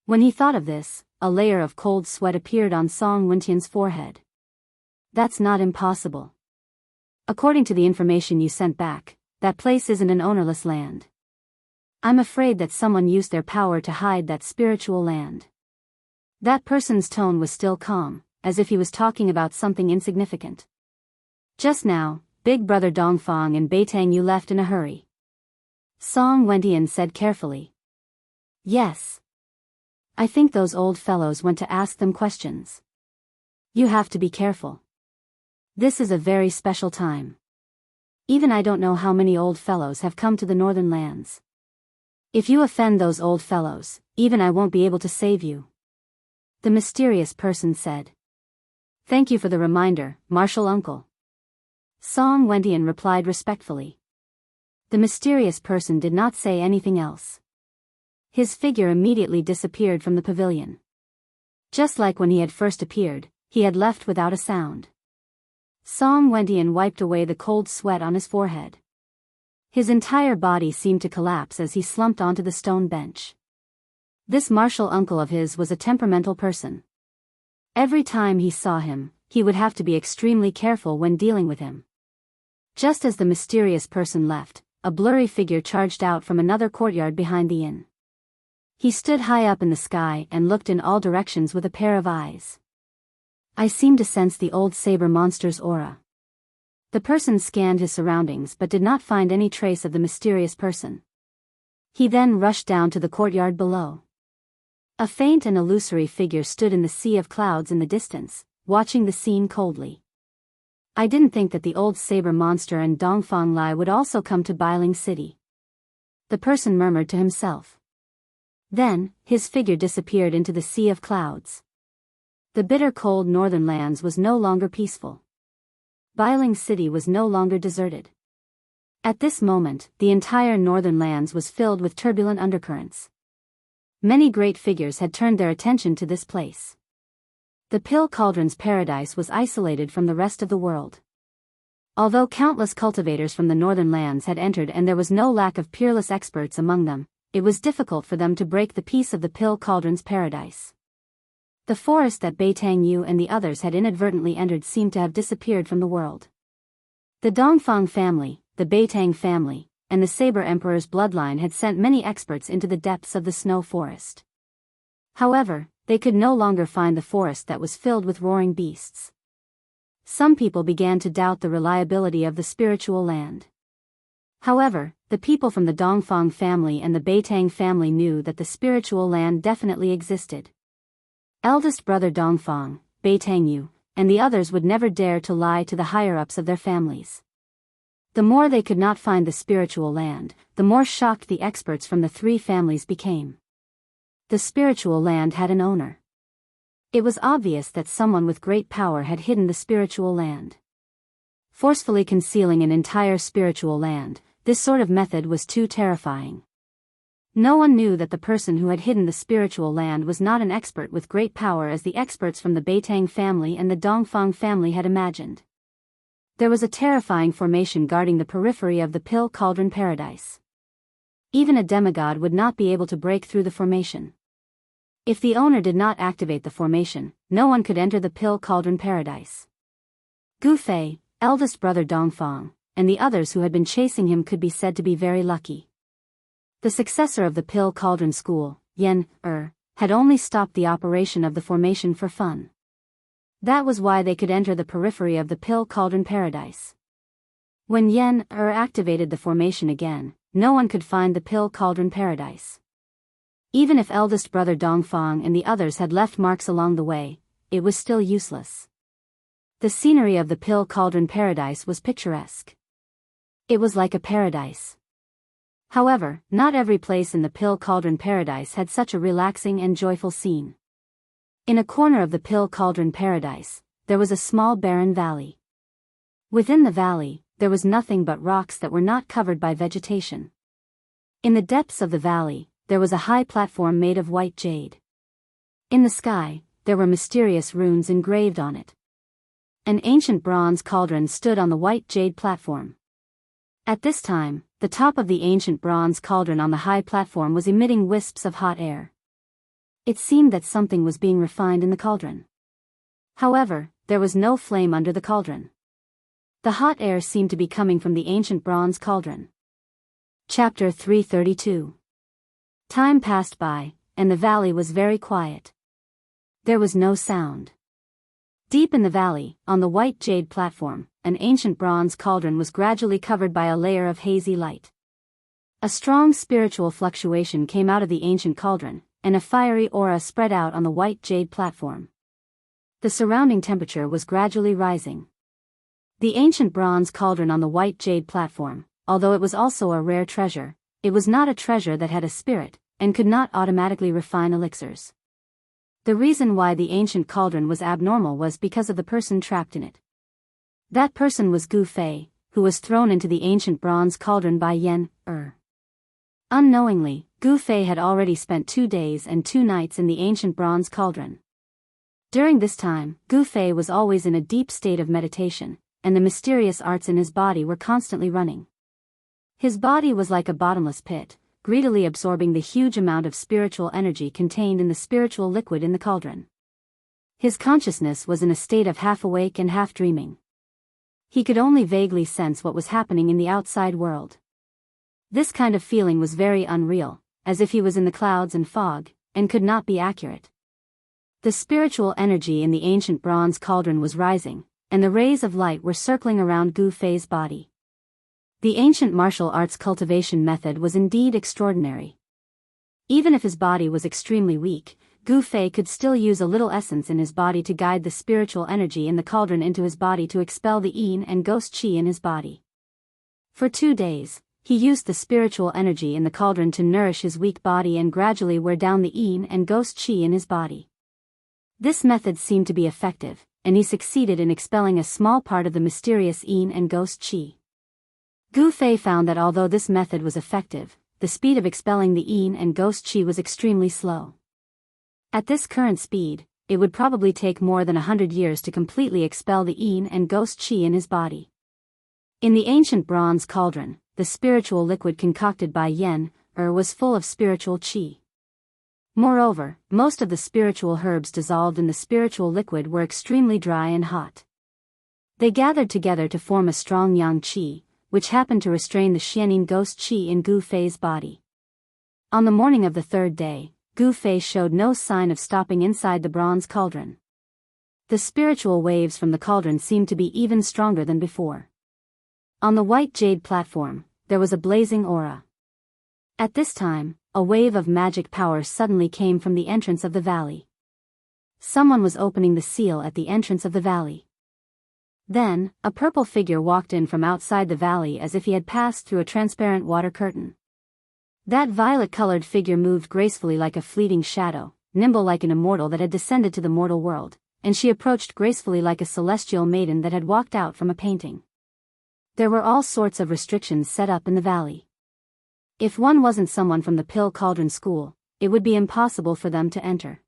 [SPEAKER 1] When he thought of this, a layer of cold sweat appeared on Song Wentian's forehead. That's not impossible. According to the information you sent back, that place isn't an ownerless land. I'm afraid that someone used their power to hide that spiritual land. That person's tone was still calm, as if he was talking about something insignificant. Just now, Big Brother Dongfang and Bei Tangyu left in a hurry. Song Wentian said carefully. Yes. I think those old fellows went to ask them questions. You have to be careful. This is a very special time. Even I don't know how many old fellows have come to the northern lands. If you offend those old fellows, even I won't be able to save you. The mysterious person said. Thank you for the reminder, martial uncle. Song Wentian replied respectfully. The mysterious person did not say anything else. His figure immediately disappeared from the pavilion. Just like when he had first appeared, he had left without a sound. Song Wentian wiped away the cold sweat on his forehead. His entire body seemed to collapse as he slumped onto the stone bench. This martial uncle of his was a temperamental person. Every time he saw him, he would have to be extremely careful when dealing with him. Just as the mysterious person left, a blurry figure charged out from another courtyard behind the inn. He stood high up in the sky and looked in all directions with a pair of eyes. I seemed to sense the old saber monster's aura. The person scanned his surroundings but did not find any trace of the mysterious person. He then rushed down to the courtyard below. A faint and illusory figure stood in the sea of clouds in the distance, watching the scene coldly. I didn't think that the old saber monster and Dongfang Lai would also come to Biyao City. The person murmured to himself. Then, his figure disappeared into the sea of clouds. The bitter cold northern lands was no longer peaceful. Biyao City was no longer deserted. At this moment, the entire northern lands was filled with turbulent undercurrents. Many great figures had turned their attention to this place. The Pill Cauldron's paradise was isolated from the rest of the world. Although countless cultivators from the northern lands had entered and there was no lack of peerless experts among them, it was difficult for them to break the peace of the Pill Cauldron's paradise. The forest that Bei Tangyu and the others had inadvertently entered seemed to have disappeared from the world. The Dongfang family, the Beitang family, and the Saber Emperor's bloodline had sent many experts into the depths of the snow forest. However, they could no longer find the forest that was filled with roaring beasts. Some people began to doubt the reliability of the spiritual land. However, the people from the Dongfang family and the Beitang family knew that the spiritual land definitely existed. Eldest brother Dongfang, Beitangyu, and the others would never dare to lie to the higher-ups of their families. The more they could not find the spiritual land, the more shocked the experts from the three families became. The spiritual land had an owner. It was obvious that someone with great power had hidden the spiritual land. Forcefully concealing an entire spiritual land, this sort of method was too terrifying. No one knew that the person who had hidden the spiritual land was not an expert with great power as the experts from the Beitang family and the Dongfang family had imagined. There was a terrifying formation guarding the periphery of the Pill Cauldron Paradise. Even a demigod would not be able to break through the formation. If the owner did not activate the formation, no one could enter the Pill Cauldron Paradise. Gu Fei, eldest brother Dongfang, and the others who had been chasing him could be said to be very lucky. The successor of the Pill Cauldron School, Yan had only stopped the operation of the formation for fun. That was why they could enter the periphery of the Pill Cauldron Paradise. When Yan activated the formation again, no one could find the Pill Cauldron Paradise. Even if eldest brother Dongfang and the others had left marks along the way, it was still useless. The scenery of the Pill Cauldron Paradise was picturesque. It was like a paradise. However, not every place in the Pill Cauldron Paradise had such a relaxing and joyful scene. In a corner of the Pill Cauldron Paradise, there was a small barren valley. Within the valley, there was nothing but rocks that were not covered by vegetation. In the depths of the valley, there was a high platform made of white jade. In the sky, there were mysterious runes engraved on it. An ancient bronze cauldron stood on the white jade platform. At this time, the top of the ancient bronze cauldron on the high platform was emitting wisps of hot air. It seemed that something was being refined in the cauldron. However, there was no flame under the cauldron. The hot air seemed to be coming from the ancient bronze cauldron. Chapter 332. Time passed by, and the valley was very quiet. There was no sound. Deep in the valley, on the white jade platform, an ancient bronze cauldron was gradually covered by a layer of hazy light. A strong spiritual fluctuation came out of the ancient cauldron, and a fiery aura spread out on the white jade platform. The surrounding temperature was gradually rising. The ancient bronze cauldron on the white jade platform, although it was also a rare treasure, it was not a treasure that had a spirit, and could not automatically refine elixirs. The reason why the ancient cauldron was abnormal was because of the person trapped in it. That person was Gu Fei, who was thrown into the ancient bronze cauldron by Yan. Unknowingly, Gu Fei had already spent 2 days and 2 nights in the ancient bronze cauldron. During this time, Gu Fei was always in a deep state of meditation, and the mysterious arts in his body were constantly running. His body was like a bottomless pit, greedily absorbing the huge amount of spiritual energy contained in the spiritual liquid in the cauldron. His consciousness was in a state of half-awake and half-dreaming. He could only vaguely sense what was happening in the outside world. This kind of feeling was very unreal, as if he was in the clouds and fog, and could not be accurate. The spiritual energy in the ancient bronze cauldron was rising, and the rays of light were circling around Gu Fei's body. The ancient martial arts cultivation method was indeed extraordinary. Even if his body was extremely weak, Gu Fei could still use a little essence in his body to guide the spiritual energy in the cauldron into his body to expel the yin and ghost qi in his body. For 2 days, he used the spiritual energy in the cauldron to nourish his weak body and gradually wear down the yin and ghost qi in his body. This method seemed to be effective, and he succeeded in expelling a small part of the mysterious yin and ghost qi. Gu Fei found that although this method was effective, the speed of expelling the yin and ghost qi was extremely slow. At this current speed, it would probably take more than 100 years to completely expel the yin and ghost qi in his body. In the ancient bronze cauldron, the spiritual liquid concocted by Yan was full of spiritual qi. Moreover, most of the spiritual herbs dissolved in the spiritual liquid were extremely dry and hot. They gathered together to form a strong yang qi, which happened to restrain the Xianin ghost qi in Gu Fei's body. On the morning of the third day, Gu Fei showed no sign of stopping inside the bronze cauldron. The spiritual waves from the cauldron seemed to be even stronger than before. On the white jade platform, there was a blazing aura. At this time, a wave of magic power suddenly came from the entrance of the valley. Someone was opening the seal at the entrance of the valley. Then, a purple figure walked in from outside the valley as if he had passed through a transparent water curtain. That violet-colored figure moved gracefully like a fleeting shadow, nimble like an immortal that had descended to the mortal world, and she approached gracefully like a celestial maiden that had walked out from a painting. There were all sorts of restrictions set up in the valley. If one wasn't someone from the Pill Cauldron School, it would be impossible for them to enter.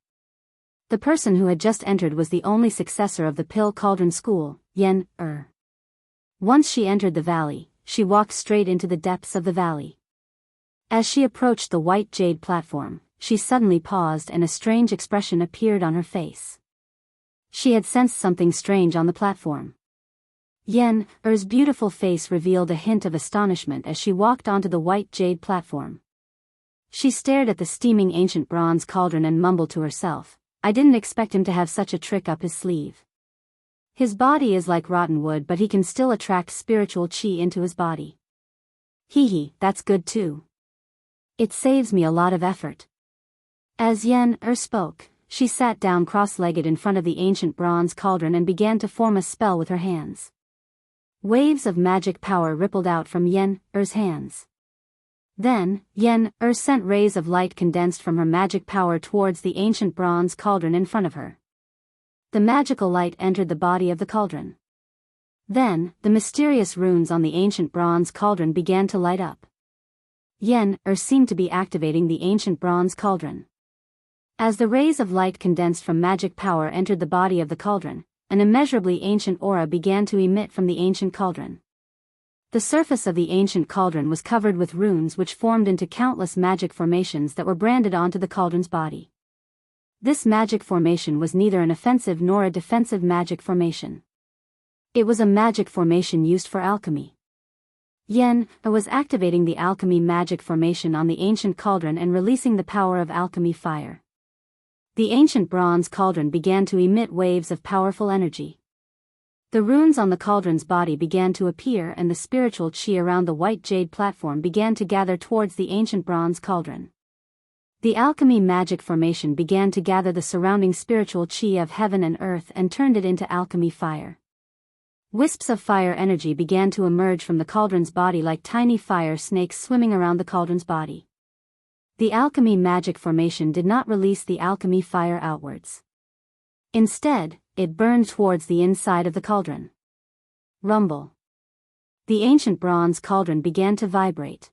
[SPEAKER 1] The person who had just entered was the only successor of the Pill Cauldron School, Yen. Once she entered the valley, she walked straight into the depths of the valley. As she approached the white jade platform, she suddenly paused and a strange expression appeared on her face. She had sensed something strange on the platform. Yen's beautiful face revealed a hint of astonishment as she walked onto the white jade platform. She stared at the steaming ancient bronze cauldron and mumbled to herself, "I didn't expect him to have such a trick up his sleeve. His body is like rotten wood, but he can still attract spiritual qi into his body. Hee, that's good too. It saves me a lot of effort." As Yen spoke, she sat down cross-legged in front of the ancient bronze cauldron and began to form a spell with her hands. Waves of magic power rippled out from Yen's hands. Then, Yen sent rays of light condensed from her magic power towards the ancient bronze cauldron in front of her. The magical light entered the body of the cauldron. Then, the mysterious runes on the ancient bronze cauldron began to light up. Yen seemed to be activating the ancient bronze cauldron. As the rays of light condensed from magic power entered the body of the cauldron, an immeasurably ancient aura began to emit from the ancient cauldron. The surface of the ancient cauldron was covered with runes which formed into countless magic formations that were branded onto the cauldron's body. This magic formation was neither an offensive nor a defensive magic formation. It was a magic formation used for alchemy. Yen was activating the alchemy magic formation on the ancient cauldron and releasing the power of alchemy fire. The ancient bronze cauldron began to emit waves of powerful energy. The runes on the cauldron's body began to appear and the spiritual qi around the white jade platform began to gather towards the ancient bronze cauldron. The alchemy magic formation began to gather the surrounding spiritual qi of heaven and earth and turned it into alchemy fire. Wisps of fire energy began to emerge from the cauldron's body like tiny fire snakes swimming around the cauldron's body. The alchemy magic formation did not release the alchemy fire outwards. Instead, it burned towards the inside of the cauldron. Rumble. The ancient bronze cauldron began to vibrate.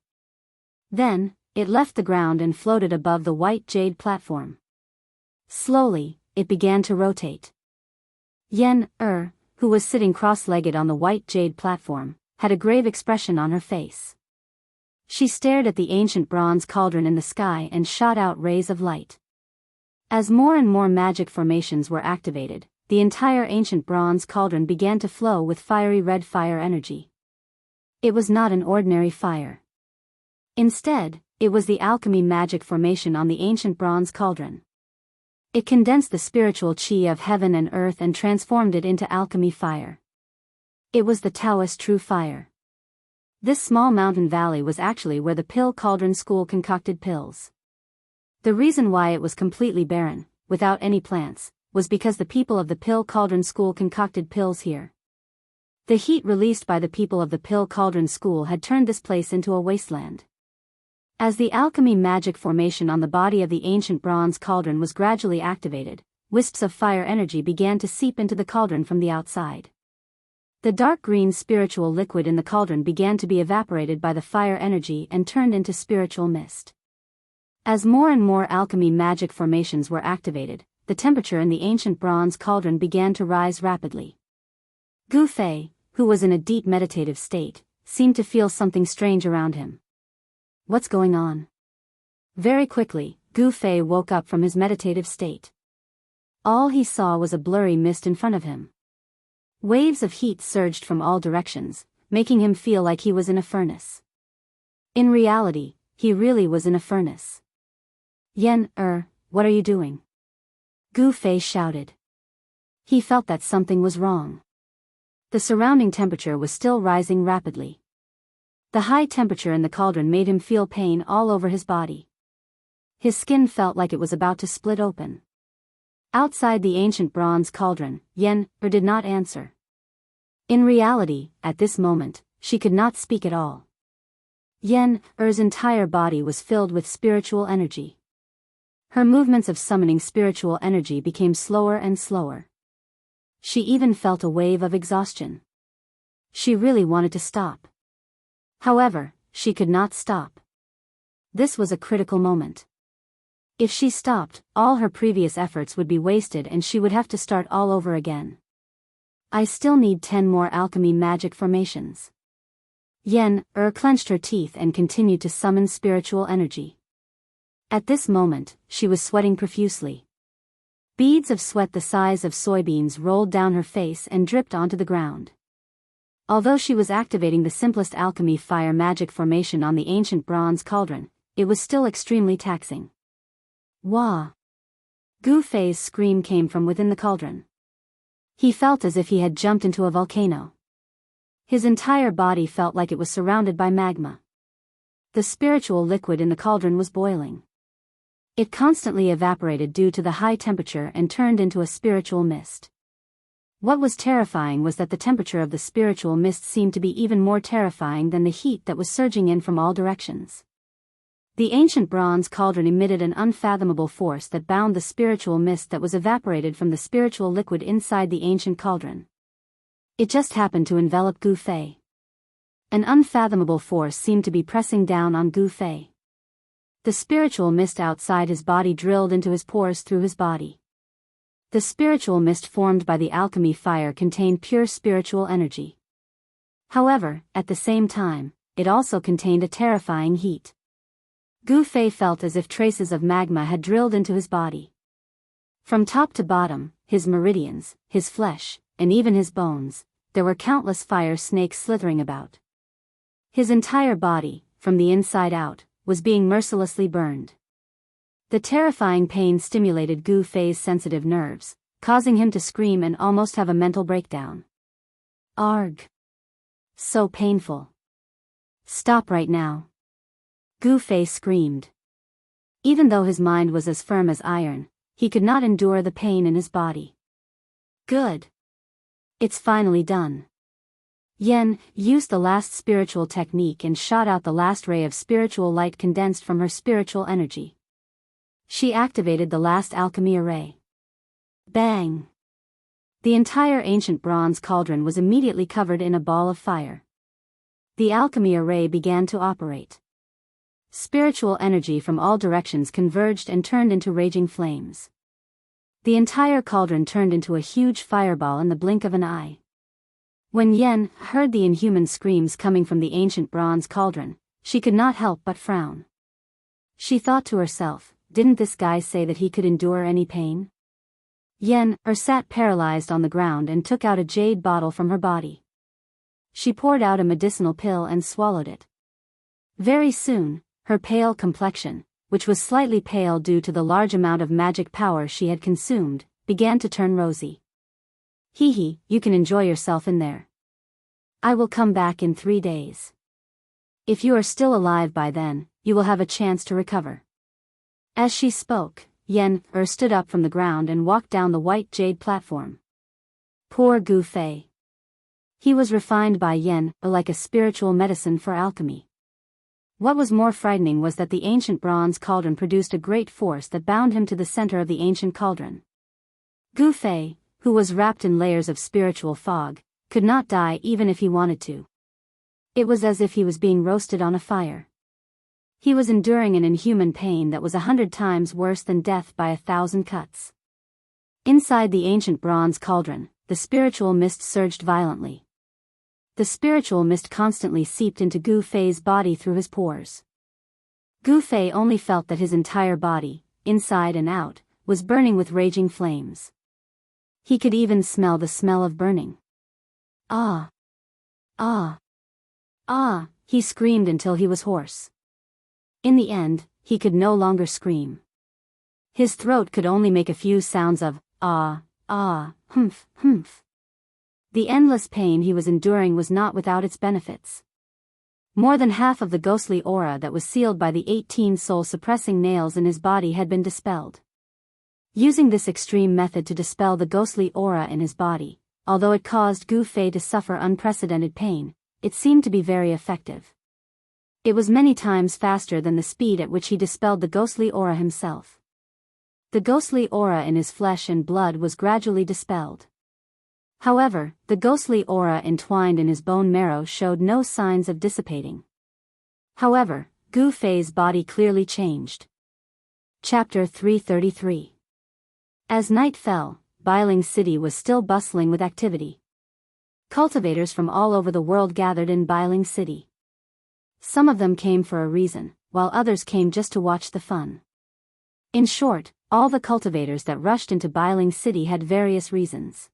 [SPEAKER 1] Then, it left the ground and floated above the white jade platform. Slowly, it began to rotate. Yen, who was sitting cross-legged on the white jade platform, had a grave expression on her face. She stared at the ancient bronze cauldron in the sky and shot out rays of light. As more and more magic formations were activated, the entire ancient bronze cauldron began to flow with fiery red fire energy. It was not an ordinary fire. Instead, it was the alchemy magic formation on the ancient bronze cauldron. It condensed the spiritual qi of heaven and earth and transformed it into alchemy fire. It was the Taoist true fire. This small mountain valley was actually where the Pill Cauldron School concocted pills. The reason why it was completely barren, without any plants, was because the people of the Pill Cauldron School concocted pills here. The heat released by the people of the Pill Cauldron School had turned this place into a wasteland. As the alchemy magic formation on the body of the ancient bronze cauldron was gradually activated, wisps of fire energy began to seep into the cauldron from the outside. The dark green spiritual liquid in the cauldron began to be evaporated by the fire energy and turned into spiritual mist. As more and more alchemy magic formations were activated, the temperature in the ancient bronze cauldron began to rise rapidly. Gu Fei, who was in a deep meditative state, seemed to feel something strange around him. What's going on? Very quickly, Gu Fei woke up from his meditative state. All he saw was a blurry mist in front of him. Waves of heat surged from all directions, making him feel like he was in a furnace. In reality, he really was in a furnace. Yen, what are you doing? Gu Fei shouted. He felt that something was wrong. The surrounding temperature was still rising rapidly. The high temperature in the cauldron made him feel pain all over his body. His skin felt like it was about to split open. Outside the ancient bronze cauldron, Yen did not answer. In reality, at this moment, she could not speak at all. Yen Er's entire body was filled with spiritual energy. Her movements of summoning spiritual energy became slower and slower. She even felt a wave of exhaustion. She really wanted to stop. However, she could not stop. This was a critical moment. If she stopped, all her previous efforts would be wasted and she would have to start all over again. I still need 10 more alchemy magic formations. Yen clenched her teeth and continued to summon spiritual energy. At this moment, she was sweating profusely. Beads of sweat the size of soybeans rolled down her face and dripped onto the ground. Although she was activating the simplest alchemy fire magic formation on the ancient bronze cauldron, it was still extremely taxing. Wah! Gu Fei's scream came from within the cauldron. He felt as if he had jumped into a volcano. His entire body felt like it was surrounded by magma. The spiritual liquid in the cauldron was boiling. It constantly evaporated due to the high temperature and turned into a spiritual mist. What was terrifying was that the temperature of the spiritual mist seemed to be even more terrifying than the heat that was surging in from all directions. The ancient bronze cauldron emitted an unfathomable force that bound the spiritual mist that was evaporated from the spiritual liquid inside the ancient cauldron. It just happened to envelop Gu Fei. An unfathomable force seemed to be pressing down on Gu Fei. The spiritual mist outside his body drilled into his pores through his body. The spiritual mist formed by the alchemy fire contained pure spiritual energy. However, at the same time, it also contained a terrifying heat. Gu Fei felt as if traces of magma had drilled into his body. From top to bottom, his meridians, his flesh, and even his bones, there were countless fire snakes slithering about. His entire body, from the inside out, was being mercilessly burned. The terrifying pain stimulated Gu Fei's sensitive nerves, causing him to scream and almost have a mental breakdown. Arg! So painful. Stop right now. Gu Fei screamed. Even though his mind was as firm as iron, he could not endure the pain in his body. Good. It's finally done. Yen used the last spiritual technique and shot out the last ray of spiritual light condensed from her spiritual energy. She activated the last alchemy array. Bang! The entire ancient bronze cauldron was immediately covered in a ball of fire. The alchemy array began to operate. Spiritual energy from all directions converged and turned into raging flames. The entire cauldron turned into a huge fireball in the blink of an eye. When Yen heard the inhuman screams coming from the ancient bronze cauldron, she could not help but frown. She thought to herself, didn't this guy say that he could endure any pain? Yen sat paralyzed on the ground and took out a jade bottle from her body. She poured out a medicinal pill and swallowed it. Very soon, her pale complexion, which was slightly pale due to the large amount of magic power she had consumed, began to turn rosy. Hee, you can enjoy yourself in there. I will come back in 3 days. If you are still alive by then, you will have a chance to recover. As she spoke, Yen stood up from the ground and walked down the white jade platform. Poor Gu Fei. He was refined by Yen like a spiritual medicine for alchemy. What was more frightening was that the ancient bronze cauldron produced a great force that bound him to the center of the ancient cauldron. Gu Fei, who was wrapped in layers of spiritual fog, could not die even if he wanted to. It was as if he was being roasted on a fire. He was enduring an inhuman pain that was 100 times worse than death by 1,000 cuts. Inside the ancient bronze cauldron, the spiritual mist surged violently. The spiritual mist constantly seeped into Gu Fei's body through his pores. Gu Fei only felt that his entire body, inside and out, was burning with raging flames. He could even smell the smell of burning. Ah! Ah! He screamed until he was hoarse. In the end, he could no longer scream. His throat could only make a few sounds of, ah, ah, humph, humph. The endless pain he was enduring was not without its benefits. More than half of the ghostly aura that was sealed by the 18 soul-suppressing nails in his body had been dispelled. Using this extreme method to dispel the ghostly aura in his body, although it caused Gu Fei to suffer unprecedented pain, it seemed to be very effective. It was many times faster than the speed at which he dispelled the ghostly aura himself. The ghostly aura in his flesh and blood was gradually dispelled. However, the ghostly aura entwined in his bone marrow showed no signs of dissipating. However, Gu Fei's body clearly changed. Chapter 333. As night fell, Biyao City was still bustling with activity. Cultivators from all over the world gathered in Biyao City. Some of them came for a reason, while others came just to watch the fun. In short, all the cultivators that rushed into Biyao City had various reasons.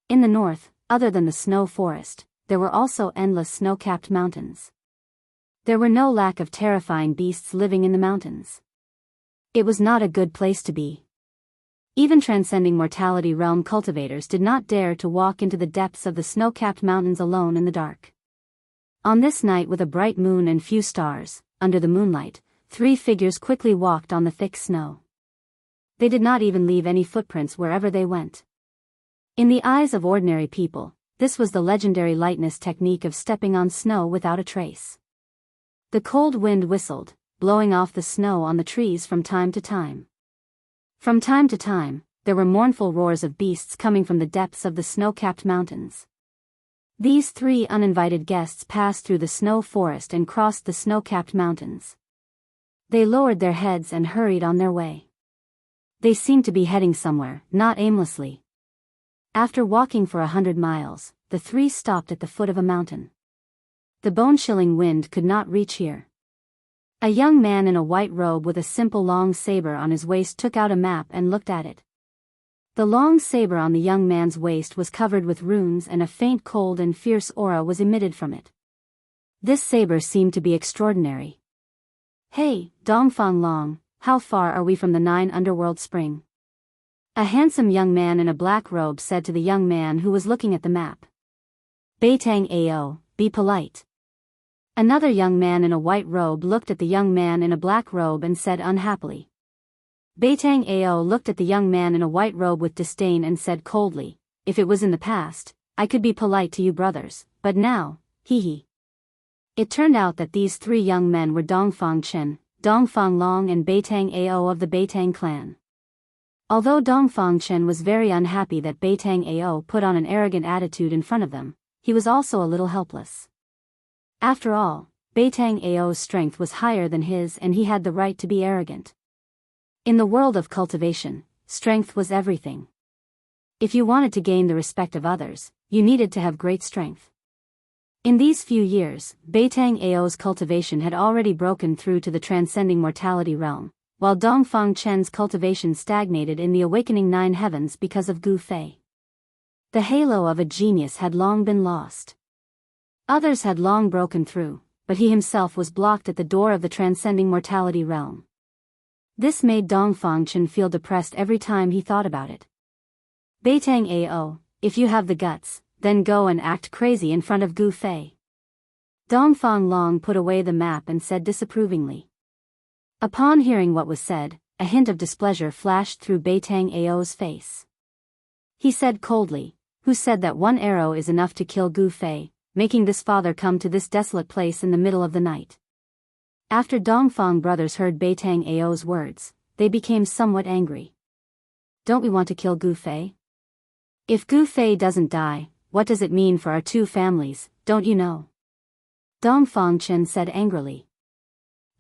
[SPEAKER 1] In the north, other than the snow forest, there were also endless snow-capped mountains. There were no lack of terrifying beasts living in the mountains. It was not a good place to be. Even transcending mortality realm cultivators did not dare to walk into the depths of the snow-capped mountains alone in the dark. On this night with a bright moon and few stars, under the moonlight, 3 figures quickly walked on the thick snow. They did not even leave any footprints wherever they went. In the eyes of ordinary people, this was the legendary lightness technique of stepping on snow without a trace. The cold wind whistled, blowing off the snow on the trees from time to time. From time to time, there were mournful roars of beasts coming from the depths of the snow-capped mountains. These 3 uninvited guests passed through the snow forest and crossed the snow-capped mountains. They lowered their heads and hurried on their way. They seemed to be heading somewhere, not aimlessly. After walking for 100 miles, the 3 stopped at the foot of a mountain. The bone-chilling wind could not reach here. A young man in a white robe with a simple long saber on his waist took out a map and looked at it. The long saber on the young man's waist was covered with runes and a faint cold and fierce aura was emitted from it. This saber seemed to be extraordinary. "Hey, Dongfang Long, how far are we from the 9 underworld spring?" A handsome young man in a black robe said to the young man who was looking at the map. "Beitang Ao, be polite." Another young man in a white robe looked at the young man in a black robe and said unhappily. Beitang Ao looked at the young man in a white robe with disdain and said coldly, "If it was in the past, I could be polite to you brothers, but now, hee." It turned out that these 3 young men were Dongfang Chen, Dongfang Long and Beitang Ao of the Beitang clan. Although Dongfang Chen was very unhappy that Beitang Ao put on an arrogant attitude in front of them, he was also a little helpless. After all, Beitang Ao's strength was higher than his and he had the right to be arrogant. In the world of cultivation, strength was everything. If you wanted to gain the respect of others, you needed to have great strength. In these few years, Beitang Ao's cultivation had already broken through to the transcending mortality realm, while Dongfang Chen's cultivation stagnated in the awakening 9 heavens because of Gu Fei. The halo of a genius had long been lost. Others had long broken through, but he himself was blocked at the door of the transcending mortality realm. This made Dongfang Chen feel depressed every time he thought about it. "Beitang Ao, if you have the guts, then go and act crazy in front of Gu Fei." Dongfang Long put away the map and said disapprovingly. Upon hearing what was said, a hint of displeasure flashed through Beitang Ao's face. He said coldly, "Who said that 1 arrow is enough to kill Gu Fei, making this father come to this desolate place in the middle of the night?" After Dongfang brothers heard Beitang Ao's words, they became somewhat angry. "Don't we want to kill Gu Fei? If Gu Fei doesn't die, what does it mean for our 2 families, don't you know?" Dongfang Chen said angrily.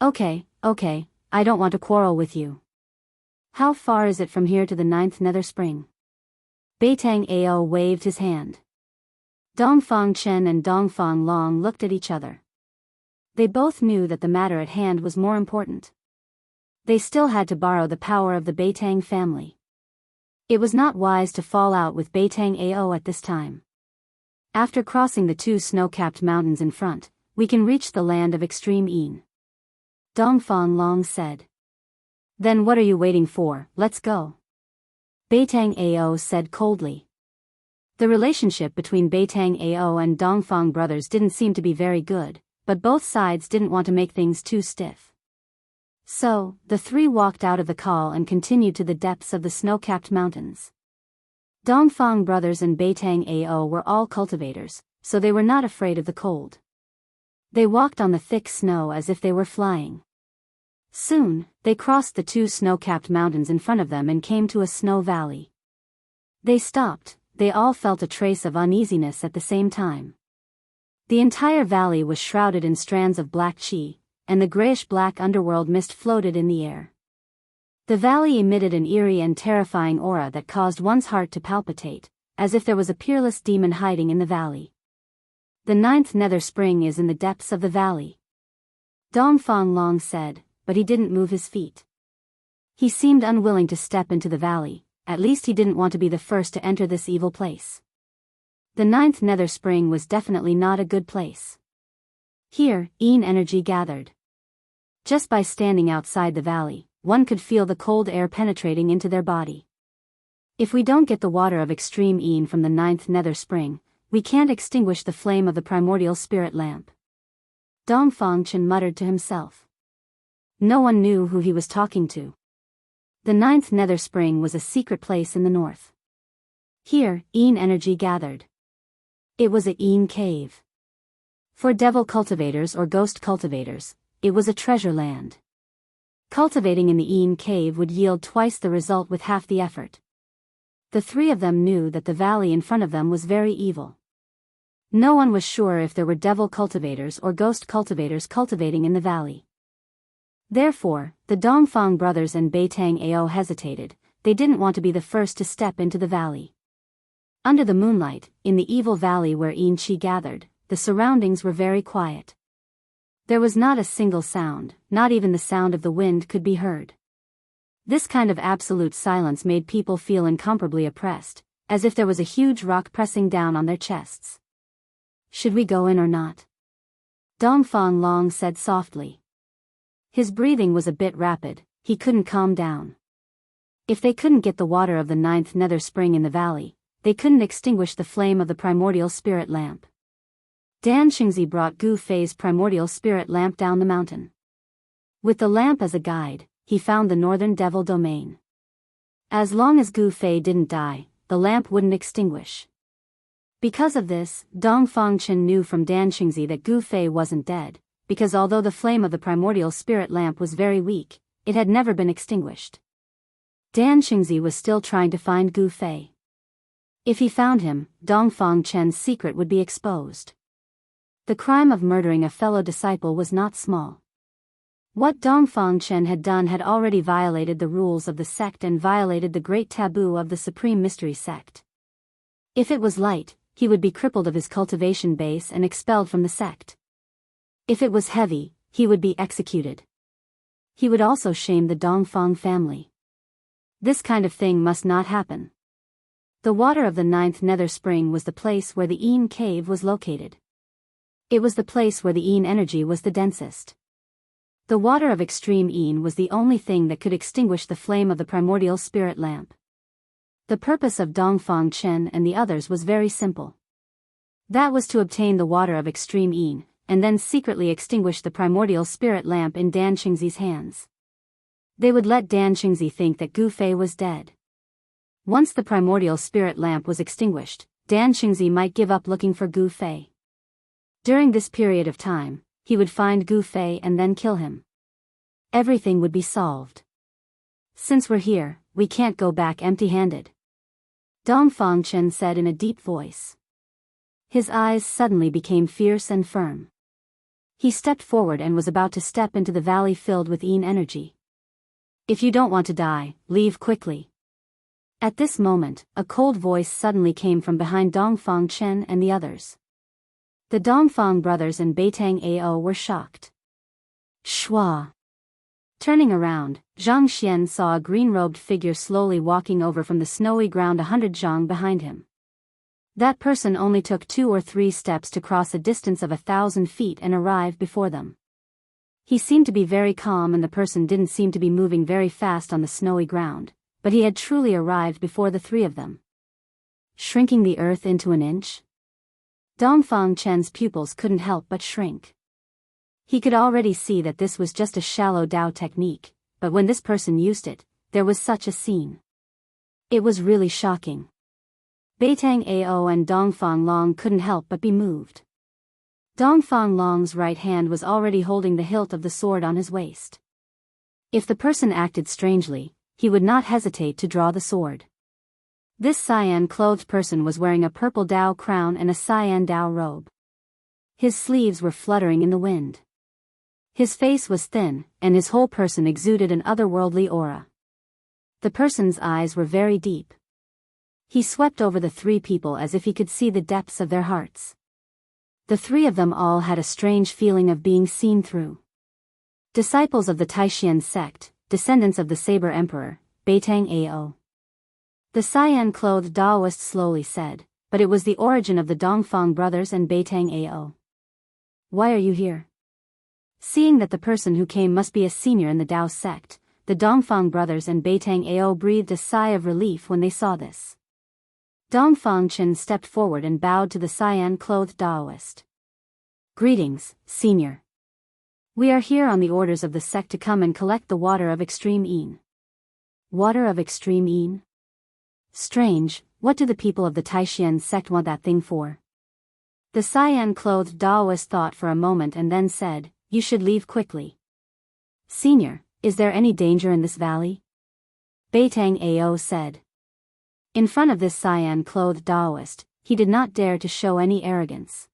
[SPEAKER 1] Okay, I don't want to quarrel with you. How far is it from here to the 9th nether spring?" Beitang Ao waved his hand. Dongfang Chen and Dongfang Long looked at each other. They both knew that the matter at hand was more important. They still had to borrow the power of the Beitang family. It was not wise to fall out with Beitang Ao at this time. After crossing the 2 snow-capped mountains in front, we can reach the land of extreme Yin. Dongfang Long said. Then what are you waiting for, let's go. Beitang Ao said coldly. The relationship between Beitang Ao and Dongfang brothers didn't seem to be very good, but both sides didn't want to make things too stiff. So, the three walked out of the call and continued to the depths of the snow-capped mountains. Dongfang brothers and Beitang Ao were all cultivators, so they were not afraid of the cold. They walked on the thick snow as if they were flying. Soon, they crossed the two snow-capped mountains in front of them and came to a snow valley. They stopped. They all felt a trace of uneasiness at the same time. The entire valley was shrouded in strands of black qi, and the grayish-black underworld mist floated in the air. The valley emitted an eerie and terrifying aura that caused one's heart to palpitate, as if there was a peerless demon hiding in the valley. The 9th nether spring is in the depths of the valley. Dongfang Long said, but he didn't move his feet. He seemed unwilling to step into the valley. At least he didn't want to be the first to enter this evil place. The 9th nether spring was definitely not a good place. Here, Yin energy gathered. Just by standing outside the valley, one could feel the cold air penetrating into their body. If we don't get the water of extreme Yin from the 9th nether spring, we can't extinguish the flame of the primordial spirit lamp. Dongfang Chen muttered to himself. No one knew who he was talking to. The 9th nether spring was a secret place in the north. Here, Yin energy gathered. It was a Yin cave. For devil cultivators or ghost cultivators, it was a treasure land. Cultivating in the Yin cave would yield twice the result with half the effort. The three of them knew that the valley in front of them was very evil. No one was sure if there were devil cultivators or ghost cultivators cultivating in the valley. Therefore, the Dongfang brothers and Beitang Ao hesitated. They didn't want to be the first to step into the valley. Under the moonlight, in the evil valley where Yin Qi gathered, the surroundings were very quiet. There was not a single sound, not even the sound of the wind could be heard. This kind of absolute silence made people feel incomparably oppressed, as if there was a huge rock pressing down on their chests. Should we go in or not? Dongfang Long said softly. His breathing was a bit rapid, he couldn't calm down. If they couldn't get the water of the 9th nether spring in the valley, they couldn't extinguish the flame of the primordial spirit lamp. Dan Xingzi brought Gu Fei's primordial spirit lamp down the mountain. With the lamp as a guide, he found the northern devil domain. As long as Gu Fei didn't die, the lamp wouldn't extinguish. Because of this, Dongfang Chen knew from Dan Xingzi that Gu Fei wasn't dead, because although the flame of the primordial spirit lamp was very weak, it had never been extinguished. Dan Xingzi was still trying to find Gu Fei. If he found him, Dongfang Chen's secret would be exposed. The crime of murdering a fellow disciple was not small. What Dongfang Chen had done had already violated the rules of the sect and violated the great taboo of the Supreme Mystery Sect. If it was light, he would be crippled of his cultivation base and expelled from the sect. If it was heavy, he would be executed. He would also shame the Dongfang family. This kind of thing must not happen. The water of the 9th nether spring was the place where the Yin cave was located. It was the place where the Yin energy was the densest. The water of extreme Yin was the only thing that could extinguish the flame of the primordial spirit lamp. The purpose of Dongfang Chen and the others was very simple. That was to obtain the water of extreme Yin, and then secretly extinguish the primordial spirit lamp in Dan Xingzi's hands. They would let Dan Xingzi think that Gu Fei was dead. Once the primordial spirit lamp was extinguished, Dan Xingzi might give up looking for Gu Fei. During this period of time, he would find Gu Fei and then kill him. Everything would be solved. Since we're here, we can't go back empty-handed. Dongfang Chen said in a deep voice. His eyes suddenly became fierce and firm. He stepped forward and was about to step into the valley filled with Yin energy. If you don't want to die, leave quickly. At this moment, a cold voice suddenly came from behind Dongfang Chen and the others. The Dongfang brothers and Beitang Ao were shocked. Shua. Turning around, Zhang Xian saw a green-robed figure slowly walking over from the snowy ground 100 zhang behind him. That person only took 2 or 3 steps to cross a distance of 1,000 feet and arrive before them. He seemed to be very calm, and the person didn't seem to be moving very fast on the snowy ground, but he had truly arrived before the 3 of them. Shrinking the earth into an inch? Dongfang Chen's pupils couldn't help but shrink. He could already see that this was just a shallow Dao technique, but when this person used it, there was such a scene. It was really shocking. Beitang Ao and Dongfang Long couldn't help but be moved. Dongfang Long's right hand was already holding the hilt of the sword on his waist. If the person acted strangely, he would not hesitate to draw the sword. This cyan-clothed person was wearing a purple Dao crown and a cyan Dao robe. His sleeves were fluttering in the wind. His face was thin, and his whole person exuded an otherworldly aura. The person's eyes were very deep. He swept over the 3 people as if he could see the depths of their hearts. The 3 of them all had a strange feeling of being seen through. Disciples of the Taishan sect, descendants of the Saber Emperor, Beitang Ao. The cyan-clothed Daoist slowly said, but it was the origin of the Dongfang brothers and Beitang Ao. Why are you here? Seeing that the person who came must be a senior in the Dao sect, the Dongfang brothers and Beitang Ao breathed a sigh of relief when they saw this. Dongfang Chen stepped forward and bowed to the cyan-clothed Daoist. Greetings, senior. We are here on the orders of the sect to come and collect the water of extreme Yin. Water of extreme Yin? Strange, what do the people of the Taishan sect want that thing for? The cyan-clothed Daoist thought for a moment and then said, you should leave quickly. Senior, is there any danger in this valley? Beitang Ao said. In front of this cyan-clothed Daoist, he did not dare to show any arrogance.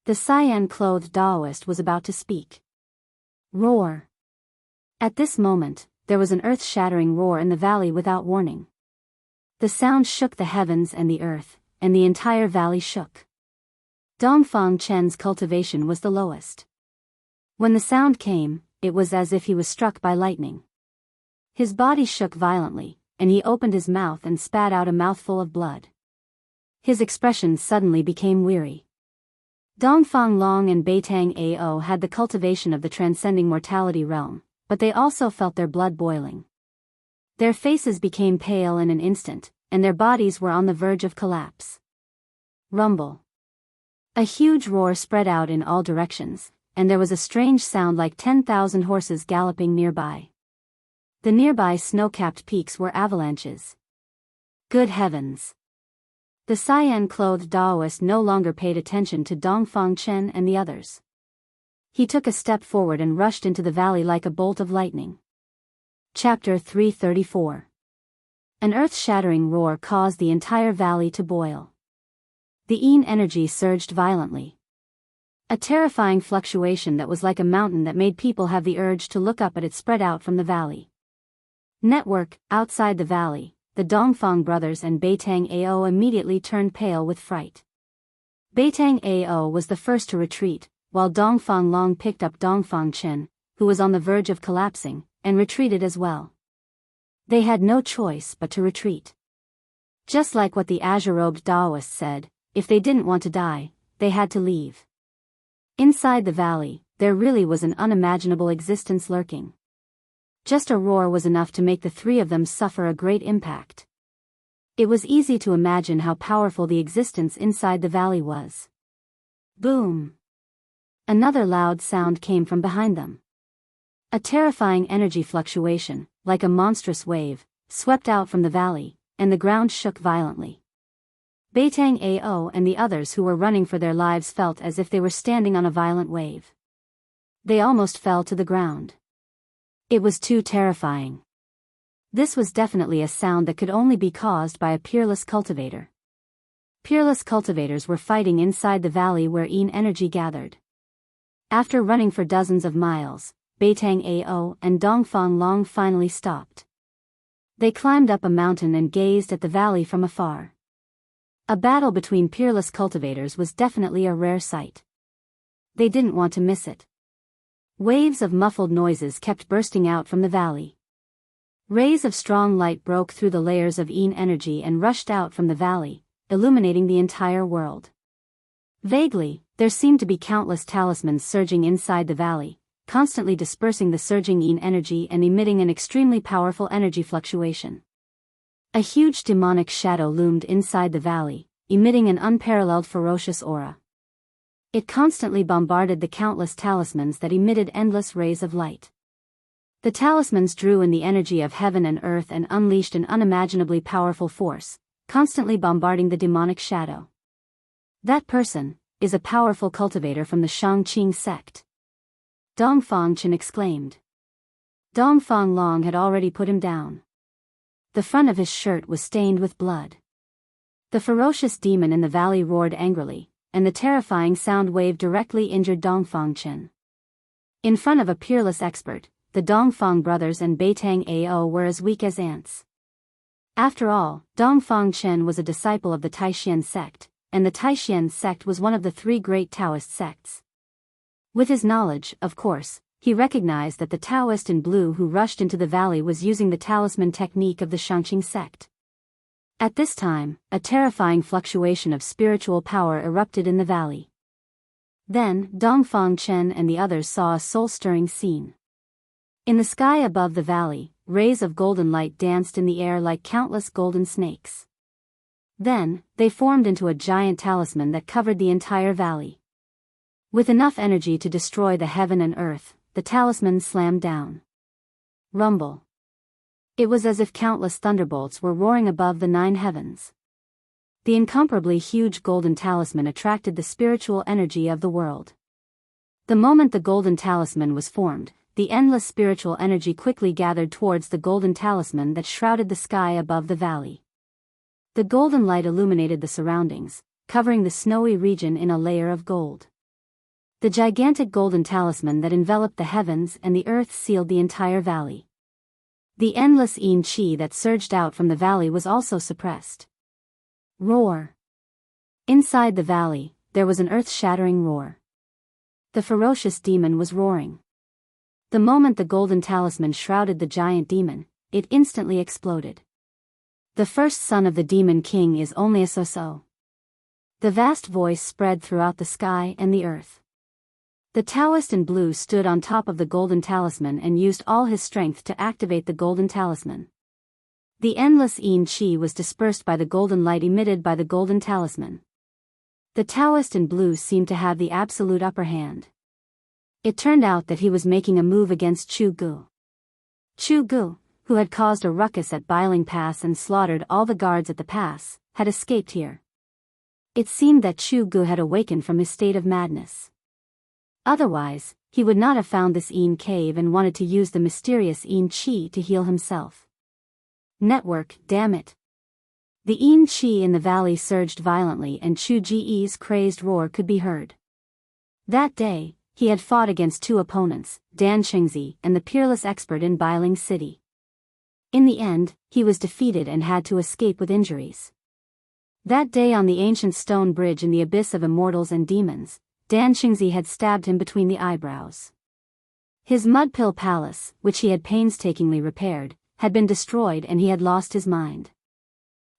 [SPEAKER 1] The cyan-clothed Daoist was about to speak. Roar. At this moment, there was an earth-shattering roar in the valley without warning. The sound shook the heavens and the earth, and the entire valley shook. Dongfang Chen's cultivation was the lowest. When the sound came, it was as if he was struck by lightning. His body shook violently, and he opened his mouth and spat out a mouthful of blood. His expression suddenly became weary. Dongfang Long and Beitang Ao had the cultivation of the transcending mortality realm, but they also felt their blood boiling. Their faces became pale in an instant, and their bodies were on the verge of collapse. Rumble. A huge roar spread out in all directions, and there was a strange sound like 10,000 horses galloping nearby. The nearby snow-capped peaks were avalanches. Good heavens! The cyan-clothed Daoist no longer paid attention to Dongfang Chen and the others. He took a step forward and rushed into the valley like a bolt of lightning. Chapter 334. An earth-shattering roar caused the entire valley to boil. The Yin energy surged violently. A terrifying fluctuation that was like a mountain that made people have the urge to look up at it spread out from the valley. Network, outside the valley, the Dongfang brothers and Beitang Ao immediately turned pale with fright. Beitang Ao was the first to retreat, while Dongfang Long picked up Dongfang Chen, who was on the verge of collapsing, and retreated as well. They had no choice but to retreat. Just like what the azure-robed Daoist said, if they didn't want to die, they had to leave. Inside the valley, there really was an unimaginable existence lurking. Just a roar was enough to make the 3 of them suffer a great impact. It was easy to imagine how powerful the existence inside the valley was. Boom! Another loud sound came from behind them. A terrifying energy fluctuation, like a monstrous wave, swept out from the valley, and the ground shook violently. Beitang Ao and the others who were running for their lives felt as if they were standing on a violent wave. They almost fell to the ground. It was too terrifying. This was definitely a sound that could only be caused by a peerless cultivator. Peerless cultivators were fighting inside the valley where Yin energy gathered. After running for dozens of miles, Beitang Ao and Dongfang Long finally stopped. They climbed up a mountain and gazed at the valley from afar. A battle between peerless cultivators was definitely a rare sight. They didn't want to miss it. Waves of muffled noises kept bursting out from the valley. Rays of strong light broke through the layers of Yin energy and rushed out from the valley, illuminating the entire world. Vaguely, there seemed to be countless talismans surging inside the valley, constantly dispersing the surging yin energy and emitting an extremely powerful energy fluctuation. A huge demonic shadow loomed inside the valley, emitting an unparalleled ferocious aura. It constantly bombarded the countless talismans that emitted endless rays of light. The talismans drew in the energy of heaven and earth and unleashed an unimaginably powerful force, constantly bombarding the demonic shadow. That person is a powerful cultivator from the Shangqing sect. Dongfang Chen exclaimed. Dongfang Long had already put him down. The front of his shirt was stained with blood. The ferocious demon in the valley roared angrily, and the terrifying sound wave directly injured Dongfang Chen. In front of a peerless expert, the Dongfang brothers and Beitang Ao were as weak as ants. After all, Dongfang Chen was a disciple of the Taishan sect, and the Taishan sect was one of the three great Taoist sects. With his knowledge, of course, he recognized that the Taoist in blue who rushed into the valley was using the talisman technique of the Shangqing sect. At this time, a terrifying fluctuation of spiritual power erupted in the valley. Then, Dongfang Chen and the others saw a soul-stirring scene. In the sky above the valley, rays of golden light danced in the air like countless golden snakes. Then, they formed into a giant talisman that covered the entire valley. With enough energy to destroy the heaven and earth, the talisman slammed down. Rumble. It was as if countless thunderbolts were roaring above the 9 heavens. The incomparably huge golden talisman attracted the spiritual energy of the world. The moment the golden talisman was formed, the endless spiritual energy quickly gathered towards the golden talisman that shrouded the sky above the valley. The golden light illuminated the surroundings, covering the snowy region in a layer of gold. The gigantic golden talisman that enveloped the heavens and the earth sealed the entire valley. The endless yin qi that surged out from the valley was also suppressed. Roar. Inside the valley, there was an earth-shattering roar. The ferocious demon was roaring. The moment the golden talisman shrouded the giant demon, it instantly exploded. The first son of the demon king is only a so-so. The vast voice spread throughout the sky and the earth. The Taoist in blue stood on top of the golden talisman and used all his strength to activate the golden talisman. The endless yin qi was dispersed by the golden light emitted by the golden talisman. The Taoist in blue seemed to have the absolute upper hand. It turned out that he was making a move against Chu Gu. Chu Gu, who had caused a ruckus at Biling Pass and slaughtered all the guards at the pass, had escaped here. It seemed that Chu Gu had awakened from his state of madness. Otherwise, he would not have found this yin cave and wanted to use the mysterious yin qi to heal himself. Network, damn it. The yin qi in the valley surged violently and Chu Ji's crazed roar could be heard. That day, he had fought against 2 opponents, Dan Qingzi and the peerless expert in Biling City. In the end, he was defeated and had to escape with injuries. That day on the ancient stone bridge in the abyss of immortals and demons, Dan Qingzi had stabbed him between the eyebrows. His mud-pill palace, which he had painstakingly repaired, had been destroyed and he had lost his mind.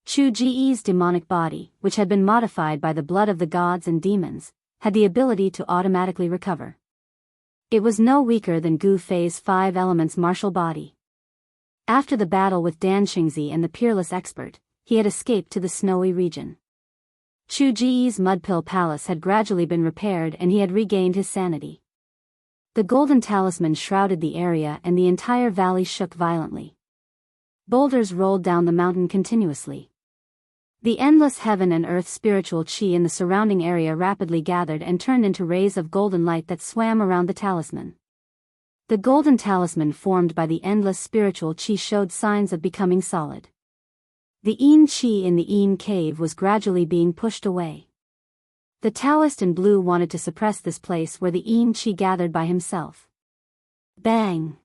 [SPEAKER 1] Chu Ji's demonic body, which had been modified by the blood of the gods and demons, had the ability to automatically recover. It was no weaker than Gu Fei's 5 elements martial body. After the battle with Dan Qingzi and the peerless expert, he had escaped to the snowy region. Chu Ji's mudpill palace had gradually been repaired and he had regained his sanity. The golden talisman shrouded the area and the entire valley shook violently. Boulders rolled down the mountain continuously. The endless heaven and earth spiritual qi in the surrounding area rapidly gathered and turned into rays of golden light that swam around the talisman. The golden talisman formed by the endless spiritual qi showed signs of becoming solid. The yin qi in the yin cave was gradually being pushed away. The Taoist in blue wanted to suppress this place where the yin qi gathered by himself. Bang!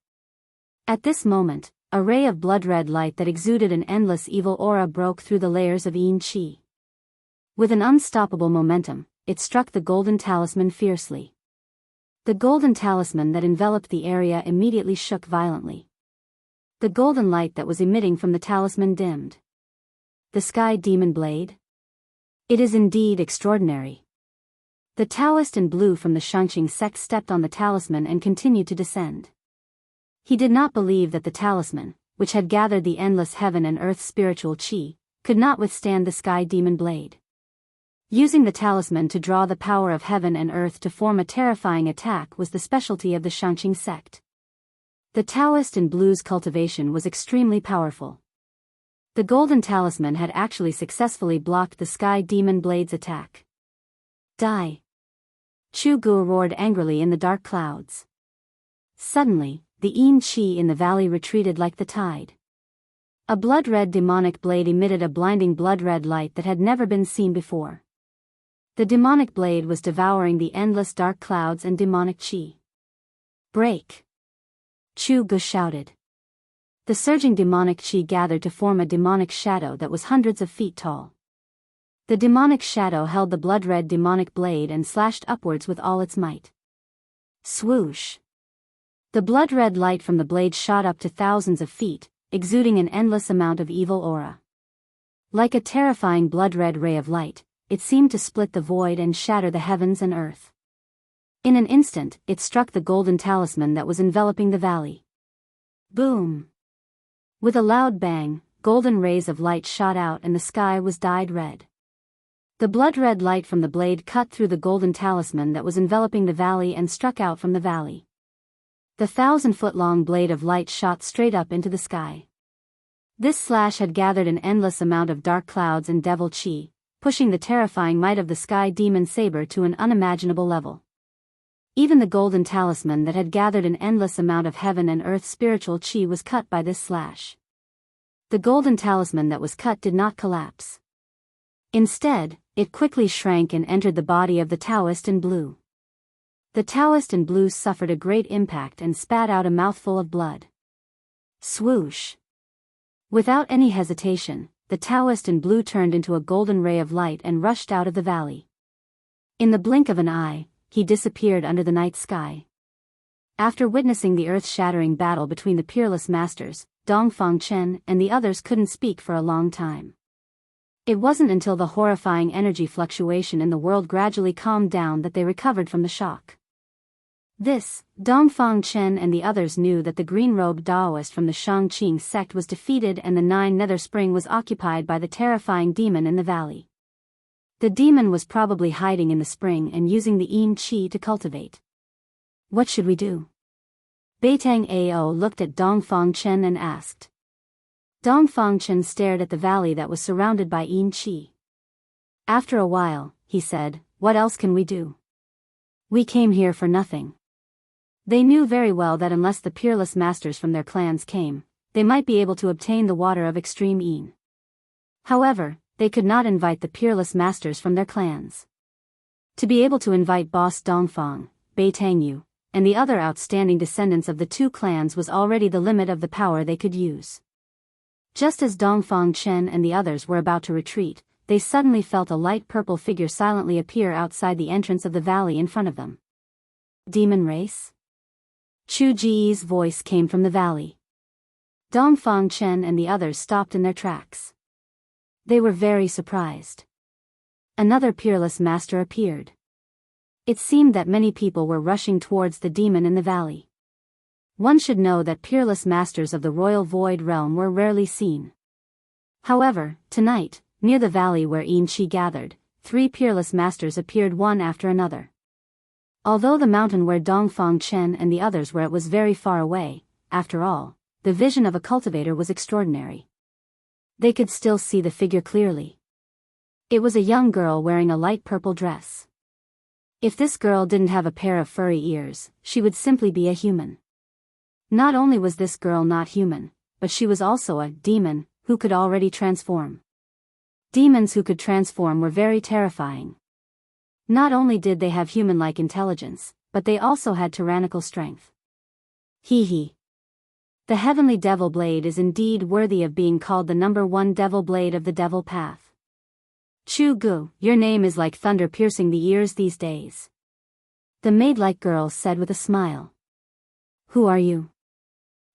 [SPEAKER 1] At this moment, a ray of blood-red light that exuded an endless evil aura broke through the layers of yin qi. With an unstoppable momentum, it struck the golden talisman fiercely. The golden talisman that enveloped the area immediately shook violently. The golden light that was emitting from the talisman dimmed. The sky demon blade? It is indeed extraordinary. The Taoist in blue from the Shangqing sect stepped on the talisman and continued to descend. He did not believe that the talisman, which had gathered the endless heaven and earth spiritual qi, could not withstand the sky demon blade. Using the talisman to draw the power of heaven and earth to form a terrifying attack was the specialty of the Shangqing sect. The Taoist in blue's cultivation was extremely powerful. The golden talisman had actually successfully blocked the sky demon blade's attack. Die! Chu Gu roared angrily in the dark clouds. Suddenly, the yin qi in the valley retreated like the tide. A blood-red demonic blade emitted a blinding blood-red light that had never been seen before. The demonic blade was devouring the endless dark clouds and demonic qi. Break! Chu Gu shouted. The surging demonic qi gathered to form a demonic shadow that was hundreds of feet tall. The demonic shadow held the blood-red demonic blade and slashed upwards with all its might. Swoosh! The blood-red light from the blade shot up to thousands of feet, exuding an endless amount of evil aura. Like a terrifying blood-red ray of light, it seemed to split the void and shatter the heavens and earth. In an instant, it struck the golden talisman that was enveloping the valley. Boom! With a loud bang, golden rays of light shot out and the sky was dyed red. The blood-red light from the blade cut through the golden talisman that was enveloping the valley and struck out from the valley. The 1,000-foot-long blade of light shot straight up into the sky. This slash had gathered an endless amount of dark clouds and devil qi, pushing the terrifying might of the sky demon saber to an unimaginable level. Even the golden talisman that had gathered an endless amount of heaven and earth spiritual qi was cut by this slash. The golden talisman that was cut did not collapse. Instead, it quickly shrank and entered the body of the Taoist in blue. The Taoist in blue suffered a great impact and spat out a mouthful of blood. Swoosh! Without any hesitation, the Taoist in blue turned into a golden ray of light and rushed out of the valley. In the blink of an eye, he disappeared under the night sky. After witnessing the earth-shattering battle between the peerless masters, Dongfang Chen and the others couldn't speak for a long time. It wasn't until the horrifying energy fluctuation in the world gradually calmed down that they recovered from the shock. Dongfang Chen and the others knew that the green-robed Taoist from the Shangqing sect was defeated and the Nine Nether Spring was occupied by the terrifying demon in the valley. The demon was probably hiding in the spring and using the yin qi to cultivate. What should we do? Beitang Ao looked at Dongfang Chen and asked. Dongfang Chen stared at the valley that was surrounded by yin qi. After a while, he said, "What else can we do? We came here for nothing." They knew very well that unless the peerless masters from their clans came, they might be able to obtain the water of extreme yin. However, they could not invite the peerless masters from their clans. To be able to invite boss Dongfang, Beitangyu, and the other outstanding descendants of the two clans was already the limit of the power they could use. Just as Dongfang Chen and the others were about to retreat, they suddenly felt a light purple figure silently appear outside the entrance of the valley in front of them. Demon race? Chu Ji's voice came from the valley. Dongfang Chen and the others stopped in their tracks. They were very surprised. Another peerless master appeared. It seemed that many people were rushing towards the demon in the valley. One should know that peerless masters of the royal void realm were rarely seen. However, tonight, near the valley where yin qi gathered, 3 peerless masters appeared one after another. Although the mountain where Dongfang Chen and the others were at was very far away, after all, the vision of a cultivator was extraordinary. They could still see the figure clearly. It was a young girl wearing a light purple dress. If this girl didn't have a pair of furry ears, she would simply be a human. Not only was this girl not human, but she was also a demon who could already transform. Demons who could transform were very terrifying. Not only did they have human-like intelligence, but they also had tyrannical strength. Hee. The heavenly devil blade is indeed worthy of being called the #1 devil blade of the devil path. Chu Gu, your name is like thunder piercing the ears these days. The maid-like girl said with a smile. Who are you?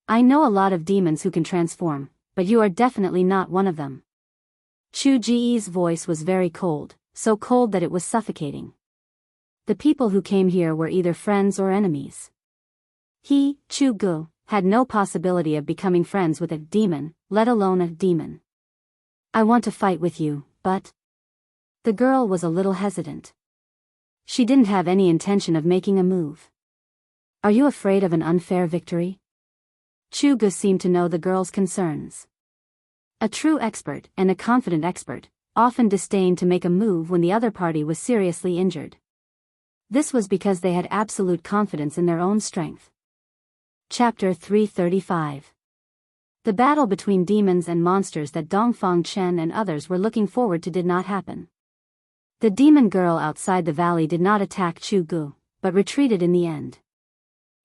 [SPEAKER 1] I know a lot of demons who can transform, but you are definitely not one of them. Chu Ji's voice was very cold, so cold that it was suffocating. The people who came here were either friends or enemies. He, Chu Gu, had no possibility of becoming friends with a demon, let alone a demon. I want to fight with you, but... The girl was a little hesitant. She didn't have any intention of making a move. Are you afraid of an unfair victory? Chu Gu seemed to know the girl's concerns. A true expert, and a confident expert, often disdained to make a move when the other party was seriously injured. This was because they had absolute confidence in their own strength. Chapter 335. The battle between demons and monsters that Dongfang Chen and others were looking forward to did not happen. The demon girl outside the valley did not attack Chu Gu, but retreated in the end.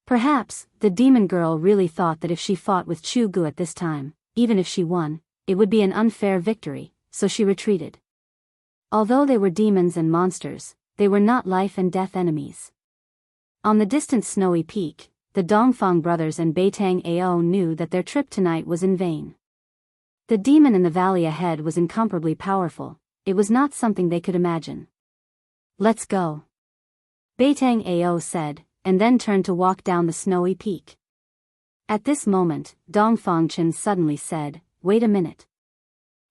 [SPEAKER 1] Perhaps, the demon girl really thought that if she fought with Chu Gu at this time, even if she won, it would be an unfair victory, so she retreated. Although they were demons and monsters, they were not life and death enemies. On the distant snowy peak, the Dongfang brothers and Beitang Ao knew that their trip tonight was in vain. The demon in the valley ahead was incomparably powerful. It was not something they could imagine. Let's go, Beitang Ao said, and then turned to walk down the snowy peak. At this moment, Dongfang Chen suddenly said, "Wait a minute.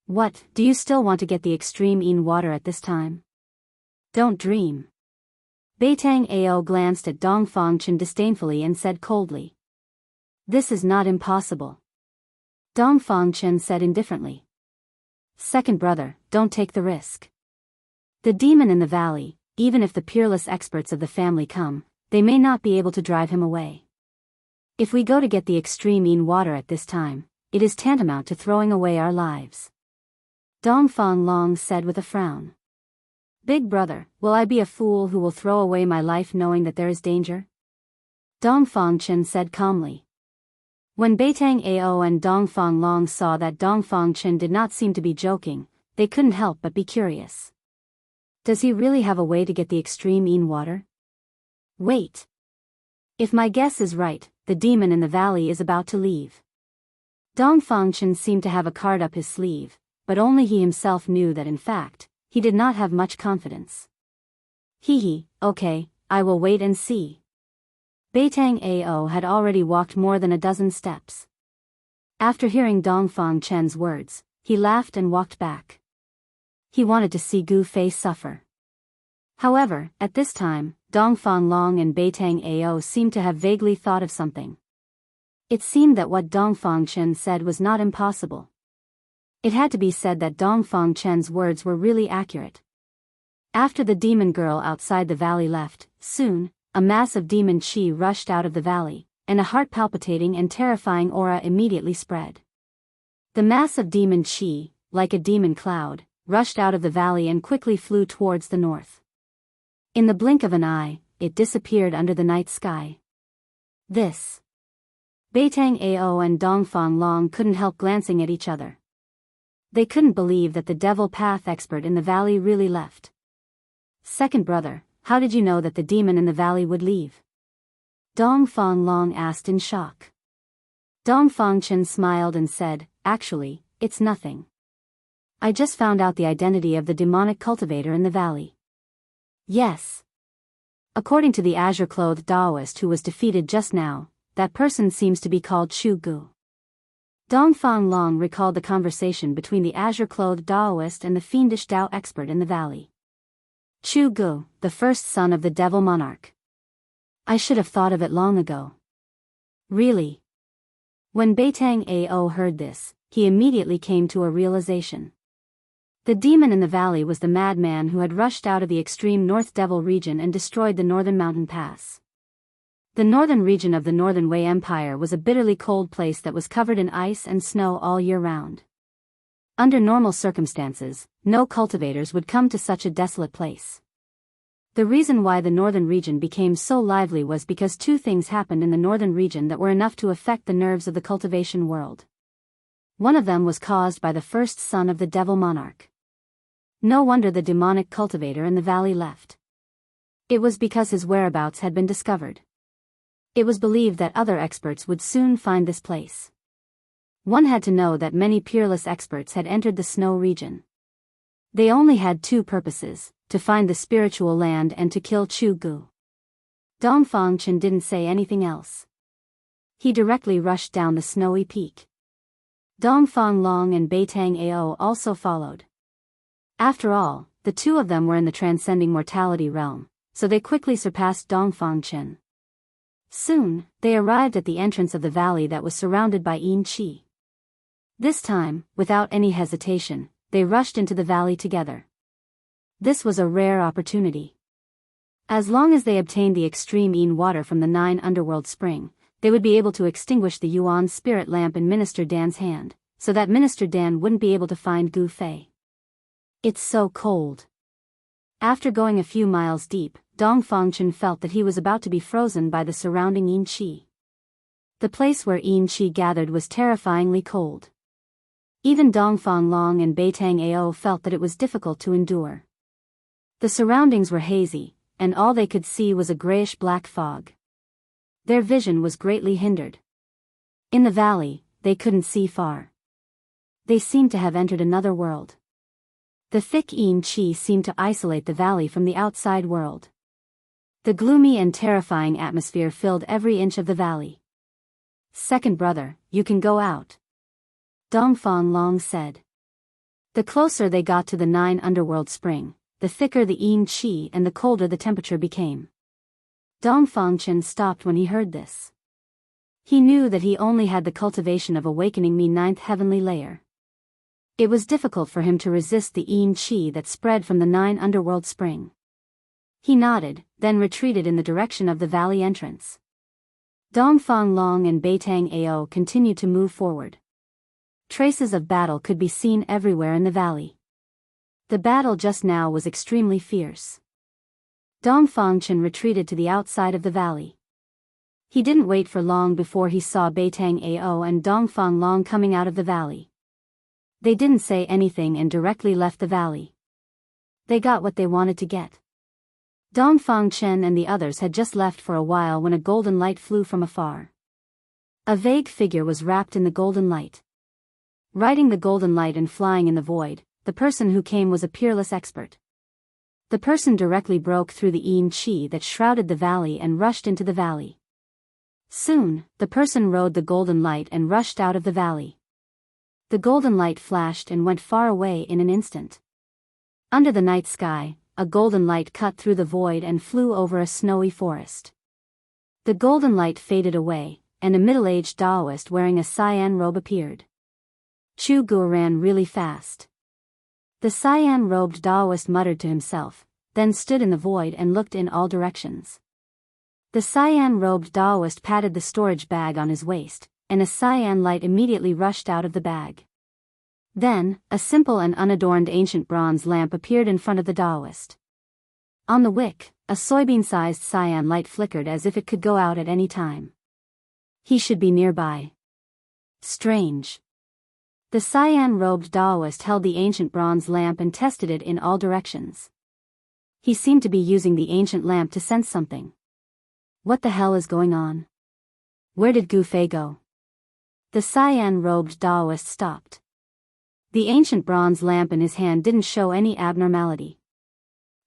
[SPEAKER 1] What, do you still want to get the extreme in water at this time? Don't dream." Beitang Ao glanced at Dongfang Chen disdainfully and said coldly, "This is not impossible." Dongfang Chen said indifferently, "Second brother, don't take the risk. The demon in the valley, even if the peerless experts of the family come, they may not be able to drive him away. If we go to get the extreme in water at this time, it is tantamount to throwing away our lives." Dongfang Long said with a frown. "Big brother, will I be a fool who will throw away my life knowing that there is danger?" Dongfang Chen said calmly. When Beitang Ao and Dongfang Long saw that Dongfang Chen did not seem to be joking, they couldn't help but be curious. Does he really have a way to get the extreme in water? Wait. If my guess is right, the demon in the valley is about to leave. Dongfang Chen seemed to have a card up his sleeve, but only he himself knew that in fact, he did not have much confidence. Hee, okay, I will wait and see. Beitang Ao had already walked more than a dozen steps. After hearing Dongfang Chen's words, he laughed and walked back. He wanted to see Gu Fei suffer. However, at this time, Dongfang Long and Beitang Ao seemed to have vaguely thought of something. It seemed that what Dongfang Chen said was not impossible. It had to be said that Dongfang Chen's words were really accurate. After the demon girl outside the valley left, soon, a mass of demon chi rushed out of the valley, and a heart-palpitating and terrifying aura immediately spread. The mass of demon chi, like a demon cloud, rushed out of the valley and quickly flew towards the north. In the blink of an eye, it disappeared under the night sky. This. Beitang Ao and Dongfang Long couldn't help glancing at each other. They couldn't believe that the devil path expert in the valley really left. Second brother, how did you know that the demon in the valley would leave? Dongfang Long asked in shock. Dongfang Chen smiled and said, actually, it's nothing. I just found out the identity of the demonic cultivator in the valley. Yes. According to the azure-clothed Taoist who was defeated just now, that person seems to be called Chu Gu. Dongfang Long recalled the conversation between the azure-clothed Taoist and the fiendish Tao expert in the valley. Chu Gu, the first son of the devil monarch. I should have thought of it long ago. Really? When Beitang Ao heard this, he immediately came to a realization. The demon in the valley was the madman who had rushed out of the extreme North Devil region and destroyed the northern mountain pass. The northern region of the Northern Wei Empire was a bitterly cold place that was covered in ice and snow all year round. Under normal circumstances, no cultivators would come to such a desolate place. The reason why the northern region became so lively was because two things happened in the northern region that were enough to affect the nerves of the cultivation world. One of them was caused by the first son of the devil monarch. No wonder the demonic cultivator in the valley left. It was because his whereabouts had been discovered. It was believed that other experts would soon find this place. One had to know that many peerless experts had entered the snow region. They only had two purposes, to find the spiritual land and to kill Chu Gu. Dongfang Chen didn't say anything else. He directly rushed down the snowy peak. Dongfang Long and Beitang Ao also followed. After all, the two of them were in the transcending mortality realm, so they quickly surpassed Dongfang Chen. Soon, they arrived at the entrance of the valley that was surrounded by Yin Qi. This time, without any hesitation, they rushed into the valley together. This was a rare opportunity. As long as they obtained the extreme Yin water from the 9 underworld spring, they would be able to extinguish the Yuan spirit lamp in Minister Dan's hand, so that Minister Dan wouldn't be able to find Gu Fei. It's so cold. After going a few miles deep, Dongfang Chen felt that he was about to be frozen by the surrounding Yin Qi. The place where Yin Qi gathered was terrifyingly cold. Even Dongfang Long and Beitang Ao felt that it was difficult to endure. The surroundings were hazy, and all they could see was a grayish-black fog. Their vision was greatly hindered. In the valley, they couldn't see far. They seemed to have entered another world. The thick Yin Qi seemed to isolate the valley from the outside world. The gloomy and terrifying atmosphere filled every inch of the valley. "Second brother, you can go out," Dongfang Long said. The closer they got to the 9 underworld spring, the thicker the Yin Qi and the colder the temperature became. Dongfang Chen stopped when he heard this. He knew that he only had the cultivation of awakening me 9th heavenly layer. It was difficult for him to resist the Yin Qi that spread from the 9 underworld spring. He nodded, then retreated in the direction of the valley entrance. Dongfang Long and Beitang Ao continued to move forward. Traces of battle could be seen everywhere in the valley. The battle just now was extremely fierce. Dongfang Chen retreated to the outside of the valley. He didn't wait for long before he saw Beitang Ao and Dongfang Long coming out of the valley. They didn't say anything and directly left the valley. They got what they wanted to get. Dongfang Chen and the others had just left for a while when a golden light flew from afar. A vague figure was wrapped in the golden light. Riding the golden light and flying in the void, the person who came was a peerless expert. The person directly broke through the Yin Qi that shrouded the valley and rushed into the valley. Soon, the person rode the golden light and rushed out of the valley. The golden light flashed and went far away in an instant. Under the night sky, a golden light cut through the void and flew over a snowy forest. The golden light faded away, and a middle-aged Taoist wearing a cyan robe appeared. Chu Gu ran really fast. The cyan-robed Taoist muttered to himself, then stood in the void and looked in all directions. The cyan-robed Taoist patted the storage bag on his waist, and a cyan light immediately rushed out of the bag. Then, a simple and unadorned ancient bronze lamp appeared in front of the Taoist. On the wick, a soybean-sized cyan light flickered as if it could go out at any time. He should be nearby. Strange. The cyan-robed Taoist held the ancient bronze lamp and tested it in all directions. He seemed to be using the ancient lamp to sense something. What the hell is going on? Where did Gu Fei go? The cyan-robed Taoist stopped. The ancient bronze lamp in his hand didn't show any abnormality.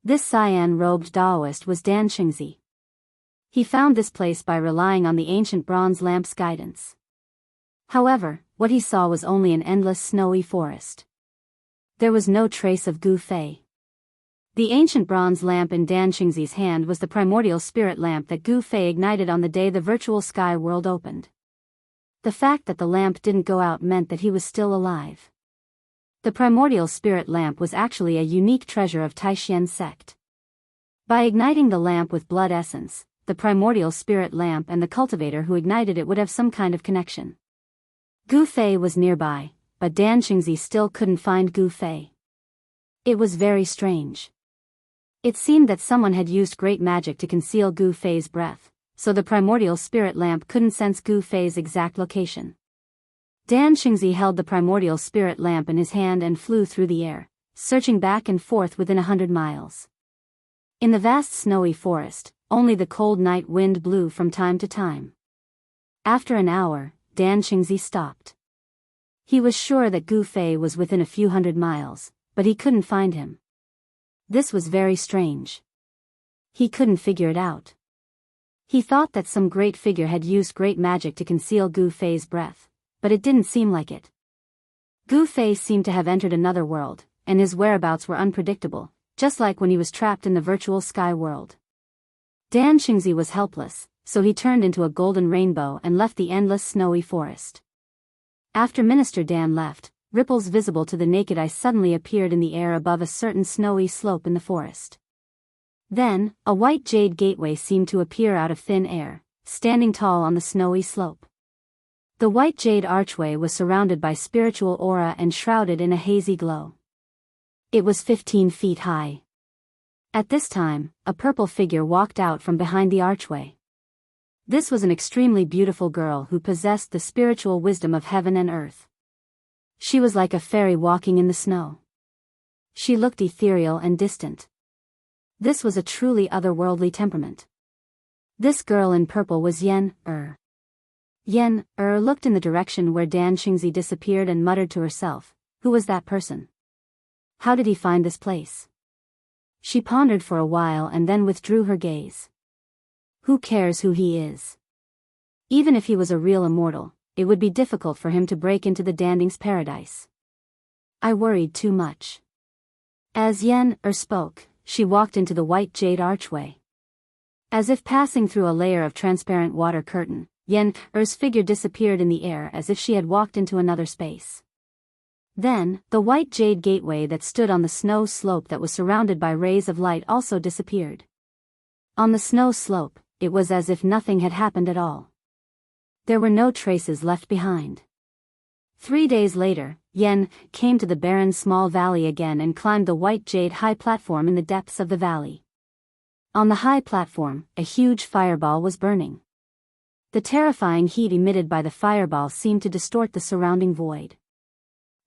[SPEAKER 1] This cyan-robed Taoist was Dan Qingzi. He found this place by relying on the ancient bronze lamp's guidance. However, what he saw was only an endless snowy forest. There was no trace of Gu Fei. The ancient bronze lamp in Dan Qingzi's hand was the primordial spirit lamp that Gu Fei ignited on the day the virtual sky world opened. The fact that the lamp didn't go out meant that he was still alive. The primordial spirit lamp was actually a unique treasure of Taishan sect. By igniting the lamp with blood essence, the primordial spirit lamp and the cultivator who ignited it would have some kind of connection. Gu Fei was nearby, but Dan Qingzi still couldn't find Gu Fei. It was very strange. It seemed that someone had used great magic to conceal Gu Fei's breath, so the primordial spirit lamp couldn't sense Gu Fei's exact location. Dan Qingzi held the primordial spirit lamp in his hand and flew through the air, searching back and forth within 100 miles. In the vast snowy forest, only the cold night wind blew from time to time. After an hour, Dan Qingzi stopped. He was sure that Gu Fei was within a few hundred miles, but he couldn't find him. This was very strange. He couldn't figure it out. He thought that some great figure had used great magic to conceal Gu Fei's breath, but it didn't seem like it. Gu Fei seemed to have entered another world, and his whereabouts were unpredictable, just like when he was trapped in the virtual sky world. Dan Xingzi was helpless, so he turned into a golden rainbow and left the endless snowy forest. After Minister Dan left, ripples visible to the naked eye suddenly appeared in the air above a certain snowy slope in the forest. Then, a white jade gateway seemed to appear out of thin air, standing tall on the snowy slope. The white jade archway was surrounded by spiritual aura and shrouded in a hazy glow. It was 15 feet high. At this time, a purple figure walked out from behind the archway. This was an extremely beautiful girl who possessed the spiritual wisdom of heaven and earth. She was like a fairy walking in the snow. She looked ethereal and distant. This was a truly otherworldly temperament. This girl in purple was Yen Er. Yen Er looked in the direction where Dan Xingzi disappeared and muttered to herself, "Who was that person? How did he find this place?" She pondered for a while and then withdrew her gaze. Who cares who he is? Even if he was a real immortal, it would be difficult for him to break into the Danding's paradise. I worried too much. As Yen Er spoke, she walked into the white jade archway. As if passing through a layer of transparent water curtain, Yen Er's figure disappeared in the air as if she had walked into another space. Then, the white jade gateway that stood on the snow slope that was surrounded by rays of light also disappeared. On the snow slope, it was as if nothing had happened at all. There were no traces left behind. 3 days later, Yen came to the barren small valley again and climbed the white jade high platform in the depths of the valley. On the high platform, a huge fireball was burning. The terrifying heat emitted by the fireball seemed to distort the surrounding void.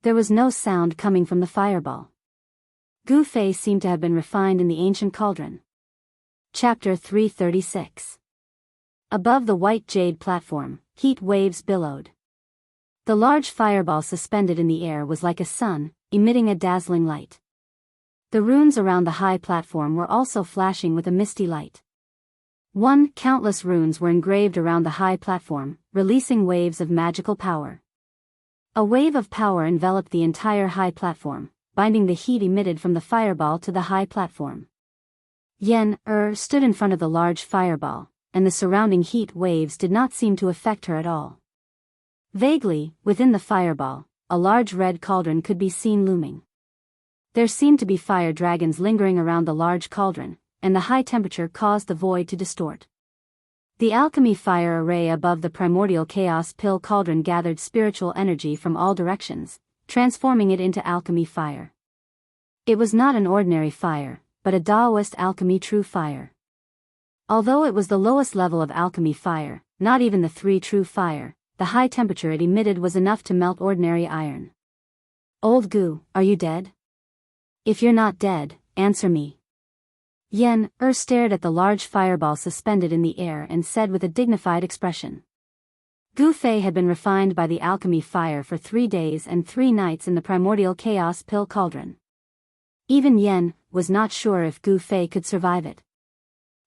[SPEAKER 1] There was no sound coming from the fireball. Gu Fei seemed to have been refined in the ancient cauldron. Chapter 336. Above the white jade platform, heat waves billowed. The large fireball suspended in the air was like a sun, emitting a dazzling light. The runes around the high platform were also flashing with a misty light. Countless runes were engraved around the high platform, releasing waves of magical power. A wave of power enveloped the entire high platform, binding the heat emitted from the fireball to the high platform. Yen Er stood in front of the large fireball, and the surrounding heat waves did not seem to affect her at all. Vaguely, within the fireball, a large red cauldron could be seen looming. There seemed to be fire dragons lingering around the large cauldron, and the high temperature caused the void to distort. The alchemy fire array above the primordial chaos pill cauldron gathered spiritual energy from all directions, transforming it into alchemy fire. It was not an ordinary fire, but a Taoist alchemy true fire. Although it was the lowest level of alchemy fire, not even the 3 true fire, the high temperature it emitted was enough to melt ordinary iron. Old Gu, are you dead? If you're not dead, answer me. Yen Er stared at the large fireball suspended in the air and said with a dignified expression. Gu Fei had been refined by the alchemy fire for 3 days and 3 nights in the primordial chaos pill cauldron. Even Yen was not sure if Gu Fei could survive it.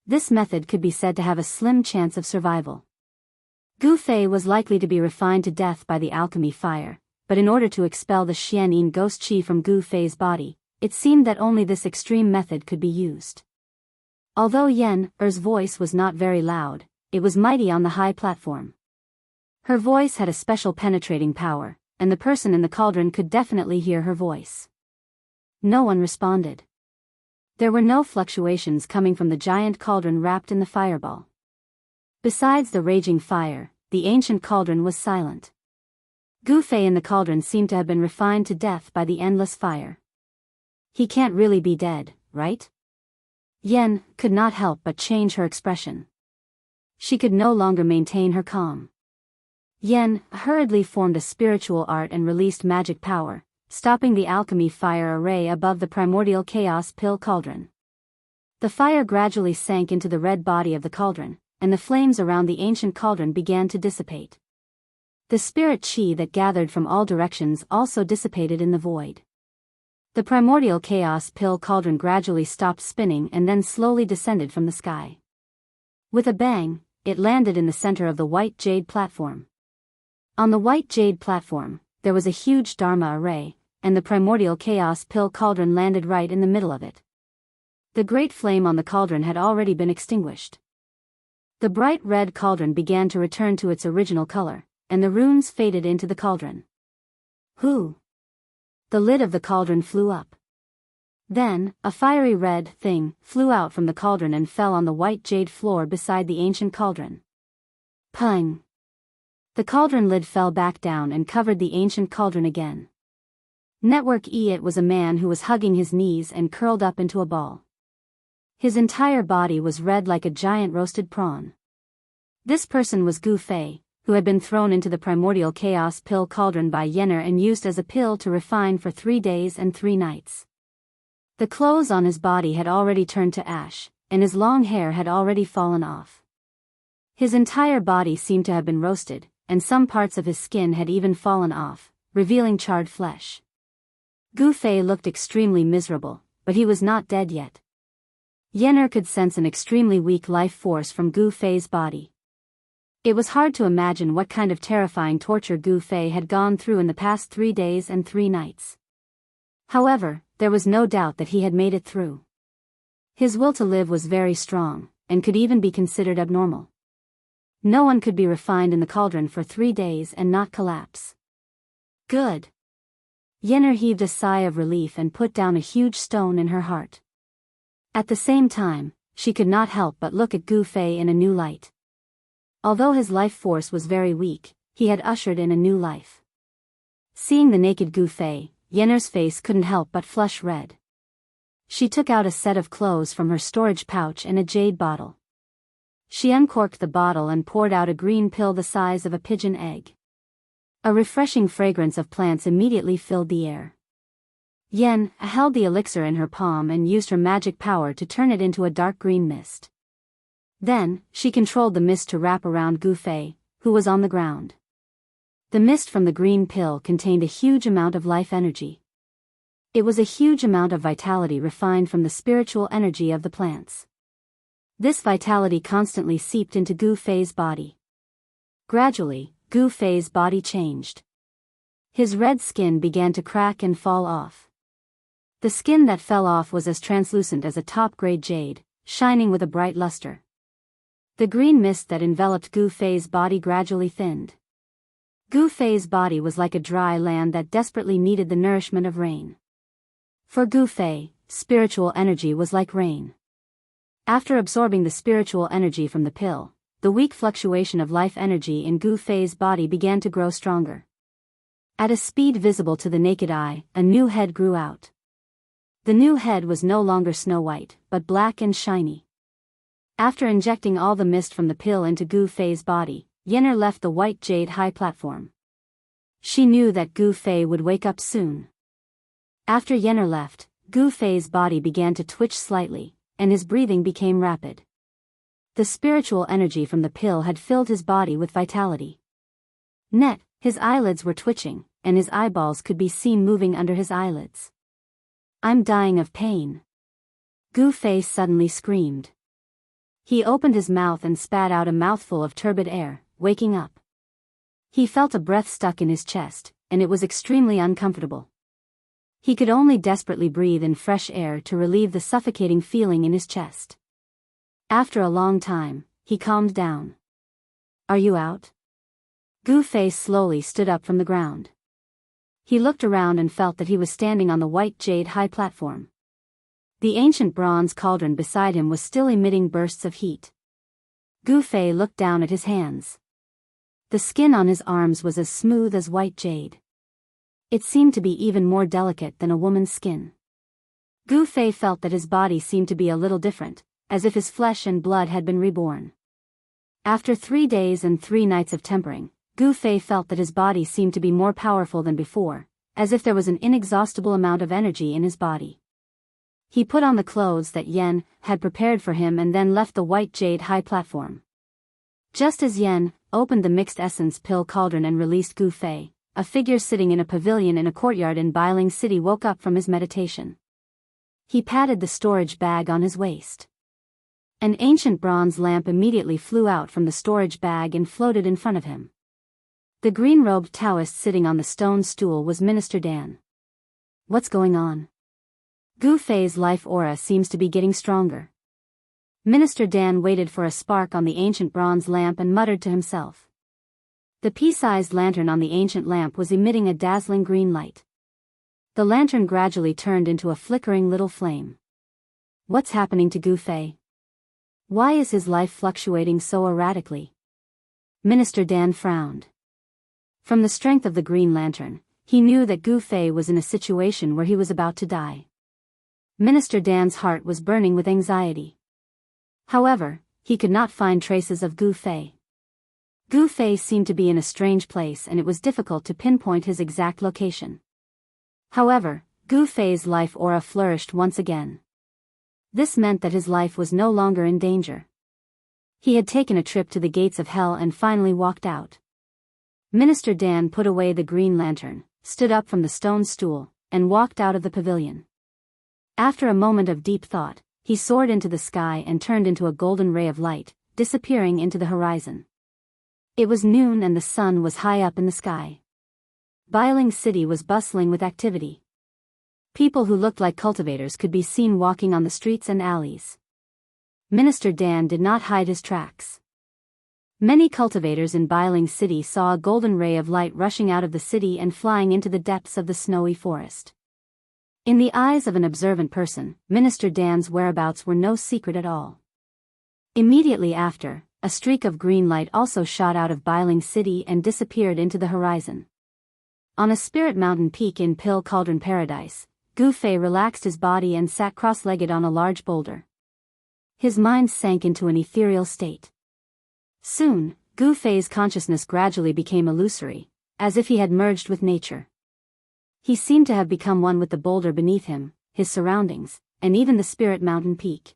[SPEAKER 1] This method could be said to have a slim chance of survival. Gu Fei was likely to be refined to death by the alchemy fire, but in order to expel the Xianyin ghost qi from Gu Fei's body, it seemed that only this extreme method could be used. Although Yen Er's voice was not very loud, it was mighty on the high platform. Her voice had a special penetrating power, and the person in the cauldron could definitely hear her voice. No one responded. There were no fluctuations coming from the giant cauldron wrapped in the fireball. Besides the raging fire, the ancient cauldron was silent. Gu Fei in the cauldron seemed to have been refined to death by the endless fire. He can't really be dead, right? Yen could not help but change her expression. She could no longer maintain her calm. Yen hurriedly formed a spiritual art and released magic power, stopping the alchemy fire array above the primordial chaos pill cauldron. The fire gradually sank into the red body of the cauldron, and the flames around the ancient cauldron began to dissipate. The spirit qi that gathered from all directions also dissipated in the void. The primordial chaos pill cauldron gradually stopped spinning and then slowly descended from the sky. With a bang, it landed in the center of the white jade platform. On the white jade platform, there was a huge Dharma array, and the primordial chaos pill cauldron landed right in the middle of it. The great flame on the cauldron had already been extinguished. The bright red cauldron began to return to its original color, and the runes faded into the cauldron. Whoo! The lid of the cauldron flew up. Then, a fiery red thing flew out from the cauldron and fell on the white jade floor beside the ancient cauldron. Pung! The cauldron lid fell back down and covered the ancient cauldron again. Network E. It was a man who was hugging his knees and curled up into a ball. His entire body was red like a giant roasted prawn. This person was Gu Fei, who had been thrown into the primordial chaos pill cauldron by Yenner and used as a pill to refine for 3 days and 3 nights. The clothes on his body had already turned to ash, and his long hair had already fallen off. His entire body seemed to have been roasted, and some parts of his skin had even fallen off, revealing charred flesh. Gu Fei looked extremely miserable, but he was not dead yet. Yenner could sense an extremely weak life force from Gu Fei's body. It was hard to imagine what kind of terrifying torture Gu Fei had gone through in the past 3 days and 3 nights. However, there was no doubt that he had made it through. His will to live was very strong, and could even be considered abnormal. No one could be refined in the cauldron for 3 days and not collapse. Good. Yenner heaved a sigh of relief and put down a huge stone in her heart. At the same time, she could not help but look at Gu Fei in a new light. Although his life force was very weak, he had ushered in a new life. Seeing the naked Gu Fei, Yenner's face couldn't help but flush red. She took out a set of clothes from her storage pouch and a jade bottle. She uncorked the bottle and poured out a green pill the size of a pigeon egg. A refreshing fragrance of plants immediately filled the air. Yen held the elixir in her palm and used her magic power to turn it into a dark green mist. Then, she controlled the mist to wrap around Gu Fei, who was on the ground. The mist from the green pill contained a huge amount of life energy. It was a huge amount of vitality refined from the spiritual energy of the plants. This vitality constantly seeped into Gu Fei's body. Gradually, Gu Fei's body changed. His red skin began to crack and fall off. The skin that fell off was as translucent as a top-grade jade, shining with a bright luster. The green mist that enveloped Gu Fei's body gradually thinned. Gu Fei's body was like a dry land that desperately needed the nourishment of rain. For Gu Fei, spiritual energy was like rain. After absorbing the spiritual energy from the pill, the weak fluctuation of life energy in Gu Fei's body began to grow stronger. At a speed visible to the naked eye, a new head grew out. The new head was no longer snow white, but black and shiny. After injecting all the mist from the pill into Gu Fei's body, Yenner left the white jade high platform. She knew that Gu Fei would wake up soon. After Yenner left, Gu Fei's body began to twitch slightly, and his breathing became rapid. The spiritual energy from the pill had filled his body with vitality. His eyelids were twitching, and his eyeballs could be seen moving under his eyelids. "I'm dying of pain." Gu Fei suddenly screamed. He opened his mouth and spat out a mouthful of turbid air, waking up. He felt a breath stuck in his chest, and it was extremely uncomfortable. He could only desperately breathe in fresh air to relieve the suffocating feeling in his chest. After a long time, he calmed down. "Are you out?" Gu Fei slowly stood up from the ground. He looked around and felt that he was standing on the white jade high platform. The ancient bronze cauldron beside him was still emitting bursts of heat. Gu Fei looked down at his hands. The skin on his arms was as smooth as white jade. It seemed to be even more delicate than a woman's skin. Gu Fei felt that his body seemed to be a little different, as if his flesh and blood had been reborn. After 3 days and 3 nights of tempering, Gu Fei felt that his body seemed to be more powerful than before, as if there was an inexhaustible amount of energy in his body. He put on the clothes that Yen had prepared for him and then left the white jade high platform. Just as Yen opened the mixed essence pill cauldron and released Gu Fei, a figure sitting in a pavilion in a courtyard in Biyao City woke up from his meditation. He patted the storage bag on his waist. An ancient bronze lamp immediately flew out from the storage bag and floated in front of him. The green-robed Taoist sitting on the stone stool was Minister Dan. What's going on? Gu Fei's life aura seems to be getting stronger. Minister Dan waited for a spark on the ancient bronze lamp and muttered to himself. The pea-sized lantern on the ancient lamp was emitting a dazzling green light. The lantern gradually turned into a flickering little flame. What's happening to Gu Fei? Why is his life fluctuating so erratically? Minister Dan frowned. From the strength of the green lantern, he knew that Gu Fei was in a situation where he was about to die. Minister Dan's heart was burning with anxiety. However, he could not find traces of Gu Fei. Gu Fei seemed to be in a strange place and it was difficult to pinpoint his exact location. However, Gu Fei's life aura flourished once again. This meant that his life was no longer in danger. He had taken a trip to the gates of hell and finally walked out. Minister Dan put away the green lantern, stood up from the stone stool, and walked out of the pavilion. After a moment of deep thought, he soared into the sky and turned into a golden ray of light, disappearing into the horizon. It was noon and the sun was high up in the sky. Biyao City was bustling with activity. People who looked like cultivators could be seen walking on the streets and alleys. Minister Dan did not hide his tracks. Many cultivators in Biyao City saw a golden ray of light rushing out of the city and flying into the depths of the snowy forest. In the eyes of an observant person, Minister Dan's whereabouts were no secret at all. Immediately after, a streak of green light also shot out of Biyao City and disappeared into the horizon. On a spirit mountain peak in Pill Cauldron Paradise, Gu Fei relaxed his body and sat cross-legged on a large boulder. His mind sank into an ethereal state. Soon, Gu Fei's consciousness gradually became illusory, as if he had merged with nature. He seemed to have become one with the boulder beneath him, his surroundings, and even the spirit mountain peak.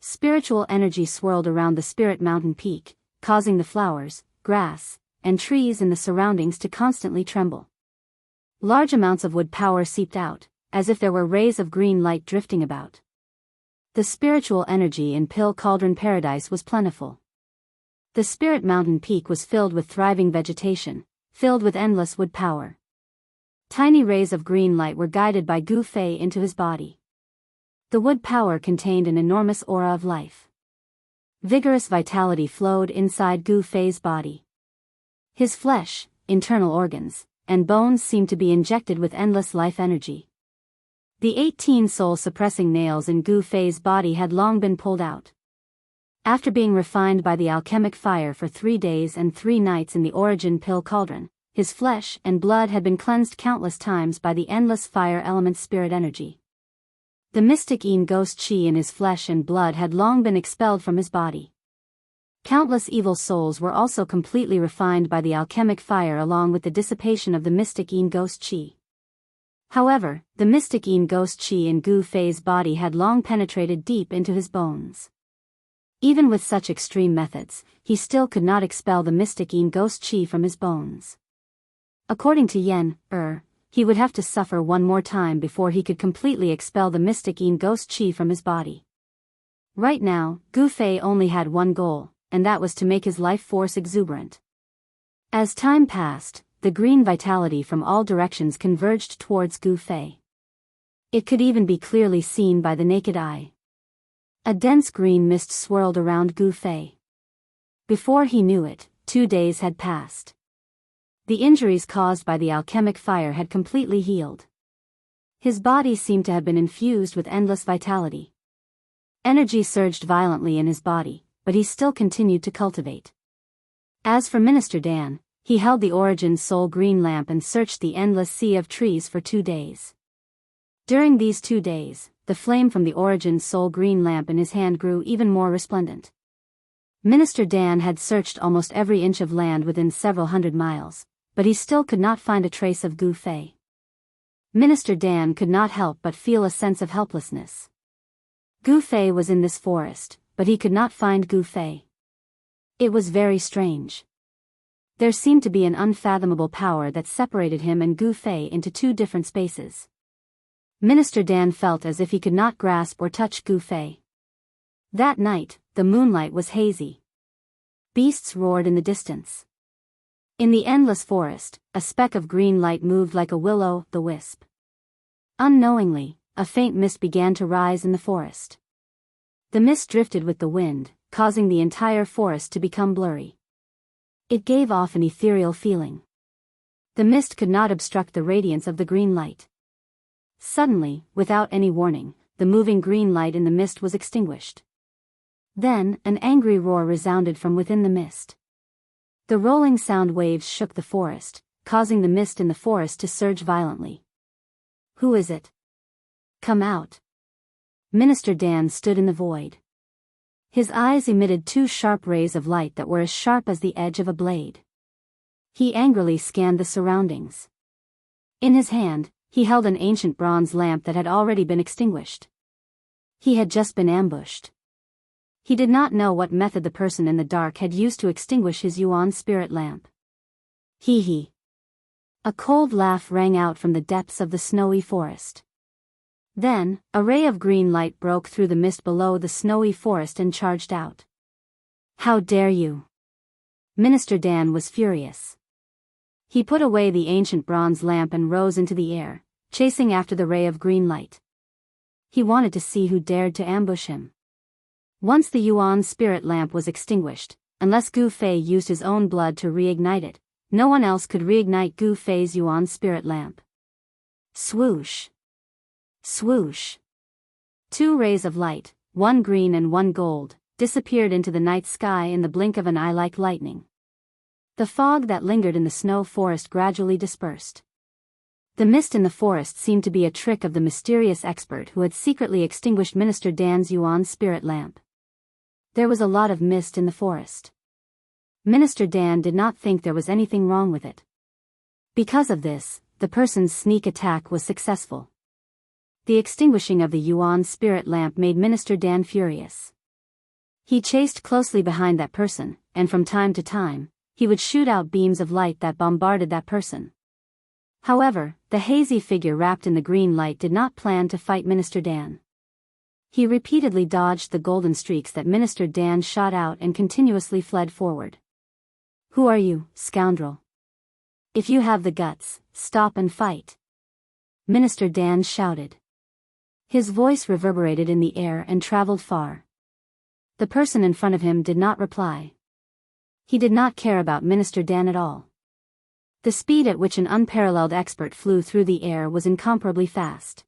[SPEAKER 1] Spiritual energy swirled around the spirit mountain peak, causing the flowers, grass, and trees in the surroundings to constantly tremble. Large amounts of wood power seeped out, as if there were rays of green light drifting about. The spiritual energy in Pill Cauldron Paradise was plentiful. The spirit mountain peak was filled with thriving vegetation, filled with endless wood power. Tiny rays of green light were guided by Gu Fei into his body. The wood power contained an enormous aura of life. Vigorous vitality flowed inside Gu Fei's body. His flesh, internal organs, and bones seemed to be injected with endless life energy. The 18 soul-suppressing nails in Gu Fei's body had long been pulled out. After being refined by the alchemic fire for 3 days and 3 nights in the origin pill cauldron, his flesh and blood had been cleansed countless times by the endless fire element spirit energy. The mystic Yin ghost chi in his flesh and blood had long been expelled from his body. Countless evil souls were also completely refined by the alchemic fire along with the dissipation of the mystic Yin ghost chi. However, the mystic Yin ghost chi in Gu Fei's body had long penetrated deep into his bones. Even with such extreme methods, he still could not expel the mystic Yin ghost chi from his bones. According to Yen, he would have to suffer one more time before he could completely expel the mystic Yin ghost chi from his body. Right now, Gu Fei only had one goal, and that was to make his life force exuberant. As time passed, the green vitality from all directions converged towards Gu Fei. It could even be clearly seen by the naked eye. A dense green mist swirled around Gu Fei. Before he knew it, 2 days had passed. The injuries caused by the alchemic fire had completely healed. His body seemed to have been infused with endless vitality. Energy surged violently in his body, but he still continued to cultivate. As for Minister Dan, he held the origin soul green lamp and searched the endless sea of trees for 2 days. During these 2 days, the flame from the origin soul green lamp in his hand grew even more resplendent. Minister Dan had searched almost every inch of land within several hundred miles, but he still could not find a trace of Gu Fei. Minister Dan could not help but feel a sense of helplessness. Gu Fei was in this forest, but he could not find Gu Fei. It was very strange. There seemed to be an unfathomable power that separated him and Gu Fei into two different spaces. Minister Dan felt as if he could not grasp or touch Gu Fei. That night, the moonlight was hazy. Beasts roared in the distance. In the endless forest, a speck of green light moved like a will-o'-the-wisp. Unknowingly, a faint mist began to rise in the forest. The mist drifted with the wind, causing the entire forest to become blurry. It gave off an ethereal feeling. The mist could not obstruct the radiance of the green light. Suddenly, without any warning, the moving green light in the mist was extinguished. Then, an angry roar resounded from within the mist. The rolling sound waves shook the forest, causing the mist in the forest to surge violently. "Who is it? Come out." Minister Dan stood in the void. His eyes emitted two sharp rays of light that were as sharp as the edge of a blade. He angrily scanned the surroundings. In his hand, he held an ancient bronze lamp that had already been extinguished. He had just been ambushed. He did not know what method the person in the dark had used to extinguish his Yuan spirit lamp. Hee hee. A cold laugh rang out from the depths of the snowy forest. Then, a ray of green light broke through the mist below the snowy forest and charged out. "How dare you!" Minister Dan was furious. He put away the ancient bronze lamp and rose into the air, chasing after the ray of green light. He wanted to see who dared to ambush him. Once the Yuan spirit lamp was extinguished, unless Gu Fei used his own blood to reignite it, no one else could reignite Gu Fei's Yuan spirit lamp. Swoosh! Swoosh! Two rays of light, one green and one gold, disappeared into the night sky in the blink of an eye like lightning. The fog that lingered in the snow forest gradually dispersed. The mist in the forest seemed to be a trick of the mysterious expert who had secretly extinguished Minister Dan's Yuan spirit lamp. There was a lot of mist in the forest. Minister Dan did not think there was anything wrong with it. Because of this, the person's sneak attack was successful. The extinguishing of the Yuan spirit lamp made Minister Dan furious. He chased closely behind that person, and from time to time, he would shoot out beams of light that bombarded that person. However, the hazy figure wrapped in the green light did not plan to fight Minister Dan. He repeatedly dodged the golden streaks that Minister Dan shot out and continuously fled forward. "Who are you, scoundrel? If you have the guts, stop and fight," Minister Dan shouted. His voice reverberated in the air and traveled far. The person in front of him did not reply. He did not care about Minister Dan at all. The speed at which an unparalleled expert flew through the air was incomparably fast.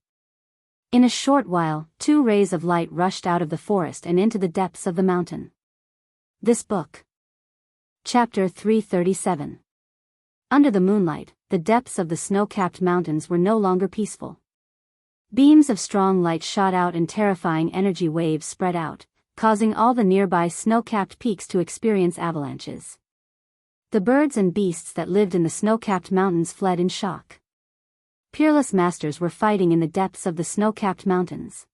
[SPEAKER 1] In a short while, two rays of light rushed out of the forest and into the depths of the mountain. This book. Chapter 337. Under the moonlight, the depths of the snow-capped mountains were no longer peaceful. Beams of strong light shot out and terrifying energy waves spread out, causing all the nearby snow-capped peaks to experience avalanches. The birds and beasts that lived in the snow-capped mountains fled in shock. Peerless masters were fighting in the depths of the snow-capped mountains.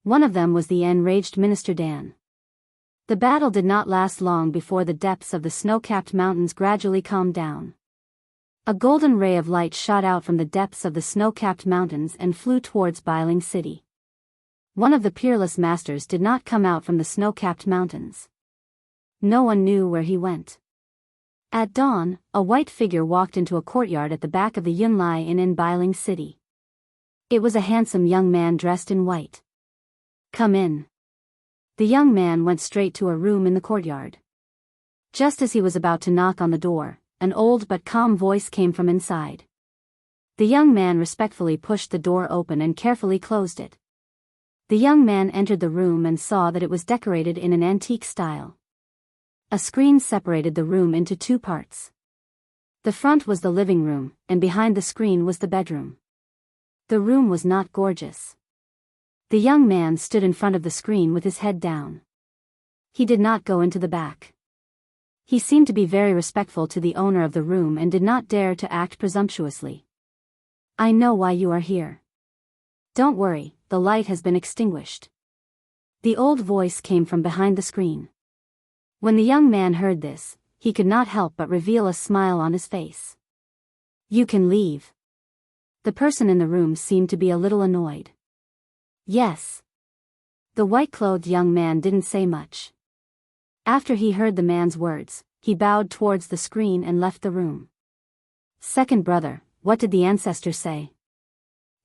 [SPEAKER 1] One of them was the enraged Minister Dan. The battle did not last long before the depths of the snow-capped mountains gradually calmed down. A golden ray of light shot out from the depths of the snow-capped mountains and flew towards Biyao City. One of the peerless masters did not come out from the snow-capped mountains. No one knew where he went. At dawn, a white figure walked into a courtyard at the back of the Yunlai Inn in Biyao City. It was a handsome young man dressed in white. "Come in." The young man went straight to a room in the courtyard. Just as he was about to knock on the door, an old but calm voice came from inside. The young man respectfully pushed the door open and carefully closed it. The young man entered the room and saw that it was decorated in an antique style. A screen separated the room into two parts. The front was the living room, and behind the screen was the bedroom. The room was not gorgeous. The young man stood in front of the screen with his head down. He did not go into the back. He seemed to be very respectful to the owner of the room and did not dare to act presumptuously. "I know why you are here. Don't worry, the light has been extinguished." The old voice came from behind the screen. When the young man heard this, he could not help but reveal a smile on his face. "You can leave." The person in the room seemed to be a little annoyed. "Yes." The white-clothed young man didn't say much. After he heard the man's words, he bowed towards the screen and left the room. "Second brother, what did the ancestor say?"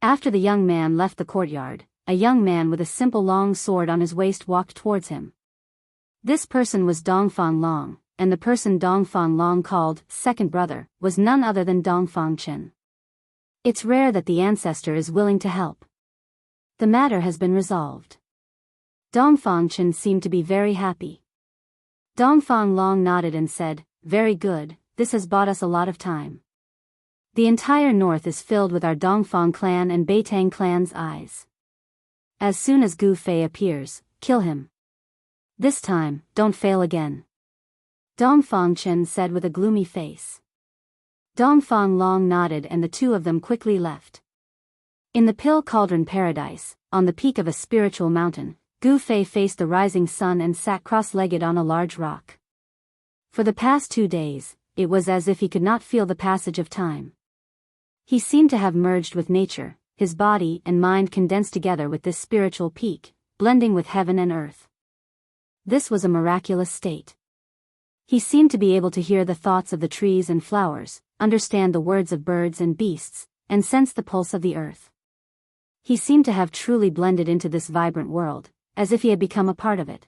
[SPEAKER 1] After the young man left the courtyard, a young man with a simple long sword on his waist walked towards him. This person was Dongfang Long, and the person Dongfang Long called second brother was none other than Dongfang Chen. "It's rare that the ancestor is willing to help. The matter has been resolved." Dongfang Chen seemed to be very happy. Dongfang Long nodded and said, "Very good, this has bought us a lot of time. The entire north is filled with our Dongfang clan and Beitang clan's eyes. As soon as Gu Fei appears, kill him. This time, don't fail again." Dongfang Chen said with a gloomy face. Dongfang Long nodded and the two of them quickly left. In the Pill Cauldron Paradise, on the peak of a spiritual mountain, Gu Fei faced the rising sun and sat cross-legged on a large rock. For the past 2 days, it was as if he could not feel the passage of time. He seemed to have merged with nature, his body and mind condensed together with this spiritual peak, blending with heaven and earth. This was a miraculous state. He seemed to be able to hear the thoughts of the trees and flowers, understand the words of birds and beasts, and sense the pulse of the earth. He seemed to have truly blended into this vibrant world, as if he had become a part of it.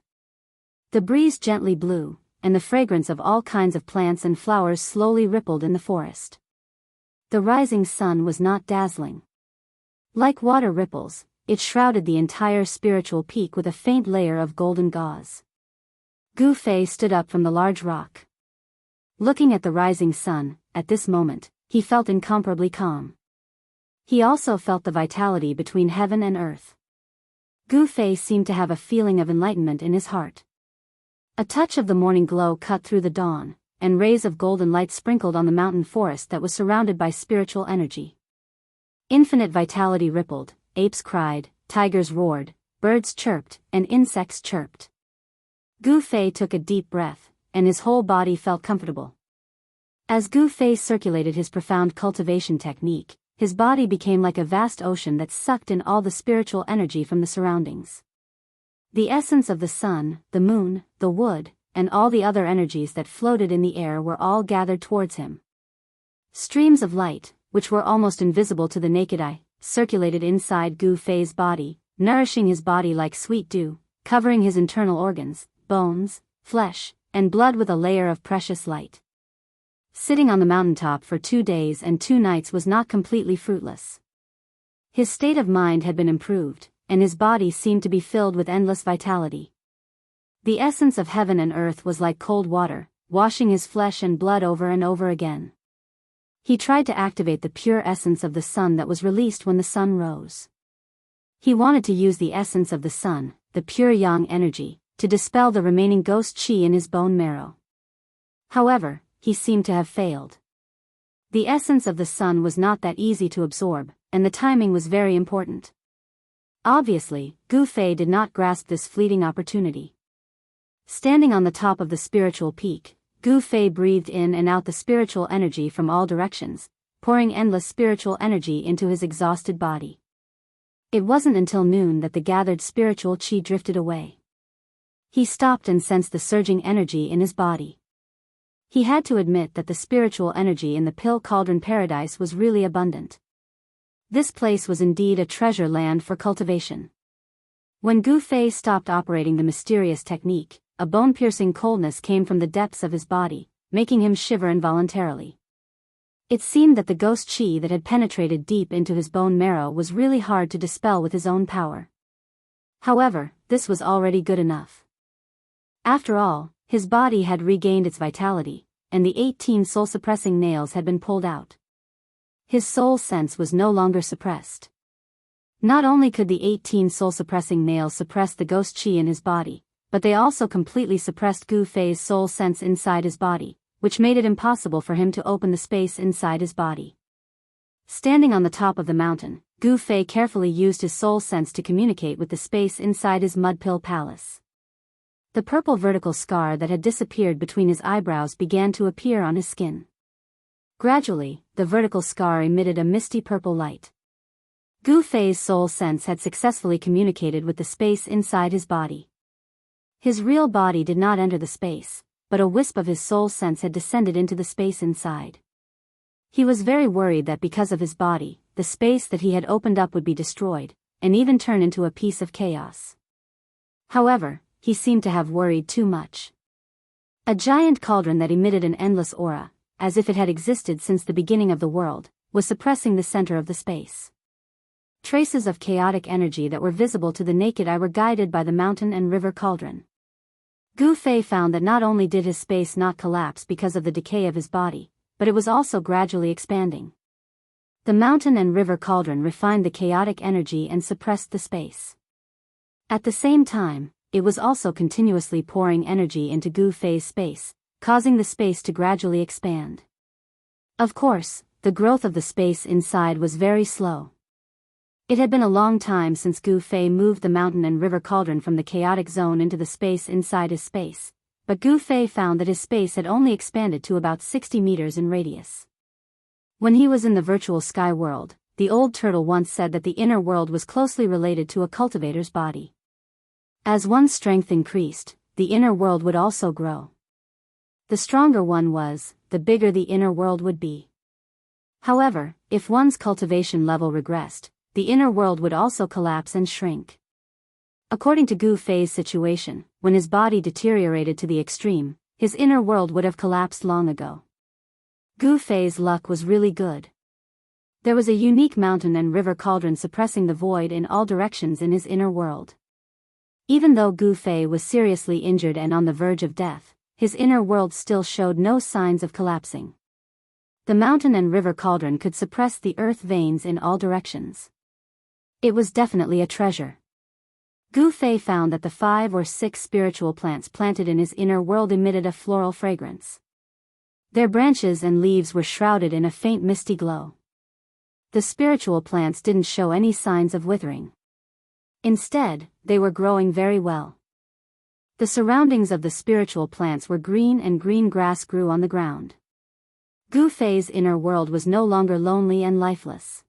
[SPEAKER 1] The breeze gently blew, and the fragrance of all kinds of plants and flowers slowly rippled in the forest. The rising sun was not dazzling. Like water ripples, it shrouded the entire spiritual peak with a faint layer of golden gauze. Gu Fei stood up from the large rock. Looking at the rising sun, at this moment, he felt incomparably calm. He also felt the vitality between heaven and earth. Gu Fei seemed to have a feeling of enlightenment in his heart. A touch of the morning glow cut through the dawn, and rays of golden light sprinkled on the mountain forest that was surrounded by spiritual energy. Infinite vitality rippled, apes cried, tigers roared, birds chirped, and insects chirped. Gu Fei took a deep breath, and his whole body felt comfortable. As Gu Fei circulated his profound cultivation technique, his body became like a vast ocean that sucked in all the spiritual energy from the surroundings. The essence of the sun, the moon, the wood, and all the other energies that floated in the air were all gathered towards him. Streams of light, which were almost invisible to the naked eye, circulated inside Gu Fei's body, nourishing his body like sweet dew, covering his internal organs, bones, flesh, and blood with a layer of precious light. Sitting on the mountaintop for 2 days and 2 nights was not completely fruitless. His state of mind had been improved, and his body seemed to be filled with endless vitality. The essence of heaven and earth was like cold water, washing his flesh and blood over and over again. He tried to activate the pure essence of the sun that was released when the sun rose. He wanted to use the essence of the sun, the pure yang energy, to dispel the remaining ghost qi in his bone marrow. However, he seemed to have failed. The essence of the sun was not that easy to absorb, and the timing was very important. Obviously, Gu Fei did not grasp this fleeting opportunity. Standing on the top of the spiritual peak, Gu Fei breathed in and out the spiritual energy from all directions, pouring endless spiritual energy into his exhausted body. It wasn't until noon that the gathered spiritual qi drifted away. He stopped and sensed the surging energy in his body. He had to admit that the spiritual energy in the Pill Cauldron Paradise was really abundant. This place was indeed a treasure land for cultivation. When Gu Fei stopped operating the mysterious technique, a bone-piercing coldness came from the depths of his body, making him shiver involuntarily. It seemed that the ghost qi that had penetrated deep into his bone marrow was really hard to dispel with his own power. However, this was already good enough. After all, his body had regained its vitality, and the 18 soul-suppressing nails had been pulled out. His soul sense was no longer suppressed. Not only could the 18 soul-suppressing nails suppress the ghost qi in his body, but they also completely suppressed Gu Fei's soul sense inside his body, which made it impossible for him to open the space inside his body. Standing on the top of the mountain, Gu Fei carefully used his soul sense to communicate with the space inside his mud pill palace. The purple vertical scar that had disappeared between his eyebrows began to appear on his skin. Gradually, the vertical scar emitted a misty purple light. Gu Fei's soul sense had successfully communicated with the space inside his body. His real body did not enter the space, but a wisp of his soul sense had descended into the space inside. He was very worried that because of his body, the space that he had opened up would be destroyed, and even turn into a piece of chaos. However, he seemed to have worried too much. A giant cauldron that emitted an endless aura, as if it had existed since the beginning of the world, was suppressing the center of the space. Traces of chaotic energy that were visible to the naked eye were guided by the mountain and river cauldron. Gu Fei found that not only did his space not collapse because of the decay of his body, but it was also gradually expanding. The mountain and river cauldron refined the chaotic energy and suppressed the space. At the same time, it was also continuously pouring energy into Gu Fei's space, causing the space to gradually expand. Of course, the growth of the space inside was very slow. It had been a long time since Gu Fei moved the mountain and river cauldron from the chaotic zone into the space inside his space, but Gu Fei found that his space had only expanded to about 60 meters in radius. When he was in the virtual sky world, the old turtle once said that the inner world was closely related to a cultivator's body. As one's strength increased, the inner world would also grow. The stronger one was, the bigger the inner world would be. However, if one's cultivation level regressed, the inner world would also collapse and shrink. According to Gu Fei's situation, when his body deteriorated to the extreme, his inner world would have collapsed long ago. Gu Fei's luck was really good. There was a unique mountain and river cauldron suppressing the void in all directions in his inner world. Even though Gu Fei was seriously injured and on the verge of death, his inner world still showed no signs of collapsing. The mountain and river cauldron could suppress the earth veins in all directions. It was definitely a treasure. Gu Fei found that the 5 or 6 spiritual plants planted in his inner world emitted a floral fragrance. Their branches and leaves were shrouded in a faint misty glow. The spiritual plants didn't show any signs of withering. Instead, they were growing very well. The surroundings of the spiritual plants were green and green grass grew on the ground. Gu Fei's inner world was no longer lonely and lifeless.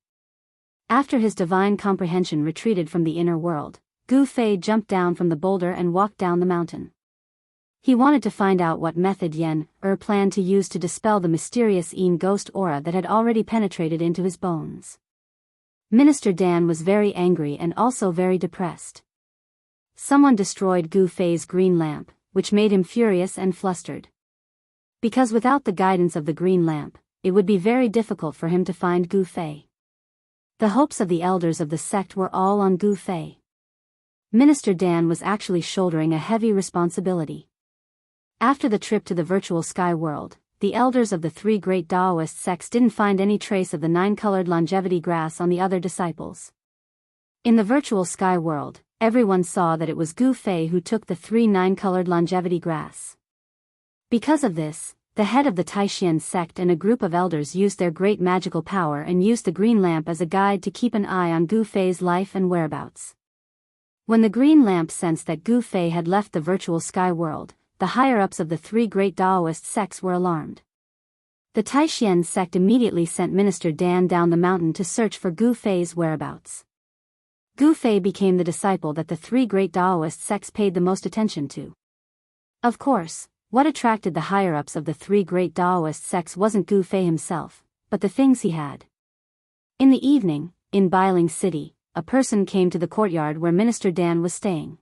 [SPEAKER 1] After his divine comprehension retreated from the inner world, Gu Fei jumped down from the boulder and walked down the mountain. He wanted to find out what method Yen planned to use to dispel the mysterious Yin ghost aura that had already penetrated into his bones. Minister Dan was very angry and also very depressed. Someone destroyed Gu Fei's green lamp, which made him furious and flustered. Because without the guidance of the green lamp, it would be very difficult for him to find Gu Fei. The hopes of the elders of the sect were all on Gu Fei. Minister Dan was actually shouldering a heavy responsibility. After the trip to the virtual sky world, the elders of the 3 great Taoist sects didn't find any trace of the 9-colored longevity grass on the other disciples. In the virtual sky world, everyone saw that it was Gu Fei who took the 3 9-colored longevity grass. Because of this, the head of the Taishan sect and a group of elders used their great magical power and used the green lamp as a guide to keep an eye on Gu Fei's life and whereabouts. When the green lamp sensed that Gu Fei had left the virtual sky world, the higher-ups of the 3 great Taoist sects were alarmed. The Taishan sect immediately sent Minister Dan down the mountain to search for Gu Fei's whereabouts. Gu Fei became the disciple that the 3 great Taoist sects paid the most attention to. Of course, what attracted the higher-ups of the 3 great Taoist sects wasn't Gu Fei himself, but the things he had. In the evening, in Biyao City, a person came to the courtyard where Minister Dan was staying.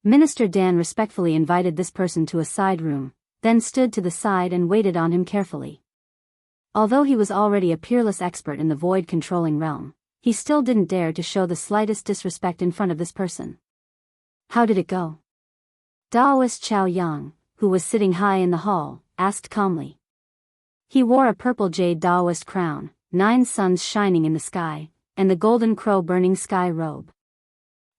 [SPEAKER 1] Minister Dan respectfully invited this person to a side room, then stood to the side and waited on him carefully. Although he was already a peerless expert in the void-controlling realm, he still didn't dare to show the slightest disrespect in front of this person. How did it go? Taoist Chao Yang, who was sitting high in the hall, asked calmly. He wore a purple jade Taoist crown, 9 suns shining in the sky, and the golden crow burning sky robe.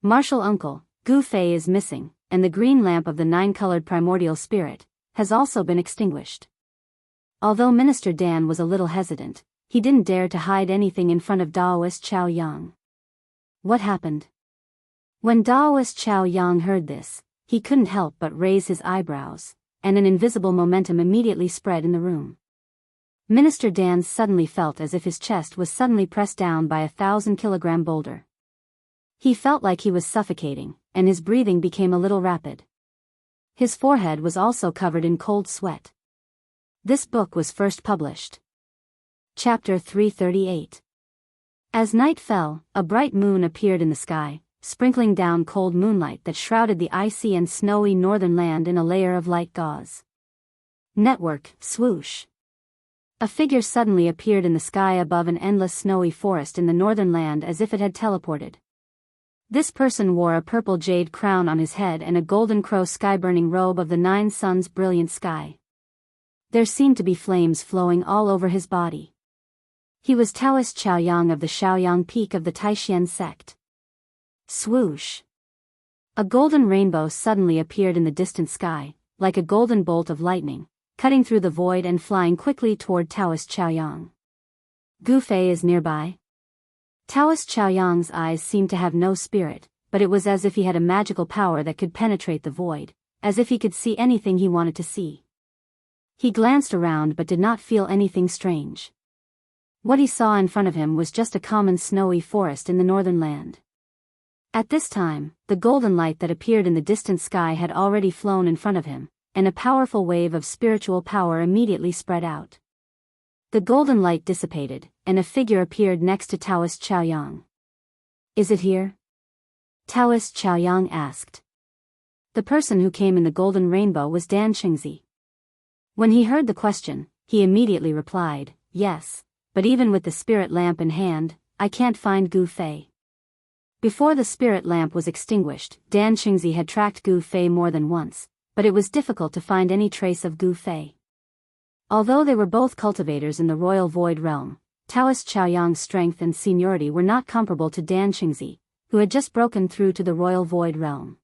[SPEAKER 1] Martial uncle, Gu Fei is missing, and the green lamp of the 9-colored primordial spirit has also been extinguished. Although Minister Dan was a little hesitant, he didn't dare to hide anything in front of Taoist Chao Yang. What happened? When Taoist Chao Yang heard this, he couldn't help but raise his eyebrows, and an invisible momentum immediately spread in the room. Minister Dan suddenly felt as if his chest was suddenly pressed down by a 1,000-kilogram boulder. He felt like he was suffocating, and his breathing became a little rapid. His forehead was also covered in cold sweat. This book was first published. Chapter 338. As night fell, a bright moon appeared in the sky, sprinkling down cold moonlight that shrouded the icy and snowy northern land in a layer of light gauze. Network, swoosh. A figure suddenly appeared in the sky above an endless snowy forest in the northern land as if it had teleported. This person wore a purple jade crown on his head and a golden crow sky-burning robe of the 9 suns' brilliant sky. There seemed to be flames flowing all over his body. He was Taoist Chaoyang of the Shaoyang Peak of the Taishan sect. Swoosh! A golden rainbow suddenly appeared in the distant sky, like a golden bolt of lightning, cutting through the void and flying quickly toward Taoist Chaoyang. Gu Fei is nearby. Taoist Chaoyang's eyes seemed to have no spirit, but it was as if he had a magical power that could penetrate the void, as if he could see anything he wanted to see. He glanced around but did not feel anything strange. What he saw in front of him was just a common snowy forest in the northern land. At this time, the golden light that appeared in the distant sky had already flown in front of him, and a powerful wave of spiritual power immediately spread out. The golden light dissipated, and a figure appeared next to Taoist Chaoyang. Is it here? Taoist Chaoyang asked. The person who came in the golden rainbow was Dan Qingzi. When he heard the question, he immediately replied, yes, but even with the spirit lamp in hand, I can't find Gu Fei. Before the spirit lamp was extinguished, Dan Qingzi had tracked Gu Fei more than once, but it was difficult to find any trace of Gu Fei. Although they were both cultivators in the royal void realm, Taoist Chaoyang's strength and seniority were not comparable to Dan Qingzi, who had just broken through to the royal void realm.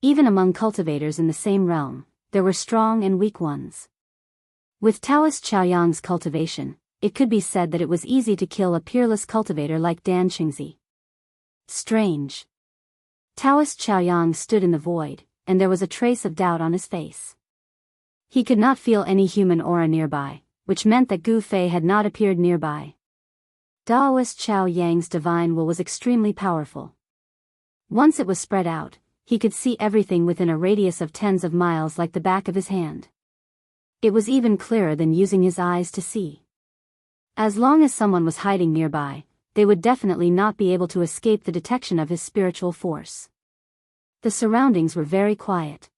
[SPEAKER 1] Even among cultivators in the same realm, there were strong and weak ones. With Taoist Chaoyang's cultivation, it could be said that it was easy to kill a peerless cultivator like Dan Qingzi. Strange. Taoist Chaoyang stood in the void, and there was a trace of doubt on his face. He could not feel any human aura nearby, which meant that Gu Fei had not appeared nearby. Taoist Chaoyang's divine will was extremely powerful. Once it was spread out, he could see everything within a radius of tens of miles like the back of his hand. It was even clearer than using his eyes to see. As long as someone was hiding nearby, they would definitely not be able to escape the detection of his spiritual force. The surroundings were very quiet.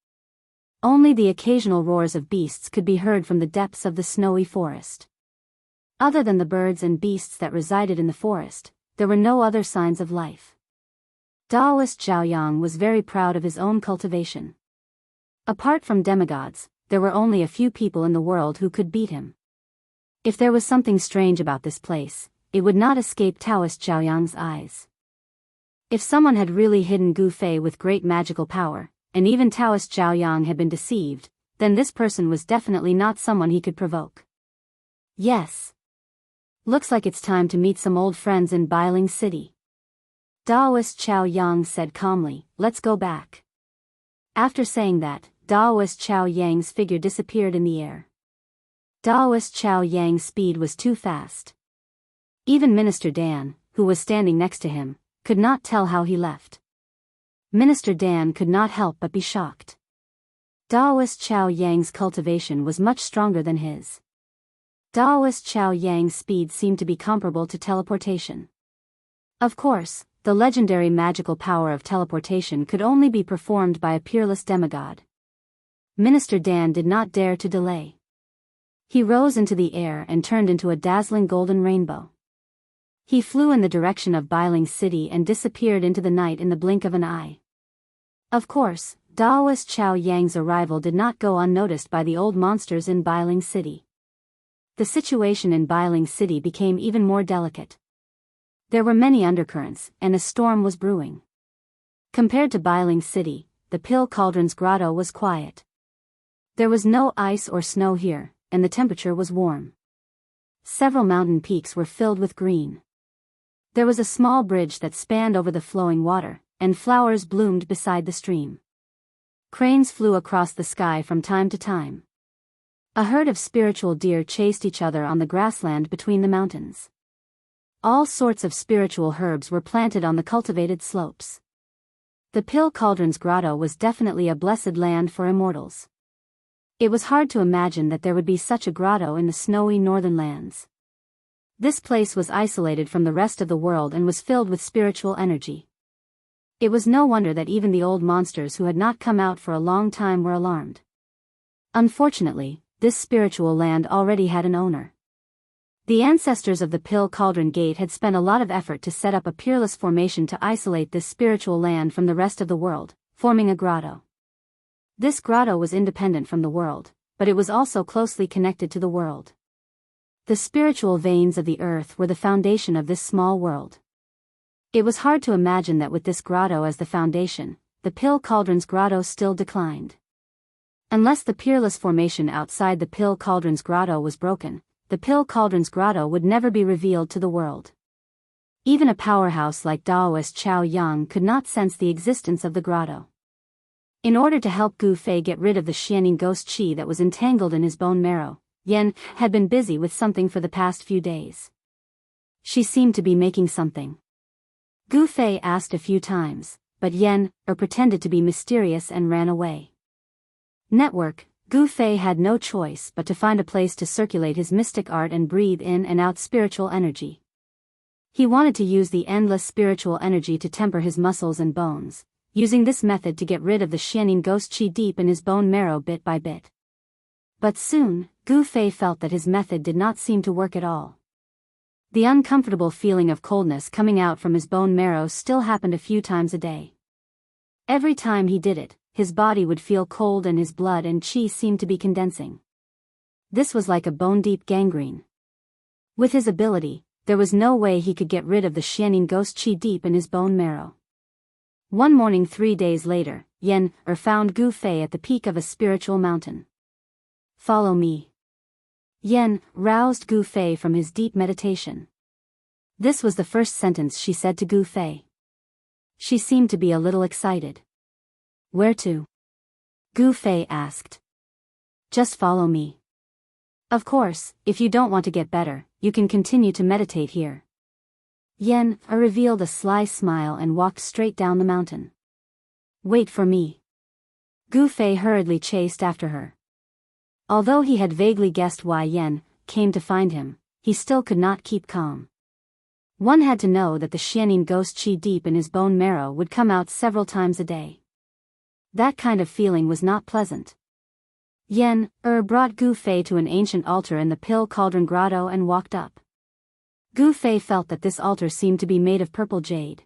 [SPEAKER 1] Only the occasional roars of beasts could be heard from the depths of the snowy forest. Other than the birds and beasts that resided in the forest, there were no other signs of life. Taoist Chaoyang was very proud of his own cultivation. Apart from demigods, there were only a few people in the world who could beat him. If there was something strange about this place, it would not escape Taoist Chaoyang's eyes. If someone had really hidden Gu Fei with great magical power, and even Taoist Chaoyang had been deceived, then this person was definitely not someone he could provoke. Yes. Looks like it's time to meet some old friends in Biyao City. Taoist Chaoyang said calmly, let's go back. After saying that, Taoist Chaoyang's figure disappeared in the air. Taoist Chaoyang's speed was too fast. Even Minister Dan, who was standing next to him, could not tell how he left. Minister Dan could not help but be shocked. Taoist Chaoyang's cultivation was much stronger than his. Taoist Chaoyang's speed seemed to be comparable to teleportation. Of course, the legendary magical power of teleportation could only be performed by a peerless demigod. Minister Dan did not dare to delay. He rose into the air and turned into a dazzling golden rainbow. He flew in the direction of Biyao City and disappeared into the night in the blink of an eye. Of course, Taoist Chaoyang's arrival did not go unnoticed by the old monsters in Biyao City. The situation in Biyao City became even more delicate. There were many undercurrents, and a storm was brewing. Compared to Biyao City, the Pill Cauldron's grotto was quiet. There was no ice or snow here, and the temperature was warm. Several mountain peaks were filled with green. There was a small bridge that spanned over the flowing water, and flowers bloomed beside the stream. Cranes flew across the sky from time to time. A herd of spiritual deer chased each other on the grassland between the mountains. All sorts of spiritual herbs were planted on the cultivated slopes. The Pill Cauldron's grotto was definitely a blessed land for immortals. It was hard to imagine that there would be such a grotto in the snowy northern lands. This place was isolated from the rest of the world and was filled with spiritual energy. It was no wonder that even the old monsters who had not come out for a long time were alarmed. Unfortunately, this spiritual land already had an owner. The ancestors of the Pill Cauldron Gate had spent a lot of effort to set up a peerless formation to isolate this spiritual land from the rest of the world, forming a grotto. This grotto was independent from the world, but it was also closely connected to the world. The spiritual veins of the earth were the foundation of this small world. It was hard to imagine that with this grotto as the foundation, the Pill Cauldron's grotto still declined. Unless the peerless formation outside the Pill Cauldron's grotto was broken, the Pill Cauldron's grotto would never be revealed to the world. Even a powerhouse like Daoist Chao Yang could not sense the existence of the grotto. In order to help Gu Fei get rid of the Xianing ghost qi that was entangled in his bone marrow, Yan had been busy with something for the past few days. She seemed to be making something. Gu Fei asked a few times, but Yan pretended to be mysterious and ran away. Network, Gu Fei had no choice but to find a place to circulate his mystic art and breathe in and out spiritual energy. He wanted to use the endless spiritual energy to temper his muscles and bones, using this method to get rid of the Xianing ghost qi deep in his bone marrow bit by bit. But soon, Gu Fei felt that his method did not seem to work at all. The uncomfortable feeling of coldness coming out from his bone marrow still happened a few times a day. Every time he did it, his body would feel cold and his blood and qi seemed to be condensing. This was like a bone-deep gangrene. With his ability, there was no way he could get rid of the Xianing ghost qi deep in his bone marrow. One morning 3 days later, Yan found Gu Fei at the peak of a spiritual mountain. "Follow me." Yan roused Gu Fei from his deep meditation. This was the first sentence she said to Gu Fei. She seemed to be a little excited. "Where to?" Gu Fei asked. "Just follow me. Of course, if you don't want to get better, you can continue to meditate here." Yan revealed a sly smile and walked straight down the mountain. "Wait for me." Gu Fei hurriedly chased after her. Although he had vaguely guessed why Yan came to find him, he still could not keep calm. One had to know that the Xianing ghost qi deep in his bone marrow would come out several times a day. That kind of feeling was not pleasant. Yan brought Gu Fei to an ancient altar in the Pill Cauldron Grotto and walked up. Gu Fei felt that this altar seemed to be made of purple jade.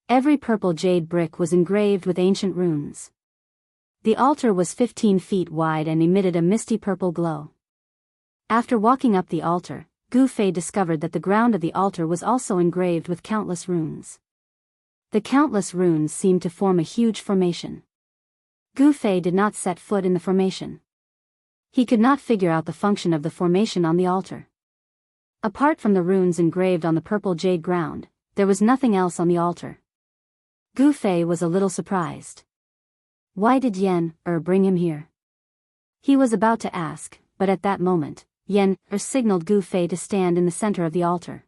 [SPEAKER 1] Every purple jade brick was engraved with ancient runes. The altar was 15 feet wide and emitted a misty purple glow. After walking up the altar, Gu Fei discovered that the ground of the altar was also engraved with countless runes. The countless runes seemed to form a huge formation. Gu Fei did not set foot in the formation. He could not figure out the function of the formation on the altar. Apart from the runes engraved on the purple jade ground, there was nothing else on the altar. Gu Fei was a little surprised. Why did Yan bring him here? He was about to ask, but at that moment, Yan signaled Gu Fei to stand in the center of the altar.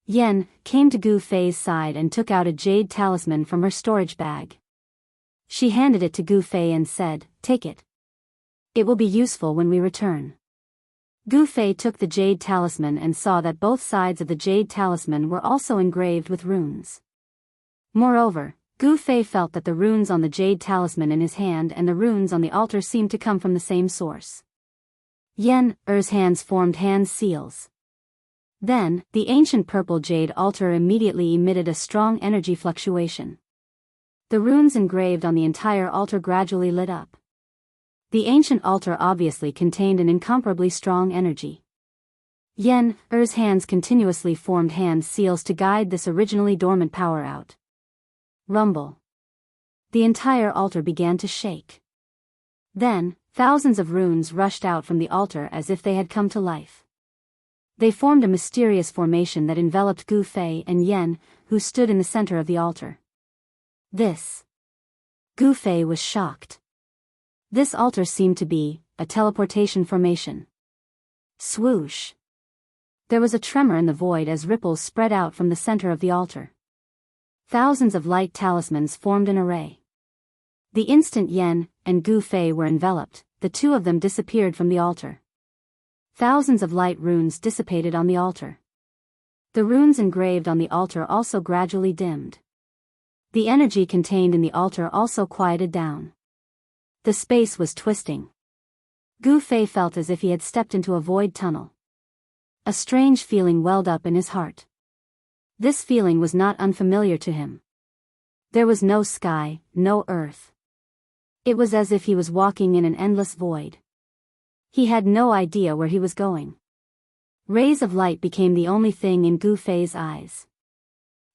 [SPEAKER 1] Yan came to Gu Fei's side and took out a jade talisman from her storage bag. She handed it to Gu Fei and said, "Take it. It will be useful when we return." Gu Fei took the jade talisman and saw that both sides of the jade talisman were also engraved with runes. Moreover, Gu Fei felt that the runes on the jade talisman in his hand and the runes on the altar seemed to come from the same source. Yan's hands formed hand seals. Then, the ancient purple jade altar immediately emitted a strong energy fluctuation. The runes engraved on the entire altar gradually lit up. The ancient altar obviously contained an incomparably strong energy. Yan's hands continuously formed hand seals to guide this originally dormant power out. Rumble. The entire altar began to shake. Then, thousands of runes rushed out from the altar as if they had come to life. They formed a mysterious formation that enveloped Gu Fei and Yan, who stood in the center of the altar. This Gu Fei was shocked. This altar seemed to be a teleportation formation. Swoosh! There was a tremor in the void as ripples spread out from the center of the altar. Thousands of light talismans formed an array. The instant Yen and Gu Fei were enveloped, the two of them disappeared from the altar. Thousands of light runes dissipated on the altar. The runes engraved on the altar also gradually dimmed. The energy contained in the altar also quieted down. The space was twisting. Gu Fei felt as if he had stepped into a void tunnel. A strange feeling welled up in his heart. This feeling was not unfamiliar to him. There was no sky, no earth. It was as if he was walking in an endless void. He had no idea where he was going. Rays of light became the only thing in Gu Fei's eyes.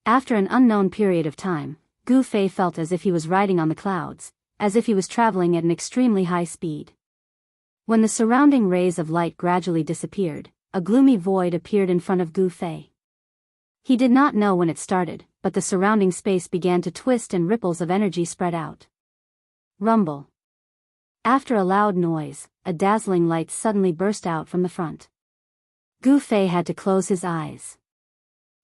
[SPEAKER 1] After an unknown period of time, Gu Fei felt as if he was riding on the clouds, as if he was traveling at an extremely high speed. When the surrounding rays of light gradually disappeared, a gloomy void appeared in front of Gu Fei. He did not know when it started, but the surrounding space began to twist and ripples of energy spread out. Rumble. After a loud noise, a dazzling light suddenly burst out from the front. Gu Fei had to close his eyes.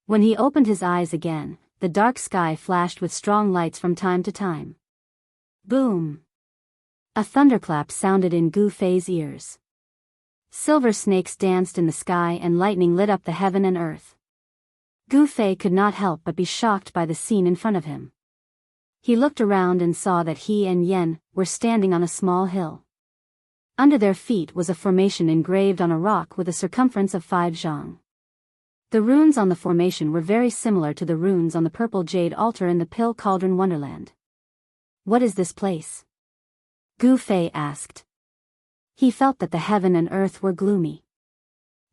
[SPEAKER 1] When he opened his eyes again, the dark sky flashed with strong lights from time to time. Boom! A thunderclap sounded in Gu Fei's ears. Silver snakes danced in the sky and lightning lit up the heaven and earth. Gu Fei could not help but be shocked by the scene in front of him. He looked around and saw that he and Yen were standing on a small hill. Under their feet was a formation engraved on a rock with a circumference of 5 zhang. The runes on the formation were very similar to the runes on the purple jade altar in the Pill Cauldron Wonderland. What is this place? Gu Fei asked. He felt that the heaven and earth were gloomy.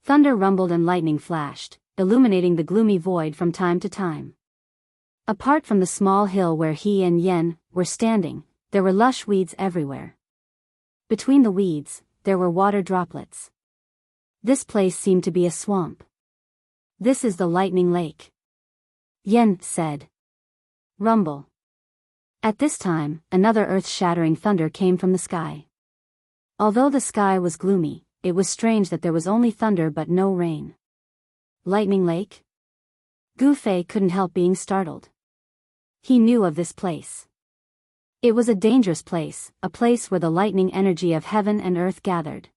[SPEAKER 1] Thunder rumbled and lightning flashed, illuminating the gloomy void from time to time. Apart from the small hill where he and Yen were standing, there were lush weeds everywhere. Between the weeds, there were water droplets. This place seemed to be a swamp. This is the lightning lake, Yen said. Rumble. At this time, another earth-shattering thunder came from the sky. Although the sky was gloomy, it was strange that there was only thunder but no rain. Lightning Lake? Gu Fei couldn't help being startled. He knew of this place. It was a dangerous place, a place where the lightning energy of heaven and earth gathered.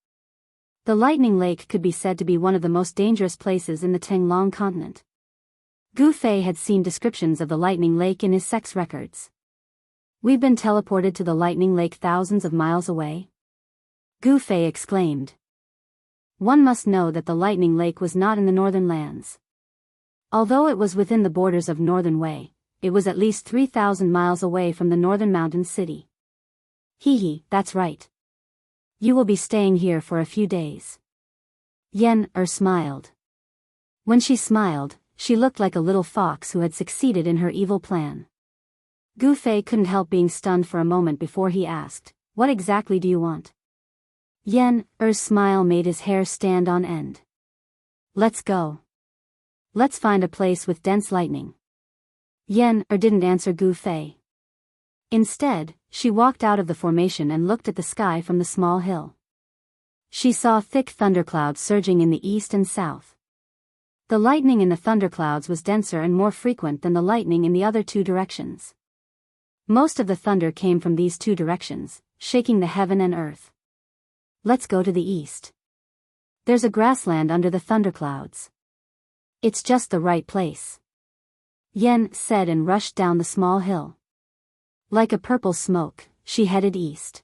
[SPEAKER 1] The Lightning Lake could be said to be one of the most dangerous places in the Tenglong continent. Gu Fei had seen descriptions of the Lightning Lake in his sex records. We've been teleported to the Lightning Lake thousands of miles away? Gu Fei exclaimed. One must know that the Lightning Lake was not in the northern lands. Although it was within the borders of Northern Wei, it was at least 3,000 miles away from the northern mountain city. Hee, that's right. You will be staying here for a few days. Yen smiled. When she smiled, she looked like a little fox who had succeeded in her evil plan. Gu Fei couldn't help being stunned for a moment before he asked, "What exactly do you want?" Yen's smile made his hair stand on end. Let's go. Let's find a place with dense lightning. Yen didn't answer Gu Fei. Instead, she walked out of the formation and looked at the sky from the small hill. She saw thick thunderclouds surging in the east and south. The lightning in the thunderclouds was denser and more frequent than the lightning in the other two directions. Most of the thunder came from these two directions, shaking the heaven and earth. Let's go to the east. There's a grassland under the thunderclouds. It's just the right place. Yen said and rushed down the small hill. Like a purple smoke, she headed east.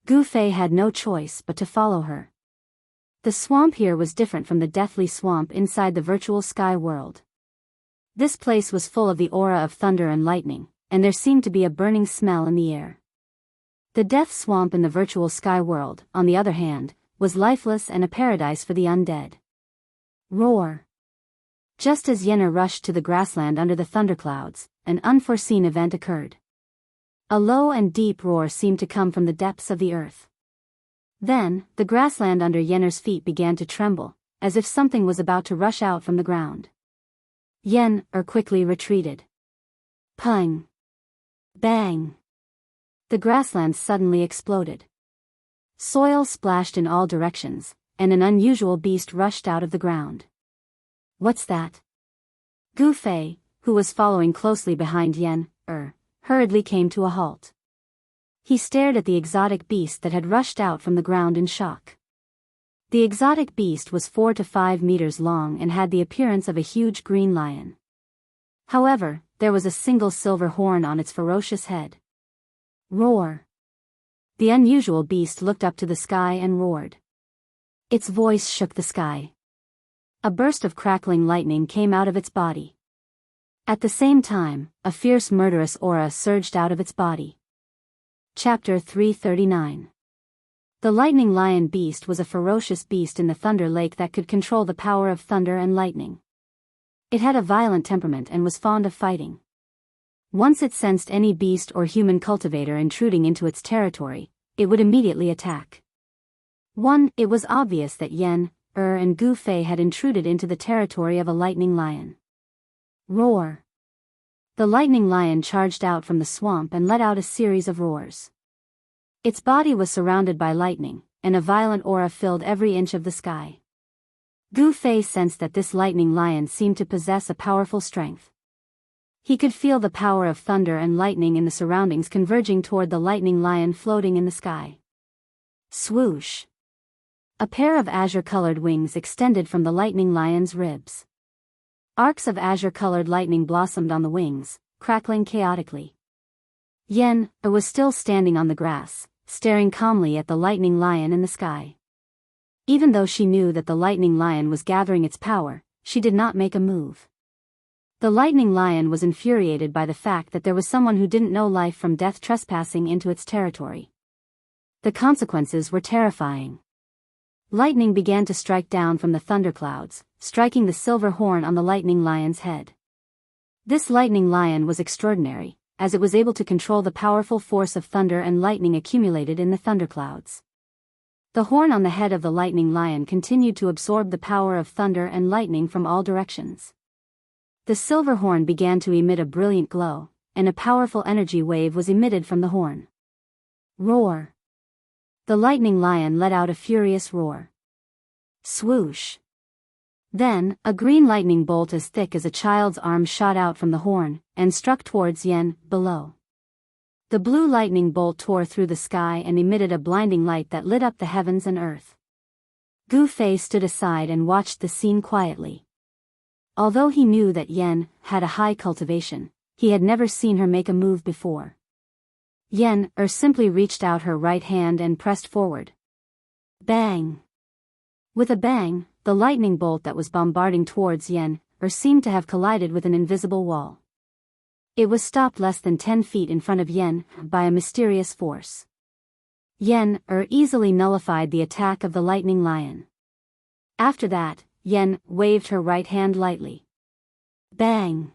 [SPEAKER 1] Gu Fei had no choice but to follow her. The swamp here was different from the deathly swamp inside the virtual sky world. This place was full of the aura of thunder and lightning, and there seemed to be a burning smell in the air. The death swamp in the virtual sky world, on the other hand, was lifeless and a paradise for the undead. Roar! Just as Yenna rushed to the grassland under the thunderclouds, an unforeseen event occurred. A low and deep roar seemed to come from the depths of the earth. Then, the grassland under Yenna's feet began to tremble, as if something was about to rush out from the ground. Yen quickly retreated. Pung! Bang! The grasslands suddenly exploded. Soil splashed in all directions, and an unusual beast rushed out of the ground. What's that? Gu Fei, who was following closely behind Yan, hurriedly came to a halt. He stared at the exotic beast that had rushed out from the ground in shock. The exotic beast was 4 to 5 meters long and had the appearance of a huge green lion. However, there was a single silver horn on its ferocious head. Roar! The unusual beast looked up to the sky and roared. Its voice shook the sky. A burst of crackling lightning came out of its body. At the same time, a fierce murderous aura surged out of its body. Chapter 339. The lightning lion beast was a ferocious beast in the Thunder Lake that could control the power of thunder and lightning. It had a violent temperament and was fond of fighting. Once it sensed any beast or human cultivator intruding into its territory, it would immediately attack. It was obvious that Yan, and Gu Fei had intruded into the territory of a lightning lion. Roar! The lightning lion charged out from the swamp and let out a series of roars. Its body was surrounded by lightning, and a violent aura filled every inch of the sky. Gu Fei sensed that this lightning lion seemed to possess a powerful strength. He could feel the power of thunder and lightning in the surroundings converging toward the lightning lion floating in the sky. Swoosh! A pair of azure-colored wings extended from the lightning lion's ribs. Arcs of azure-colored lightning blossomed on the wings, crackling chaotically. Yan was still standing on the grass, staring calmly at the lightning lion in the sky. Even though she knew that the lightning lion was gathering its power, she did not make a move. The lightning lion was infuriated by the fact that there was someone who didn't know life from death trespassing into its territory. The consequences were terrifying. Lightning began to strike down from the thunderclouds, striking the silver horn on the lightning lion's head. This lightning lion was extraordinary, as it was able to control the powerful force of thunder and lightning accumulated in the thunderclouds. The horn on the head of the lightning lion continued to absorb the power of thunder and lightning from all directions. The silver horn began to emit a brilliant glow, and a powerful energy wave was emitted from the horn. Roar! The lightning lion let out a furious roar. Swoosh! Then, a green lightning bolt as thick as a child's arm shot out from the horn, and struck towards Yan, below. The blue lightning bolt tore through the sky and emitted a blinding light that lit up the heavens and earth. Gu Fei stood aside and watched the scene quietly. Although he knew that Yan had a high cultivation, he had never seen her make a move before. Yan simply reached out her right hand and pressed forward. Bang! With a bang, the lightning bolt that was bombarding towards Yan seemed to have collided with an invisible wall. It was stopped less than 10 feet in front of Yan by a mysterious force. Yan easily nullified the attack of the lightning lion. After that, Yan waved her right hand lightly. Bang!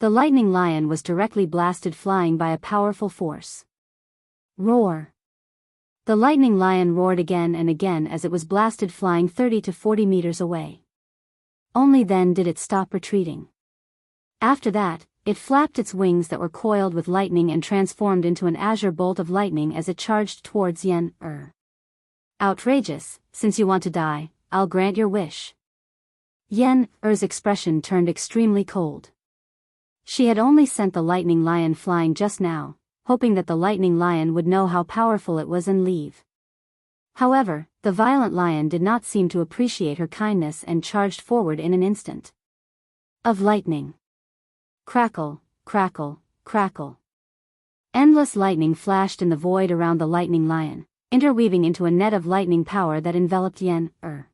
[SPEAKER 1] The lightning lion was directly blasted flying by a powerful force. Roar! The lightning lion roared again and again as it was blasted flying 30 to 40 meters away. Only then did it stop retreating. After that, it flapped its wings that were coiled with lightning and transformed into an azure bolt of lightning as it charged towards Yan. Outrageous, since you want to die, I'll grant your wish. Yan-er's expression turned extremely cold. She had only sent the lightning lion flying just now, hoping that the lightning lion would know how powerful it was and leave. However, the violent lion did not seem to appreciate her kindness and charged forward in an instant. Of lightning. Crackle, crackle, crackle. Endless lightning flashed in the void around the lightning lion, interweaving into a net of lightning power that enveloped Yan-er.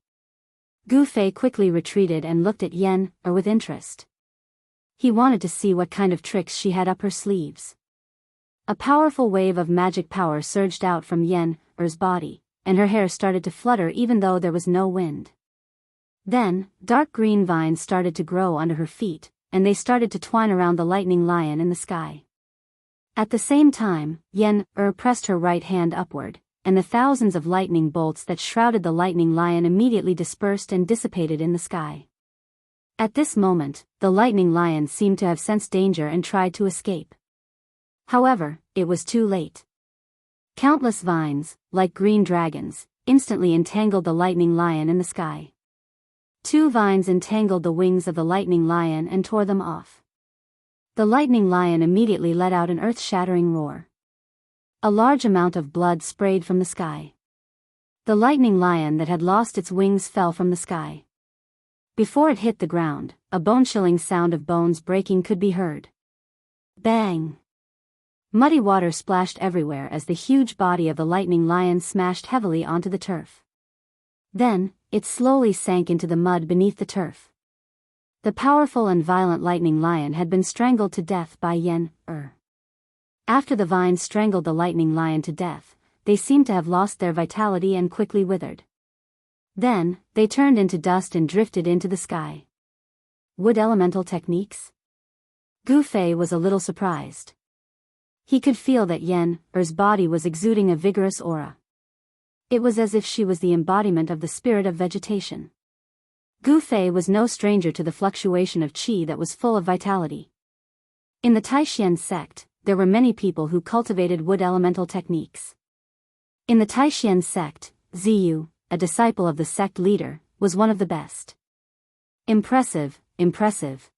[SPEAKER 1] Gu Fei quickly retreated and looked at Yan-er with interest. He wanted to see what kind of tricks she had up her sleeves. A powerful wave of magic power surged out from Yan-er's body, and her hair started to flutter even though there was no wind. Then, dark green vines started to grow under her feet, and they started to twine around the lightning lion in the sky. At the same time, Yan-er pressed her right hand upward, and the thousands of lightning bolts that shrouded the lightning lion immediately dispersed and dissipated in the sky. At this moment, the lightning lion seemed to have sensed danger and tried to escape. However, it was too late. Countless vines, like green dragons, instantly entangled the lightning lion in the sky. 2 vines entangled the wings of the lightning lion and tore them off. The lightning lion immediately let out an earth-shattering roar. A large amount of blood sprayed from the sky. The lightning lion that had lost its wings fell from the sky. Before it hit the ground, a bone-chilling sound of bones breaking could be heard. Bang! Muddy water splashed everywhere as the huge body of the lightning lion smashed heavily onto the turf. Then, it slowly sank into the mud beneath the turf. The powerful and violent lightning lion had been strangled to death by Yen. After the vines strangled the lightning lion to death, they seemed to have lost their vitality and quickly withered. Then, they turned into dust and drifted into the sky. Wood elemental techniques? Gu Fei was a little surprised. He could feel that Yen's body was exuding a vigorous aura. It was as if she was the embodiment of the spirit of vegetation. Gu Fei was no stranger to the fluctuation of qi that was full of vitality. In the Taishan sect, there were many people who cultivated wood elemental techniques. In the Taishan sect, Ziyu, a disciple of the sect leader, was one of the best. Impressive, impressive.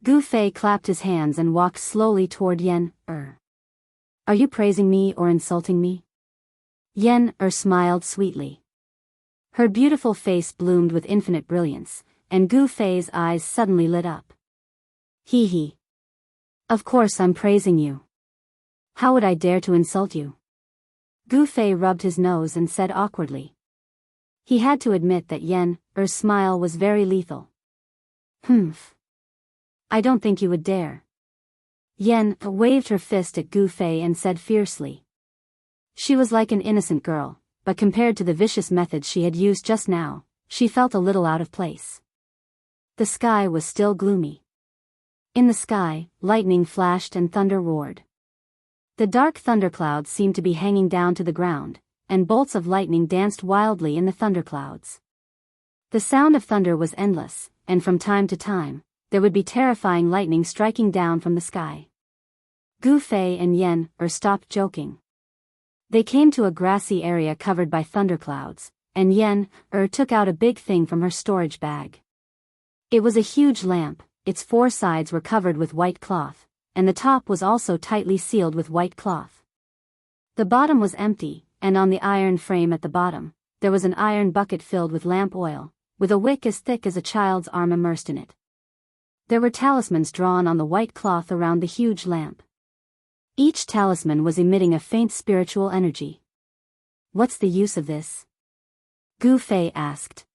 [SPEAKER 1] Gu Fei clapped his hands and walked slowly toward Yen. Are you praising me or insulting me? Yen smiled sweetly. Her beautiful face bloomed with infinite brilliance, and Gu Fei's eyes suddenly lit up. Hee hee. Of course I'm praising you. How would I dare to insult you? Gu Fei rubbed his nose and said awkwardly. He had to admit that Yen's smile was very lethal. Humph. I don't think you would dare. Yen waved her fist at Gu Fei and said fiercely. She was like an innocent girl, but compared to the vicious methods she had used just now, she felt a little out of place. The sky was still gloomy. In the sky, lightning flashed and thunder roared. The dark thunderclouds seemed to be hanging down to the ground, and bolts of lightning danced wildly in the thunderclouds. The sound of thunder was endless, and from time to time, there would be terrifying lightning striking down from the sky. Gu Fei and Yen stopped joking. They came to a grassy area covered by thunderclouds, and Yen took out a big thing from her storage bag. It was a huge lamp, its 4 sides were covered with white cloth, and the top was also tightly sealed with white cloth. The bottom was empty, and on the iron frame at the bottom, there was an iron bucket filled with lamp oil, with a wick as thick as a child's arm immersed in it. There were talismans drawn on the white cloth around the huge lamp. Each talisman was emitting a faint spiritual energy. What's the use of this? Gu Fei asked.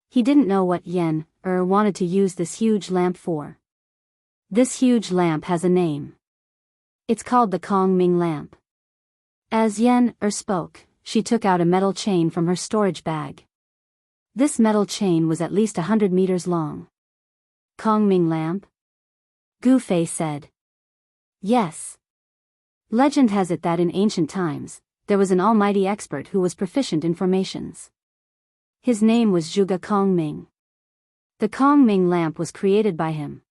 [SPEAKER 1] He didn't know what Yen wanted to use this huge lamp for. This huge lamp has a name. It's called the Kong Ming lamp. As Yen spoke, she took out a metal chain from her storage bag. This metal chain was at least 100 meters long. Kong Ming lamp? Gu Fei said. Yes. Legend has it that in ancient times, there was an almighty expert who was proficient in formations. His name was Zhuge Kong Ming. The Kong Ming lamp was created by him.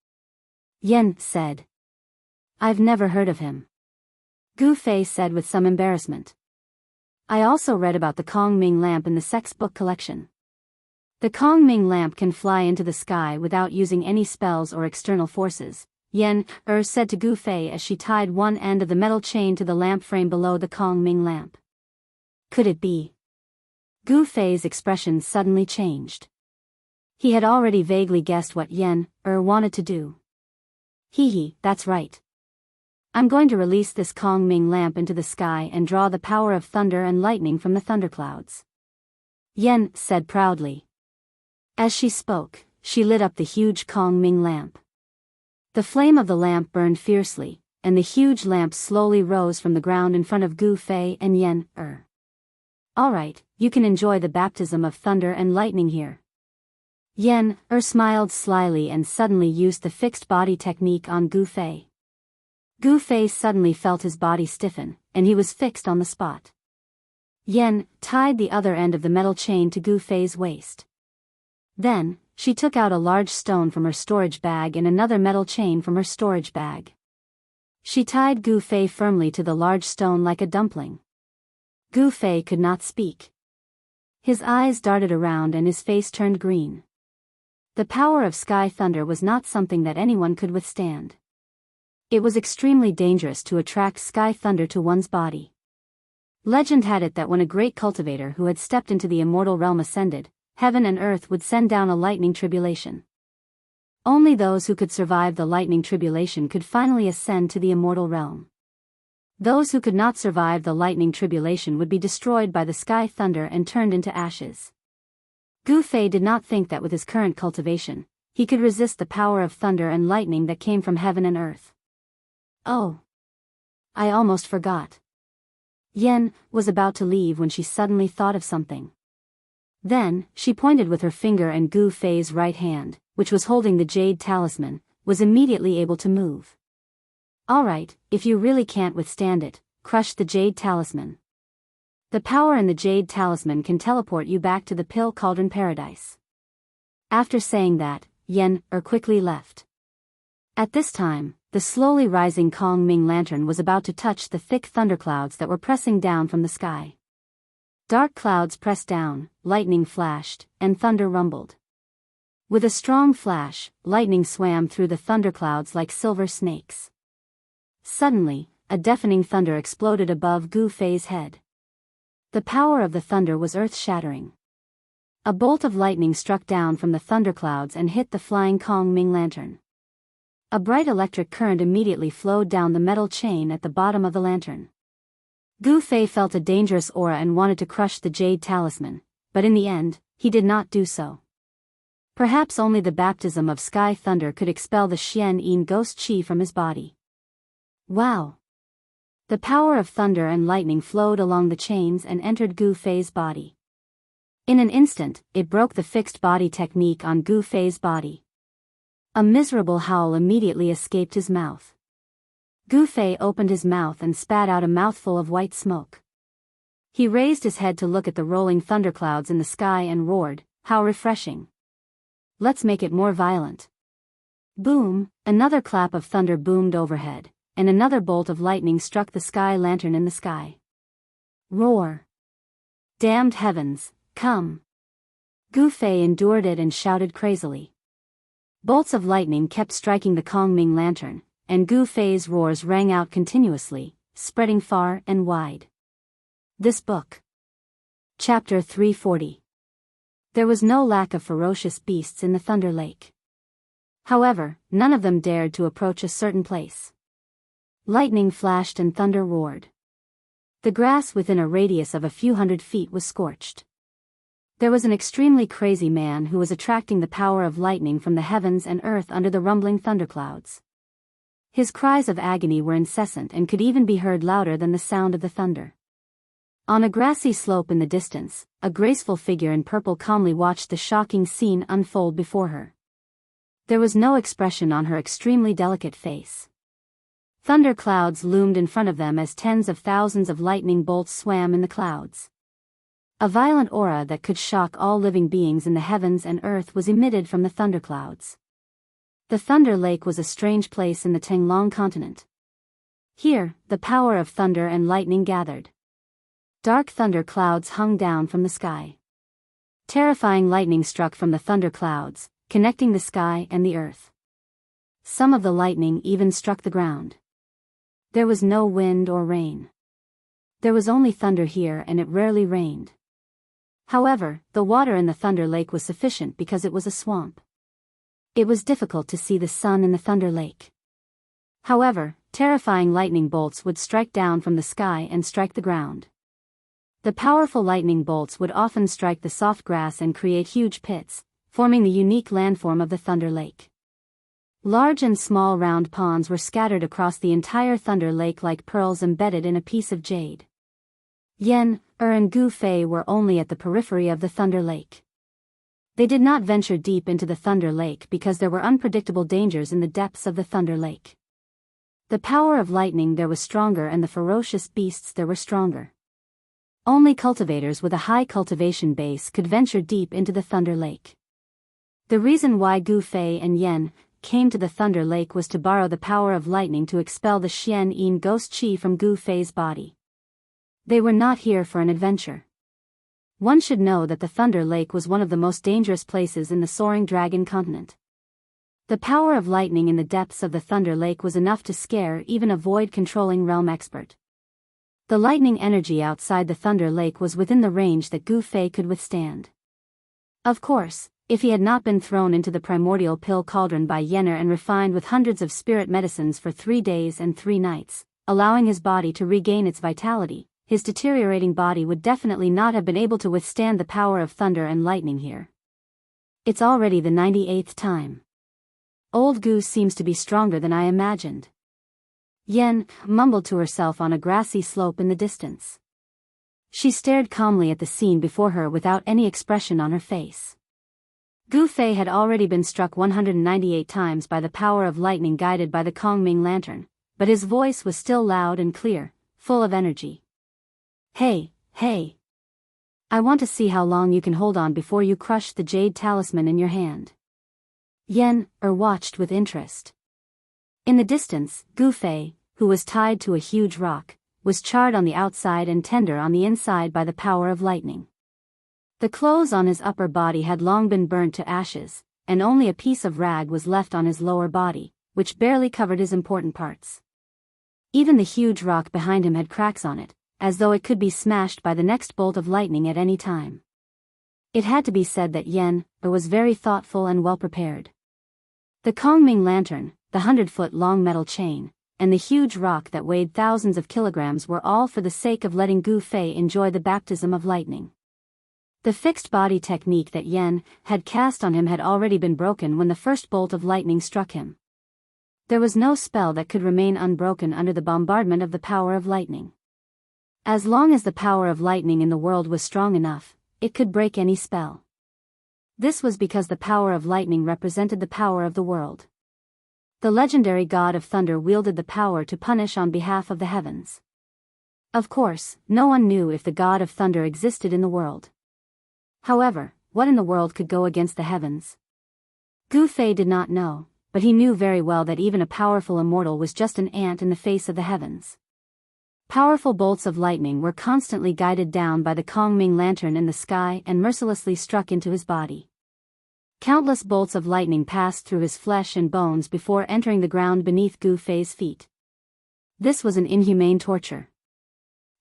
[SPEAKER 1] Yen said. I've never heard of him. Gu Fei said with some embarrassment. I also read about the Kong Ming lamp in the sect's book collection. The Kong Ming lamp can fly into the sky without using any spells or external forces, Yen said to Gu Fei as she tied one end of the metal chain to the lamp frame below the Kong Ming lamp. Could it be? Gu Fei's expression suddenly changed. He had already vaguely guessed what Yen wanted to do. Hee, that's right. I'm going to release this Kong Ming lamp into the sky and draw the power of thunder and lightning from the thunderclouds. Yen said proudly. As she spoke, she lit up the huge Kong Ming lamp. The flame of the lamp burned fiercely, and the huge lamp slowly rose from the ground in front of Gu Fei and Yen. All right, you can enjoy the baptism of thunder and lightning here. Yen smiled slyly and suddenly used the fixed body technique on Gu Fei. Gu Fei suddenly felt his body stiffen, and he was fixed on the spot. Yen tied the other end of the metal chain to Gu Fei's waist. Then, she took out a large stone from her storage bag and another metal chain from her storage bag. She tied Gu Fei firmly to the large stone like a dumpling. Gu Fei could not speak. His eyes darted around and his face turned green. The power of sky thunder was not something that anyone could withstand. It was extremely dangerous to attract sky thunder to one's body. Legend had it that when a great cultivator who had stepped into the immortal realm ascended, heaven and earth would send down a lightning tribulation. Only those who could survive the lightning tribulation could finally ascend to the immortal realm. Those who could not survive the lightning tribulation would be destroyed by the sky thunder and turned into ashes. Gu Fei did not think that with his current cultivation, he could resist the power of thunder and lightning that came from heaven and earth. Oh! I almost forgot. Yen was about to leave when she suddenly thought of something. Then, she pointed with her finger and Gu Fei's right hand, which was holding the jade talisman, was immediately able to move. Alright, if you really can't withstand it, crush the jade talisman. The power in the jade talisman can teleport you back to the pill cauldron paradise. After saying that, Yen quickly left. At this time, the slowly rising Kong Ming lantern was about to touch the thick thunderclouds that were pressing down from the sky. Dark clouds pressed down, lightning flashed, and thunder rumbled. With a strong flash, lightning swam through the thunderclouds like silver snakes. Suddenly, a deafening thunder exploded above Gu Fei's head. The power of the thunder was earth-shattering. A bolt of lightning struck down from the thunderclouds and hit the flying Kong Ming lantern. A bright electric current immediately flowed down the metal chain at the bottom of the lantern. Gu Fei felt a dangerous aura and wanted to crush the jade talisman, but in the end, he did not do so. Perhaps only the baptism of sky thunder could expel the Xian Yin ghost chi from his body. Wow! The power of thunder and lightning flowed along the chains and entered Gu Fei's body. In an instant, it broke the fixed body technique on Gu Fei's body. A miserable howl immediately escaped his mouth. Gu Fei opened his mouth and spat out a mouthful of white smoke. He raised his head to look at the rolling thunderclouds in the sky and roared, "How refreshing! Let's make it more violent." Boom! Another clap of thunder boomed overhead, and another bolt of lightning struck the sky lantern in the sky. Roar! Damned heavens, come! Gu Fei endured it and shouted crazily. Bolts of lightning kept striking the Kong Ming lantern, and Gu Fei's roars rang out continuously, spreading far and wide. This book. Chapter 340. There was no lack of ferocious beasts in the Thunder Lake. However, none of them dared to approach a certain place. Lightning flashed and thunder roared. The grass within a radius of a few hundred feet was scorched. There was an extremely crazy man who was attracting the power of lightning from the heavens and earth under the rumbling thunderclouds. His cries of agony were incessant and could even be heard louder than the sound of the thunder. On a grassy slope in the distance, a graceful figure in purple calmly watched the shocking scene unfold before her. There was no expression on her extremely delicate face. Thunder clouds loomed in front of them as tens of thousands of lightning bolts swam in the clouds. A violent aura that could shock all living beings in the heavens and earth was emitted from the thunderclouds. The Thunder Lake was a strange place in the Tenglong continent. Here, the power of thunder and lightning gathered. Dark thunder clouds hung down from the sky. Terrifying lightning struck from the thunder clouds, connecting the sky and the earth. Some of the lightning even struck the ground. There was no wind or rain. There was only thunder here and it rarely rained. However, the water in the Thunder Lake was sufficient because it was a swamp. It was difficult to see the sun in the Thunder Lake. However, terrifying lightning bolts would strike down from the sky and strike the ground. The powerful lightning bolts would often strike the soft grass and create huge pits, forming the unique landform of the Thunder Lake. Large and small round ponds were scattered across the entire Thunder Lake like pearls embedded in a piece of jade. Yen, and Gu Fei were only at the periphery of the Thunder Lake. They did not venture deep into the Thunder Lake because there were unpredictable dangers in the depths of the Thunder Lake. The power of lightning there was stronger and the ferocious beasts there were stronger. Only cultivators with a high cultivation base could venture deep into the Thunder Lake. The reason why Gu Fei and Yen came to the Thunder Lake was to borrow the power of lightning to expel the Xian Yin ghost chi from Gu Fei's body. They were not here for an adventure. One should know that the Thunder Lake was one of the most dangerous places in the soaring dragon continent. The power of lightning in the depths of the Thunder Lake was enough to scare even a void-controlling realm expert. The lightning energy outside the Thunder Lake was within the range that Gu Fei could withstand. Of course, if he had not been thrown into the primordial pill cauldron by Yenner and refined with hundreds of spirit medicines for 3 days and 3 nights, allowing his body to regain its vitality, his deteriorating body would definitely not have been able to withstand the power of thunder and lightning here. It's already the 98th time. Old Gu seems to be stronger than I imagined. Yen mumbled to herself on a grassy slope in the distance. She stared calmly at the scene before her without any expression on her face. Gu Fei had already been struck 198 times by the power of lightning guided by the Kongming lantern, but his voice was still loud and clear, full of energy. Hey, hey. I want to see how long you can hold on before you crush the jade talisman in your hand. Yen watched with interest. In the distance, Gu Fei, who was tied to a huge rock, was charred on the outside and tender on the inside by the power of lightning. The clothes on his upper body had long been burnt to ashes, and only a piece of rag was left on his lower body, which barely covered his important parts. Even the huge rock behind him had cracks on it, as though it could be smashed by the next bolt of lightning at any time. It had to be said that Yen was very thoughtful and well prepared. The Kongming lantern, the 100-foot-long metal chain, and the huge rock that weighed thousands of kilograms were all for the sake of letting Gu Fei enjoy the baptism of lightning. The fixed body technique that Yen had cast on him had already been broken when the first bolt of lightning struck him. There was no spell that could remain unbroken under the bombardment of the power of lightning. As long as the power of lightning in the world was strong enough, it could break any spell. This was because the power of lightning represented the power of the world. The legendary god of thunder wielded the power to punish on behalf of the heavens. Of course, no one knew if the god of thunder existed in the world. However, what in the world could go against the heavens? Gu Fei did not know, but he knew very well that even a powerful immortal was just an ant in the face of the heavens. Powerful bolts of lightning were constantly guided down by the Kongming lantern in the sky and mercilessly struck into his body. Countless bolts of lightning passed through his flesh and bones before entering the ground beneath Gu Fei's feet. This was an inhumane torture.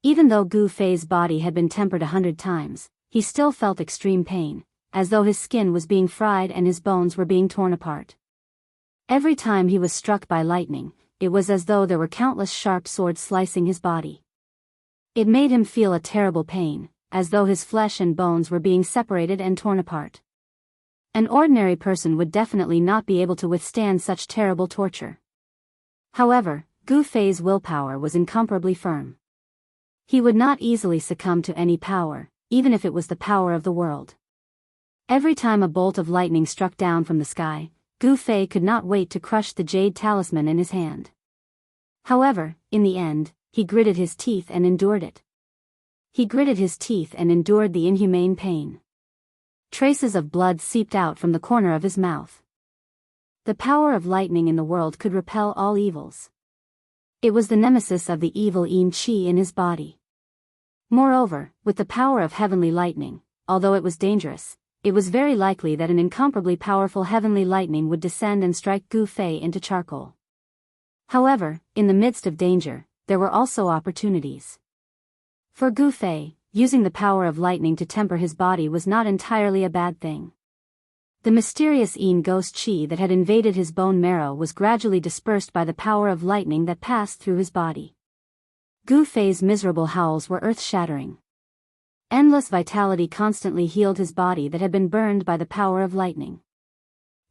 [SPEAKER 1] Even though Gu Fei's body had been tempered 100 times, he still felt extreme pain, as though his skin was being fried and his bones were being torn apart. Every time he was struck by lightning, it was as though there were countless sharp swords slicing his body. It made him feel a terrible pain, as though his flesh and bones were being separated and torn apart. An ordinary person would definitely not be able to withstand such terrible torture. However, Gu Fei's willpower was incomparably firm. He would not easily succumb to any power, even if it was the power of the world. Every time a bolt of lightning struck down from the sky, Gu Fei could not wait to crush the jade talisman in his hand. However, in the end, he gritted his teeth and endured it. He gritted his teeth and endured the inhumane pain. Traces of blood seeped out from the corner of his mouth. The power of lightning in the world could repel all evils. It was the nemesis of the evil Yin Qi in his body. Moreover, with the power of heavenly lightning, although it was dangerous, it was very likely that an incomparably powerful heavenly lightning would descend and strike Gu Fei into charcoal. However, in the midst of danger, there were also opportunities. For Gu Fei, using the power of lightning to temper his body was not entirely a bad thing. The mysterious Yin ghost chi that had invaded his bone marrow was gradually dispersed by the power of lightning that passed through his body. Gu Fei's miserable howls were earth-shattering. Endless vitality constantly healed his body that had been burned by the power of lightning.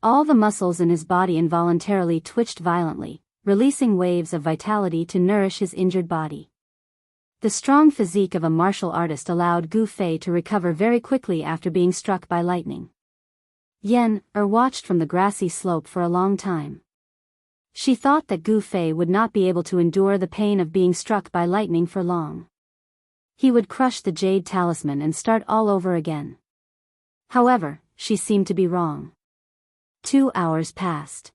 [SPEAKER 1] All the muscles in his body involuntarily twitched violently, releasing waves of vitality to nourish his injured body. The strong physique of a martial artist allowed Gu Fei to recover very quickly after being struck by lightning. Yen watched from the grassy slope for a long time. She thought that Gu Fei would not be able to endure the pain of being struck by lightning for long. He would crush the jade talisman and start all over again. However, she seemed to be wrong. 2 hours passed.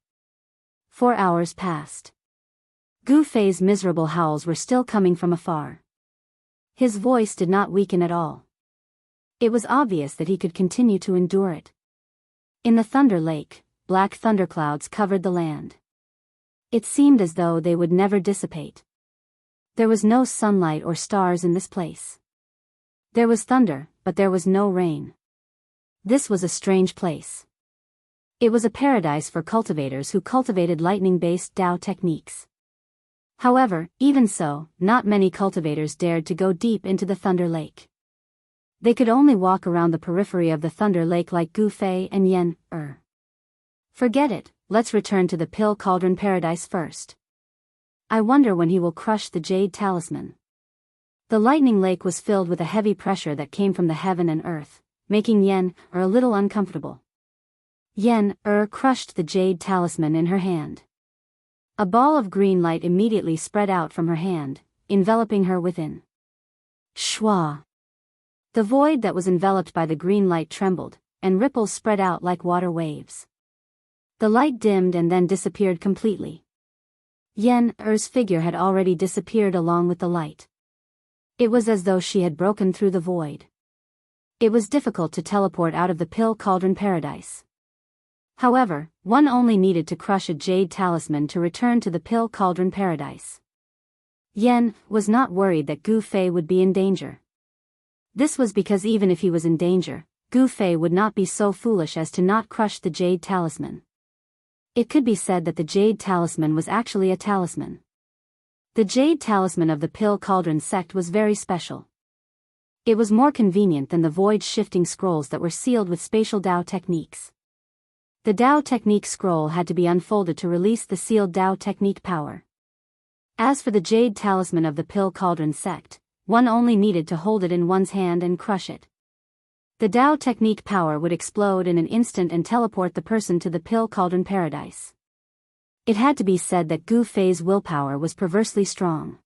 [SPEAKER 1] 4 hours passed. Gu Fei's miserable howls were still coming from afar. His voice did not weaken at all. It was obvious that he could continue to endure it. In the Thunder Lake, black thunderclouds covered the land. It seemed as though they would never dissipate. There was no sunlight or stars in this place. There was thunder, but there was no rain. This was a strange place. It was a paradise for cultivators who cultivated lightning-based Dao techniques. However, even so, not many cultivators dared to go deep into the Thunder Lake. They could only walk around the periphery of the Thunder Lake like Gu Fei and Yen. Forget it, let's return to the Pill Cauldron Paradise first. I wonder when he will crush the Jade Talisman. The Lightning Lake was filled with a heavy pressure that came from the heaven and earth, making Yen a little uncomfortable. Yen crushed the Jade Talisman in her hand. A ball of green light immediately spread out from her hand, enveloping her within. Shwa! The void that was enveloped by the green light trembled, and ripples spread out like water waves. The light dimmed and then disappeared completely. Yen-er's figure had already disappeared along with the light. It was as though she had broken through the void. It was difficult to teleport out of the Pill Cauldron Paradise. However, one only needed to crush a Jade Talisman to return to the Pill Cauldron Paradise. Yen was not worried that Gu Fei would be in danger. This was because even if he was in danger, Gu Fei would not be so foolish as to not crush the Jade Talisman. It could be said that the Jade Talisman was actually a talisman. The Jade Talisman of the Pill Cauldron sect was very special. It was more convenient than the void-shifting scrolls that were sealed with spatial Dao techniques. The Dao technique scroll had to be unfolded to release the sealed Dao technique power. As for the Jade Talisman of the Pill Cauldron sect, one only needed to hold it in one's hand and crush it. The Dao technique power would explode in an instant and teleport the person to the Pill Cauldron Paradise. It had to be said that Gu Fei's willpower was perversely strong.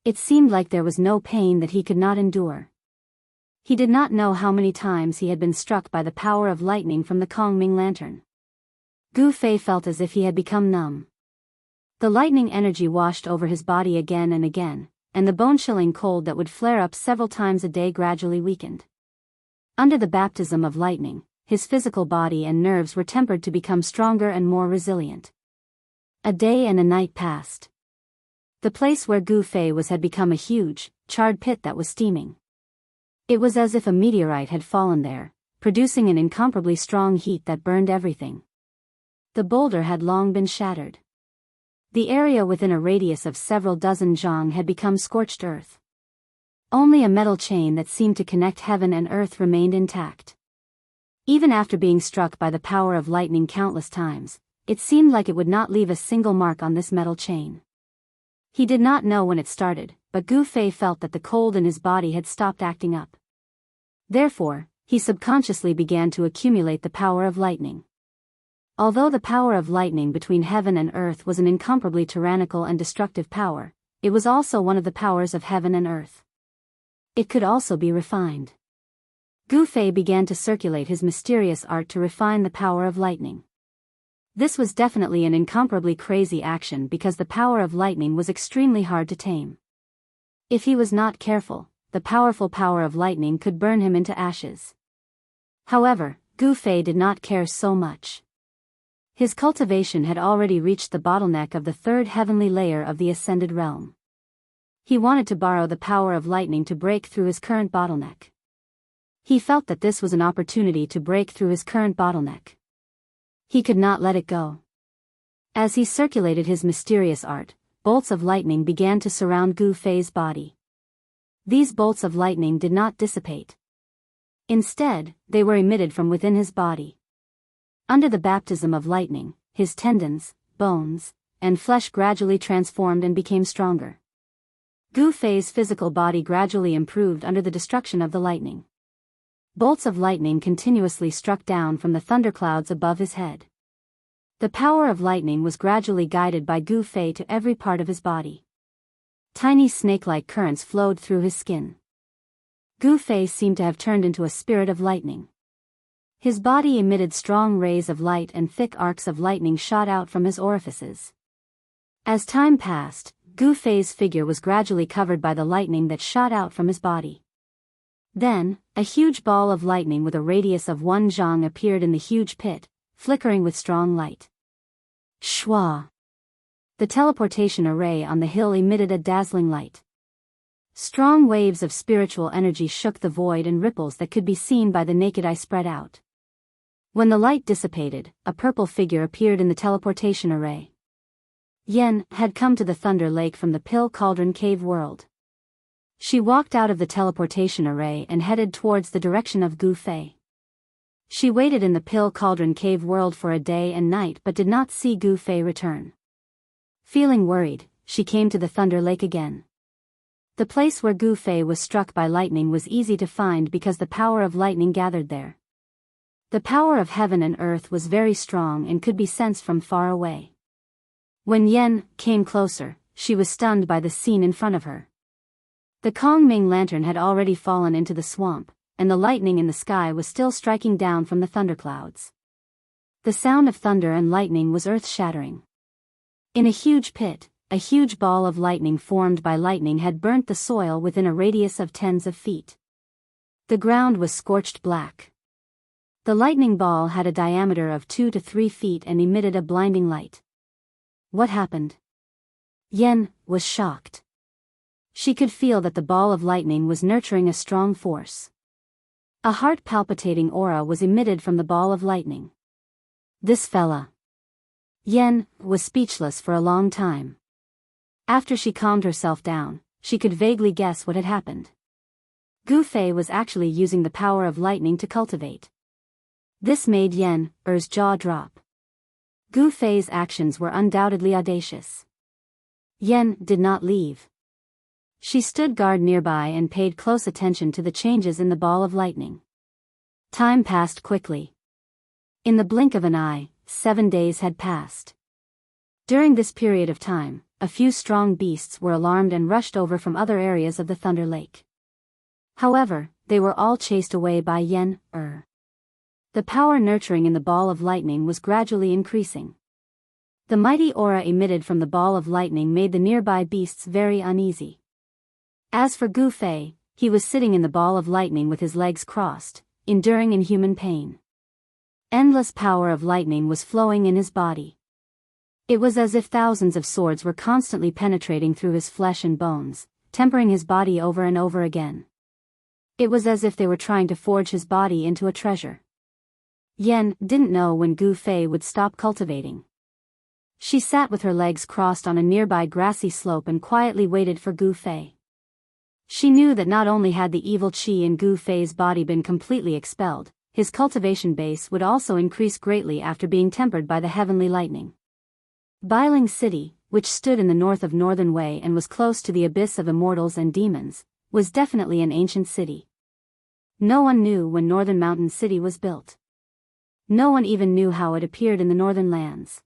[SPEAKER 1] It seemed like there was no pain that he could not endure. He did not know how many times he had been struck by the power of lightning from the Kongming lantern. Gu Fei felt as if he had become numb. The lightning energy washed over his body again and again, and the bone-chilling cold that would flare up several times a day gradually weakened. Under the baptism of lightning, his physical body and nerves were tempered to become stronger and more resilient. A day and a night passed. The place where Gu Fei was had become a huge, charred pit that was steaming. It was as if a meteorite had fallen there, producing an incomparably strong heat that burned everything. The boulder had long been shattered. The area within a radius of several dozen zhang had become scorched earth. Only a metal chain that seemed to connect heaven and earth remained intact. Even after being struck by the power of lightning countless times, it seemed like it would not leave a single mark on this metal chain. He did not know when it started, but Gu Fei felt that the cold in his body had stopped acting up. Therefore, he subconsciously began to accumulate the power of lightning. Although the power of lightning between heaven and earth was an incomparably tyrannical and destructive power, it was also one of the powers of heaven and earth. It could also be refined. Gu Fei began to circulate his mysterious art to refine the power of lightning. This was definitely an incomparably crazy action because the power of lightning was extremely hard to tame. If he was not careful, the powerful power of lightning could burn him into ashes. However, Gu Fei did not care so much. His cultivation had already reached the bottleneck of the third heavenly layer of the ascended realm. He wanted to borrow the power of lightning to break through his current bottleneck. He felt that this was an opportunity to break through his current bottleneck. He could not let it go. As he circulated his mysterious art, bolts of lightning began to surround Gu Fei's body. These bolts of lightning did not dissipate. Instead, they were emitted from within his body. Under the baptism of lightning, his tendons, bones, and flesh gradually transformed and became stronger. Gu Fei's physical body gradually improved under the destruction of the lightning. Bolts of lightning continuously struck down from the thunderclouds above his head. The power of lightning was gradually guided by Gu Fei to every part of his body. Tiny snake-like currents flowed through his skin. Gu Fei seemed to have turned into a spirit of lightning. His body emitted strong rays of light and thick arcs of lightning shot out from his orifices. As time passed, Gu Fei's figure was gradually covered by the lightning that shot out from his body. Then, a huge ball of lightning with a radius of 1 zhang appeared in the huge pit, flickering with strong light. Shwa! The teleportation array on the hill emitted a dazzling light. Strong waves of spiritual energy shook the void and ripples that could be seen by the naked eye spread out. When the light dissipated, a purple figure appeared in the teleportation array. Yen had come to the Thunder Lake from the Pill Cauldron Cave world. She walked out of the teleportation array and headed towards the direction of Gu Fei. She waited in the Pill Cauldron Cave world for a day and night but did not see Gu Fei return. Feeling worried, she came to the Thunder Lake again. The place where Gu Fei was struck by lightning was easy to find because the power of lightning gathered there. The power of heaven and earth was very strong and could be sensed from far away. When Yen came closer, she was stunned by the scene in front of her. The Kongming lantern had already fallen into the swamp, and the lightning in the sky was still striking down from the thunderclouds. The sound of thunder and lightning was earth-shattering. In a huge pit, a huge ball of lightning formed by lightning had burnt the soil within a radius of tens of feet. The ground was scorched black. The lightning ball had a diameter of 2 to 3 feet and emitted a blinding light. What happened? Yen was shocked. She could feel that the ball of lightning was nurturing a strong force. A heart-palpitating aura was emitted from the ball of lightning. This fella. Yen was speechless for a long time. After she calmed herself down, she could vaguely guess what had happened. Gu Fei was actually using the power of lightning to cultivate. This made Yen's jaw drop. Gu Fei's actions were undoubtedly audacious. Yen did not leave. She stood guard nearby and paid close attention to the changes in the ball of lightning. Time passed quickly. In the blink of an eye, 7 days had passed. During this period of time, a few strong beasts were alarmed and rushed over from other areas of the Thunder Lake. However, they were all chased away by Yen. The power nurturing in the ball of lightning was gradually increasing. The mighty aura emitted from the ball of lightning made the nearby beasts very uneasy. As for Gu Fei, he was sitting in the ball of lightning with his legs crossed, enduring inhuman pain. Endless power of lightning was flowing in his body. It was as if thousands of swords were constantly penetrating through his flesh and bones, tempering his body over and over again. It was as if they were trying to forge his body into a treasure. Yen didn't know when Gu Fei would stop cultivating. She sat with her legs crossed on a nearby grassy slope and quietly waited for Gu Fei. She knew that not only had the evil qi in Gu Fei's body been completely expelled, his cultivation base would also increase greatly after being tempered by the heavenly lightning. Biyao City, which stood in the north of Northern Wei and was close to the abyss of immortals and demons, was definitely an ancient city. No one knew when Northern Mountain City was built. No one even knew how it appeared in the northern lands.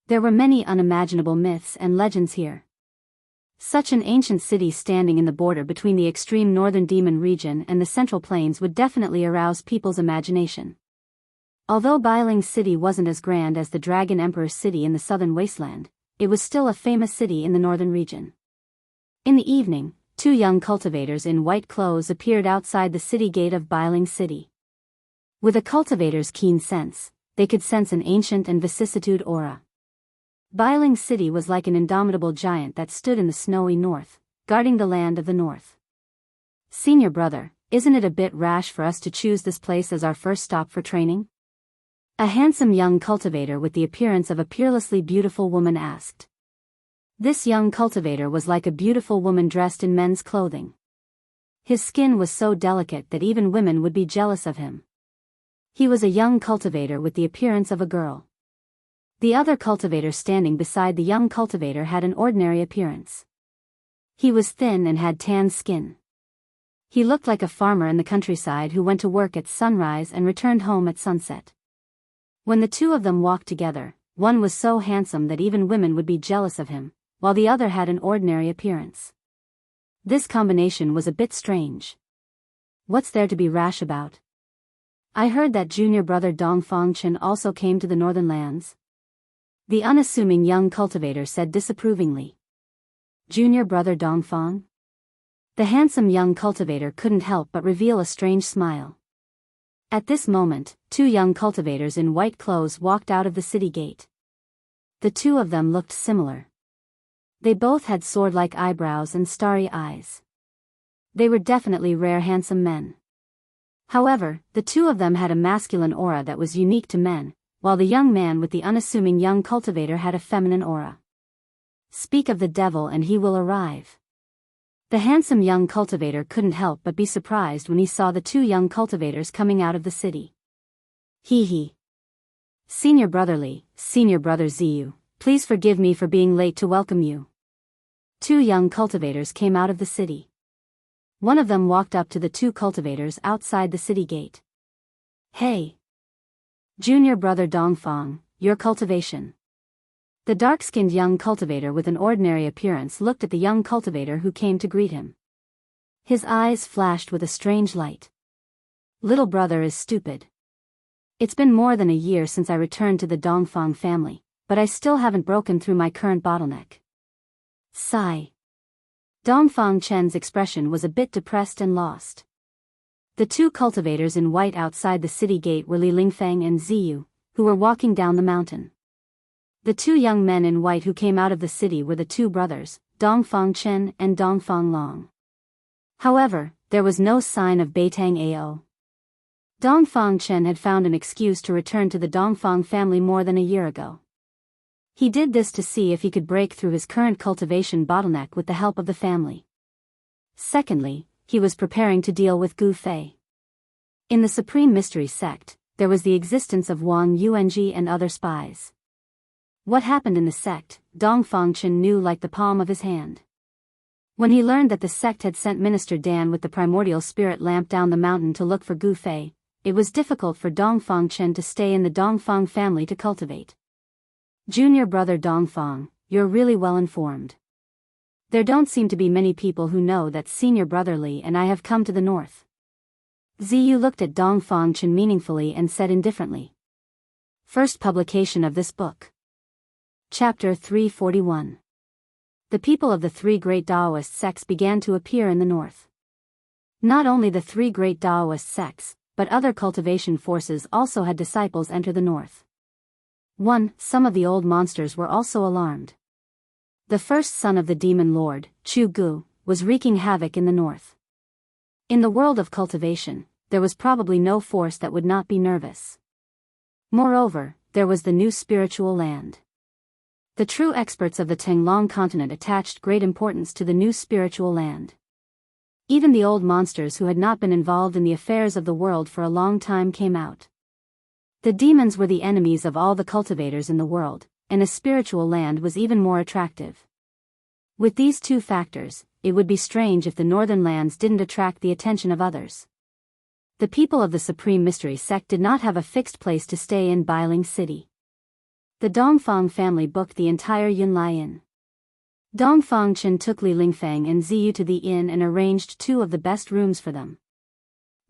[SPEAKER 1] There were many unimaginable myths and legends here. Such an ancient city standing in the border between the extreme northern demon region and the central plains would definitely arouse people's imagination. Although Biyao City wasn't as grand as the Dragon Emperor's city in the southern wasteland, it was still a famous city in the northern region. In the evening, 2 young cultivators in white clothes appeared outside the city gate of Biyao City. With a cultivator's keen sense, they could sense an ancient and vicissitude aura. Biyao City was like an indomitable giant that stood in the snowy north, guarding the land of the north. Senior brother, isn't it a bit rash for us to choose this place as our first stop for training? A handsome young cultivator with the appearance of a peerlessly beautiful woman asked. This young cultivator was like a beautiful woman dressed in men's clothing. His skin was so delicate that even women would be jealous of him. He was a young cultivator with the appearance of a girl. The other cultivator standing beside the young cultivator had an ordinary appearance. He was thin and had tan skin. He looked like a farmer in the countryside who went to work at sunrise and returned home at sunset. When the 2 of them walked together, one was so handsome that even women would be jealous of him, while the other had an ordinary appearance. This combination was a bit strange. What's there to be rash about? I heard that junior brother Dongfang Chen also came to the northern lands. The unassuming young cultivator said disapprovingly. Junior brother Dongfang? The handsome young cultivator couldn't help but reveal a strange smile. At this moment, two young cultivators in white clothes walked out of the city gate. The two of them looked similar. They both had sword-like eyebrows and starry eyes. They were definitely rare handsome men. However, the two of them had a masculine aura that was unique to men, while the young man with the unassuming young cultivator had a feminine aura. Speak of the devil and he will arrive. The handsome young cultivator couldn't help but be surprised when he saw the two young cultivators coming out of the city. Hee hee. Senior brother Ziyu, please forgive me for being late to welcome you. Two young cultivators came out of the city. One of them walked up to the two cultivators outside the city gate. Hey! Junior brother Dongfang, your cultivation. The dark-skinned young cultivator with an ordinary appearance looked at the young cultivator who came to greet him. His eyes flashed with a strange light. Little brother is stupid. It's been more than a year since I returned to the Dongfang family, but I still haven't broken through my current bottleneck. Sigh. Dongfang Chen's expression was a bit depressed and lost. The two cultivators in white outside the city gate were Li Lingfeng and Ziyu, who were walking down the mountain. The two young men in white who came out of the city were the two brothers, Dongfang Chen and Dongfang Long. However, there was no sign of Beitang Ao. Dongfang Chen had found an excuse to return to the Dongfang family more than a year ago. He did this to see if he could break through his current cultivation bottleneck with the help of the family. Secondly, he was preparing to deal with Gu Fei. In the Supreme Mystery Sect, there was the existence of Wang Yuanji and other spies. What happened in the sect, Dongfang Chen knew like the palm of his hand. When he learned that the sect had sent Minister Dan with the primordial spirit lamp down the mountain to look for Gu Fei, it was difficult for Dongfang Chen to stay in the Dongfang family to cultivate. Junior brother Dongfang, you're really well informed. There don't seem to be many people who know that senior brother Li and I have come to the north. Ziyu looked at Dongfang Chen meaningfully and said indifferently. First publication of this book. Chapter 341. The people of the three great Taoist sects began to appear in the north. Not only the three great Taoist sects, but other cultivation forces also had disciples enter the north. 1. Some of the old monsters were also alarmed. The first son of the demon lord, Chu Gu, was wreaking havoc in the north. In the world of cultivation, there was probably no force that would not be nervous. Moreover, there was the new spiritual land. The true experts of the Tenglong continent attached great importance to the new spiritual land. Even the old monsters who had not been involved in the affairs of the world for a long time came out. The demons were the enemies of all the cultivators in the world, and a spiritual land was even more attractive. With these two factors, it would be strange if the northern lands didn't attract the attention of others. The people of the Supreme Mystery Sect did not have a fixed place to stay in Bailing City. The Dongfang family booked the entire Yunlai Inn. Dongfang Chen took Li Lingfeng and Ziyu to the inn and arranged two of the best rooms for them.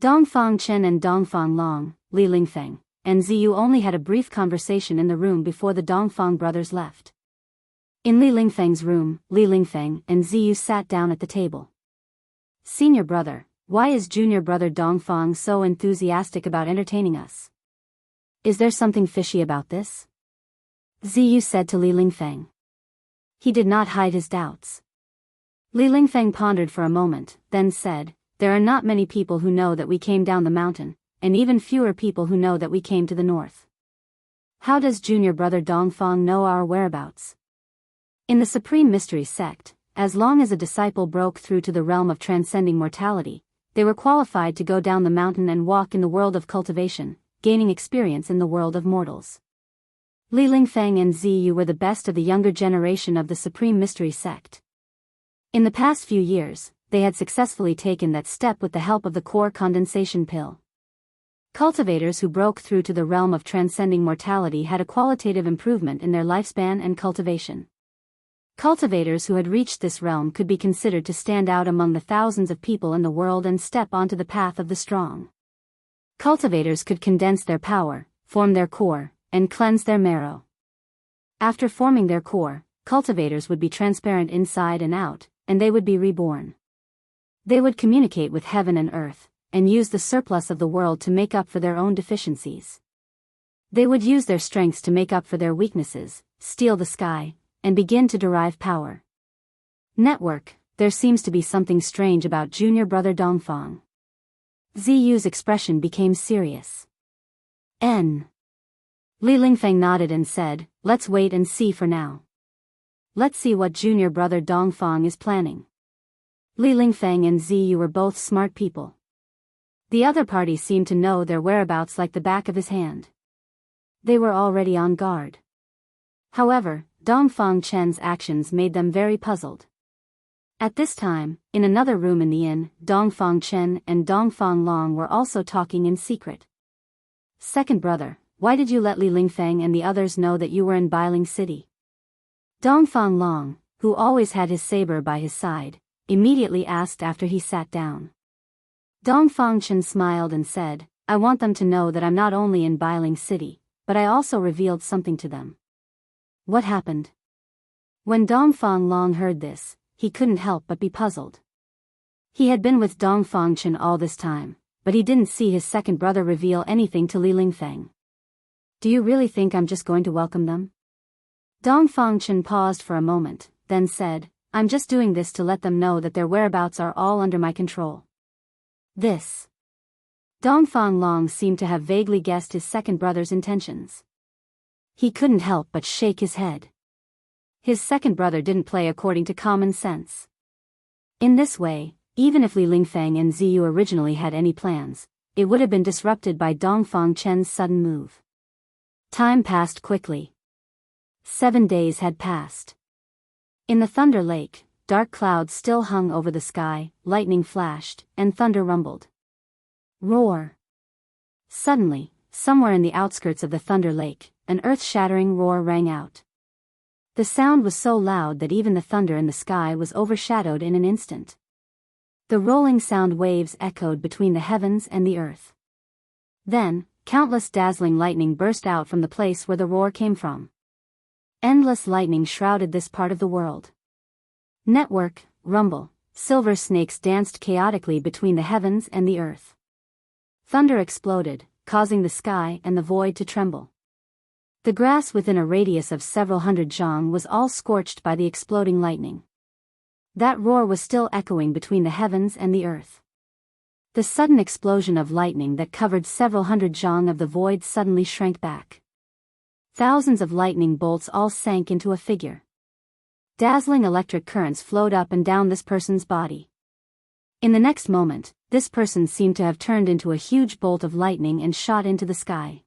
[SPEAKER 1] Dongfang Chen and Dongfang Long, Li Lingfeng, and Ziyu only had a brief conversation in the room before the Dongfang brothers left. In Li Lingfeng's room, Li Lingfeng and Ziyu sat down at the table. Senior brother, why is junior brother Dongfang so enthusiastic about entertaining us? Is there something fishy about this? Ziyu said to Li Lingfeng. He did not hide his doubts. Li Lingfeng pondered for a moment, then said, there are not many people who know that we came down the mountain, and even fewer people who know that we came to the north. How does junior brother Dongfang know our whereabouts? In the Supreme Mystery Sect, as long as a disciple broke through to the realm of transcending mortality, they were qualified to go down the mountain and walk in the world of cultivation, gaining experience in the world of mortals. Li Lingfeng and Ziyu were the best of the younger generation of the Supreme Mystery Sect. In the past few years, they had successfully taken that step with the help of the core condensation pill. Cultivators who broke through to the realm of transcending mortality had a qualitative improvement in their lifespan and cultivation. Cultivators who had reached this realm could be considered to stand out among the thousands of people in the world and step onto the path of the strong. Cultivators could condense their power, form their core, and cleanse their marrow. After forming their core, cultivators would be transparent inside and out, and they would be reborn. They would communicate with heaven and earth, and use the surplus of the world to make up for their own deficiencies. They would use their strengths to make up for their weaknesses, steal the sky, and begin to derive power. Network, there seems to be something strange about junior brother Dongfang. Ziyu's expression became serious. Li Lingfeng nodded and said, let's wait and see for now. Let's see what junior brother Dongfang is planning. Li Lingfeng and Ziyu were both smart people. The other party seemed to know their whereabouts like the back of his hand. They were already on guard. However, Dongfang Chen's actions made them very puzzled. At this time, in another room in the inn, Dongfang Chen and Dongfang Long were also talking in secret. Second brother, why did you let Li Lingfeng and the others know that you were in Bailing City? Dongfang Long, who always had his saber by his side, immediately asked after he sat down. Dongfang Chen smiled and said, I want them to know that I'm not only in Bailing City, but I also revealed something to them. What happened? When Dongfang Long heard this, he couldn't help but be puzzled. He had been with Dongfang Chen all this time, but he didn't see his second brother reveal anything to Li Lingfeng. Do you really think I'm just going to welcome them? Dongfang Chen paused for a moment, then said, I'm just doing this to let them know that their whereabouts are all under my control. This. Dongfang Long seemed to have vaguely guessed his second brother's intentions. He couldn't help but shake his head. His second brother didn't play according to common sense. In this way, even if Li Lingfeng and Ziyu originally had any plans, it would have been disrupted by Dongfang Chen's sudden move. Time passed quickly. 7 days had passed. In the Thunder Lake, dark clouds still hung over the sky, lightning flashed, and thunder rumbled. Roar! Suddenly, somewhere in the outskirts of the Thunder Lake, an earth-shattering roar rang out. The sound was so loud that even the thunder in the sky was overshadowed in an instant. The rolling sound waves echoed between the heavens and the earth. Then, countless dazzling lightning burst out from the place where the roar came from. Endless lightning shrouded this part of the world. Network, rumble, silver snakes danced chaotically between the heavens and the earth. Thunder exploded, causing the sky and the void to tremble. The grass within a radius of several hundred zhang was all scorched by the exploding lightning. That roar was still echoing between the heavens and the earth. The sudden explosion of lightning that covered several hundred zhang of the void suddenly shrank back. Thousands of lightning bolts all sank into a figure. Dazzling electric currents flowed up and down this person's body. In the next moment, this person seemed to have turned into a huge bolt of lightning and shot into the sky.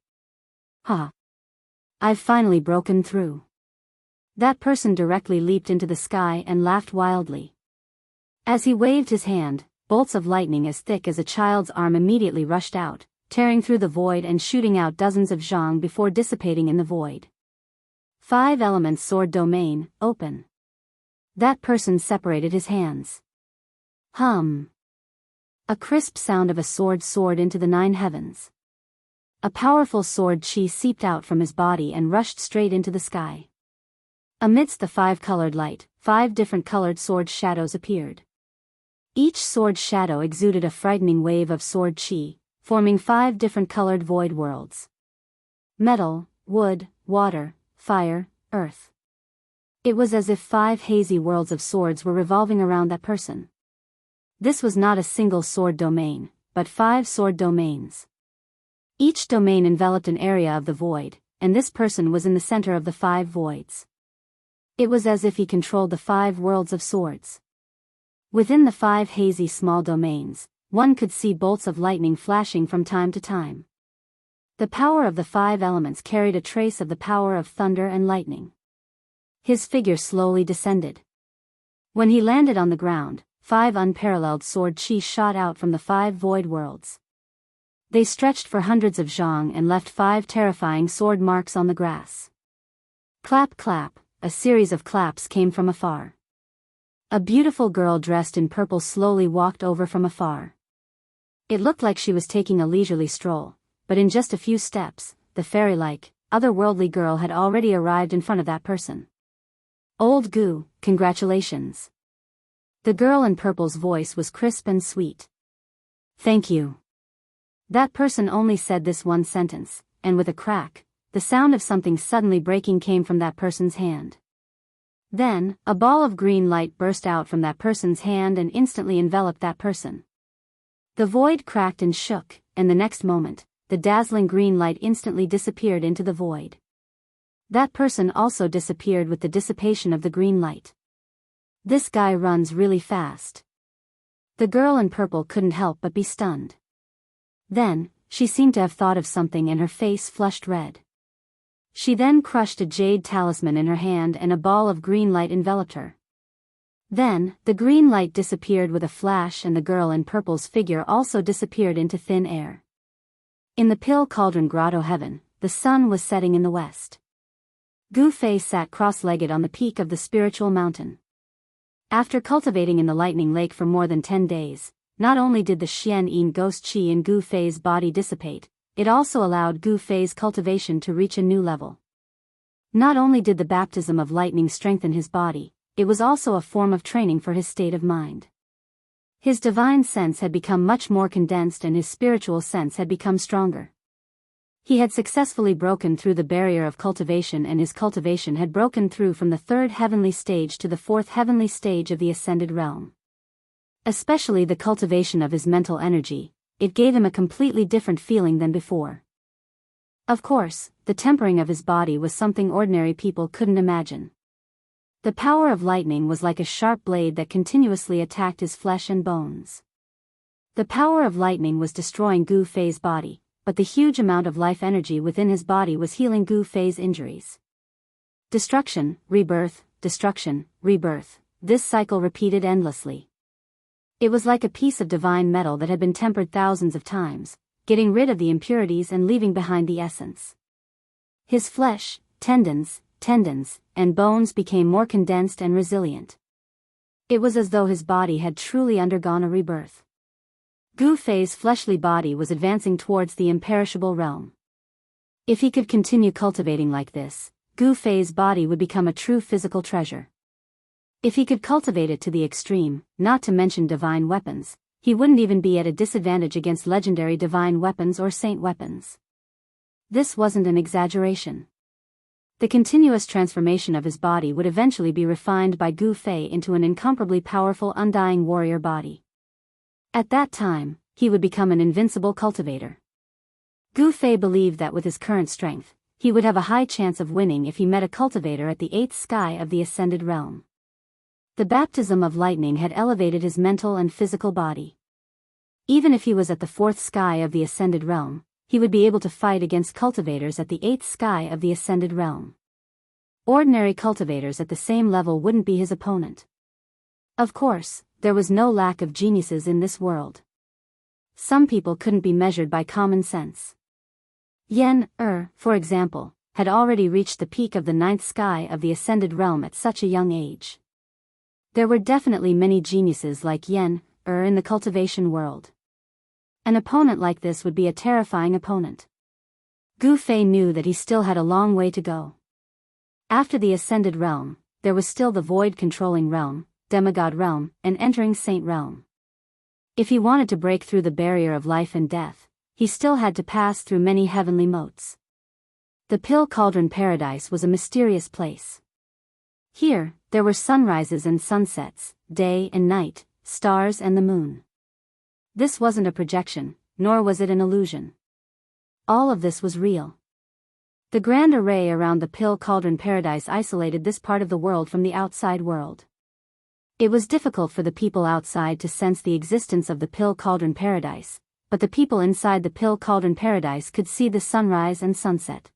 [SPEAKER 1] Ha! I've finally broken through. That person directly leaped into the sky and laughed wildly. As he waved his hand, bolts of lightning as thick as a child's arm immediately rushed out, tearing through the void and shooting out dozens of zhang before dissipating in the void. 5 elements sword domain, open. That person separated his hands. Hum. A crisp sound of a sword soared into the 9 heavens. A powerful sword chi seeped out from his body and rushed straight into the sky. Amidst the 5-colored light, 5 different colored sword shadows appeared. Each sword shadow exuded a frightening wave of sword chi, forming 5 different colored void worlds. Metal, wood, water, fire, earth. It was as if 5 hazy worlds of swords were revolving around that person. This was not a single sword domain, but 5 sword domains. Each domain enveloped an area of the void, and this person was in the center of the 5 voids. It was as if he controlled the 5 worlds of swords. Within the 5 hazy small domains, one could see bolts of lightning flashing from time to time. The power of the 5 elements carried a trace of the power of thunder and lightning. His figure slowly descended. When he landed on the ground, 5 unparalleled sword chi shot out from the 5 void worlds. They stretched for hundreds of zhang and left 5 terrifying sword marks on the grass. Clap clap, a series of claps came from afar. A beautiful girl dressed in purple slowly walked over from afar. It looked like she was taking a leisurely stroll, but in just a few steps, the fairy-like, otherworldly girl had already arrived in front of that person. Old Gu, congratulations. The girl in purple's voice was crisp and sweet. Thank you. That person only said this one sentence, and with a crack, the sound of something suddenly breaking came from that person's hand. Then, a ball of green light burst out from that person's hand and instantly enveloped that person. The void cracked and shook, and the next moment, the dazzling green light instantly disappeared into the void. That person also disappeared with the dissipation of the green light. This guy runs really fast. The girl in purple couldn't help but be stunned. Then, she seemed to have thought of something and her face flushed red. She then crushed a jade talisman in her hand and a ball of green light enveloped her. Then, the green light disappeared with a flash and the girl in purple's figure also disappeared into thin air. In the Pill Cauldron Grotto heaven, the sun was setting in the west. Gu Fei sat cross-legged on the peak of the spiritual mountain. After cultivating in the lightning lake for more than 10 days, not only did the Xian Yin ghost qi in Gu Fei's body dissipate, it also allowed Gu Fei's cultivation to reach a new level. Not only did the baptism of lightning strengthen his body, it was also a form of training for his state of mind. His divine sense had become much more condensed and his spiritual sense had become stronger. He had successfully broken through the barrier of cultivation and his cultivation had broken through from the third heavenly stage to the fourth heavenly stage of the ascended realm. Especially the cultivation of his mental energy, it gave him a completely different feeling than before. Of course, the tempering of his body was something ordinary people couldn't imagine. The power of lightning was like a sharp blade that continuously attacked his flesh and bones. The power of lightning was destroying Gu Fei's body, but the huge amount of life energy within his body was healing Gu Fei's injuries. Destruction, rebirth, destruction, rebirth, this cycle repeated endlessly. It was like a piece of divine metal that had been tempered thousands of times, getting rid of the impurities and leaving behind the essence. His flesh, tendons, and bones became more condensed and resilient. It was as though his body had truly undergone a rebirth. Gu Fei's fleshly body was advancing towards the imperishable realm. If he could continue cultivating like this, Gu Fei's body would become a true physical treasure. If he could cultivate it to the extreme, not to mention divine weapons, he wouldn't even be at a disadvantage against legendary divine weapons or saint weapons. This wasn't an exaggeration. The continuous transformation of his body would eventually be refined by Gu Fei into an incomparably powerful undying warrior body. At that time, he would become an invincible cultivator. Gu Fei believed that with his current strength, he would have a high chance of winning if he met a cultivator at the 8th sky of the ascended realm. The baptism of lightning had elevated his mental and physical body. Even if he was at the 4th sky of the ascended realm, he would be able to fight against cultivators at the 8th sky of the ascended realm. Ordinary cultivators at the same level wouldn't be his opponent. Of course, there was no lack of geniuses in this world. Some people couldn't be measured by common sense. Yen, for example, had already reached the peak of the 9th sky of the ascended realm at such a young age. There were definitely many geniuses like Yen, in the cultivation world. An opponent like this would be a terrifying opponent. Gu Fei knew that he still had a long way to go. After the ascended realm, there was still the void-controlling realm, demigod realm, and entering saint realm. If he wanted to break through the barrier of life and death, he still had to pass through many heavenly motes. The Pill Cauldron Paradise was a mysterious place. Here, there were sunrises and sunsets, day and night, stars and the moon. This wasn't a projection, nor was it an illusion. All of this was real. The grand array around the Pill Cauldron Paradise isolated this part of the world from the outside world. It was difficult for the people outside to sense the existence of the Pill Cauldron Paradise, but the people inside the Pill Cauldron Paradise could see the sunrise and sunset.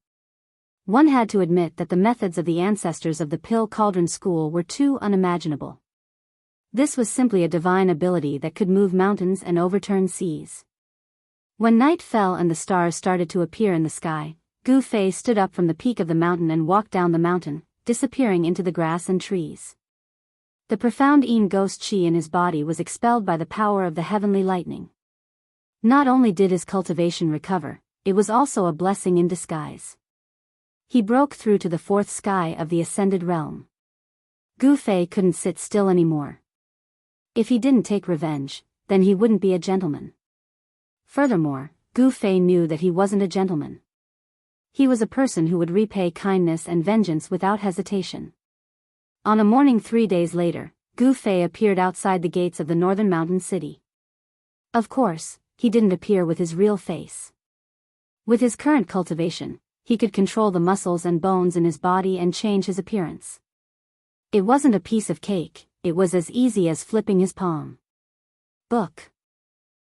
[SPEAKER 1] One had to admit that the methods of the ancestors of the Pill Cauldron School were too unimaginable. This was simply a divine ability that could move mountains and overturn seas. When night fell and the stars started to appear in the sky, Gu Fei stood up from the peak of the mountain and walked down the mountain, disappearing into the grass and trees. The profound Yin ghost qi in his body was expelled by the power of the heavenly lightning. Not only did his cultivation recover, it was also a blessing in disguise. He broke through to the fourth sky of the ascended realm. Gu Fei couldn't sit still anymore. If he didn't take revenge, then he wouldn't be a gentleman. Furthermore, Gu Fei knew that he wasn't a gentleman. He was a person who would repay kindness and vengeance without hesitation. On a morning 3 days later, Gu Fei appeared outside the gates of the northern mountain city. Of course, he didn't appear with his real face. With his current cultivation, he could control the muscles and bones in his body and change his appearance. It wasn't a piece of cake, it was as easy as flipping his palm. Book.